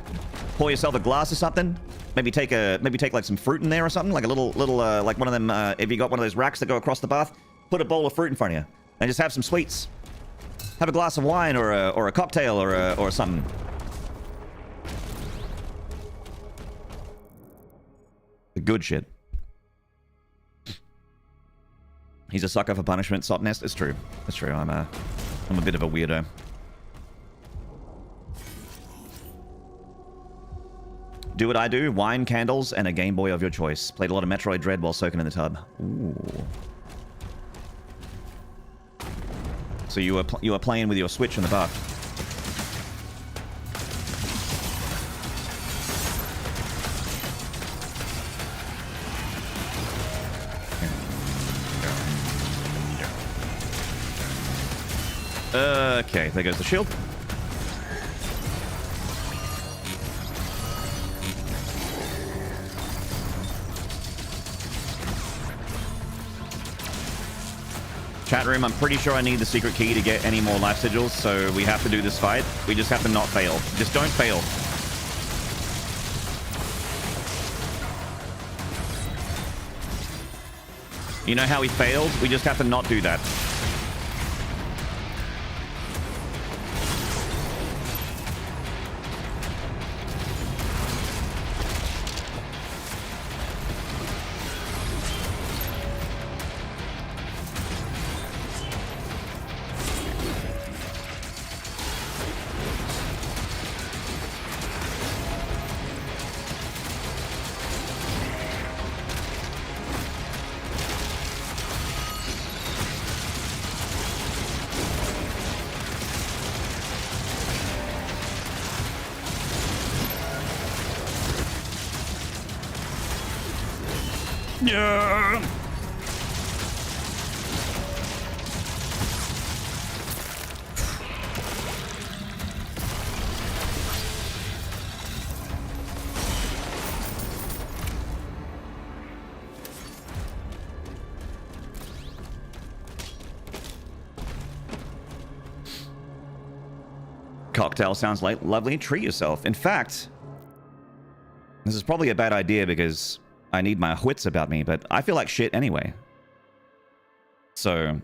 Pour yourself a glass or something. Maybe take like some fruit in there or something, like a little like one of them. If you got one of those racks that go across the bath, put a bowl of fruit in front of you and just have some sweets. Have a glass of wine or a cocktail or something. The good shit. He's a sucker for punishment. Sop nest. It's true. It's true. I'm a bit of a weirdo. Do what I do. Wine, candles, and a Game Boy of your choice. Played a lot of Metroid Dread while soaking in the tub. Ooh. So you were playing with your Switch in the bath. Okay, there goes the shield. Chat room, I'm pretty sure I need the secret key to get any more life sigils, so we have to do this fight. We just have to not fail. Just don't fail. You know how we failed? We just have to not do that. Yeah. Cocktail sounds like lovely. Treat yourself. In fact, this is probably a bad idea because I need my wits about me, but I feel like shit anyway. So,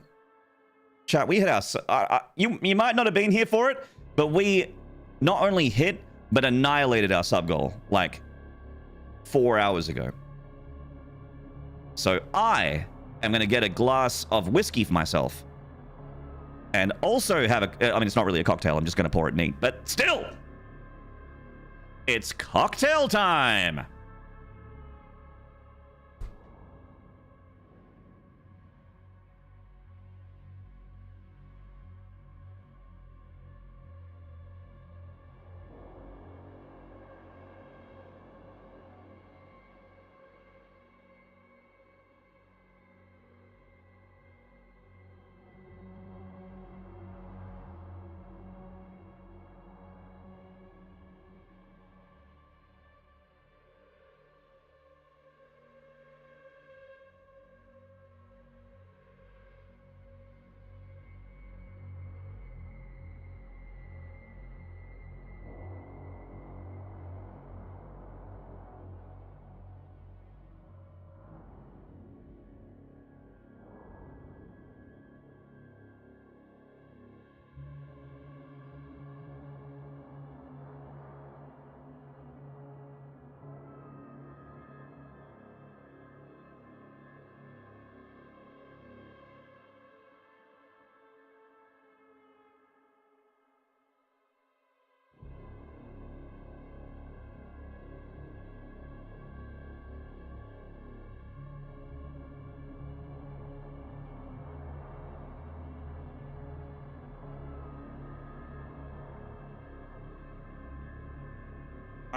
chat, we hit our... you might not have been here for it, but we not only hit, but annihilated our sub goal, like, 4 hours ago. So I am going to get a glass of whiskey for myself. And also have a... I mean, it's not really a cocktail. I'm just going to pour it neat. But still! It's cocktail time!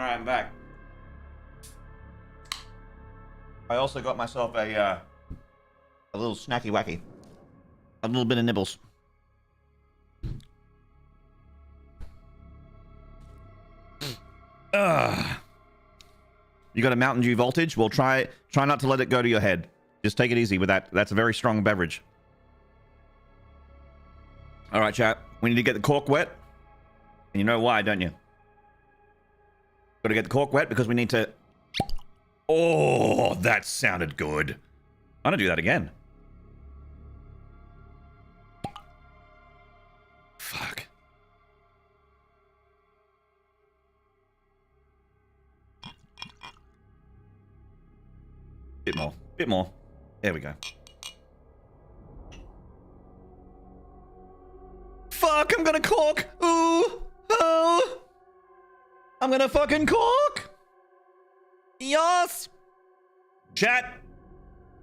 All right, I'm back. I also got myself a little snacky wacky. A little bit of nibbles. You got a Mountain Dew voltage? Well, try not to let it go to your head. Just take it easy with that. That's a very strong beverage. All right, chat. We need to get the cork wet. And you know why, don't you? Got to get the cork wet because we need to... Oh, that sounded good. I'm going to do that again. Fuck. Bit more. Bit more. There we go. Fuck, I'm gonna cork! Ooh! Oh! I'm gonna fucking cork! Yes! Chat,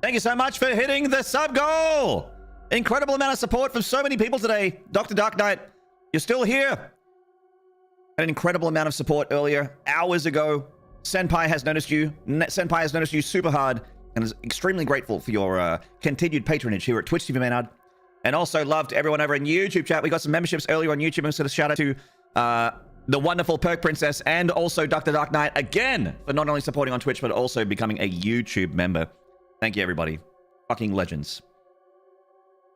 thank you so much for hitting the sub goal! Incredible amount of support from so many people today. Dr. Dark Knight, you're still here. An incredible amount of support earlier, hours ago. Senpai has noticed you. Senpai has noticed you super hard and is extremely grateful for your continued patronage here at Twitch TV Maynard. And also loved everyone over in YouTube chat. We got some memberships earlier on YouTube. And so a shout out to the wonderful Perk Princess and also Dr. Dark Knight again for not only supporting on Twitch, but also becoming a YouTube member. Thank you, everybody. Fucking legends.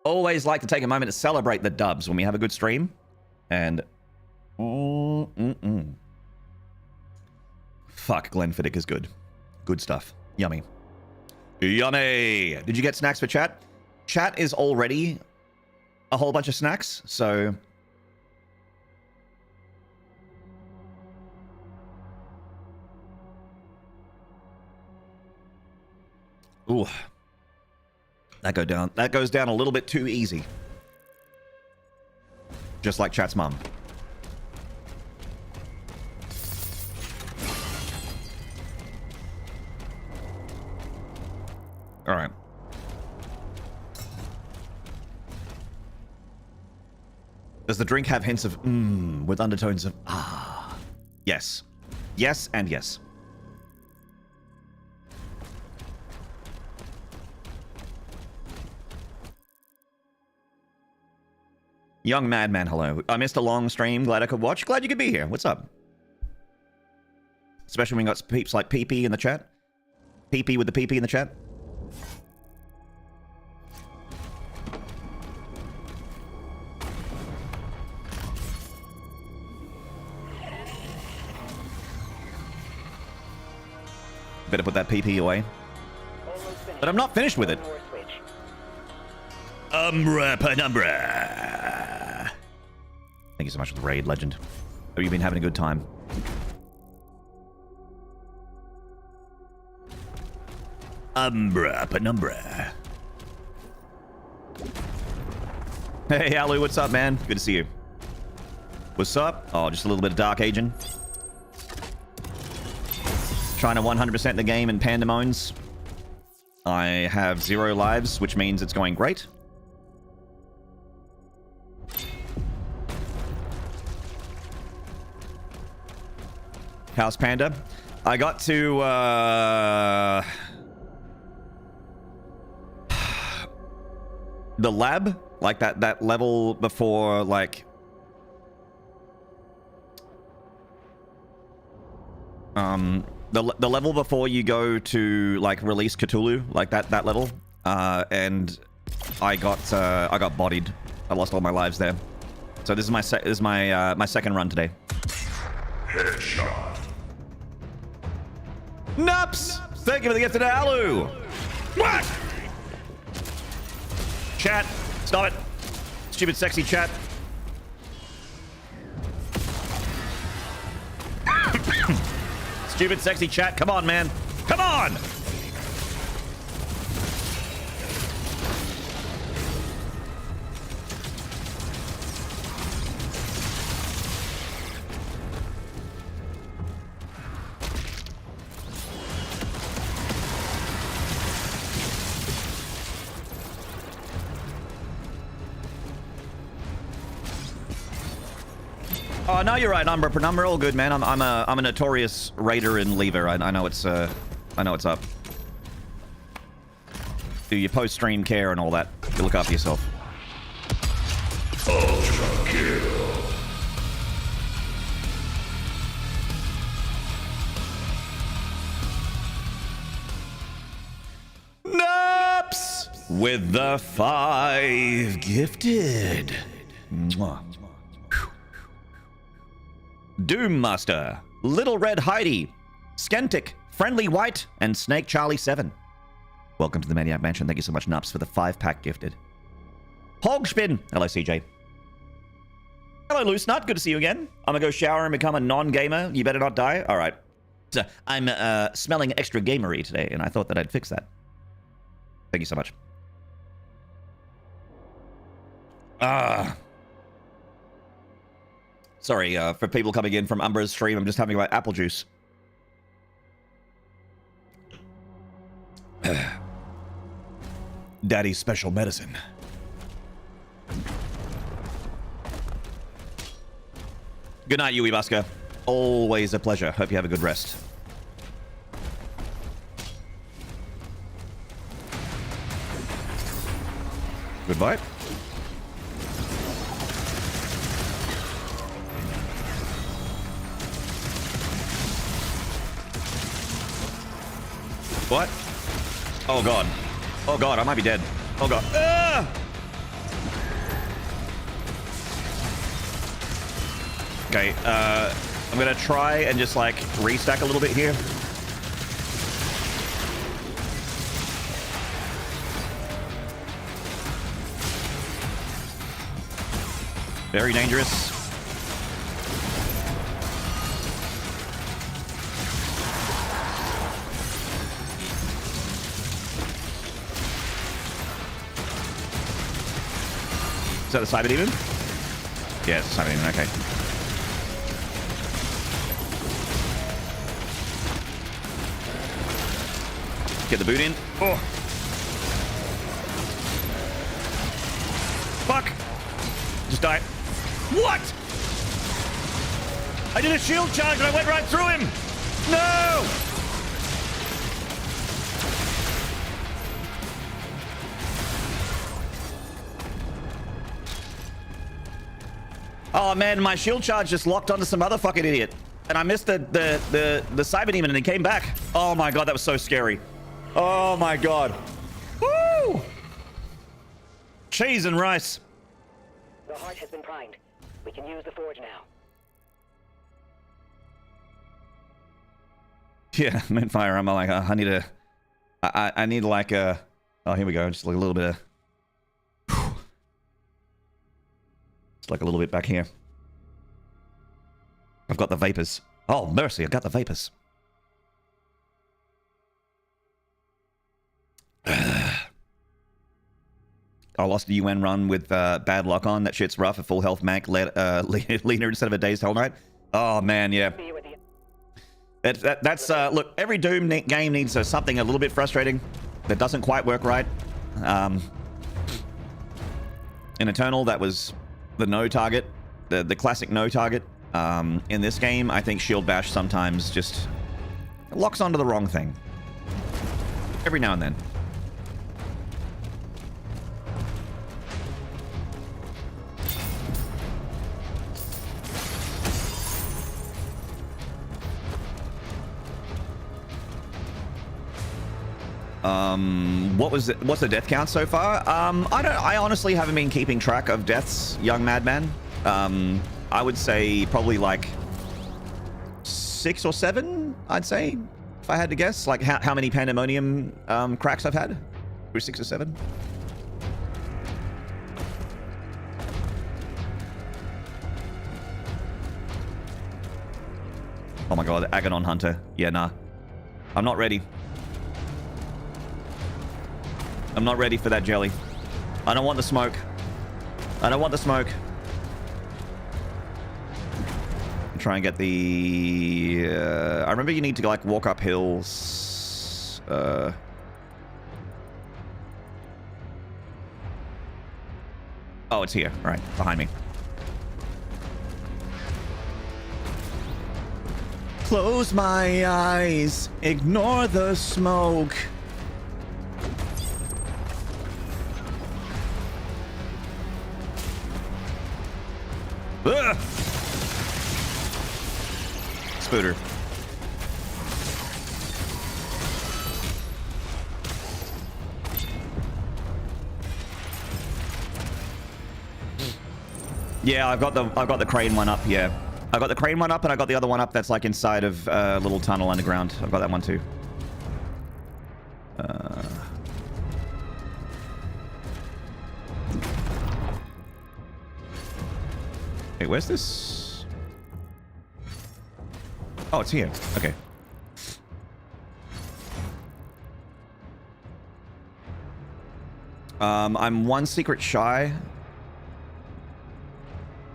Always like to take a moment to celebrate the dubs when we have a good stream. And... Fuck, Glenfiddich is good. Good stuff. Yummy. Yummy! Did you get snacks for chat? Chat is already a whole bunch of snacks, so... Ooh. That goes down a little bit too easy. Just like chat's mum. All right. Does the drink have hints of with undertones of ah? Yes. Yes and yes. Young Madman, hello. I missed a long stream. Glad I could watch. Glad you could be here. What's up? Especially when we got peeps like PP in the chat. PP with the PP in the chat. Better put that PP away. But I'm not finished with it. Umbra penumbra. Thank you so much for the raid, legend. Hope you've been having a good time. Umbra penumbra. Hey, Alu, what's up, man? Good to see you. What's up? Oh, just a little bit of Dark Agent. Trying to 100% the game in Pandemonium. I have 0 lives, which means it's going great. House Panda. I got to the lab, like that level before, like the level before you go to like release Cthulhu, like that level, and I got bodied. I lost all my lives there. So this is my second run today. Headshot. Nups! Thank you for the gift to Alu. What? Chat, stop it. Stupid sexy chat. Stupid sexy chat. Come on, man. Come on! Oh no, you're right, Umbra. Penumbra, all good, man. I'm a notorious raider and leaver. I know it's up. Do your post-stream care and all that. You look after yourself. Ultra kill. Naps with the 5 gifted. Mwah. Doom Master, Little Red Heidi, Skentic, Friendly White, and Snake Charlie 7. Welcome to the Maniac Mansion. Thank you so much, Nups, for the 5-pack gifted. Hogspin. Hello, CJ. Hello, Loose Nut. Good to see you again. I'm gonna go shower and become a non-gamer. You better not die. All right. So I'm smelling extra gamery today, and I thought that I'd fix that. Thank you so much. Sorry, for people coming in from Umbra's stream, I'm just having my apple juice. Daddy's special medicine. Good night, Yui Busker. Always a pleasure. Hope you have a good rest. Goodbye. What? Oh god. Oh god, I might be dead. Oh god. Ah! Okay, I'm gonna try and just like restack a little bit here. Very dangerous. Is that a Cyber Demon? Yeah, it's a Cyber Demon, okay. Get the boot in. Oh. Fuck! Just die. What? I did a shield charge and I went right through him! No! Oh man, my shield charge just locked onto some other fucking idiot. And I missed the Cyber Demon and he came back. Oh my god, that was so scary. Oh my god. Woo! Cheese and rice. The heart has been primed. We can use the forge now. Yeah, Mintfire, I'm like, I need a... I need like a... Oh, here we go. Just like a little bit of... It's like a little bit back here. I've got the vapors. Oh, mercy, I've got the vapors. I lost a UN run with bad luck on. That shit's rough. A full health Mank leaner instead of a day's Hell Knight. Oh, man, yeah. That's look, every Doom game needs something a little bit frustrating that doesn't quite work right. In Eternal, that was the no target, the classic no target. In this game, I think Shield Bash sometimes just locks onto the wrong thing. Every now and then. What's the death count so far? I honestly haven't been keeping track of deaths, young madman. I would say probably like 6 or 7, I'd say, if I had to guess. Like how many Pandemonium cracks I've had? 6 or 7? Oh my god, Agonon Hunter. Yeah, nah. I'm not ready. I'm not ready for that jelly. I don't want the smoke. I don't want the smoke. Try and get the... I remember you need to like walk up hills. Oh, it's here. Right, behind me. Close my eyes. Ignore the smoke. Ugh. Spooter. Yeah, I've got the crane one up. Yeah, I got the crane one up, and I got the other one up that's like inside of a little tunnel underground. I've got that one too. Wait, where's this? Oh, it's here. Okay. I'm one secret shy.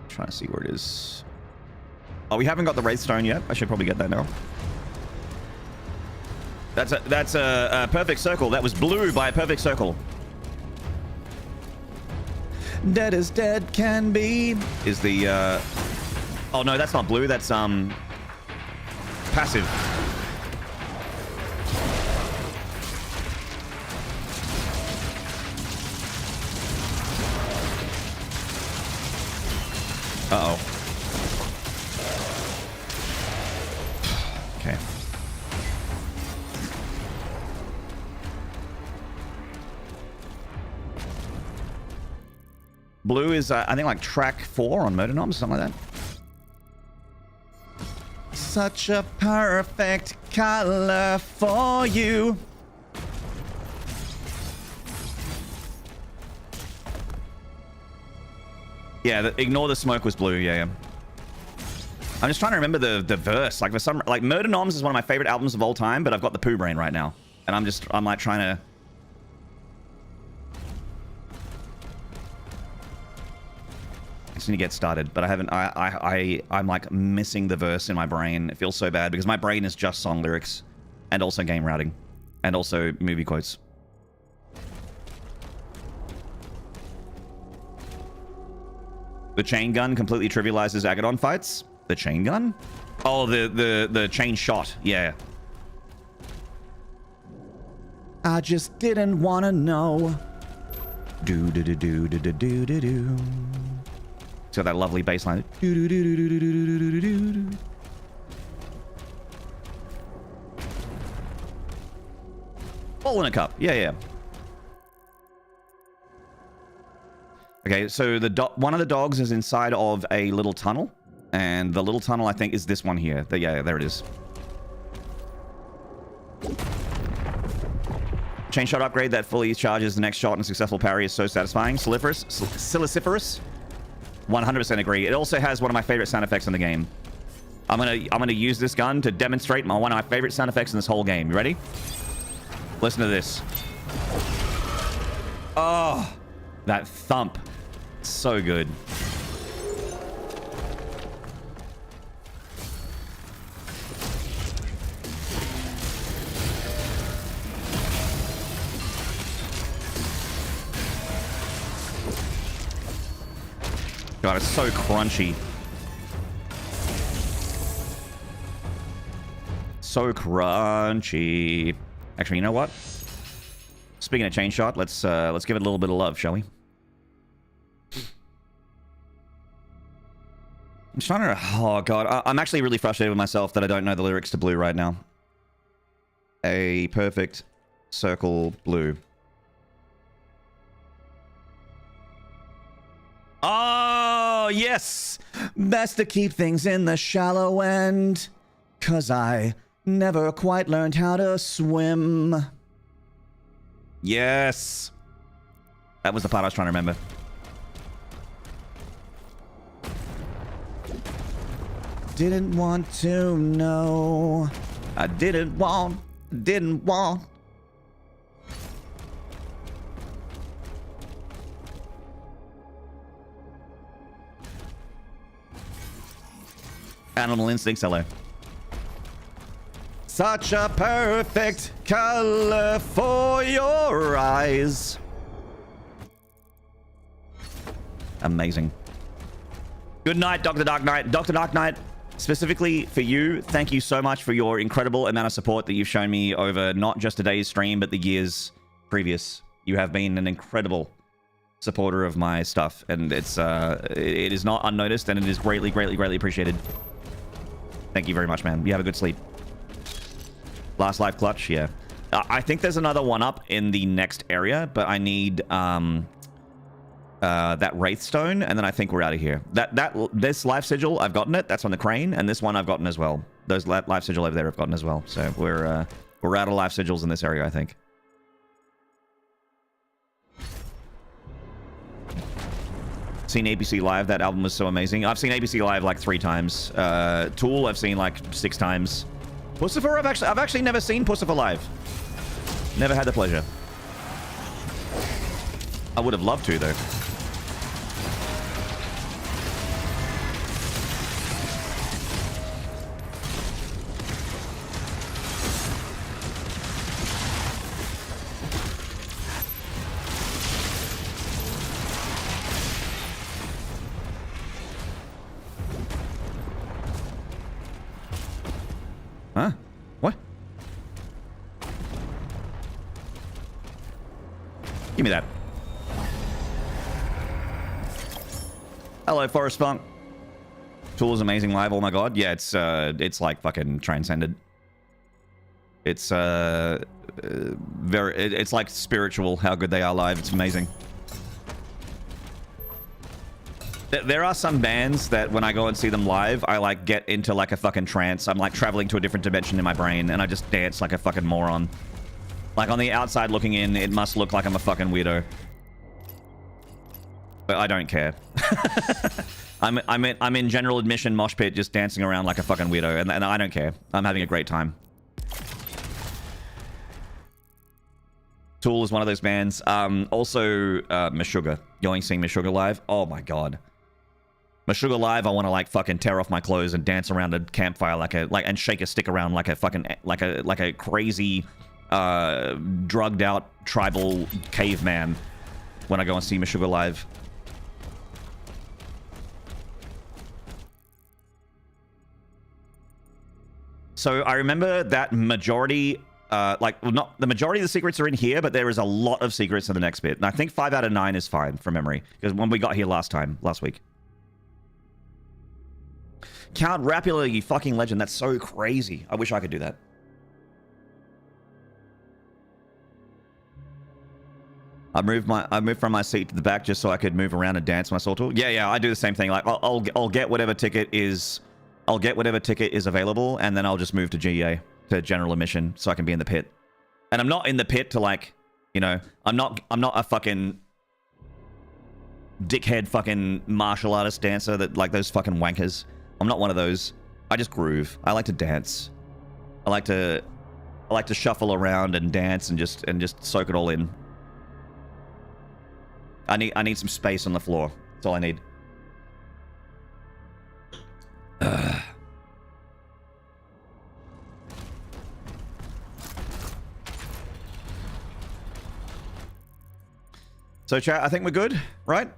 Trying to see where it is. Oh, we haven't got the Wraith Stone yet. I should probably get that now. That's a perfect circle. That was blue by a perfect circle. Dead as dead can be is the oh no, that's not blue, that's passive. Uh-oh. Okay. Blue is, I think, like track 4 on Maynarde, something like that. Such a perfect color for you. Yeah, ignore the smoke was blue. Yeah, yeah. I'm just trying to remember the verse. Like for some, like Maynarde is one of my favorite albums of all time, but I've got the poo brain right now, and I'm like trying to. I just need to get started, but I haven't. I'm like missing the verse in my brain. It feels so bad because my brain is just song lyrics, and also game routing, and also movie quotes. The chain gun completely trivializes Agadon fights. The chain gun? Oh, the chain shot. Yeah. I just didn't want to know. Do do do do do do do do do. It's got that lovely bass line. Do do do do do do do do do. All in a cup. Yeah, yeah. Okay, so one of the dogs is inside of a little tunnel, and the little tunnel I think is this one here. Yeah, there it is. Chain shot upgrade that fully charges the next shot and successful parry is so satisfying. Siliciferous. 100% agree. It also has one of my favorite sound effects in the game. I'm gonna use this gun to demonstrate one of my favorite sound effects in this whole game. You ready? Listen to this. Oh, that thump. So good. God, it's so crunchy. So crunchy. Actually, you know what? Speaking of chain shot, let's give it a little bit of love, shall we? I'm trying to... Oh, God. I'm actually really frustrated with myself that I don't know the lyrics to Blue right now. A perfect circle blue. Oh, yes! Best to keep things in the shallow end. 'Cause I never quite learned how to swim. Yes! That was the part I was trying to remember. Didn't want to know. I didn't want. Animal Instincts, hello. Such a perfect color for your eyes. Amazing. Good night, Dr. Dark Knight. Dr. Dark Knight, specifically for you, thank you so much for your incredible amount of support that you've shown me over not just today's stream, but the years previous. You have been an incredible supporter of my stuff, and it is not unnoticed, and it is greatly, greatly, greatly appreciated. Thank you very much, man. You have a good sleep. Last life clutch, yeah. I think there's another one up in the next area, but I need that Wraith Stone, and then I think we're out of here. This life sigil, I've gotten it. That's on the crane, and this one I've gotten as well. Those life sigil over there I've gotten as well. So we're out of life sigils in this area, I think. Seen ABC Live. That album was so amazing. I've seen ABC Live like 3 times. Tool, I've seen like 6 times. Pussifer, I've actually never seen Pussifer live. Never had the pleasure. I would have loved to, though. Huh? What? Give me that. Hello, Forest Funk. Tool is amazing live. Oh my god. Yeah, it's like fucking transcended. It's it's like spiritual how good they are live. It's amazing. There are some bands that when I go and see them live, I like get into like a fucking trance. I'm like traveling to a different dimension in my brain, and I just dance like a fucking moron. Like on the outside looking in, it must look like I'm a fucking weirdo. But I don't care. I'm in general admission mosh pit just dancing around like a fucking weirdo, and I don't care. I'm having a great time. Tool is one of those bands. Also, Meshuggah. Going seeing Meshuggah live. Oh my god. Meshuggah live, I want to like fucking tear off my clothes and dance around a campfire and shake a stick around like a fucking like a crazy drugged out tribal caveman when I go and see Meshuggah live. So I remember that majority, not the majority of the secrets are in here, but there is a lot of secrets in the next bit. And I think 5 out of 9 is fine from memory, because when we got here last week. Count Rapula, you fucking legend. That's so crazy. I wish I could do that. I moved from my seat to the back just so I could move around and dance when I saw Tool. Yeah, I do the same thing. Like I'll get whatever ticket is available, and then I'll just move to GA, to general admission, so I can be in the pit. And I'm not in the pit to like, you know, I'm not a fucking dickhead fucking martial artist dancer that like those fucking wankers. I'm not one of those. I just groove. I like to dance. I like to shuffle around and dance and just soak it all in. I need some space on the floor. That's all I need. So chat, I think we're good, right?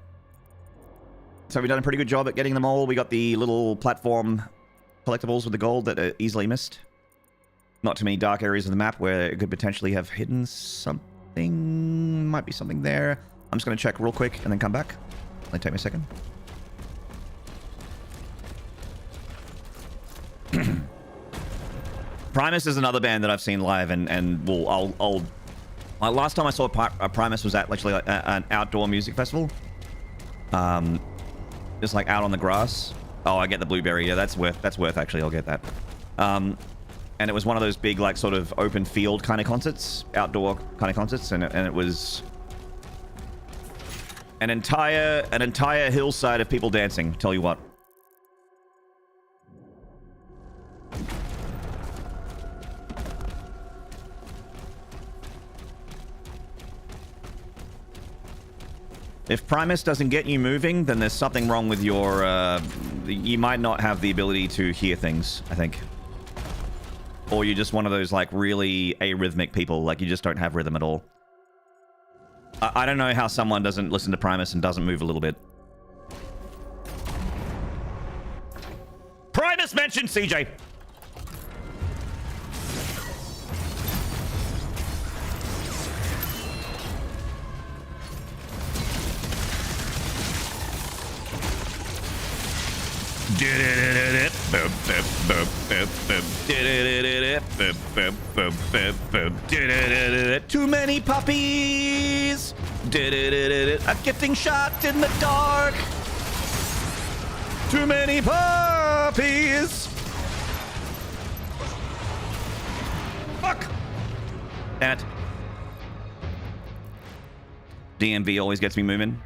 So we've done a pretty good job at getting them all. We got the little platform collectibles with the gold that are easily missed. Not too many dark areas of the map where it could potentially have hidden something. Might be something there. I'm just going to check real quick and then come back. It'll take me a second. Primus is another band that I've seen live, and last time I saw Primus was at actually like an outdoor music festival. Just like out on the grass. Oh, I get the blueberry. Yeah, that's worth actually. I'll get that. And it was one of those big like sort of open field kind of concerts, outdoor kind of concerts, and it was an entire hillside of people dancing. Tell you what. If Primus doesn't get you moving, then there's something wrong with your... you might not have the ability to hear things, I think. Or you're just one of those, like, really arrhythmic people. Like, you just don't have rhythm at all. I don't know how someone doesn't listen to Primus and doesn't move a little bit. Primus! just mentioned, CJ. Too many puppies. A gifting shot in the dark. Too many puppies. Fuck. Damn it. DMV always gets me moving.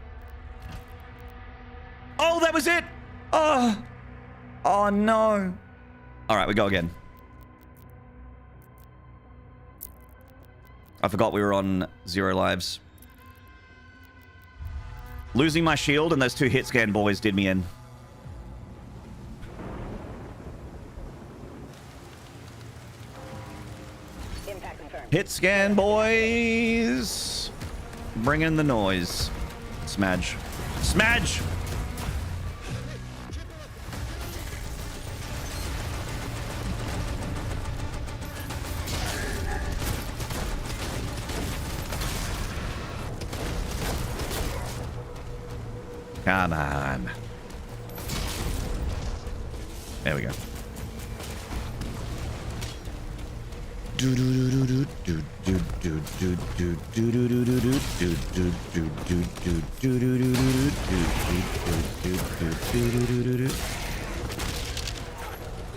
Oh, that was it. Oh. Oh, no. All right, we go again. I forgot we were on 0 lives. Losing my shield and those 2 hit scan boys did me in. Impact confirmed. Hit scan boys. Bring in the noise. Smudge. Smudge! Come on. There we go.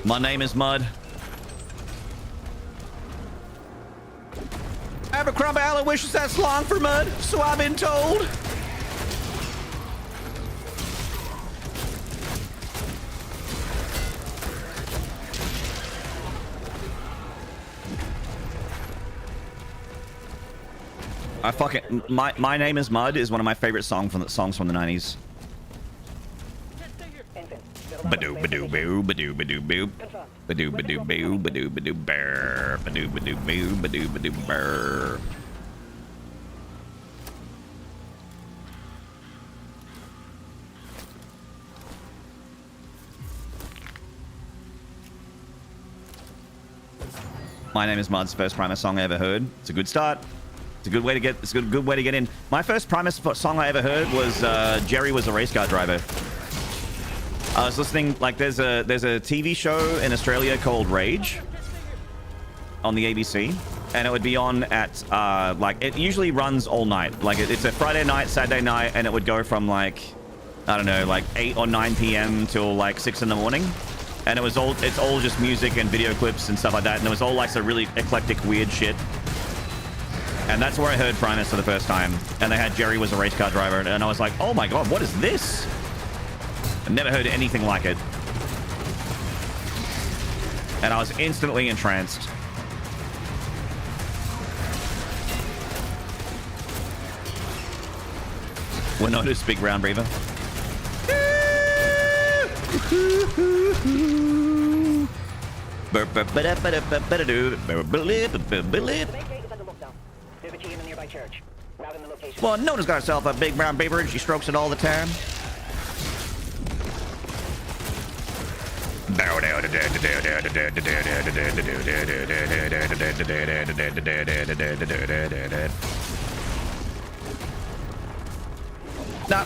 My name is Mud. Abercrombie wishes that's long for Mud, so I've been told. I fucking my name is Mud is one of my favorite songs from the 90s. Badoo badoo boo badoo badoo boo badoo badoo boo badoo badoo bear badoo badoo boo badoo badoo bear. My Name is Mud's first Primus song I ever heard. It's a good start. It's a good way to get. It's a good way to get in. My first Primus song I ever heard was Jerry Was a Race Car Driver. I was listening. Like, there's a TV show in Australia called Rage on the ABC, and it would be on at like, it usually runs all night. Like, it's a Friday night, Saturday night, and it would go from like, I don't know, like 8 or 9 p.m. till like 6 in the morning. And it's all just music and video clips and stuff like that. And it was all like some really eclectic, weird shit. And that's where I heard Primus for the first time. And they had Jerry Was a Race Car Driver. And I was like, oh my god, what is this? I've never heard anything like it. And I was instantly entranced. We're not his big round Reaver. Well, Nona's got herself a big brown beaver and she strokes it all the time. Nah.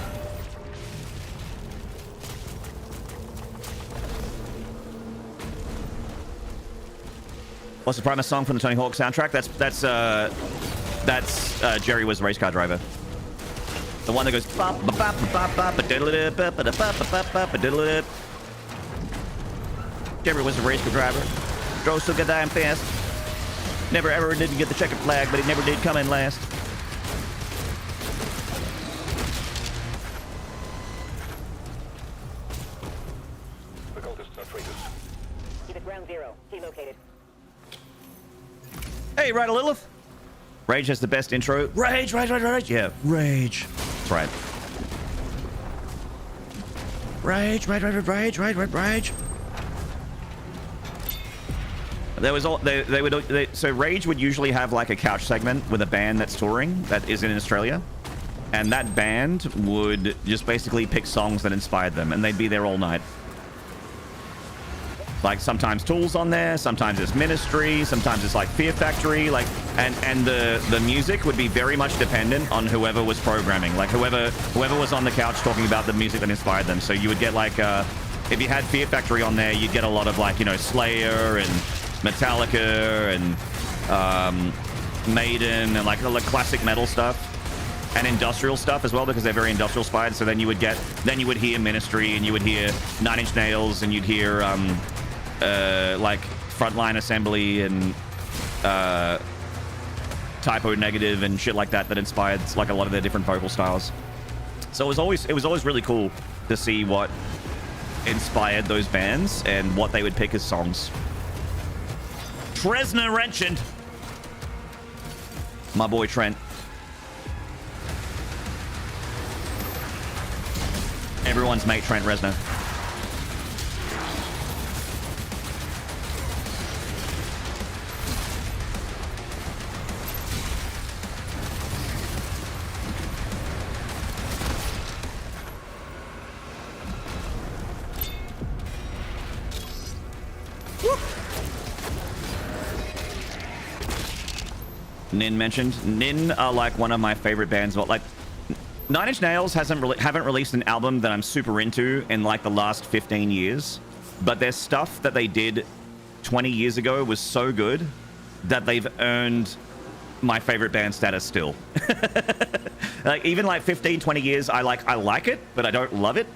What's the Primus song from the Tony Hawk soundtrack? That's Jerry Was a Race Car Driver. The one that goes. Jerry was a race car driver. Drove so goddamn fast. Never ever didn't get the checkered flag, but he never did come in last. The cultists are traitors. Keep it ground zero. He located. Hey, Ryder Lilith. Rage has the best intro. Rage. Yeah, Rage. That's right. Rage. There was all so Rage would usually have like a couch segment with a band that's touring that is in Australia, and that band would just basically pick songs that inspired them, and they'd be there all night. Like sometimes Tools on there, sometimes it's Ministry, sometimes it's like Fear Factory, like and the music would be very much dependent on whoever was programming, like whoever was on the couch talking about the music that inspired them. So you would get like if you had Fear Factory on there, you'd get a lot of like, you know, Slayer and Metallica and Maiden and like classic metal stuff. And industrial stuff as well, because they're very industrial inspired. So then you would hear Ministry, and you would hear 9 Inch Nails, and you'd hear like Frontline Assembly and Typo Negative and shit like that inspired like a lot of their different vocal styles. So it was always really cool to see what inspired those bands and what they would pick as songs. Tresna Wrenchend, my boy Trent. Everyone's mate, Trent Reznor. Nin mentioned. Nin are like one of my favorite bands, but like 9 Inch Nails haven't released an album that I'm super into in like the last 15 years, but their stuff that they did 20 years ago was so good that they've earned my favorite band status still. Like even like 15, 20 years, I like it, but I don't love it.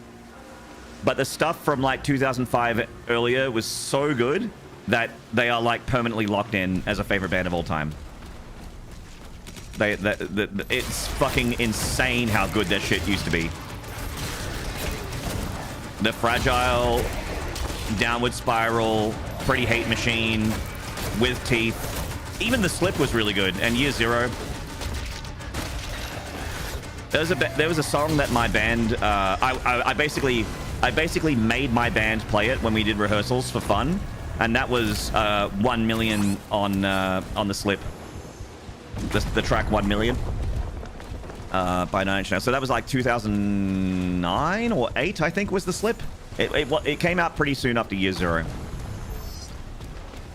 But the stuff from like 2005 earlier was so good that they are like permanently locked in as a favorite band of all time. It's fucking insane how good that shit used to be. The Fragile, Downward Spiral, Pretty Hate Machine, With Teeth. Even The Slip was really good, and Year Zero. There was a song that my band, I basically made my band play it when we did rehearsals for fun, and that was 1 Million on The Slip. The track 1 Million by 9 Inch Nails. So that was like 2009 or 8, I think, was The Slip. It came out pretty soon after Year Zero.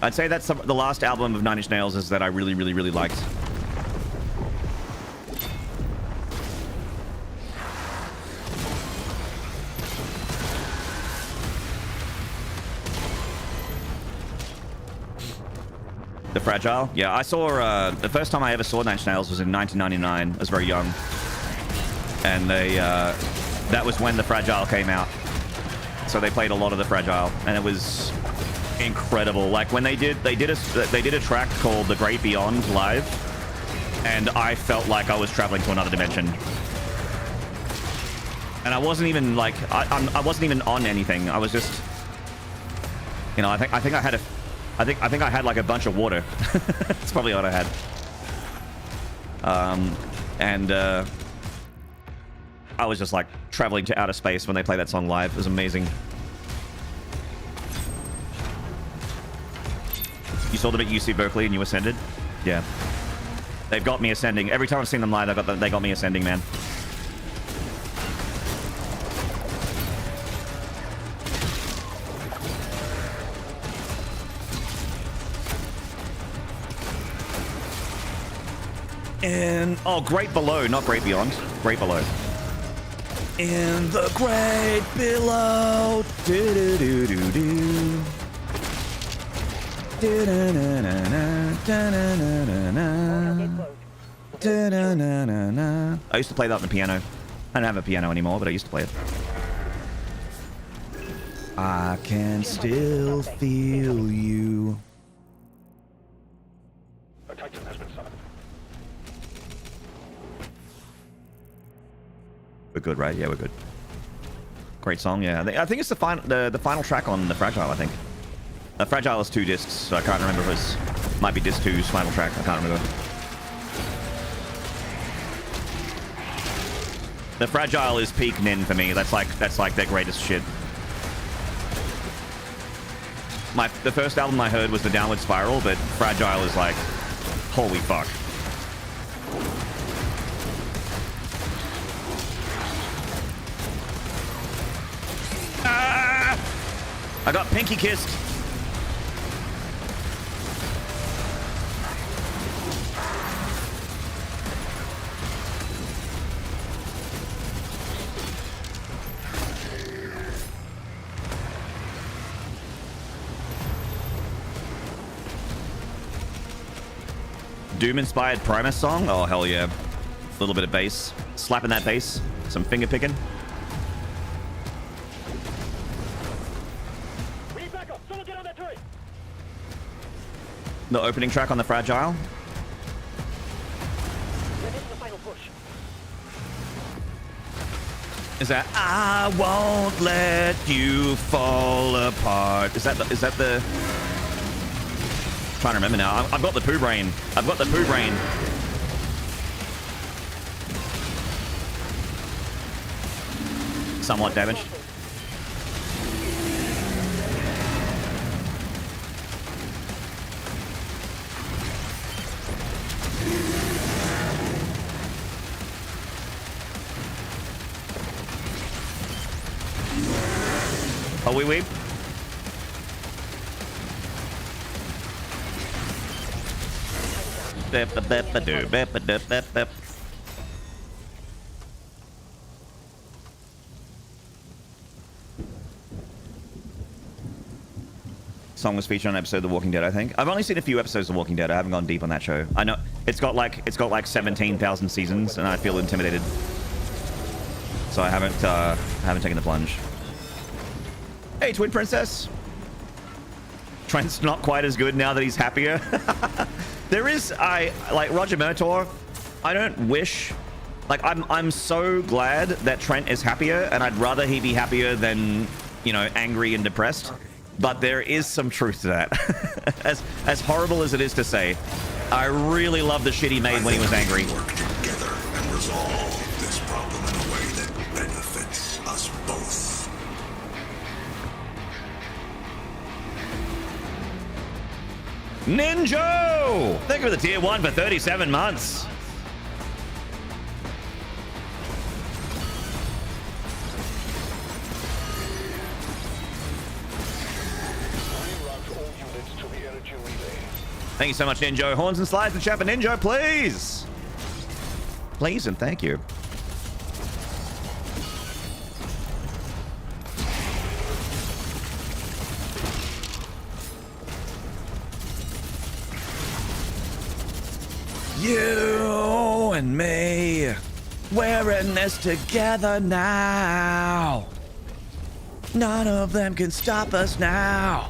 I'd say that's the last album of 9 Inch Nails is that I really, really, really liked. The Fragile? Yeah, I saw, the first time I ever saw 9 Inch Nails was in 1999. I was very young. And that was when The Fragile came out. So they played a lot of The Fragile, and it was incredible. Like when they did a track called The Great Beyond live, and I felt like I was traveling to another dimension. And I wasn't even like, I wasn't even on anything. I was just, you know, I think I had like a bunch of water. That's probably what I had. I was just like traveling to outer space when they played that song live. It was amazing. You saw them at UC Berkeley and you ascended? Yeah. They've got me ascending. Every time I've seen them live, they got me ascending, man. And oh, Great Below, not Great Beyond. Great Below. In the Great Below. Do do do do do. Da na na na na. Da na na na na. Da na na na na. I used to play that on the piano. I don't have a piano anymore, but I used to play it. I can still feel you. A Titan has been summoned. We're good, right? Yeah, we're good. Great song, yeah. I think it's the final track on The Fragile, I think. Fragile is 2 discs, so I can't remember if it might be disc 2's final track. I can't remember. The Fragile is peak Nin for me. That's like their greatest shit. The first album I heard was the Downward Spiral, but Fragile is like, holy fuck. Ah! I got pinky kissed. Doom-inspired Primus song. Oh, hell yeah. A little bit of bass. Slapping that bass. Some finger picking. We need backup. Someone get on that turret. The opening track on the Fragile. We're hitting the final push. Is that I won't let you fall apart? Is that the trying to remember now. I've got the poo brain. I've got the poo brain. Somewhat damaged. Oh, we weep. Song was featured on an episode of The Walking Dead, I think. I've only seen a few episodes of The Walking Dead. I haven't gone deep on that show. I know it's got like 17,000 seasons, and I feel intimidated. So I haven't taken the plunge. Hey, Twin Princess. Trent's not quite as good now that he's happier. There is, like Roger Murtaugh, I don't wish, like I'm so glad that Trent is happier, and I'd rather he be happier than, you know, angry and depressed. But there is some truth to that. as horrible as it is to say, I really love the shit he made when he was angry. Work together and resolve this problem in a way that benefits us both. Ninjo! Thank you for the tier 1 for 37 months. Reroute all units to the energy relay. Thank you so much, Ninjo. Horns and slides and chat for Ninjo, please. Please and thank you. You and me, we're in this together now. None of them can stop us now.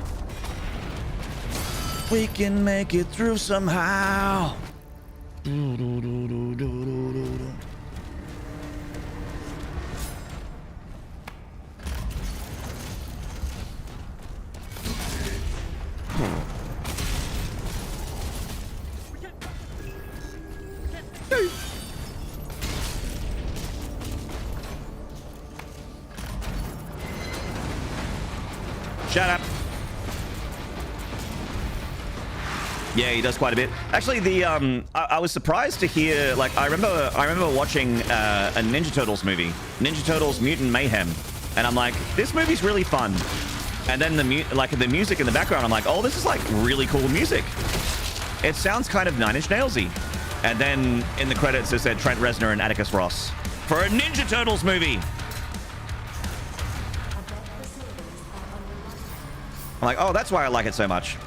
We can make it through somehow. Shut up. Yeah, he does quite a bit. Actually, the I was surprised to hear, like, I remember watching a Ninja Turtles movie, Ninja Turtles Mutant Mayhem, and I'm like, this movie's really fun. And then the music in the background, I'm like, oh, this is like really cool music. It sounds kind of Nine Inch Nailsy. And then in the credits it said Trent Reznor and Atticus Ross for a Ninja Turtles movie. I'm like, oh, that's why I like it so much.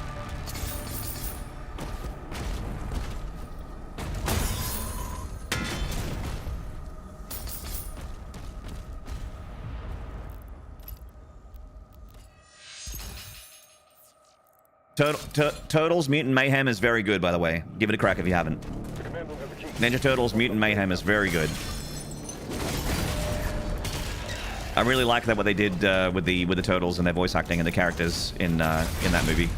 Turtles Mutant Mayhem is very good, by the way. Give it a crack if you haven't. Ninja Turtles Mutant Mayhem is very good. I really like that what they did with the turtles and their voice acting and the characters in that movie.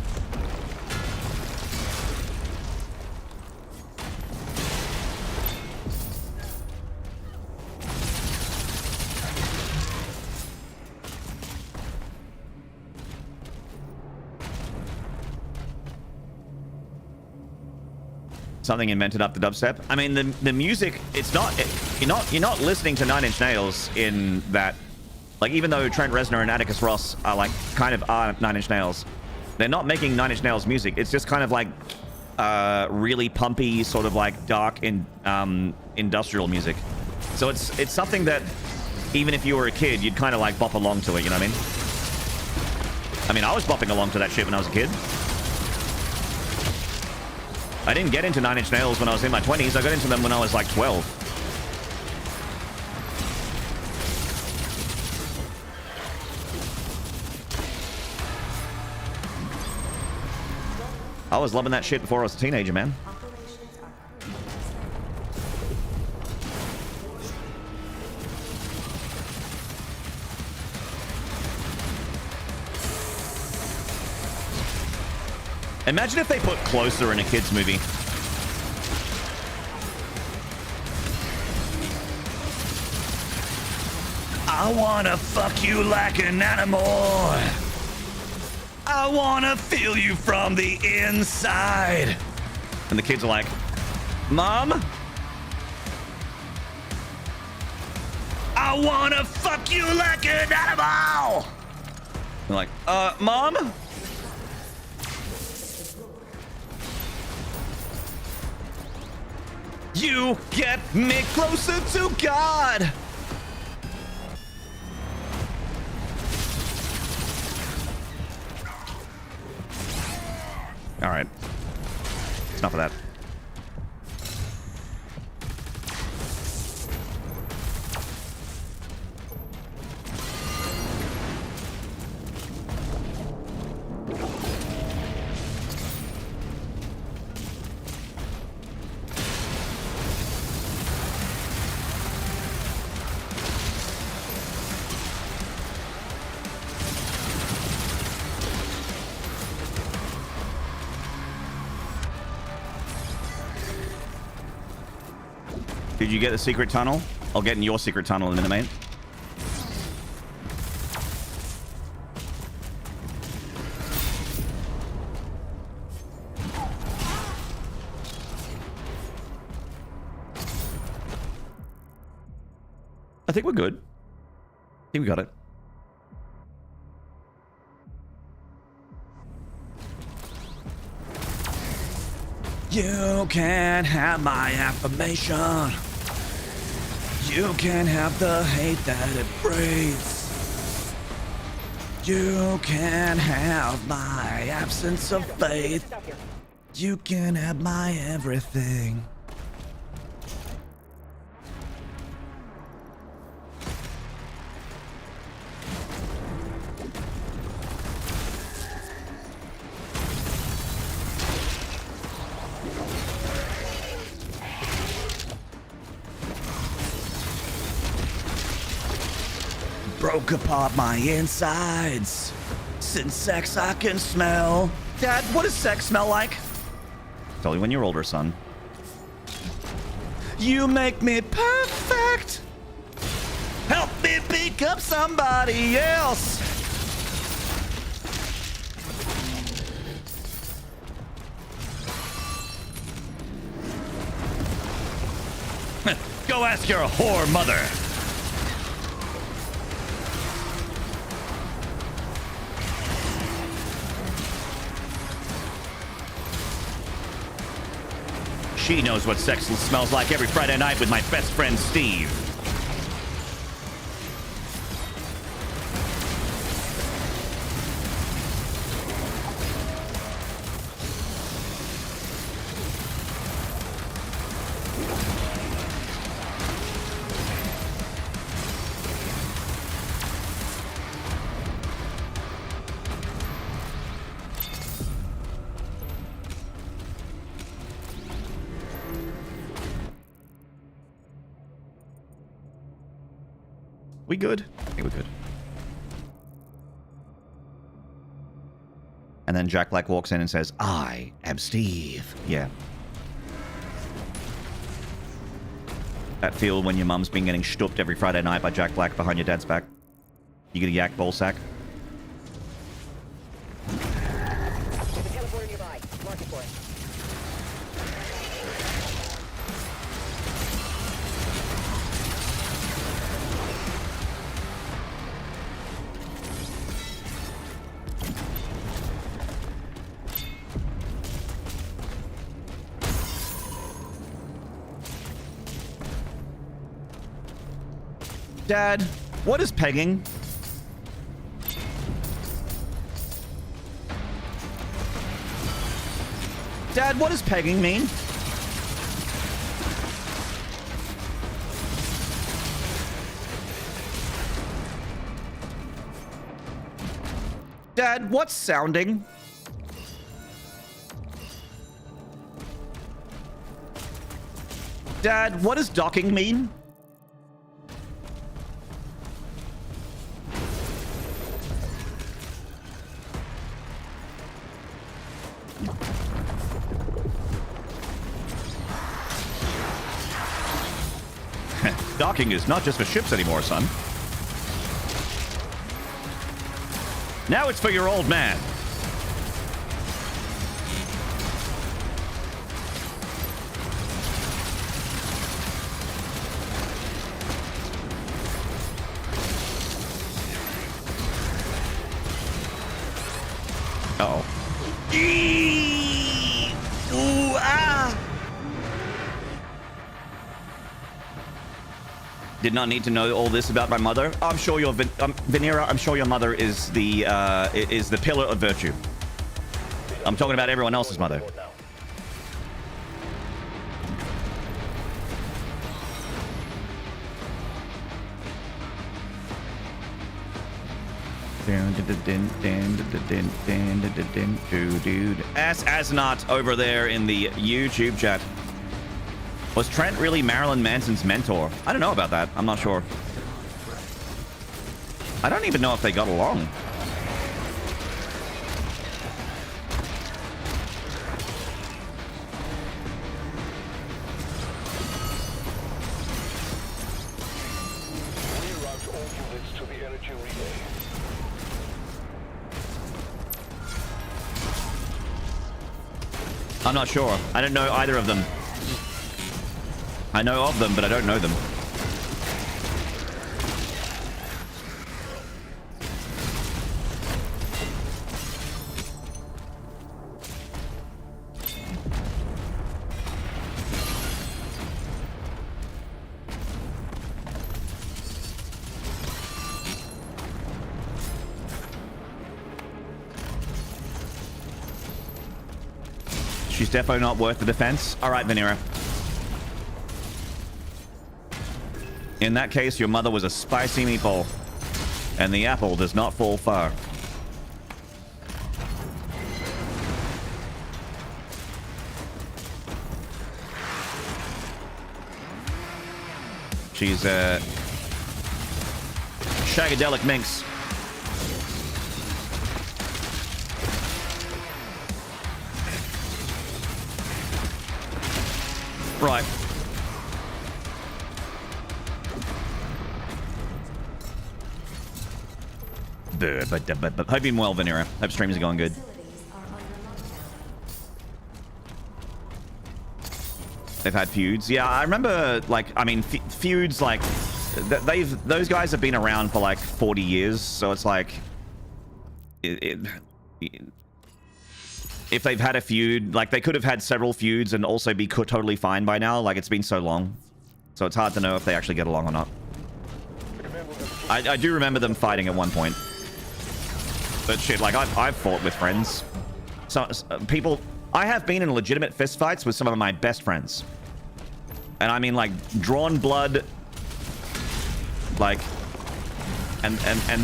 Something invented up the dubstep. I mean, the music, it's not, you're not listening to Nine Inch Nails in that. Like, even though Trent Reznor and Atticus Ross are like kind of are Nine Inch Nails, they're not making Nine Inch Nails music. It's just kind of like really pumpy, sort of like dark industrial music. So it's something that even if you were a kid, you'd kind of like bop along to it. You know what I mean? I mean, I was bopping along to that shit when I was a kid. I didn't get into Nine Inch Nails when I was in my 20s. I got into them when I was like 12. I was loving that shit before I was a teenager, man. Operations are Imagine if they put Closer in a kids movie. I wanna fuck you like an animal. I wanna feel you from the inside. And the kids are like, Mom? I wanna fuck you like an animal. They're like, Mom? You get me closer to God. All right. It's enough of that. Did you get the secret tunnel? I'll get in your secret tunnel in a minute, mate. I think we're good. I think we got it. You can have my affirmation. You can have the hate that it breeds. You can have my absence of faith. You can have my everything. Broke apart my insides. Since sex I can smell. Dad, what does sex smell like? Tell you when you're older, son. You make me perfect. Help me become somebody else. Go ask your whore mother. She knows what sex smells like every Friday night with my best friend, Steve. We good? I think we're good. And then Jack Black walks in and says, I am Steve. Yeah. That feel when your mum's been getting stooped every Friday night by Jack Black behind your dad's back. You get a yak ball sack. There's a teleporter nearby. Mark it for it. Dad, what is pegging? Dad, what does pegging mean? Dad, what's sounding? Dad, what does docking mean? Docking is not just for ships anymore, son. Now it's for your old man. Uh-oh. Ooh, ah! Did not need to know all this about my mother. I'm sure your Venera, I'm sure your mother is the pillar of virtue. I'm talking about everyone else's mother. As not over there in the YouTube chat. Was Trent really Marilyn Manson's mentor? I don't know about that. I'm not sure. I don't even know if they got along. Reroute all units to the energy relay. I'm not sure. I don't know either of them. I know of them, but I don't know them. She's definitely not worth the defense. All right, Venera. In that case, your mother was a spicy meatball, and the apple does not fall far. She's a shagadelic minx. Right. But hope you're well, Venera. Hope streams are going good. They've had feuds. Yeah, I remember, like, I mean, feuds, like, those guys have been around for, like, 40 years, so it's like, if they've had a feud, like, they could have had several feuds and also be totally fine by now. Like, it's been so long. So it's hard to know if they actually get along or not. I do remember them fighting at one point. But shit, like, I've fought with friends. So, people... I have been in legitimate fistfights with some of my best friends. And I mean, like, drawn blood... Like... And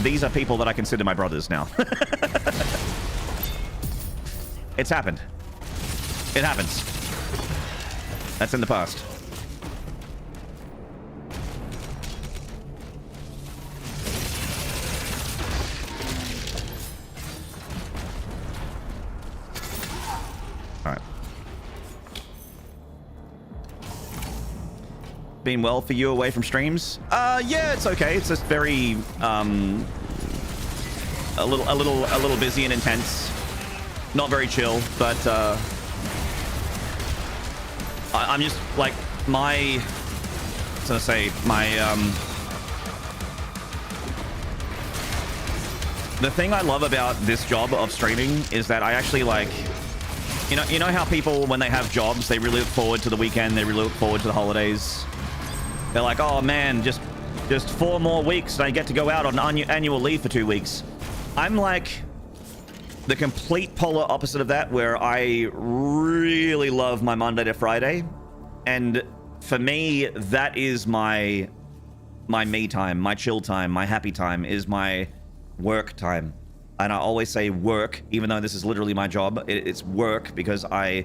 these are people that I consider my brothers now. It's happened. It happens. That's in the past. All right. Been well for you away from streams? Yeah, it's okay. It's just very a little busy and intense. Not very chill, but I'm just like my the thing I love about this job of streaming is that I actually like, you know how people, when they have jobs, they really look forward to the weekend, they really look forward to the holidays. They're like, oh man, just 4 more weeks and I get to go out on annual leave for 2 weeks. I'm like, the complete polar opposite of that, where I really love my Monday to Friday. And for me, that is my me time, my chill time, my happy time, is my work time. And I always say work, even though this is literally my job. It's work because I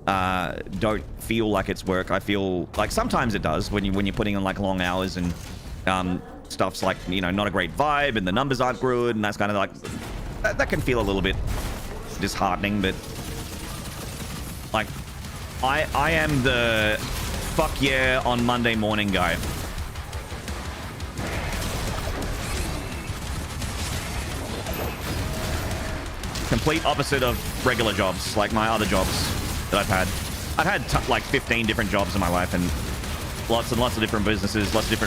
don't feel like it's work. I feel like sometimes it does when you're putting in like long hours and stuff's like, you know, not a great vibe and the numbers aren't good, and that's kind of like that can feel a little bit disheartening. But like I am the fuck yeah on Monday morning guy. Complete opposite of regular jobs, like my other jobs that I've had. I've had like 15 different jobs in my life, and lots and lots of different businesses, lots of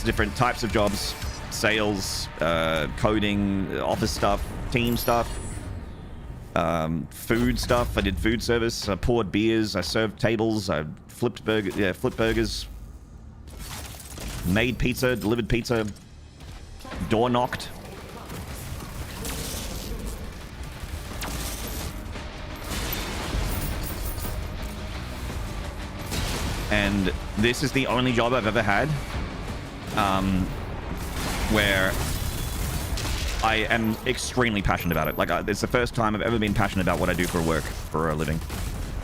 different types of jobs, sales, coding, office stuff, team stuff, food stuff. I did food service. I poured beers. I served tables. I flipped burgers, made pizza, delivered pizza, door knocked. And this is the only job I've ever had where I am extremely passionate about it. Like, it's the first time I've ever been passionate about what I do for work, for a living.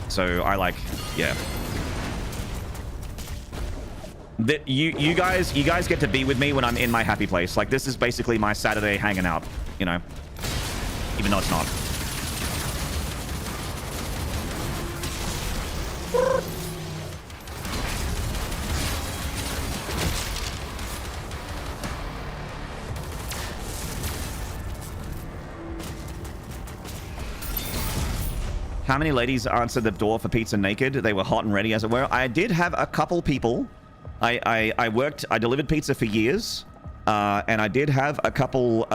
So I like, yeah. You guys get to be with me when I'm in my happy place. Like, this is basically my Saturday hanging out, you know, even though it's not. How many ladies answered the door for pizza naked? They were hot and ready, as it were. I did have a couple people. I delivered pizza for years. And I did have a couple,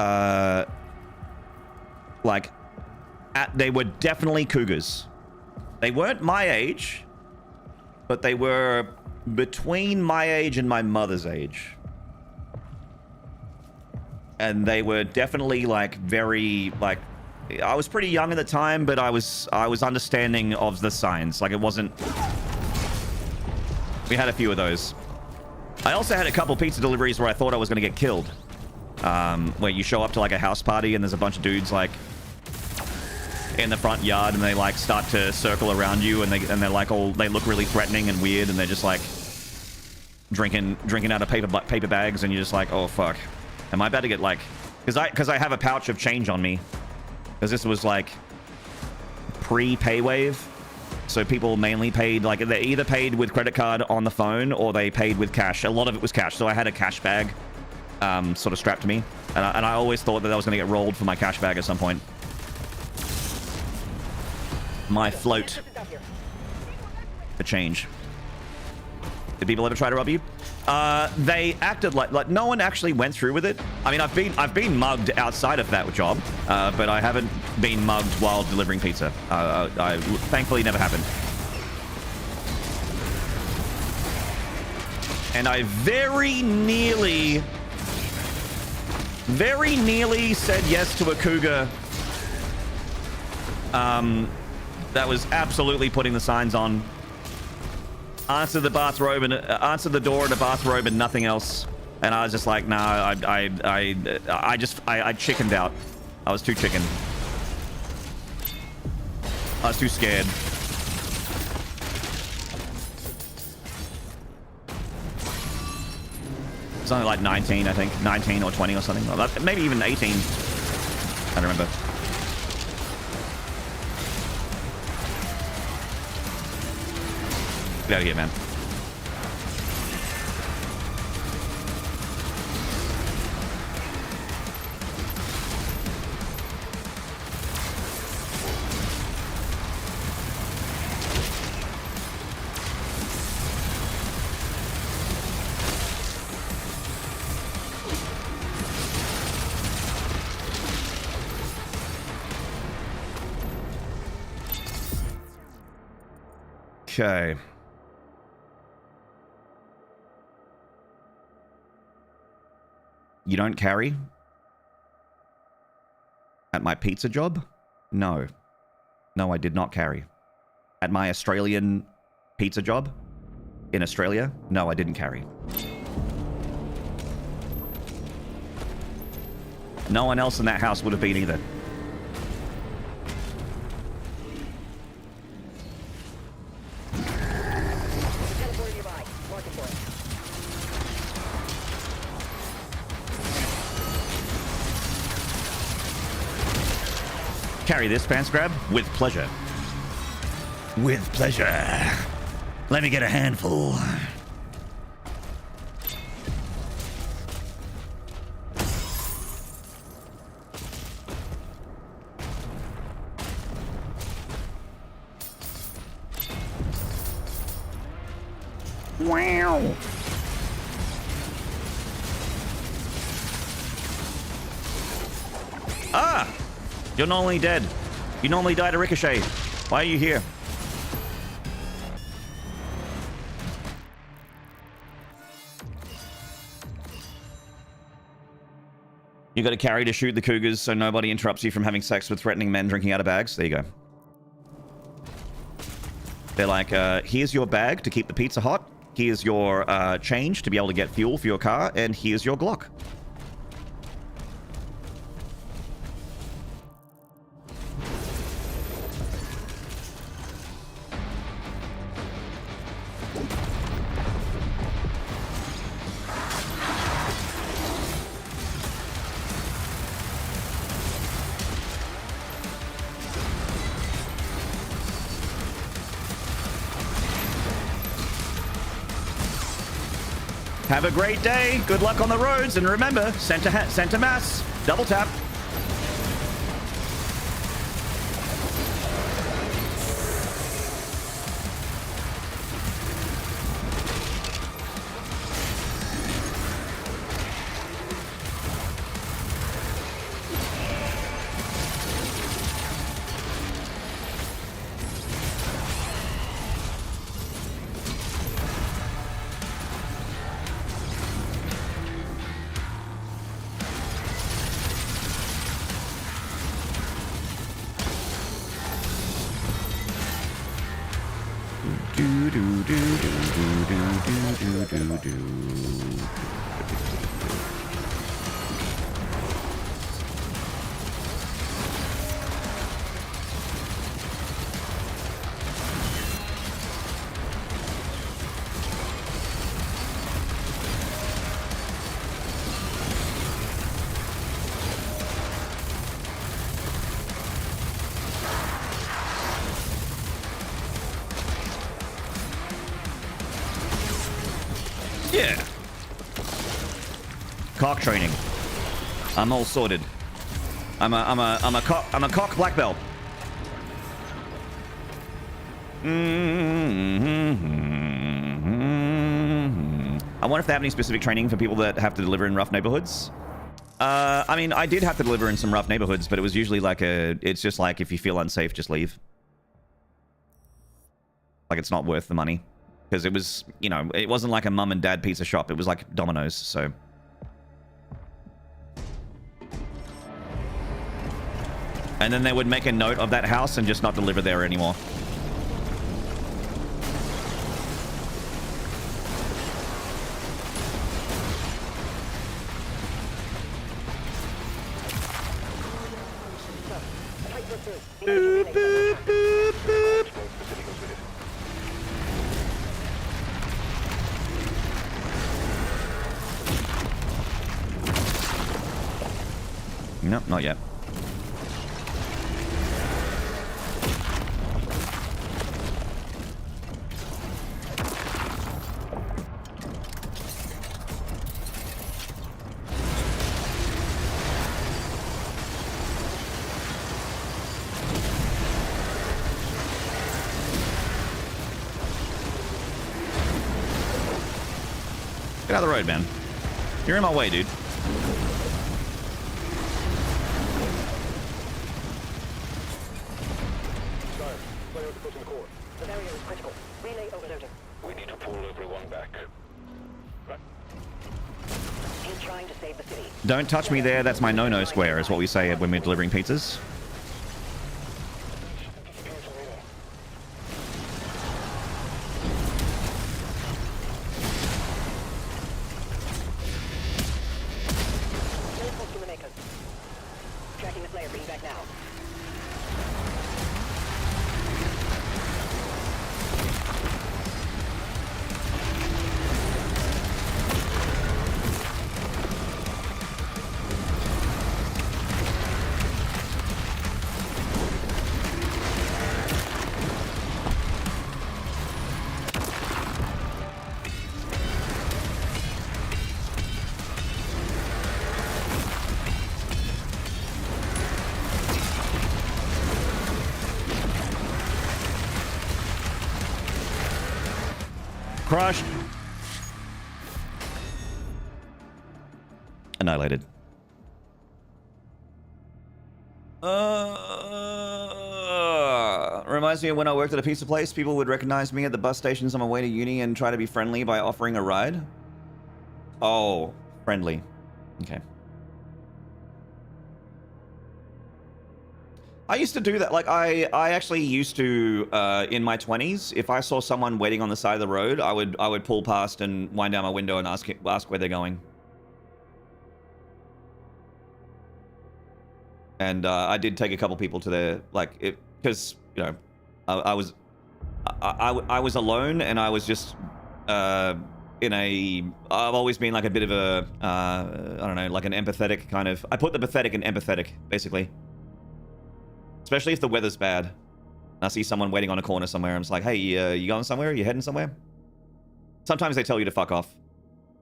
they were definitely cougars. They weren't my age, but they were between my age and my mother's age. And they were definitely, like, very, like, I was pretty young at the time, but I was understanding of the signs. Like, it wasn't... We had a few of those. I also had a couple pizza deliveries where I thought I was going to get killed. Where you show up to, like, a house party and there's a bunch of dudes, like, in the front yard, and they, like, start to circle around you, and they're like, they look really threatening and weird, and they're just, like, drinking out of paper bags, and you're just like, oh, fuck. Am I about to get, like... Because I have a pouch of change on me. Because this was, like, pre-paywave. So people mainly paid, like, they either paid with credit card on the phone or they paid with cash. A lot of it was cash. So I had a cash bag sort of strapped to me. And I always thought that I was going to get rolled for my cash bag at some point. My float for change. Did people ever try to rob you? They acted like no one actually went through with it. I mean, I've been mugged outside of that job, but I haven't been mugged while delivering pizza. I thankfully never happened. And I very nearly said yes to a cougar. That was absolutely putting the signs on. Answered the bathrobe and answered the door in a bathrobe and nothing else. And I was just like, nah, I chickened out. I was too chicken. I was too scared. It's only like 19, I think. 19 or 20 or something. Maybe even 18. I don't remember. Get out of here, man. Okay. You don't carry? At my pizza job? No. No, I did not carry. At my Australian pizza job in Australia? No, I didn't carry. No one else in that house would have been either. Teleporter nearby. Marking for it. Carry this, Pants Grab, with pleasure. With pleasure. Let me get a handful. Wow. Ah! You're normally dead. You normally die to ricochet. Why are you here? You got to carry to shoot the cougars so nobody interrupts you from having sex with threatening men drinking out of bags. There you go. They're like, here's your bag to keep the pizza hot. Here's your change to be able to get fuel for your car. And here's your Glock. Have a great day. Good luck on the roads. And remember, center mass. Double tap. Yeah. Cock training. I'm all sorted. I'm a cock black belt. I wonder if they have any specific training for people that have to deliver in rough neighborhoods. I mean, I did have to deliver in some rough neighborhoods, but it was usually like it's just like if you feel unsafe, just leave. Like it's not worth the money. Because it was, you know, it wasn't like a mum and dad pizza shop. It was like Domino's, so. And then they would make a note of that house and just not deliver there anymore. Boop, boop, boop, boop. No, not yet. Get out of the road, man. You're in my way, dude. The barrier is critical. Relay overloading. We need to pull everyone back. Right. trying to save the city. Don't touch me there. That's my no-no square, is what we say when we're delivering pizzas. Tracking the player, bring back now. Crushed. Annihilated. Reminds me of when I worked at a pizza place. People would recognize me at the bus stations on my way to uni and try to be friendly by offering a ride. Oh, friendly. Okay. I used to do that. Like, I actually used to, in my 20s, if I saw someone waiting on the side of the road, I would pull past and wind down my window and ask where they're going. And I did take a couple people to their, like, because, you know, I was alone, and I was just in a, I've always been like a bit of a, I don't know, like an empathetic kind of, I put the pathetic in empathetic, basically. Especially if the weather's bad. And I see someone waiting on a corner somewhere. I'm just like, hey, you going somewhere? Are you heading somewhere? Sometimes they tell you to fuck off.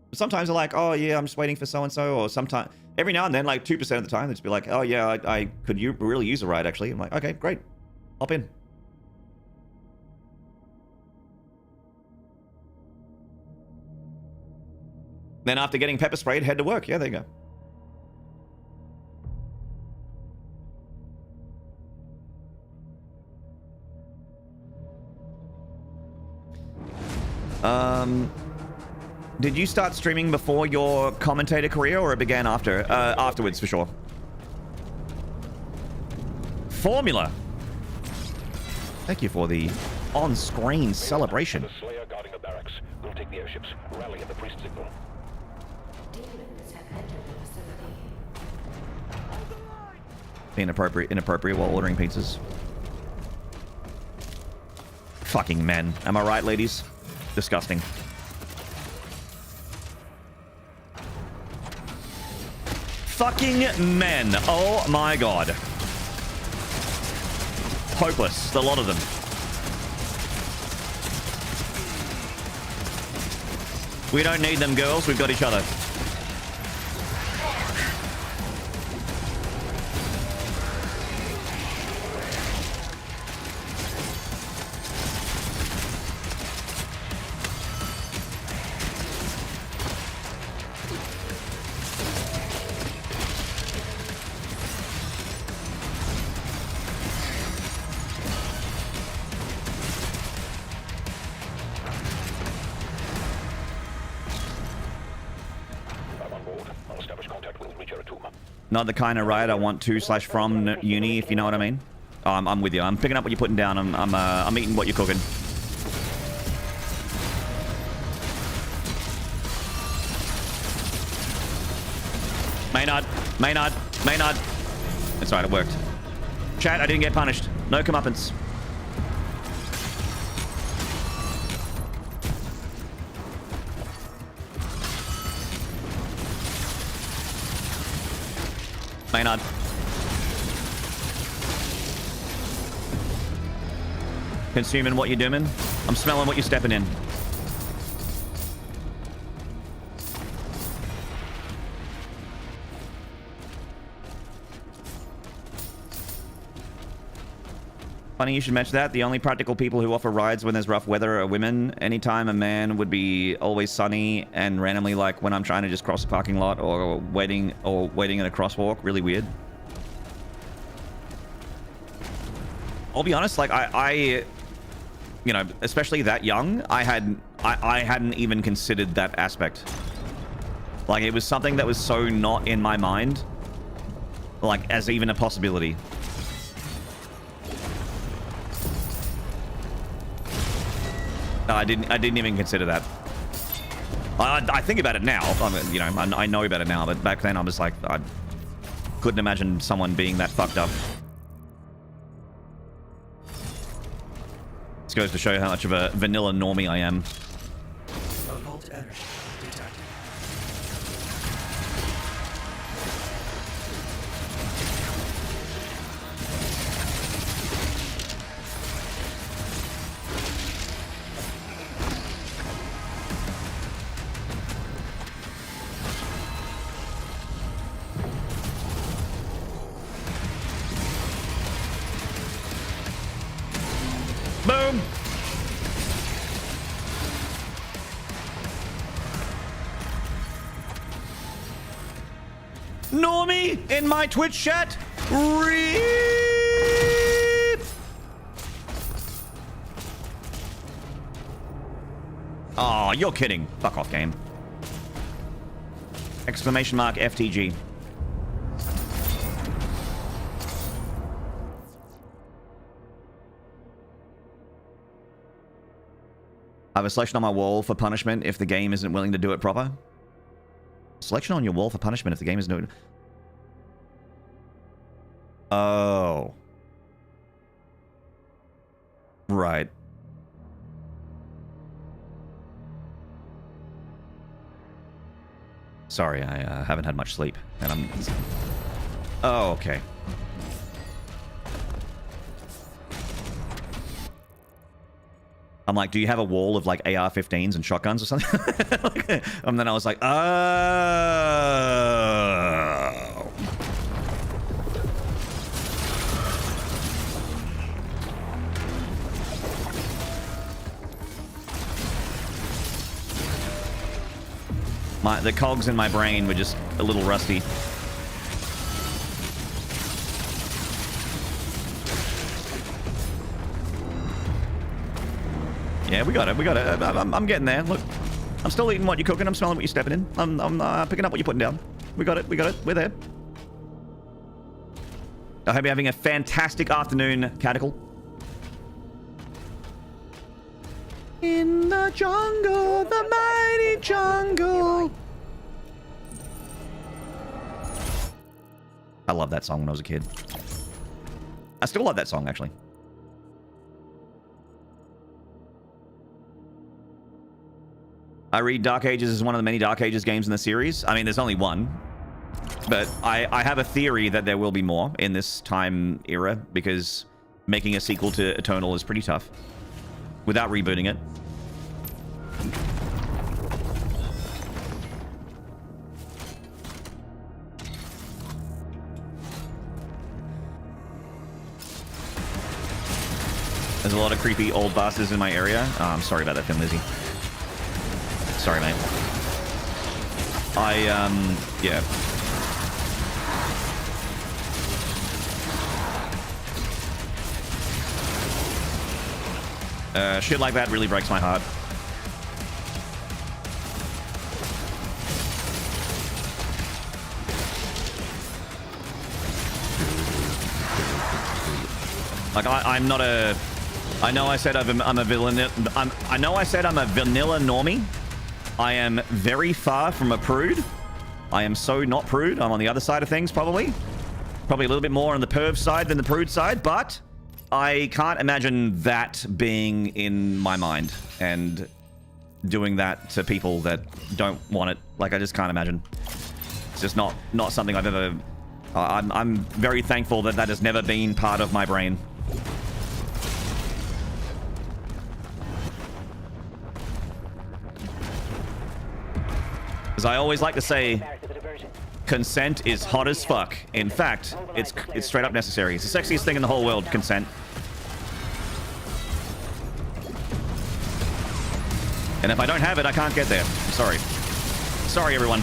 But sometimes they're like, oh, yeah, I'm just waiting for so-and-so. Or sometimes, every now and then, like 2% of the time, they just be like, oh, yeah, I could really use a ride, actually. I'm like, okay, great. Hop in. Then after getting pepper sprayed, head to work. Yeah, there you go. Did you start streaming before your commentator career, or it began after? Afterwards, for sure. Formula. Thank you for the on-screen celebration. The Slayer guarding the barracks. We'll take the airships. Rally at the priest signal. Demons have entered the facility. Inappropriate while ordering pizzas. Fucking men. Am I right, ladies? Disgusting. Fucking men. Oh my god. Hopeless. The lot of them. We don't need them, girls. We've got each other. Not the kind of ride I want to/from uni, if you know what I mean. I'm with you. I'm picking up what you're putting down. I'm eating what you're cooking. Maynarde. That's right, it worked. Chat, I didn't get punished. No comeuppance. Maynarde. Consuming what you're doing. I'm smelling what you're stepping in. Funny you should mention that. The only practical people who offer rides when there's rough weather are women. Anytime a man would be always sunny and randomly, like when I'm trying to just cross a parking lot or waiting in a crosswalk. Really weird. I'll be honest, like I you know, especially that young, I hadn't even considered that aspect. Like, it was something that was so not in my mind, like, as even a possibility. No, I didn't even consider that. I think about it now. I mean, you know, I know about it now, but back then I was like, I couldn't imagine someone being that fucked up. This goes to show how much of a vanilla normie I am. Occult energy detected. Boom! Normie in my Twitch chat. Reap! Oh, you're kidding. Fuck off, game. Exclamation mark FTG. I have a selection on my wall for punishment if the game isn't willing to do it proper. Selection on your wall for punishment if the game isn't doing it. Oh. Right. Sorry, I haven't had much sleep. And I'm... Oh, okay. I'm like, do you have a wall of like AR-15s and shotguns or something? And then I was like, oh. The cogs in my brain were just a little rusty. Yeah, we got it. We got it. I'm getting there. Look, I'm still eating what you're cooking. I'm smelling what you're stepping in. I'm picking up what you're putting down. We got it. We got it. We're there. I hope you're having a fantastic afternoon, Caticle. In the jungle, the mighty jungle. I love that song when I was a kid. I still love that song, actually. I read Dark Ages as one of the many Dark Ages games in the series. I mean, there's only one. But I have a theory that there will be more in this time era, because making a sequel to Eternal is pretty tough without rebooting it. There's a lot of creepy old bastards in my area. Oh, I'm sorry about that, Thin Lizzy. Sorry, mate. Yeah. Shit like that really breaks my heart. Like, I'm not a... I know I said I'm a villain. I know I said I'm a vanilla normie. I am very far from a prude. I am so not prude. I'm on the other side of things, probably. Probably a little bit more on the perv side than the prude side, but I can't imagine that being in my mind and doing that to people that don't want it. Like, I just can't imagine. It's just not something I've ever... I'm very thankful that that has never been part of my brain. As I always like to say, consent is hot as fuck. In fact, it's straight up necessary. It's the sexiest thing in the whole world, consent. And if I don't have it, I can't get there. I'm sorry. Sorry, everyone.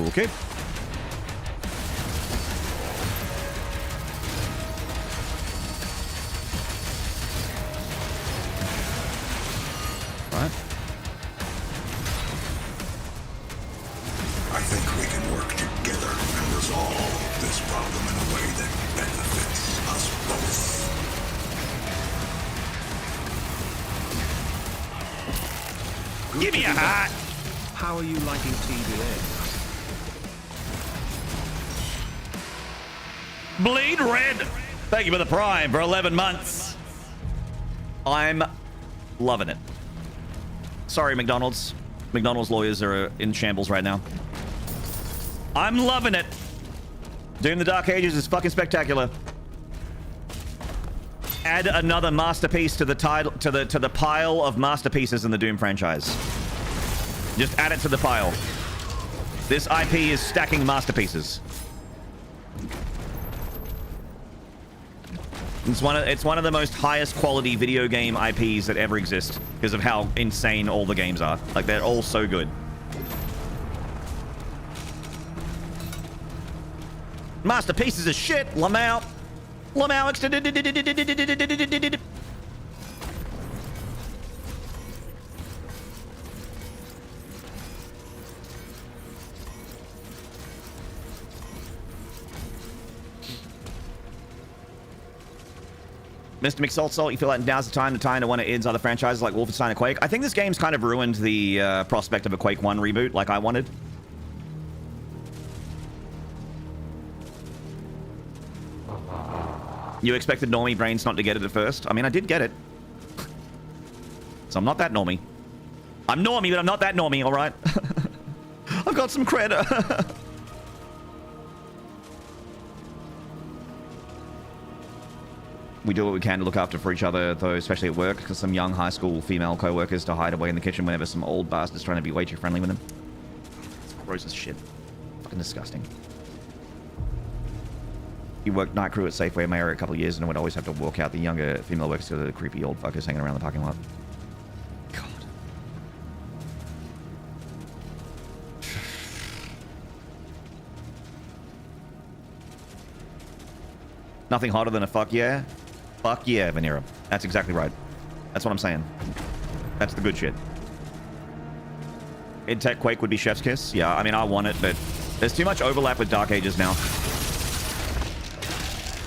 Okay. Right. I think we can work together and resolve this problem in a way that benefits us both. Give me a hat. How are you liking TBA? Bleed red. Thank you for the prime for 11 months. I'm loving it. Sorry, McDonald's. McDonald's lawyers are in shambles right now. I'm loving it. Doom the Dark Ages is fucking spectacular. Add another masterpiece to the title, to the pile of masterpieces in the Doom franchise. Just add it to the pile. This IP is stacking masterpieces. It's one of the most highest quality video game IPs that ever exist because of how insane all the games are. Like, they're all so good. Masterpieces of shit. Lamau. Lamau extended. Mr. McSalt, you feel like now's the time to tie into one of id's other franchises like Wolfenstein and Quake? I think this game's kind of ruined the prospect of a Quake 1 reboot like I wanted. You expected normie brains not to get it at first? I mean, I did get it. So I'm not that normie. I'm normie, but I'm not that normie, alright? I've got some credit. We do what we can to look after for each other, though, especially at work, because some young high school female co-workers to hide away in the kitchen whenever some old bastard's trying to be way too friendly with them. It's gross as shit. Fucking disgusting. You worked night crew at Safeway Mayor a couple of years and would always have to walk out the younger female workers to the creepy old fuckers hanging around the parking lot. God. Nothing hotter than a fuck yeah? Fuck yeah, Vanera. That's exactly right. That's what I'm saying. That's the good shit. In Tech Quake would be Chef's Kiss. Yeah, I mean, I want it, but there's too much overlap with Dark Ages now.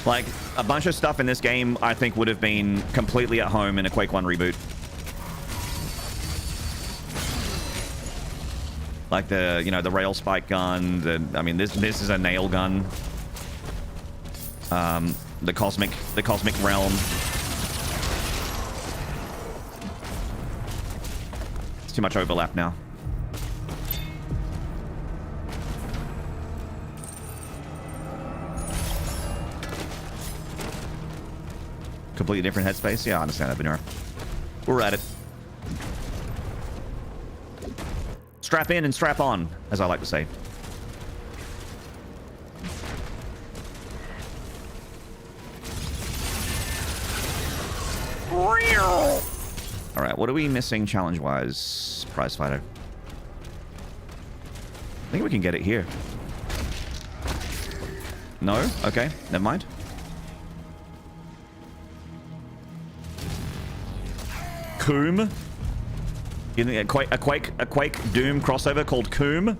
Like, a bunch of stuff in this game, I think, would have been completely at home in a Quake 1 reboot. Like the, you know, the rail spike gun. I mean, this is a nail gun. The cosmic realm. It's too much overlap now. Completely different headspace. Yeah, I understand that, Vanera. We're at it. Strap in and strap on, as I like to say. All right, what are we missing challenge-wise, prize fighter? I think we can get it here. No? Okay, never mind. Coom? You think a Quake Doom crossover called Coom?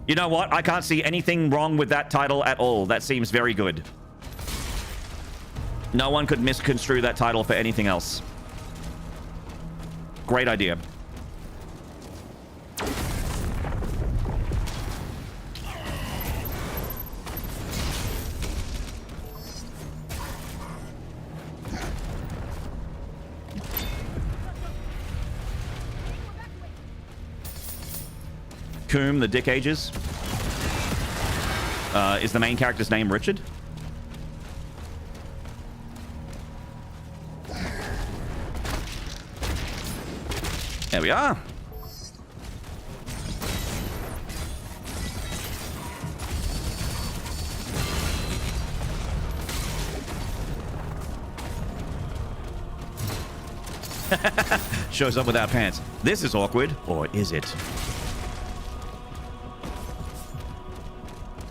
You know what? I can't see anything wrong with that title at all. That seems very good. No one could misconstrue that title for anything else. Great idea. Coom, the Dick Ages. Is the main character's name Richard? There we are. Shows up without pants. This is awkward, or is it?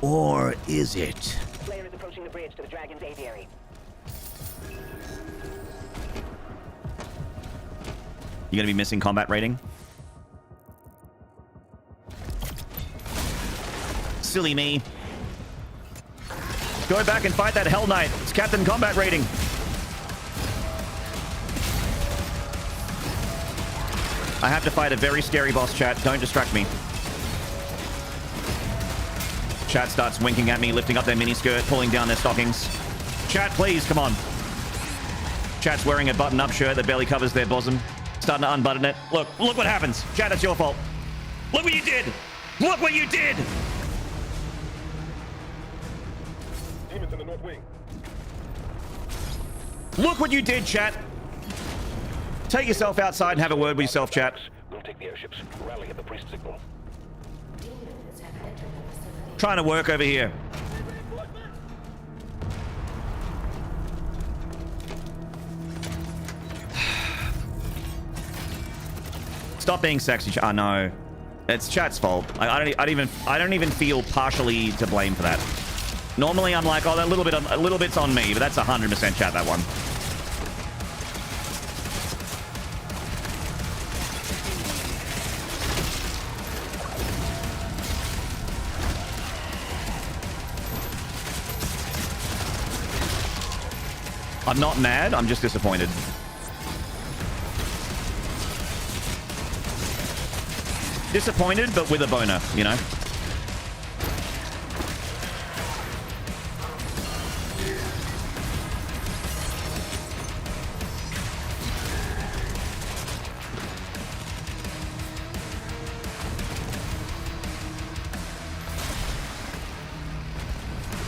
Or is it? Slayer is approaching the bridge to the Dragon's aviary. You gonna be missing combat rating? Silly me. Go back and fight that Hell Knight. It's Captain Combat rating. I have to fight a very scary boss, chat. Don't distract me. Chat starts winking at me, lifting up their miniskirt, pulling down their stockings. Chat, please, come on. Chat's wearing a button-up shirt that barely covers their bosom. Starting to unbutton it. Look what happens. Chat, it's your fault. Look what you did. Look what you did. Demons in the north wing. Look what you did, chat. Take yourself outside and have a word with yourself, chat. We'll take the airships. Rally at the priest signal. Demons have entered the facility. Trying to work over here. Stop being sexy. Oh no, it's chat's fault. I don't even feel partially to blame for that. Normally I'm like, oh, a little bit's on me, but that's 100% chat, that one. I'm not mad, I'm just disappointed. Disappointed, but with a boner, you know?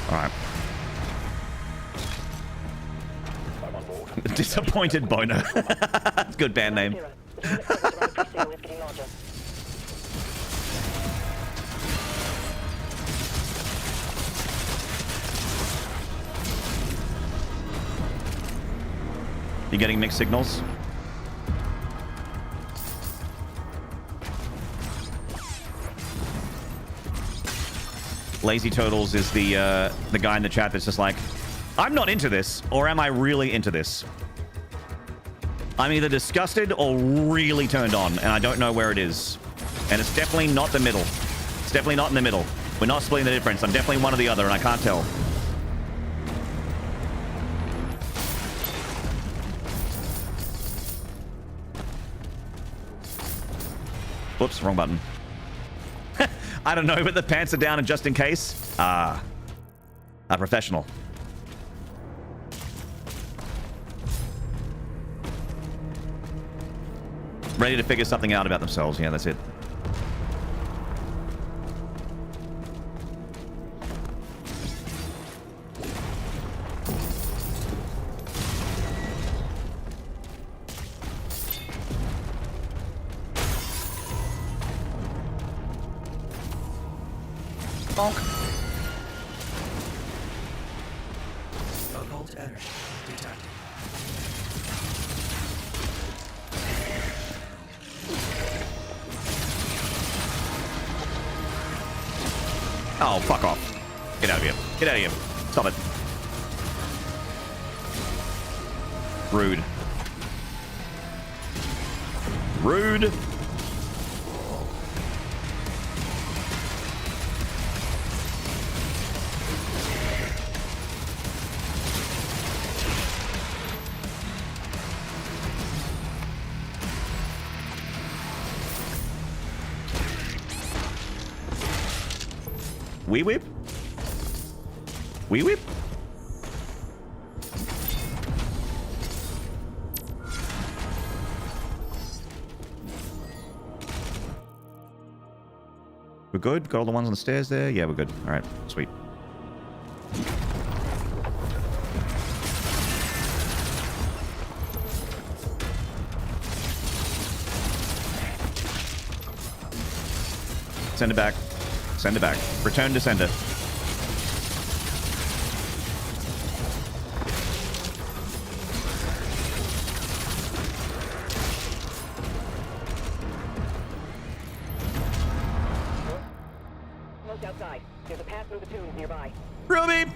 Alright. I'm on board. Disappointed boner. Good band name. You getting mixed signals? Lazy Turtles is the guy in the chat that's just like, I'm not into this, or am I really into this? I'm either disgusted or really turned on, and I don't know where it is. And it's definitely not the middle. It's definitely not in the middle. We're not splitting the difference. I'm definitely one or the other, and I can't tell. Whoops, wrong button. I don't know, but the pants are down and just in case. A professional. Ready to figure something out about themselves. Yeah, that's it. Bonk. Occult energy detected. Oh, fuck off. Get out of here. Get out of here. Stop it. Rude. Rude. Wee whip? Wee whip? We're good? Got all the ones on the stairs there? Yeah, we're good. Alright, sweet. Send it back. Send it back. Return to sender. Smoke outside. There's a path through the tombs nearby. Ruby!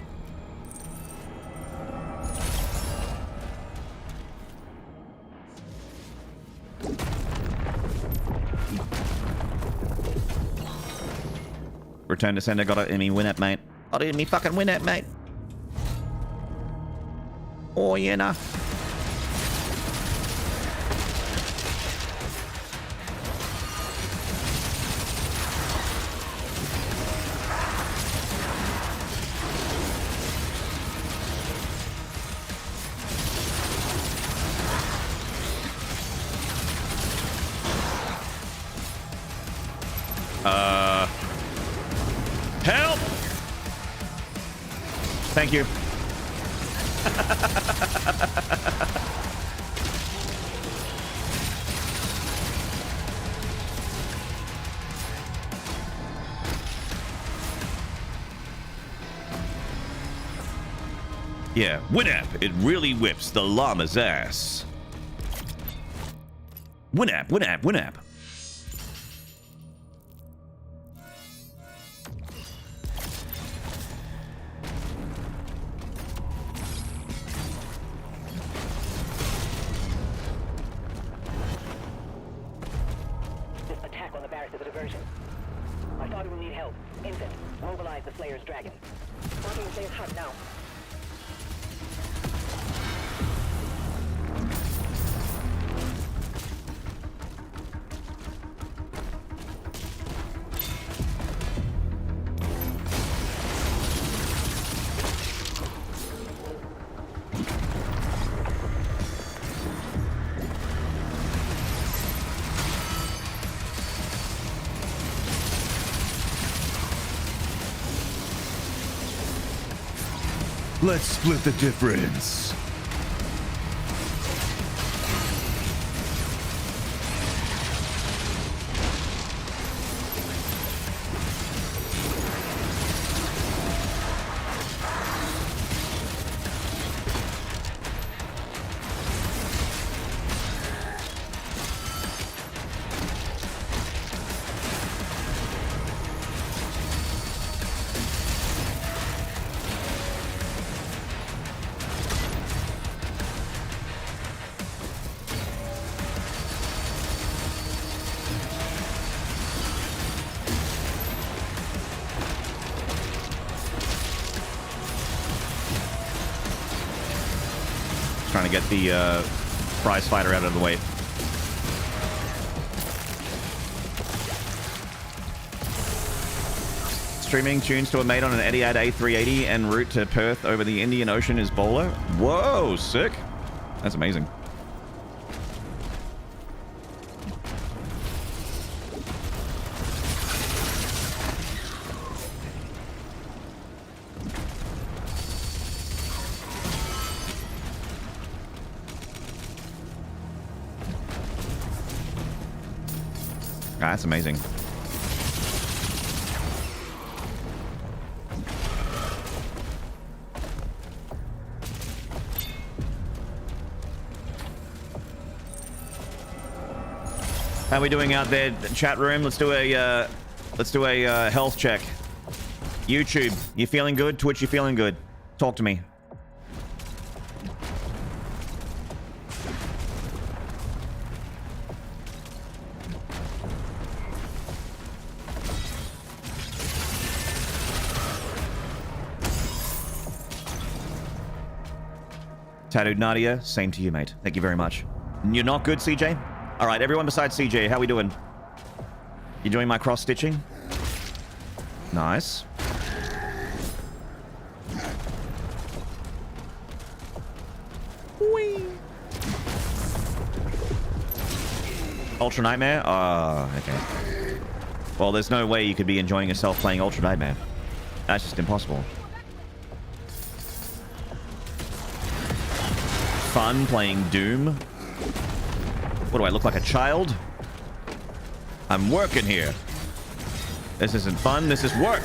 Return to sender, got it in me, win it, mate. Got it in me, fucking win it, mate. Oh, yeah, nah. Help! Thank you. Yeah, Winamp, it really whips the llama's ass. Winamp, Winamp, Winamp. This attack on the barracks is a diversion. I thought we would need help. Infant, mobilize the Slayer's dragon. Starting the Slayer's hut now. Let's split the difference. Trying to get the prize fighter out of the way. Streaming tunes to a mate on an Etihad A380 en route to Perth over the Indian Ocean is Bowler. Whoa, sick. That's amazing. That's amazing. How are we doing out there, chat room? Let's do a health check. YouTube, you feeling good? Twitch, you feeling good? Talk to me. Tattooed Nadia, same to you, mate. Thank you very much. You're not good, CJ? All right, everyone besides CJ, how we doing? You doing my cross-stitching? Nice. Whee! Ultra Nightmare? Oh, okay. Well, there's no way you could be enjoying yourself playing Ultra Nightmare. That's just impossible. Fun playing Doom. What do I look like, a child? I'm working here. This isn't fun, this is work.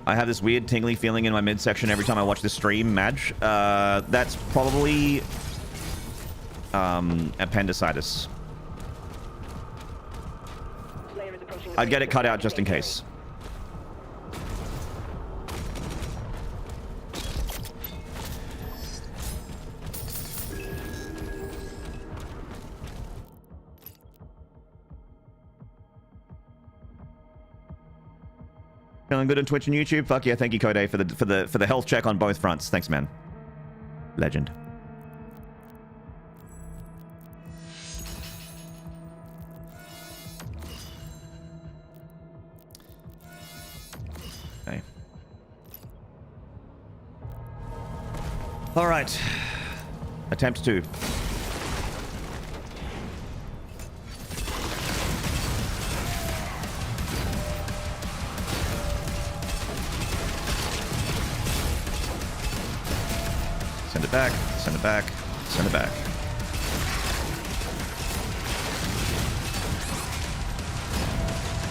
I have this weird tingly feeling in my midsection every time I watch this stream, Madge. That's probably appendicitis. Slayer is approaching the I'd get it base. cut out just in case. Feeling good on Twitch and YouTube? Fuck yeah, thank you, Code for the health check on both fronts. Thanks, man. Legend. Okay. All right. Attempt 2. Send it back, send it back, send it back.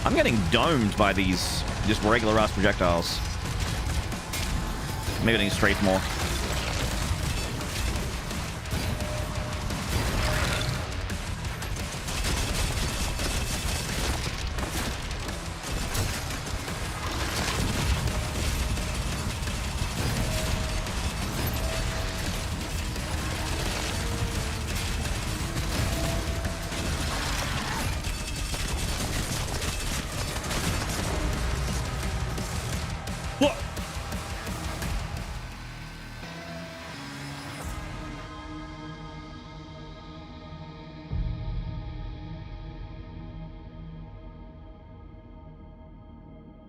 I'm getting domed by these just regular ass projectiles. Maybe I need to strafe more. What?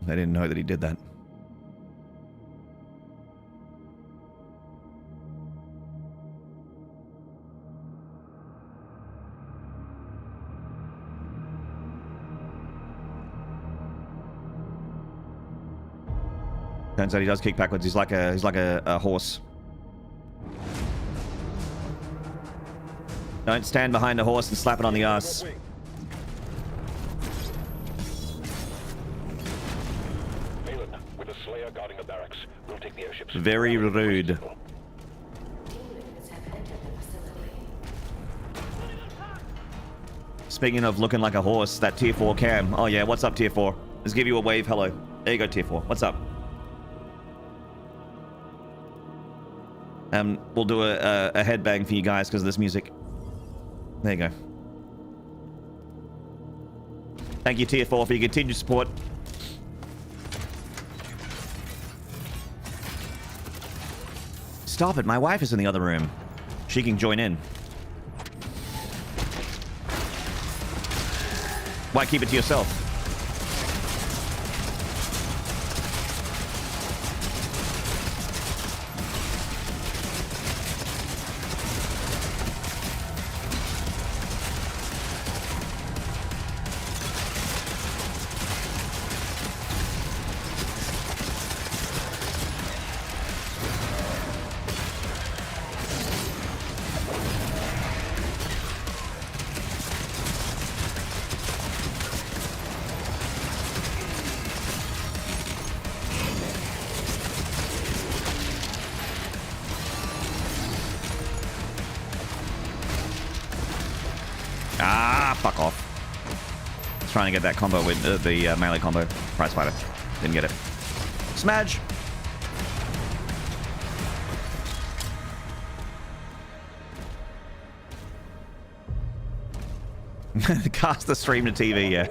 I didn't know that he did that. Turns out he does kick backwards. He's like a horse. Don't stand behind a horse and slap it on the ass. Maynarde, with a Slayer guarding the barracks, we'll take the airships. Very rude. Demons have entered the facility. Speaking of looking like a horse, that tier 4 cam. Oh yeah, what's up tier 4? Let's give you a wave hello. There you go tier 4. What's up? We'll do a headbang for you guys because of this music. There you go. Thank you tier 4 for your continued support. Stop it, my wife is in the other room. She can join in. Why keep it to yourself? Fuck off. Trying to get that combo with the melee combo. Prize fighter. Didn't get it. Smudge! Cast the stream to TV, yeah.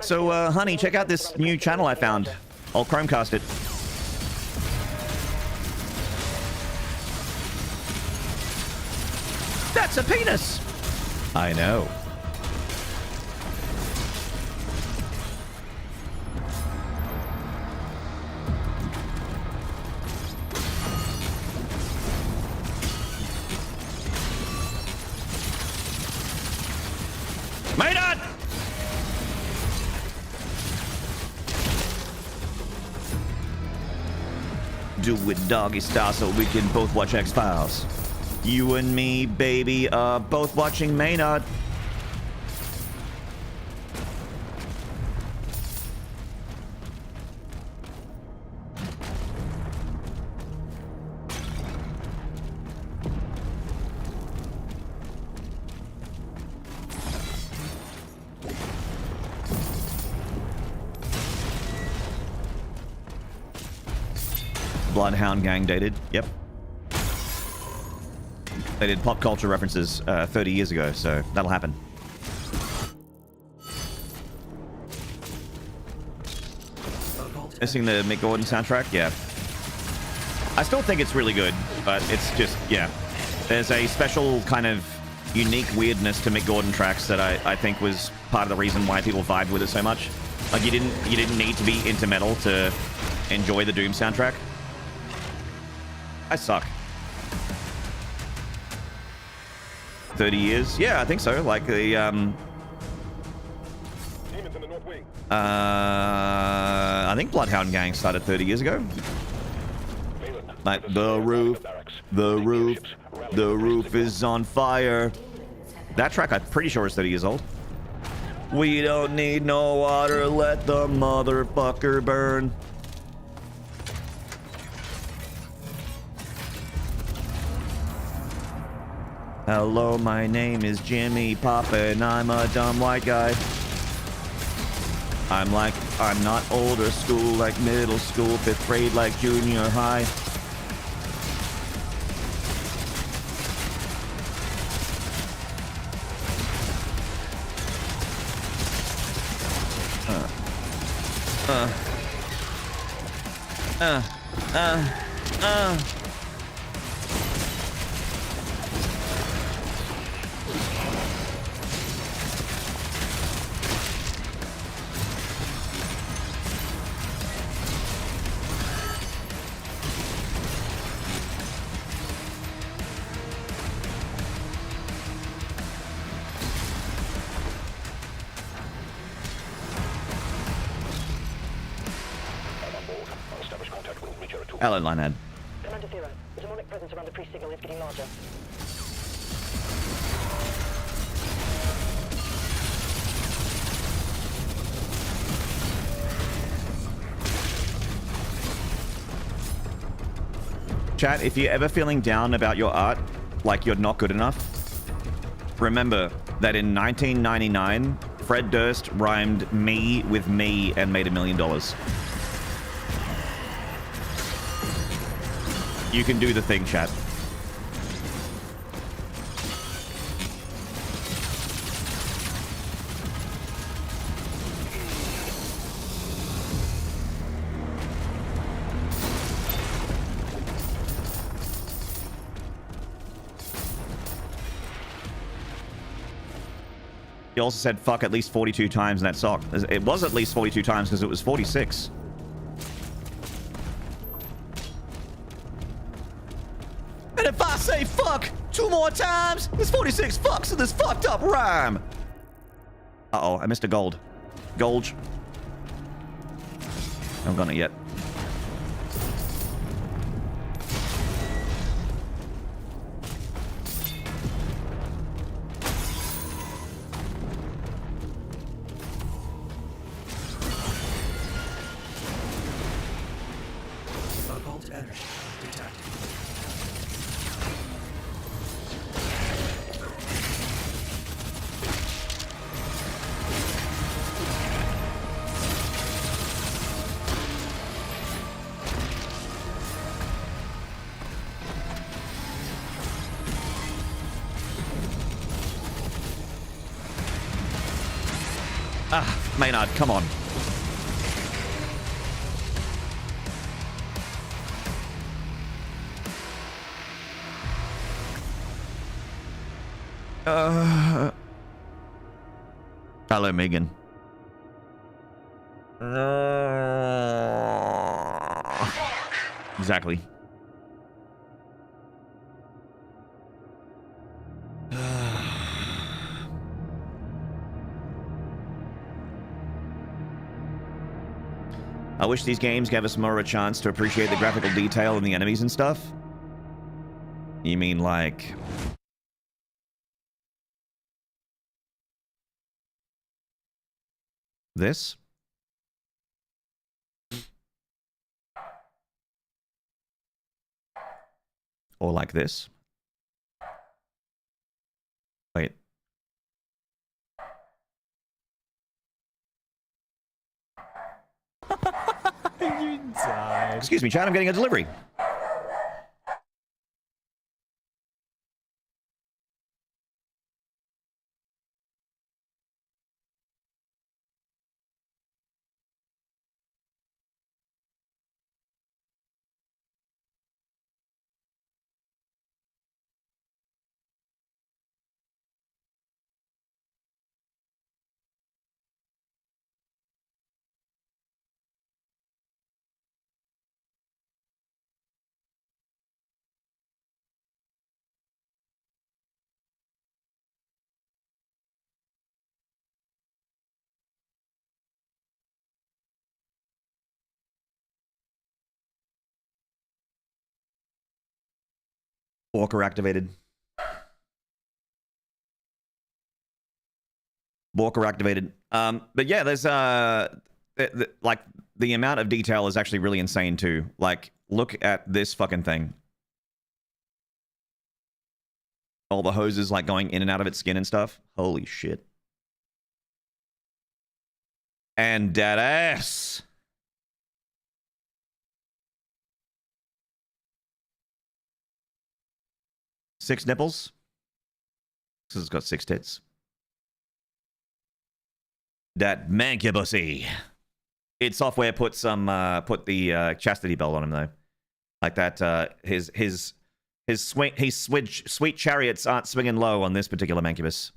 So, honey, check out this new channel I found. I'll Chromecast it. That's a penis! I know. Maynarde! Do it doggy style so we can both watch X-Files. You and me, baby, both watching Maynarde. Bloodhound Gang dated. Yep. They did pop culture references 30 years ago, so that'll happen. Missing the Mick Gordon soundtrack? Yeah. I still think it's really good, but it's just, yeah. There's a special kind of unique weirdness to Mick Gordon tracks that I think was part of the reason why people vibed with it so much. Like, you didn't need to be into metal to enjoy the Doom soundtrack. I suck. 30 years? Yeah, I think so. Like the I think Bloodhound Gang started 30 years ago. Like the roof is on fire. That track I'm pretty sure is 30 years old. We don't need no water, let the motherfucker burn. Hello, my name is Jimmy Papa and I'm a dumb white guy. I'm not older school, like middle school, 5th grade, like junior high. Alan Lynad. Commander Zero, the demonic presence around the priest signal is getting larger. Chat, if you're ever feeling down about your art, like you're not good enough, remember that in 1999, Fred Durst rhymed me with me and made $1 million. You can do the thing, chat. He also said fuck at least 42 times in that song. It was at least 42 times because it was 46. And if I say fuck 2 more times, there's 46 fucks in this fucked up rhyme. Uh-oh, I missed a gold. Golge. I haven't gotten it yet. Occult energy detected. Ah, Maynard, come on. Hello, Megan. Exactly. I wish these games gave us more of a chance to appreciate the graphical detail in the enemies and stuff. You mean like... this? Or like this? Wait. You died. Excuse me, Chad, I'm getting a delivery. Walker activated. Walker activated. But yeah, there's like the amount of detail is actually really insane too. Like, look at this fucking thing. All the hoses like going in and out of its skin and stuff. Holy shit. And dead ass. Six nipples. This has got 6 tits. That mancubussy. Id Software put the chastity belt on him though, like that. His sweet chariots aren't swinging low on this particular mancubus.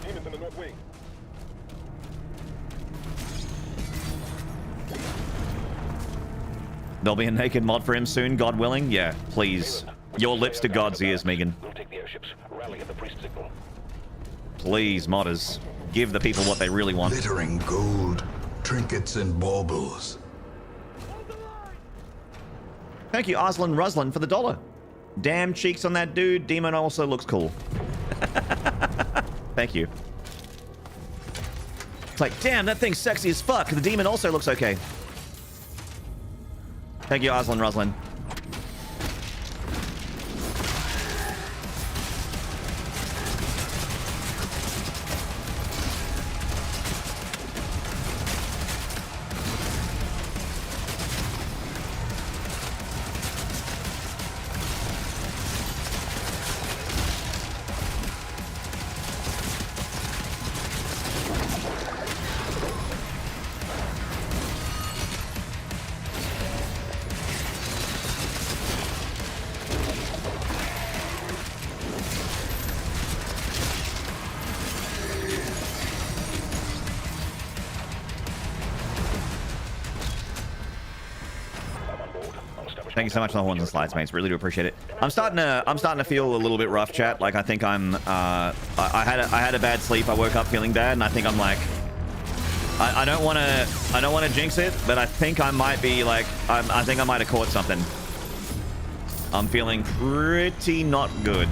Demons in the north wing. There'll be a naked mod for him soon, God willing. Yeah, please. Your lips to God's ears, Megan. We'll take the airships. Rally at the priest signal. Please, modders. Give the people what they really want. Glittering gold, trinkets and baubles. Thank you, Aslan Ruslan, for the $1. Damn cheeks on that dude. Demon also looks cool. Thank you. It's like, damn, that thing's sexy as fuck. The demon also looks okay. Thank you, Aslan Ruslan. Thank you so much for the horns and slides, mates. Really do appreciate it. I'm starting to feel a little bit rough, chat. Like, I think I'm I had a bad sleep. I woke up feeling bad, and I think I'm like, I don't want to jinx it, but I think I might be like, I think I might have caught something. I'm feeling pretty not good.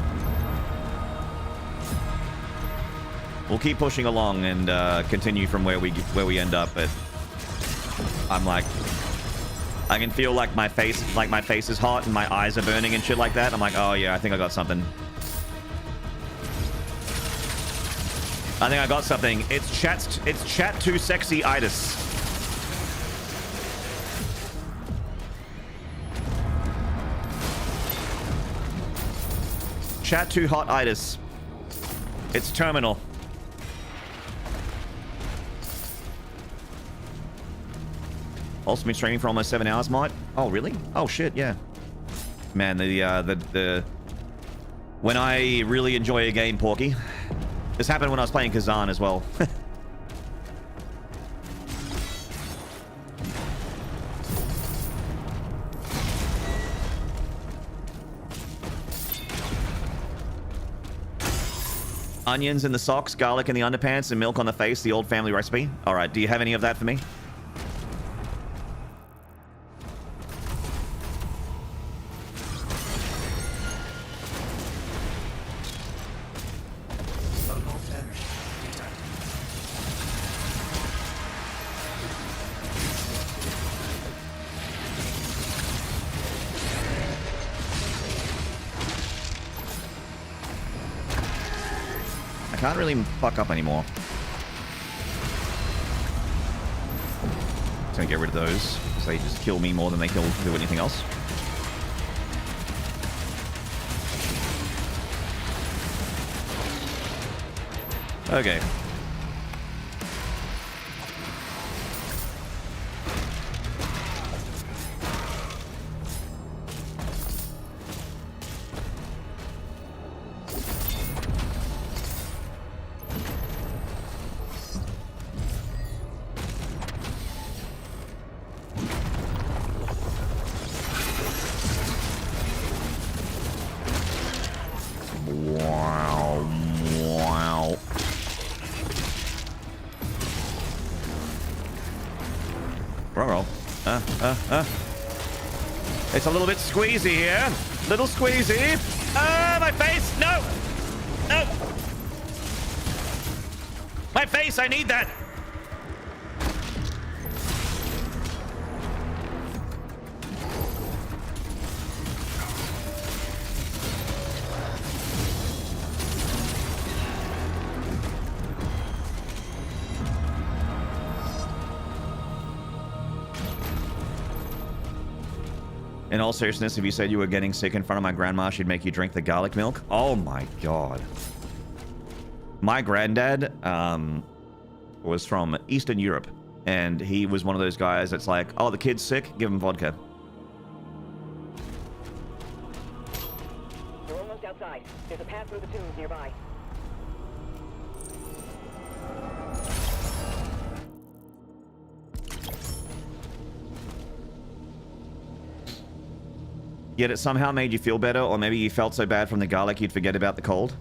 We'll keep pushing along and continue from where we end up, but I'm like, I can feel like my face is hot and my eyes are burning and shit like that. I'm like, oh yeah, I think I got something. I think I got something. It's chat too sexy-itis. Chat too hot-itis. It's terminal. Also been streaming for almost 7 hours, Mike. Oh, really? Oh, shit, yeah. Man, the when I really enjoy a game, Porky. This happened when I was playing Kazan as well. Onions in the socks, garlic in the underpants, and milk on the face, the old family recipe. All right, do you have any of that for me? can't really fuck up anymore. Just gonna get rid of those, so they just kill me more than they do anything else. Okay. It's a little bit squeezy here. Little squeezy. Ah, my face! No! No! My face, I need that! In all seriousness, if you said you were getting sick in front of my grandma, she'd make you drink the garlic milk. Oh my god. My granddad was from Eastern Europe, and he was one of those guys that's like, oh, the kid's sick, give him vodka. We're almost outside. There's a path through the tombs nearby. Yet it somehow made you feel better, or maybe you felt so bad from the garlic you'd forget about the cold.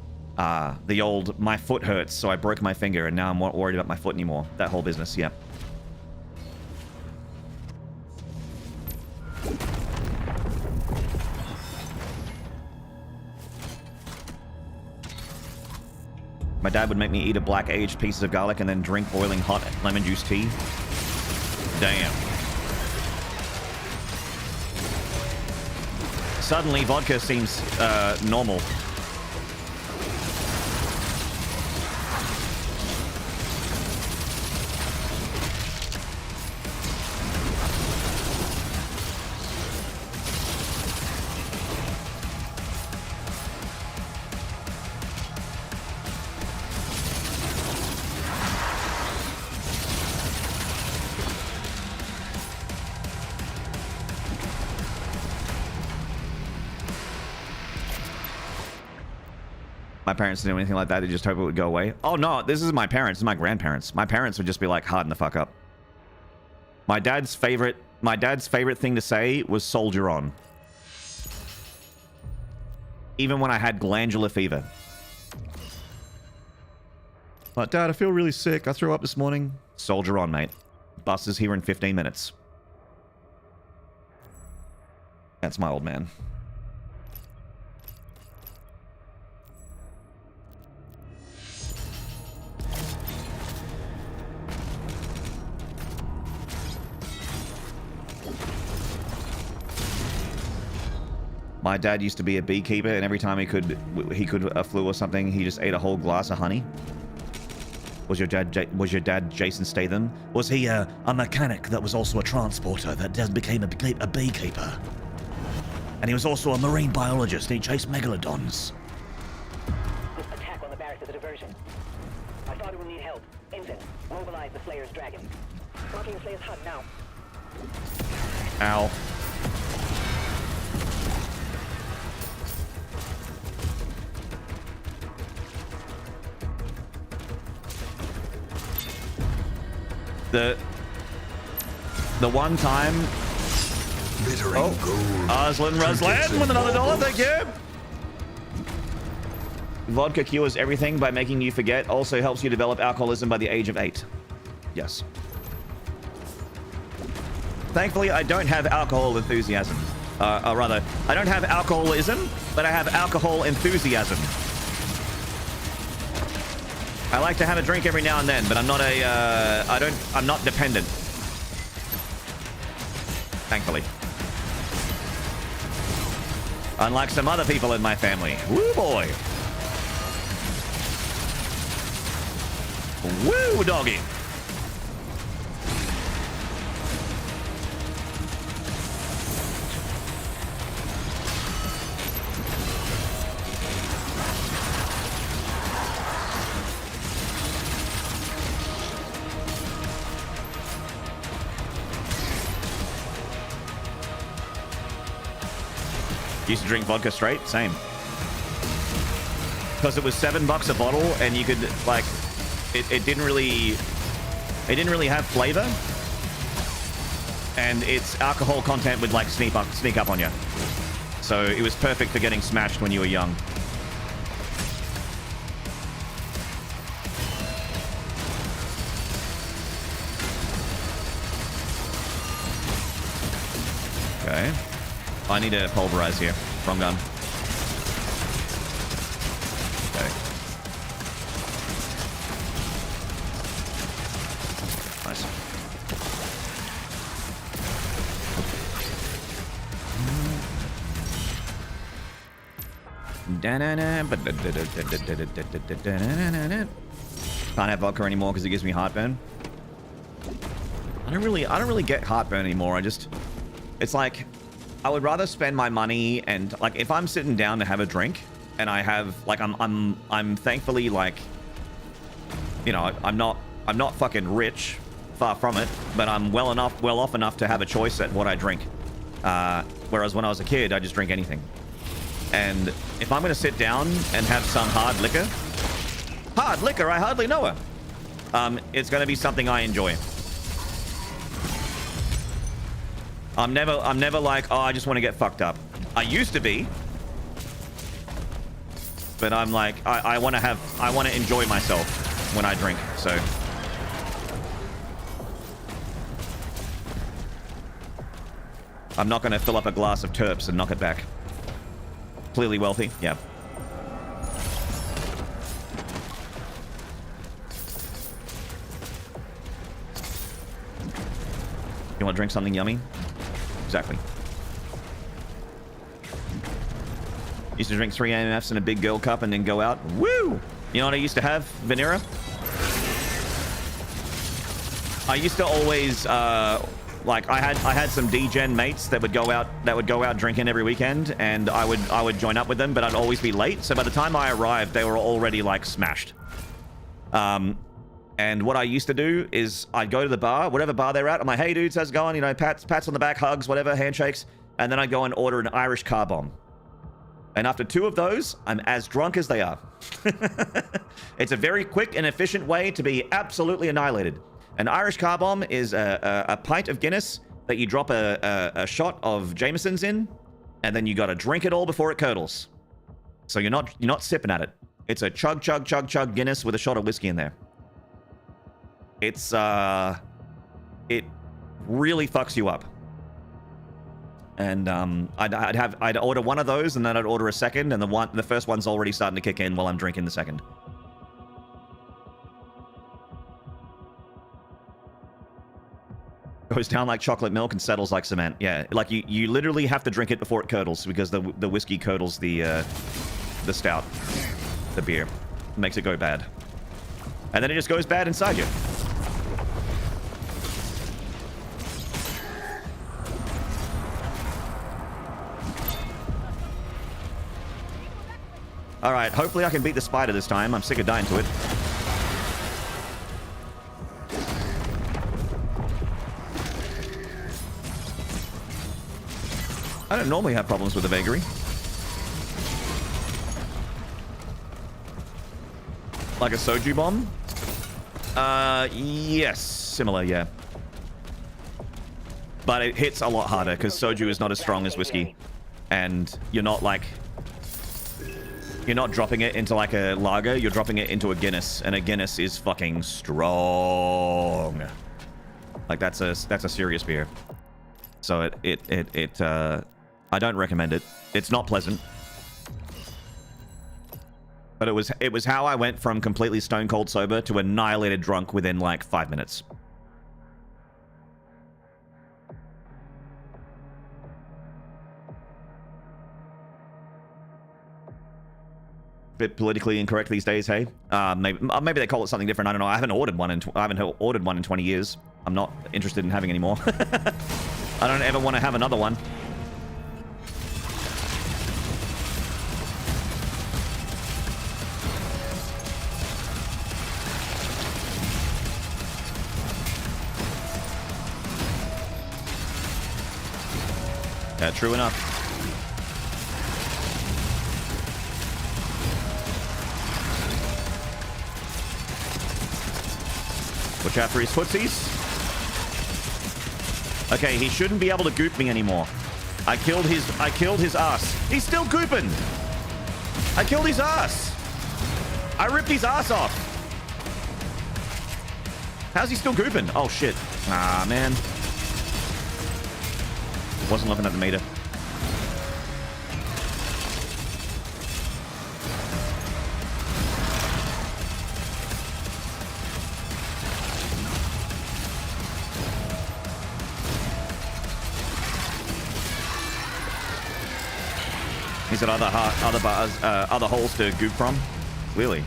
The old, my foot hurts, so I broke my finger, and now I'm not worried about my foot anymore. That whole business, yeah. My dad would make me eat a black aged pieces of garlic and then drink boiling hot lemon juice tea. Damn. Suddenly, vodka seems normal. My parents didn't do anything like that. They just hope it would go away. Oh no, this is my parents. This is my grandparents. My parents would just be like, harden the fuck up. My dad's favorite thing to say was soldier on. Even when I had glandular fever. Like, Dad, I feel really sick. I threw up this morning. Soldier on, mate. Bus is here in 15 minutes. That's my old man. My dad used to be a beekeeper, and every time he could a flu or something, he just ate a whole glass of honey. Was your dad Jason Statham? Was he a mechanic that was also a transporter that then became a beekeeper? And he was also a marine biologist, and he chased megalodons. This attack on the barracks is a diversion. I thought we would need help. Infant, mobilize the Slayer's dragon. Marking the Slayer's hut now. Ow. The one time... Arslan Ruslan with another $1, thank you! Vodka cures everything by making you forget. Also helps you develop alcoholism by the age of 8. Yes. Thankfully, I don't have alcohol enthusiasm. Or rather, I don't have alcoholism, but I have alcohol enthusiasm. I like to have a drink every now and then, but I'm not I'm not dependent. Thankfully. Unlike some other people in my family. Woo boy. Woo, doggy. Used to drink vodka straight, same. Because it was $7 a bottle, and you could like, it didn't really have flavor, and its alcohol content would like sneak up on you. So it was perfect for getting smashed when you were young. Okay. I need to pulverize here. Wrong gun. Okay. Nice. Can't have vodka anymore because it gives me heartburn. I don't really get heartburn anymore. It's like, I would rather spend my money and like if I'm sitting down to have a drink and I have like I'm thankfully like, you know, I'm not fucking rich, far from it, but I'm well off enough to have a choice at what I drink. Whereas when I was a kid, I just drink anything. And if I'm gonna sit down and have some hard liquor, I hardly know her. It's gonna be something I enjoy. I'm never like, oh, I just want to get fucked up. I used to be, but I'm like, I want to enjoy myself when I drink. So I'm not going to fill up a glass of Terps and knock it back. Clearly wealthy, yeah. You want to drink something yummy? Exactly. Used to drink 3 AMFs in a big girl cup and then go out. Woo! You know what I used to have? Vanilla. I used to always like I had some D-gen mates that would go out drinking every weekend, and I would join up with them, but I'd always be late. So by the time I arrived, they were already like smashed. And what I used to do is I'd go to the bar, whatever bar they're at. I'm like, hey dudes, how's it going? You know, pats on the back, hugs, whatever, handshakes. And then I'd go and order an Irish car bomb. And after 2 of those, I'm as drunk as they are. It's a very quick and efficient way to be absolutely annihilated. An Irish car bomb is a pint of Guinness that you drop a shot of Jameson's in, and then you got to drink it all before it curdles. So you're not sipping at it. It's a chug Guinness with a shot of whiskey in there. It's it really fucks you up. And I'd order one of those, and then I'd order a second, and the first one's already starting to kick in while I'm drinking the second. Goes down like chocolate milk and settles like cement. Yeah, like you literally have to drink it before it curdles, because the whiskey curdles the stout, the beer, makes it go bad, and then it just goes bad inside you. All right, hopefully I can beat the spider this time. I'm sick of dying to it. I don't normally have problems with the vagary. Like a soju bomb? Yes, similar, yeah. But it hits a lot harder because soju is not as strong as whiskey. And you're not like... You're not dropping it into like a lager, you're dropping it into a Guinness, and a Guinness is fucking strong. Like that's a serious beer. So I don't recommend it. It's not pleasant. But it was how I went from completely stone cold sober to annihilated drunk within like 5 minutes. bit politically incorrect these days. Hey, maybe they call it something different. I don't know. I haven't ordered one in 20 years. I'm not interested in having any more. I don't ever want to have another one. Yeah, true enough. Watch out for his footsies. Okay, he shouldn't be able to goop me anymore. I killed his ass. He's still gooping. I killed his ass. I ripped his ass off. How's he still gooping? Oh shit. Ah, man. Wasn't looking at the meter. He's got other holes to goop from. Clearly.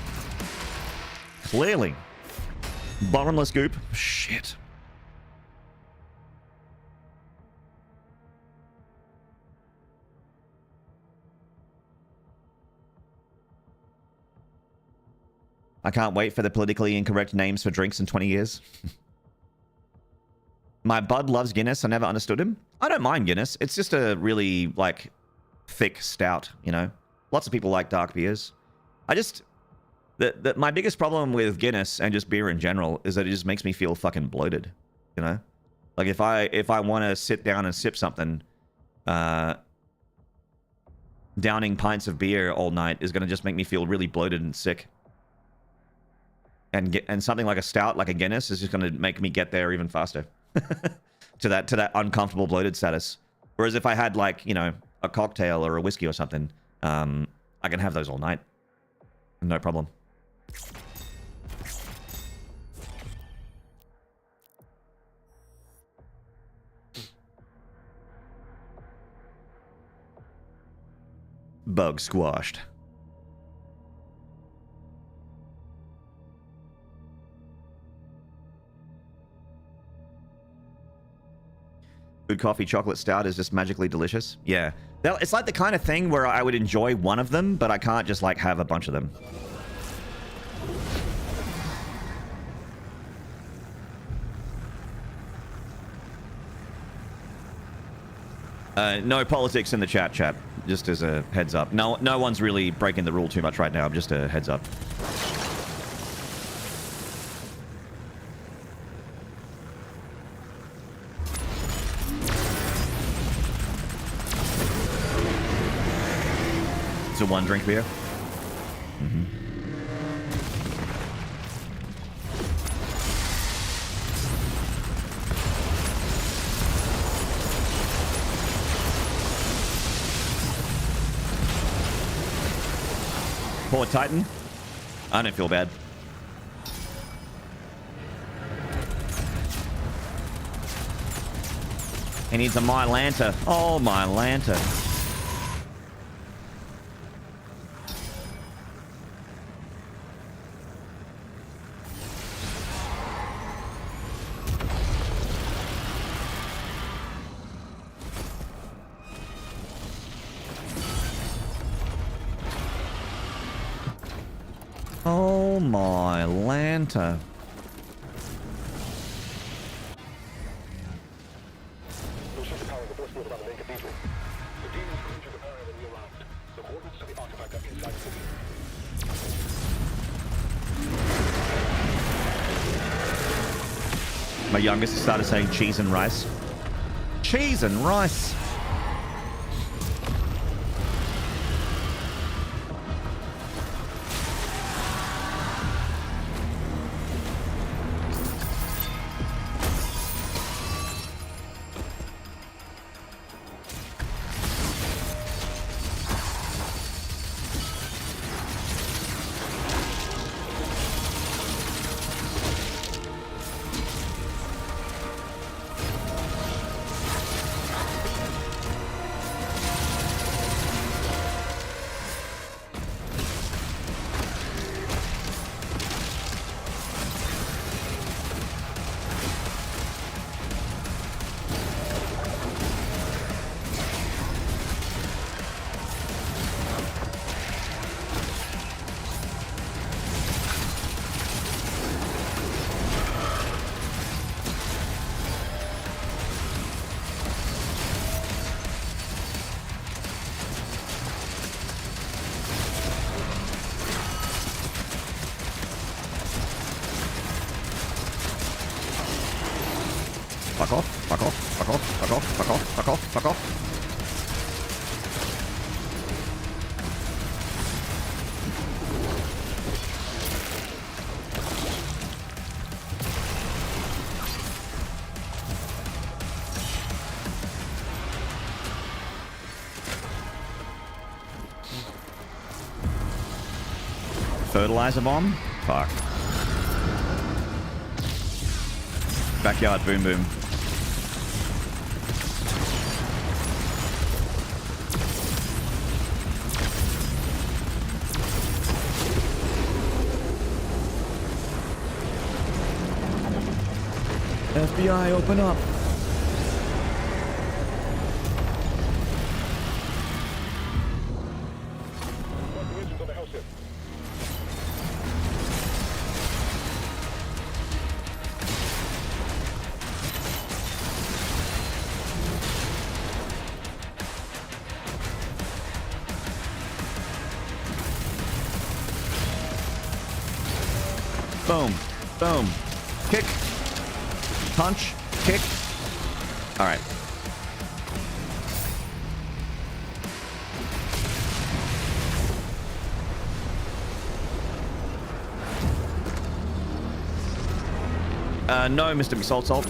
Clearly. Bottomless goop. Shit. I can't wait for the politically incorrect names for drinks in 20 years. My bud loves Guinness. I never understood him. I don't mind Guinness. It's just a really, like, thick stout, you know? Lots of people like dark beers. My biggest problem with Guinness and just beer in general is that it just makes me feel fucking bloated, you know? Like, if I want to sit down and sip something, downing pints of beer all night is going to just make me feel really bloated and sick. And something like a stout, like a Guinness, is just going to make me get there even faster to that uncomfortable bloated status. Whereas if I had, like, you know, a cocktail or a whiskey or something, I can have those all night, no problem. Bug squashed. Good coffee chocolate stout is just magically delicious. Yeah. It's like the kind of thing where I would enjoy one of them, but I can't just, like, have a bunch of them. No politics in the chat, just as a heads up. No one's really breaking the rule too much right now, just a heads up. It's a one drink beer. Mm-hmm. Poor Titan. I don't feel bad. He needs a Milestones. Oh, Milestones. Oh my Lanta. My youngest has started saying cheese and rice. Cheese and rice. Fuck off. Fuck off. Fuck off. Fuck off. Fuck off. Fuck off. Fuck off. Fertilizer bomb? Fuck. Backyard boom boom. FBI, open up. Engines on the house here. Boom. Boom. Kick. Punch. Kick. All right. No, Mr. McSalt Salt.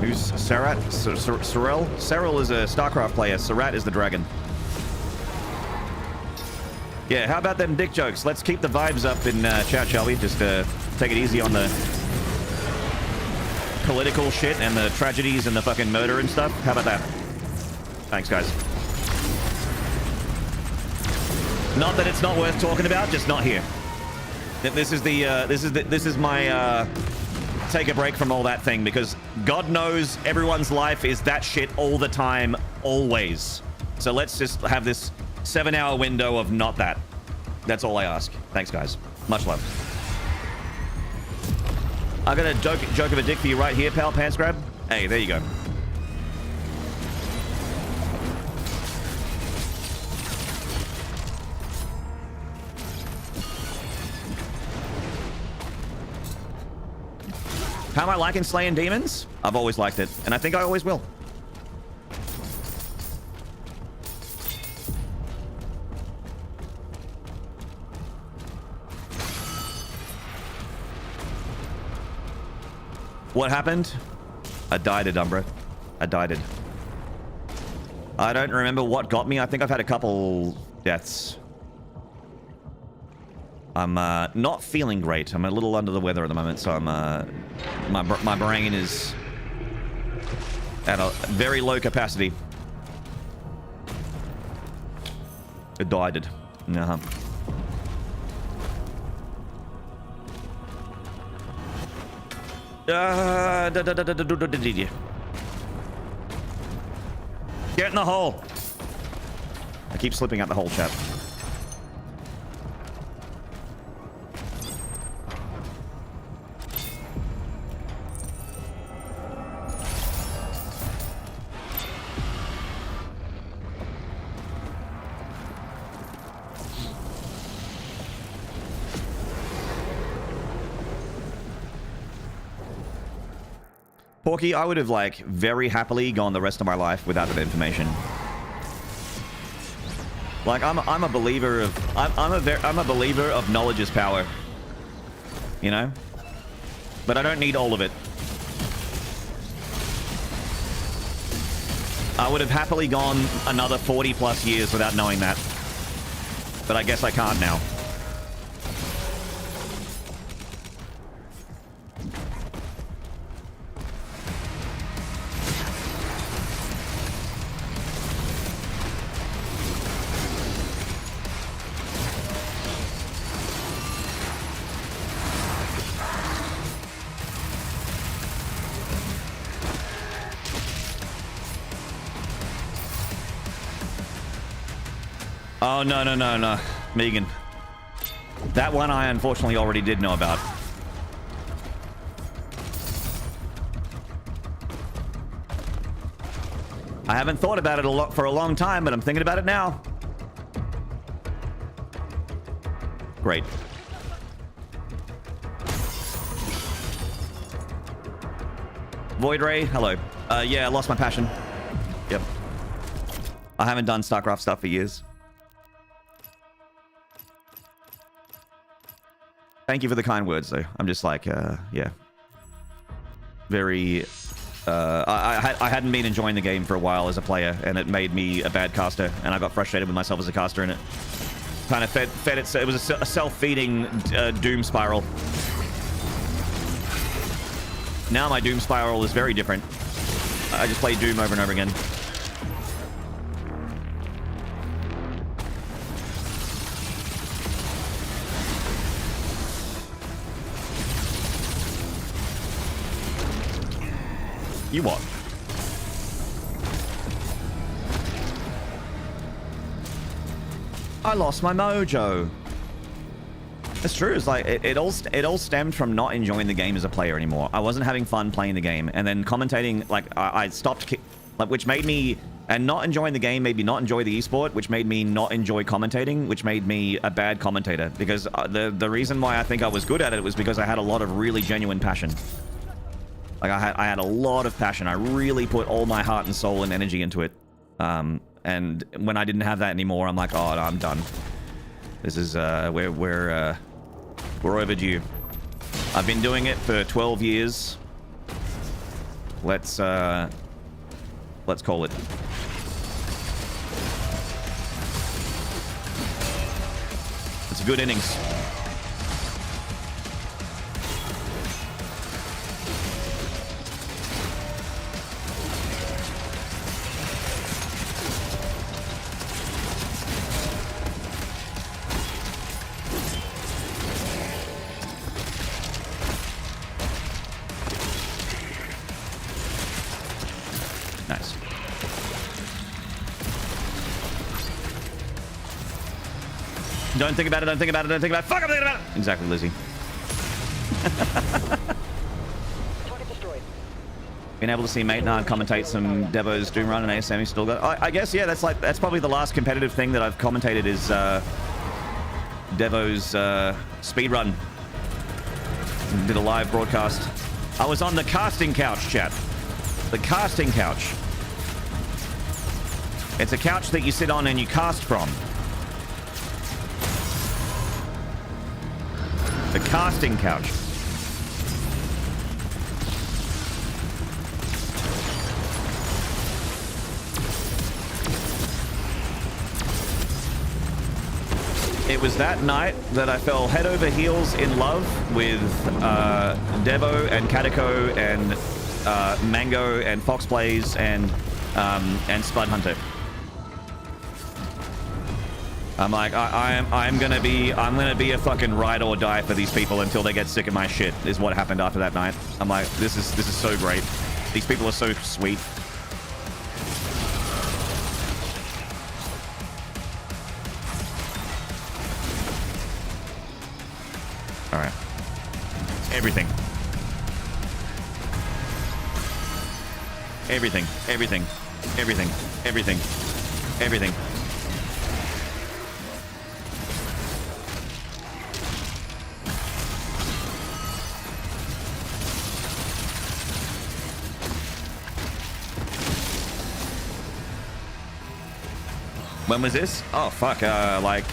Who's Sarat? Sorel? Serral is a StarCraft player. Sarat is the dragon. Yeah, how about them dick jokes? Let's keep the vibes up in chat, shall we? Just take it easy on the political shit and the tragedies and the fucking murder and stuff. How about that? Thanks, guys. Not that it's not worth talking about, just not here. This is my take a break from all that thing, because God knows everyone's life is that shit all the time, always. So let's just have this 7-hour window of not that. That's all I ask. Thanks, guys. Much love. I got a joke of a dick for you right here, pal. Pants grab. Hey, there you go. How am I liking slaying demons? I've always liked it, and I think I always will. What happened? I died at Umbra. I died. I don't remember what got me. I think I've had a couple deaths. I'm not feeling great. I'm a little under the weather at the moment, so I'm my brain is at a very low capacity. It died. Uh-huh. Get in the hole. I keep slipping out the hole, chap. Porky, I would have, like, very happily gone the rest of my life without that information. Like, I'm a believer of... I'm a believer of knowledge is power. You know? But I don't need all of it. I would have happily gone another 40 plus years without knowing that. But I guess I can't now. Oh, no, no, no, no. Megan. That one I unfortunately already did know about. I haven't thought about it for a long time, but I'm thinking about it now. Great. Void Ray, hello. Yeah, I lost my passion. Yep. I haven't done StarCraft stuff for years. Thank you for the kind words, though. I'm just like, yeah. Very... I hadn't been enjoying the game for a while as a player, and it made me a bad caster, and I got frustrated with myself as a caster, and it kind of fed it. It was a self-feeding doom spiral. Now my doom spiral is very different. I just play Doom over and over again. You what? I lost my mojo. It's true. It's like it all stemmed from not enjoying the game as a player anymore. I wasn't having fun playing the game, and then commentating. Like I stopped, like, which made me, and not enjoying the game made me not enjoy the esport, which made me not enjoy commentating, which made me a bad commentator. Because the reason why I think I was good at it was because I had a lot of really genuine passion. Like I had a lot of passion. I really put all my heart and soul and energy into it. And when I didn't have that anymore, I'm like, oh, no, I'm done. This is we're overdue. I've been doing it for 12 years. Let's call it. It's a good innings. Don't think about it, don't think about it, don't think about it. Fuck, I'm thinking about it! Exactly, Lizzie. Target destroyed. Been able to see Maynarde commentate some Devo's Doom Run and ASM. He's still got... I guess, yeah, that's probably the last competitive thing that I've commentated is Devo's speed run. Did a live broadcast. I was on the casting couch, chat. The casting couch. It's a couch that you sit on and you cast from. The casting couch. It was that night that I fell head over heels in love with Devo and Katiko and Mango and Fox Plays and Spud Hunter. I'm like, I'm gonna be a fucking ride or die for these people until they get sick of my shit, is what happened after that night. I'm like, this is so great. These people are so sweet. All right. Everything. Everything. Everything. Everything. Everything. Everything. When was this? Oh, fuck. Like...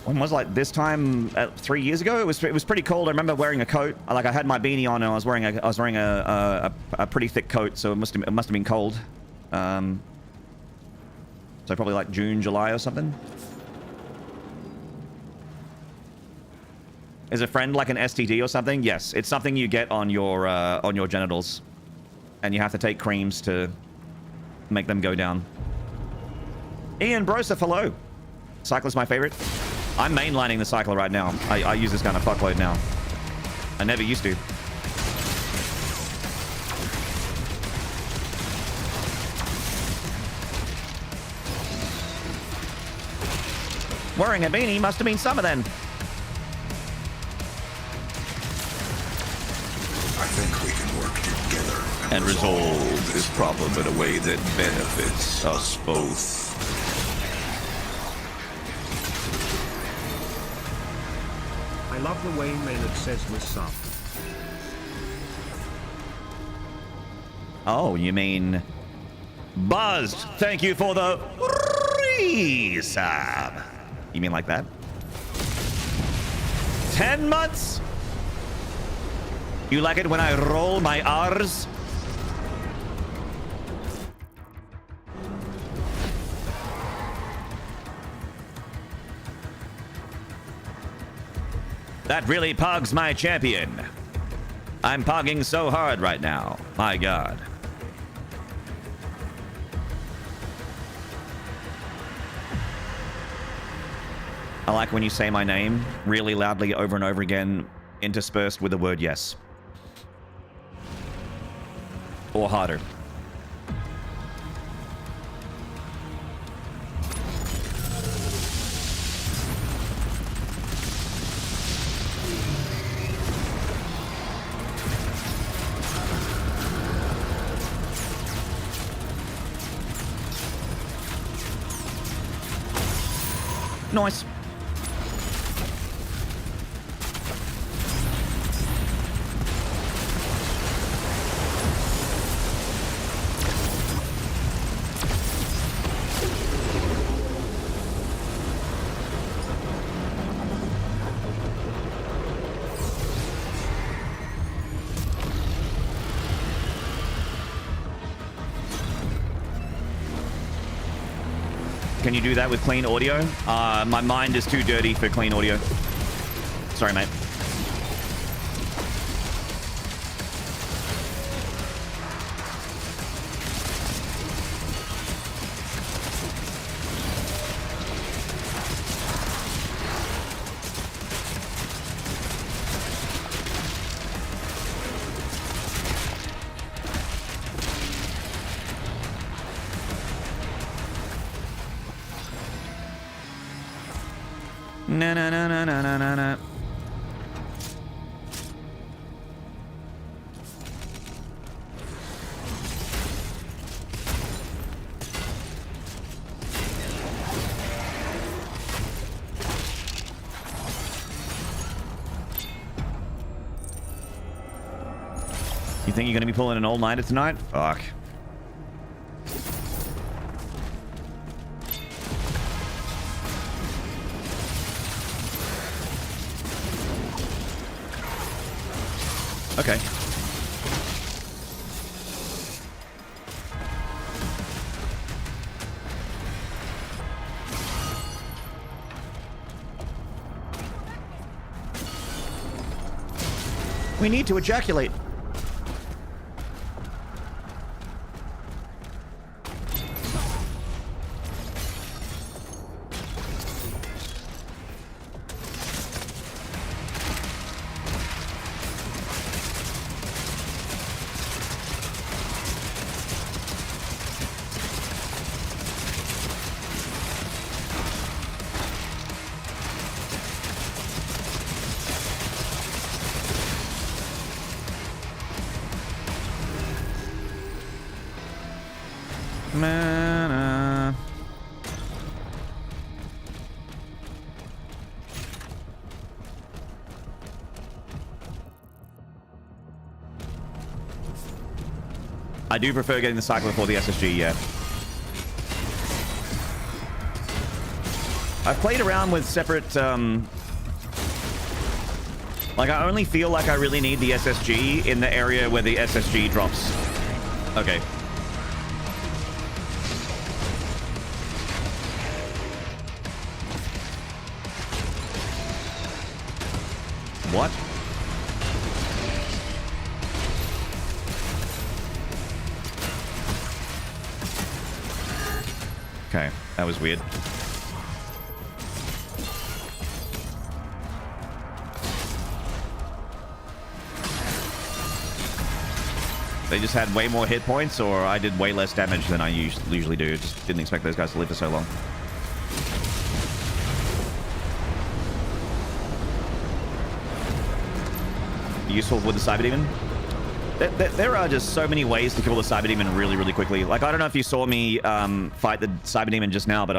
When was like this time 3 years ago? It was pretty cold. I remember wearing a coat. Like I had my beanie on and I was wearing a pretty thick coat, so it must have been cold. So probably like June, July or something. Is a friend like an STD or something? Yes, it's something you get on your genitals, and you have to take creams to make them go down. Ian Broseph, hello. Cycler's my favorite. I'm mainlining the cycler right now. I use this kind of fuckload now. I never used to. Wearing a beanie must have been summer then. I think we can work together And resolve this problem in a way that benefits us both. I love the way Maynard says what's up. Oh, you mean buzzed? Thank you for the resub. You mean like that? 10 months? You like it when I roll my R's? That really pogs my champion. I'm pogging so hard right now. My God. I like when you say my name really loudly over and over again, interspersed with the word yes. Or harder. Nice. Can you do that with clean audio? My mind is too dirty for clean audio. Sorry, mate. Na na na na na na na. You think you're going to be pulling an all-nighter tonight? Fuck. Okay. We need to ejaculate. Mana. I do prefer getting the cycle before the SSG, yeah. I've played around with separate, like, I only feel like I really need the SSG in the area where the SSG drops. Okay. What? Okay, that was weird. They just had way more hit points, or I did way less damage than I usually do. Just didn't expect those guys to live for so long. Useful with the Cyber Demon? There are just so many ways to kill the Cyber Demon really, really quickly. Like, I don't know if you saw me fight the Cyber Demon just now, but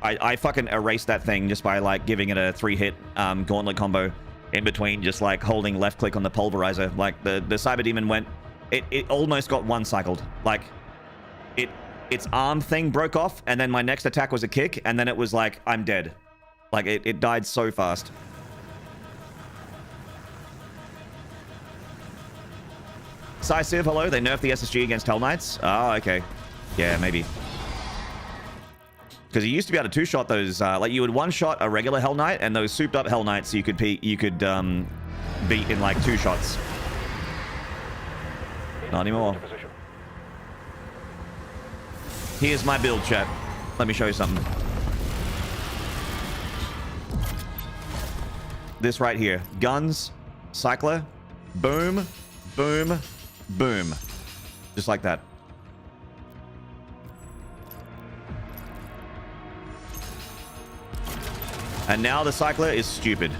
I fucking erased that thing just by, like, giving it a 3-hit gauntlet combo in between, just, like, holding left click on the pulverizer. Like, the Cyber Demon went... It almost got one-cycled. Like, its arm thing broke off, and then my next attack was a kick, and then it was like, I'm dead. Like, it died so fast. Civ, hello. They nerfed the SSG against Hell Knights. Oh, okay. Yeah, maybe. Because you used to be able to two-shot those. Like, you would one-shot a regular Hell Knight, and those souped-up Hell Knights you could beat in like 2 shots. Not anymore. Here's my build, chat. Let me show you something. This right here. Guns, cycler, boom, boom, boom. Just like that. And now the cycler is stupid.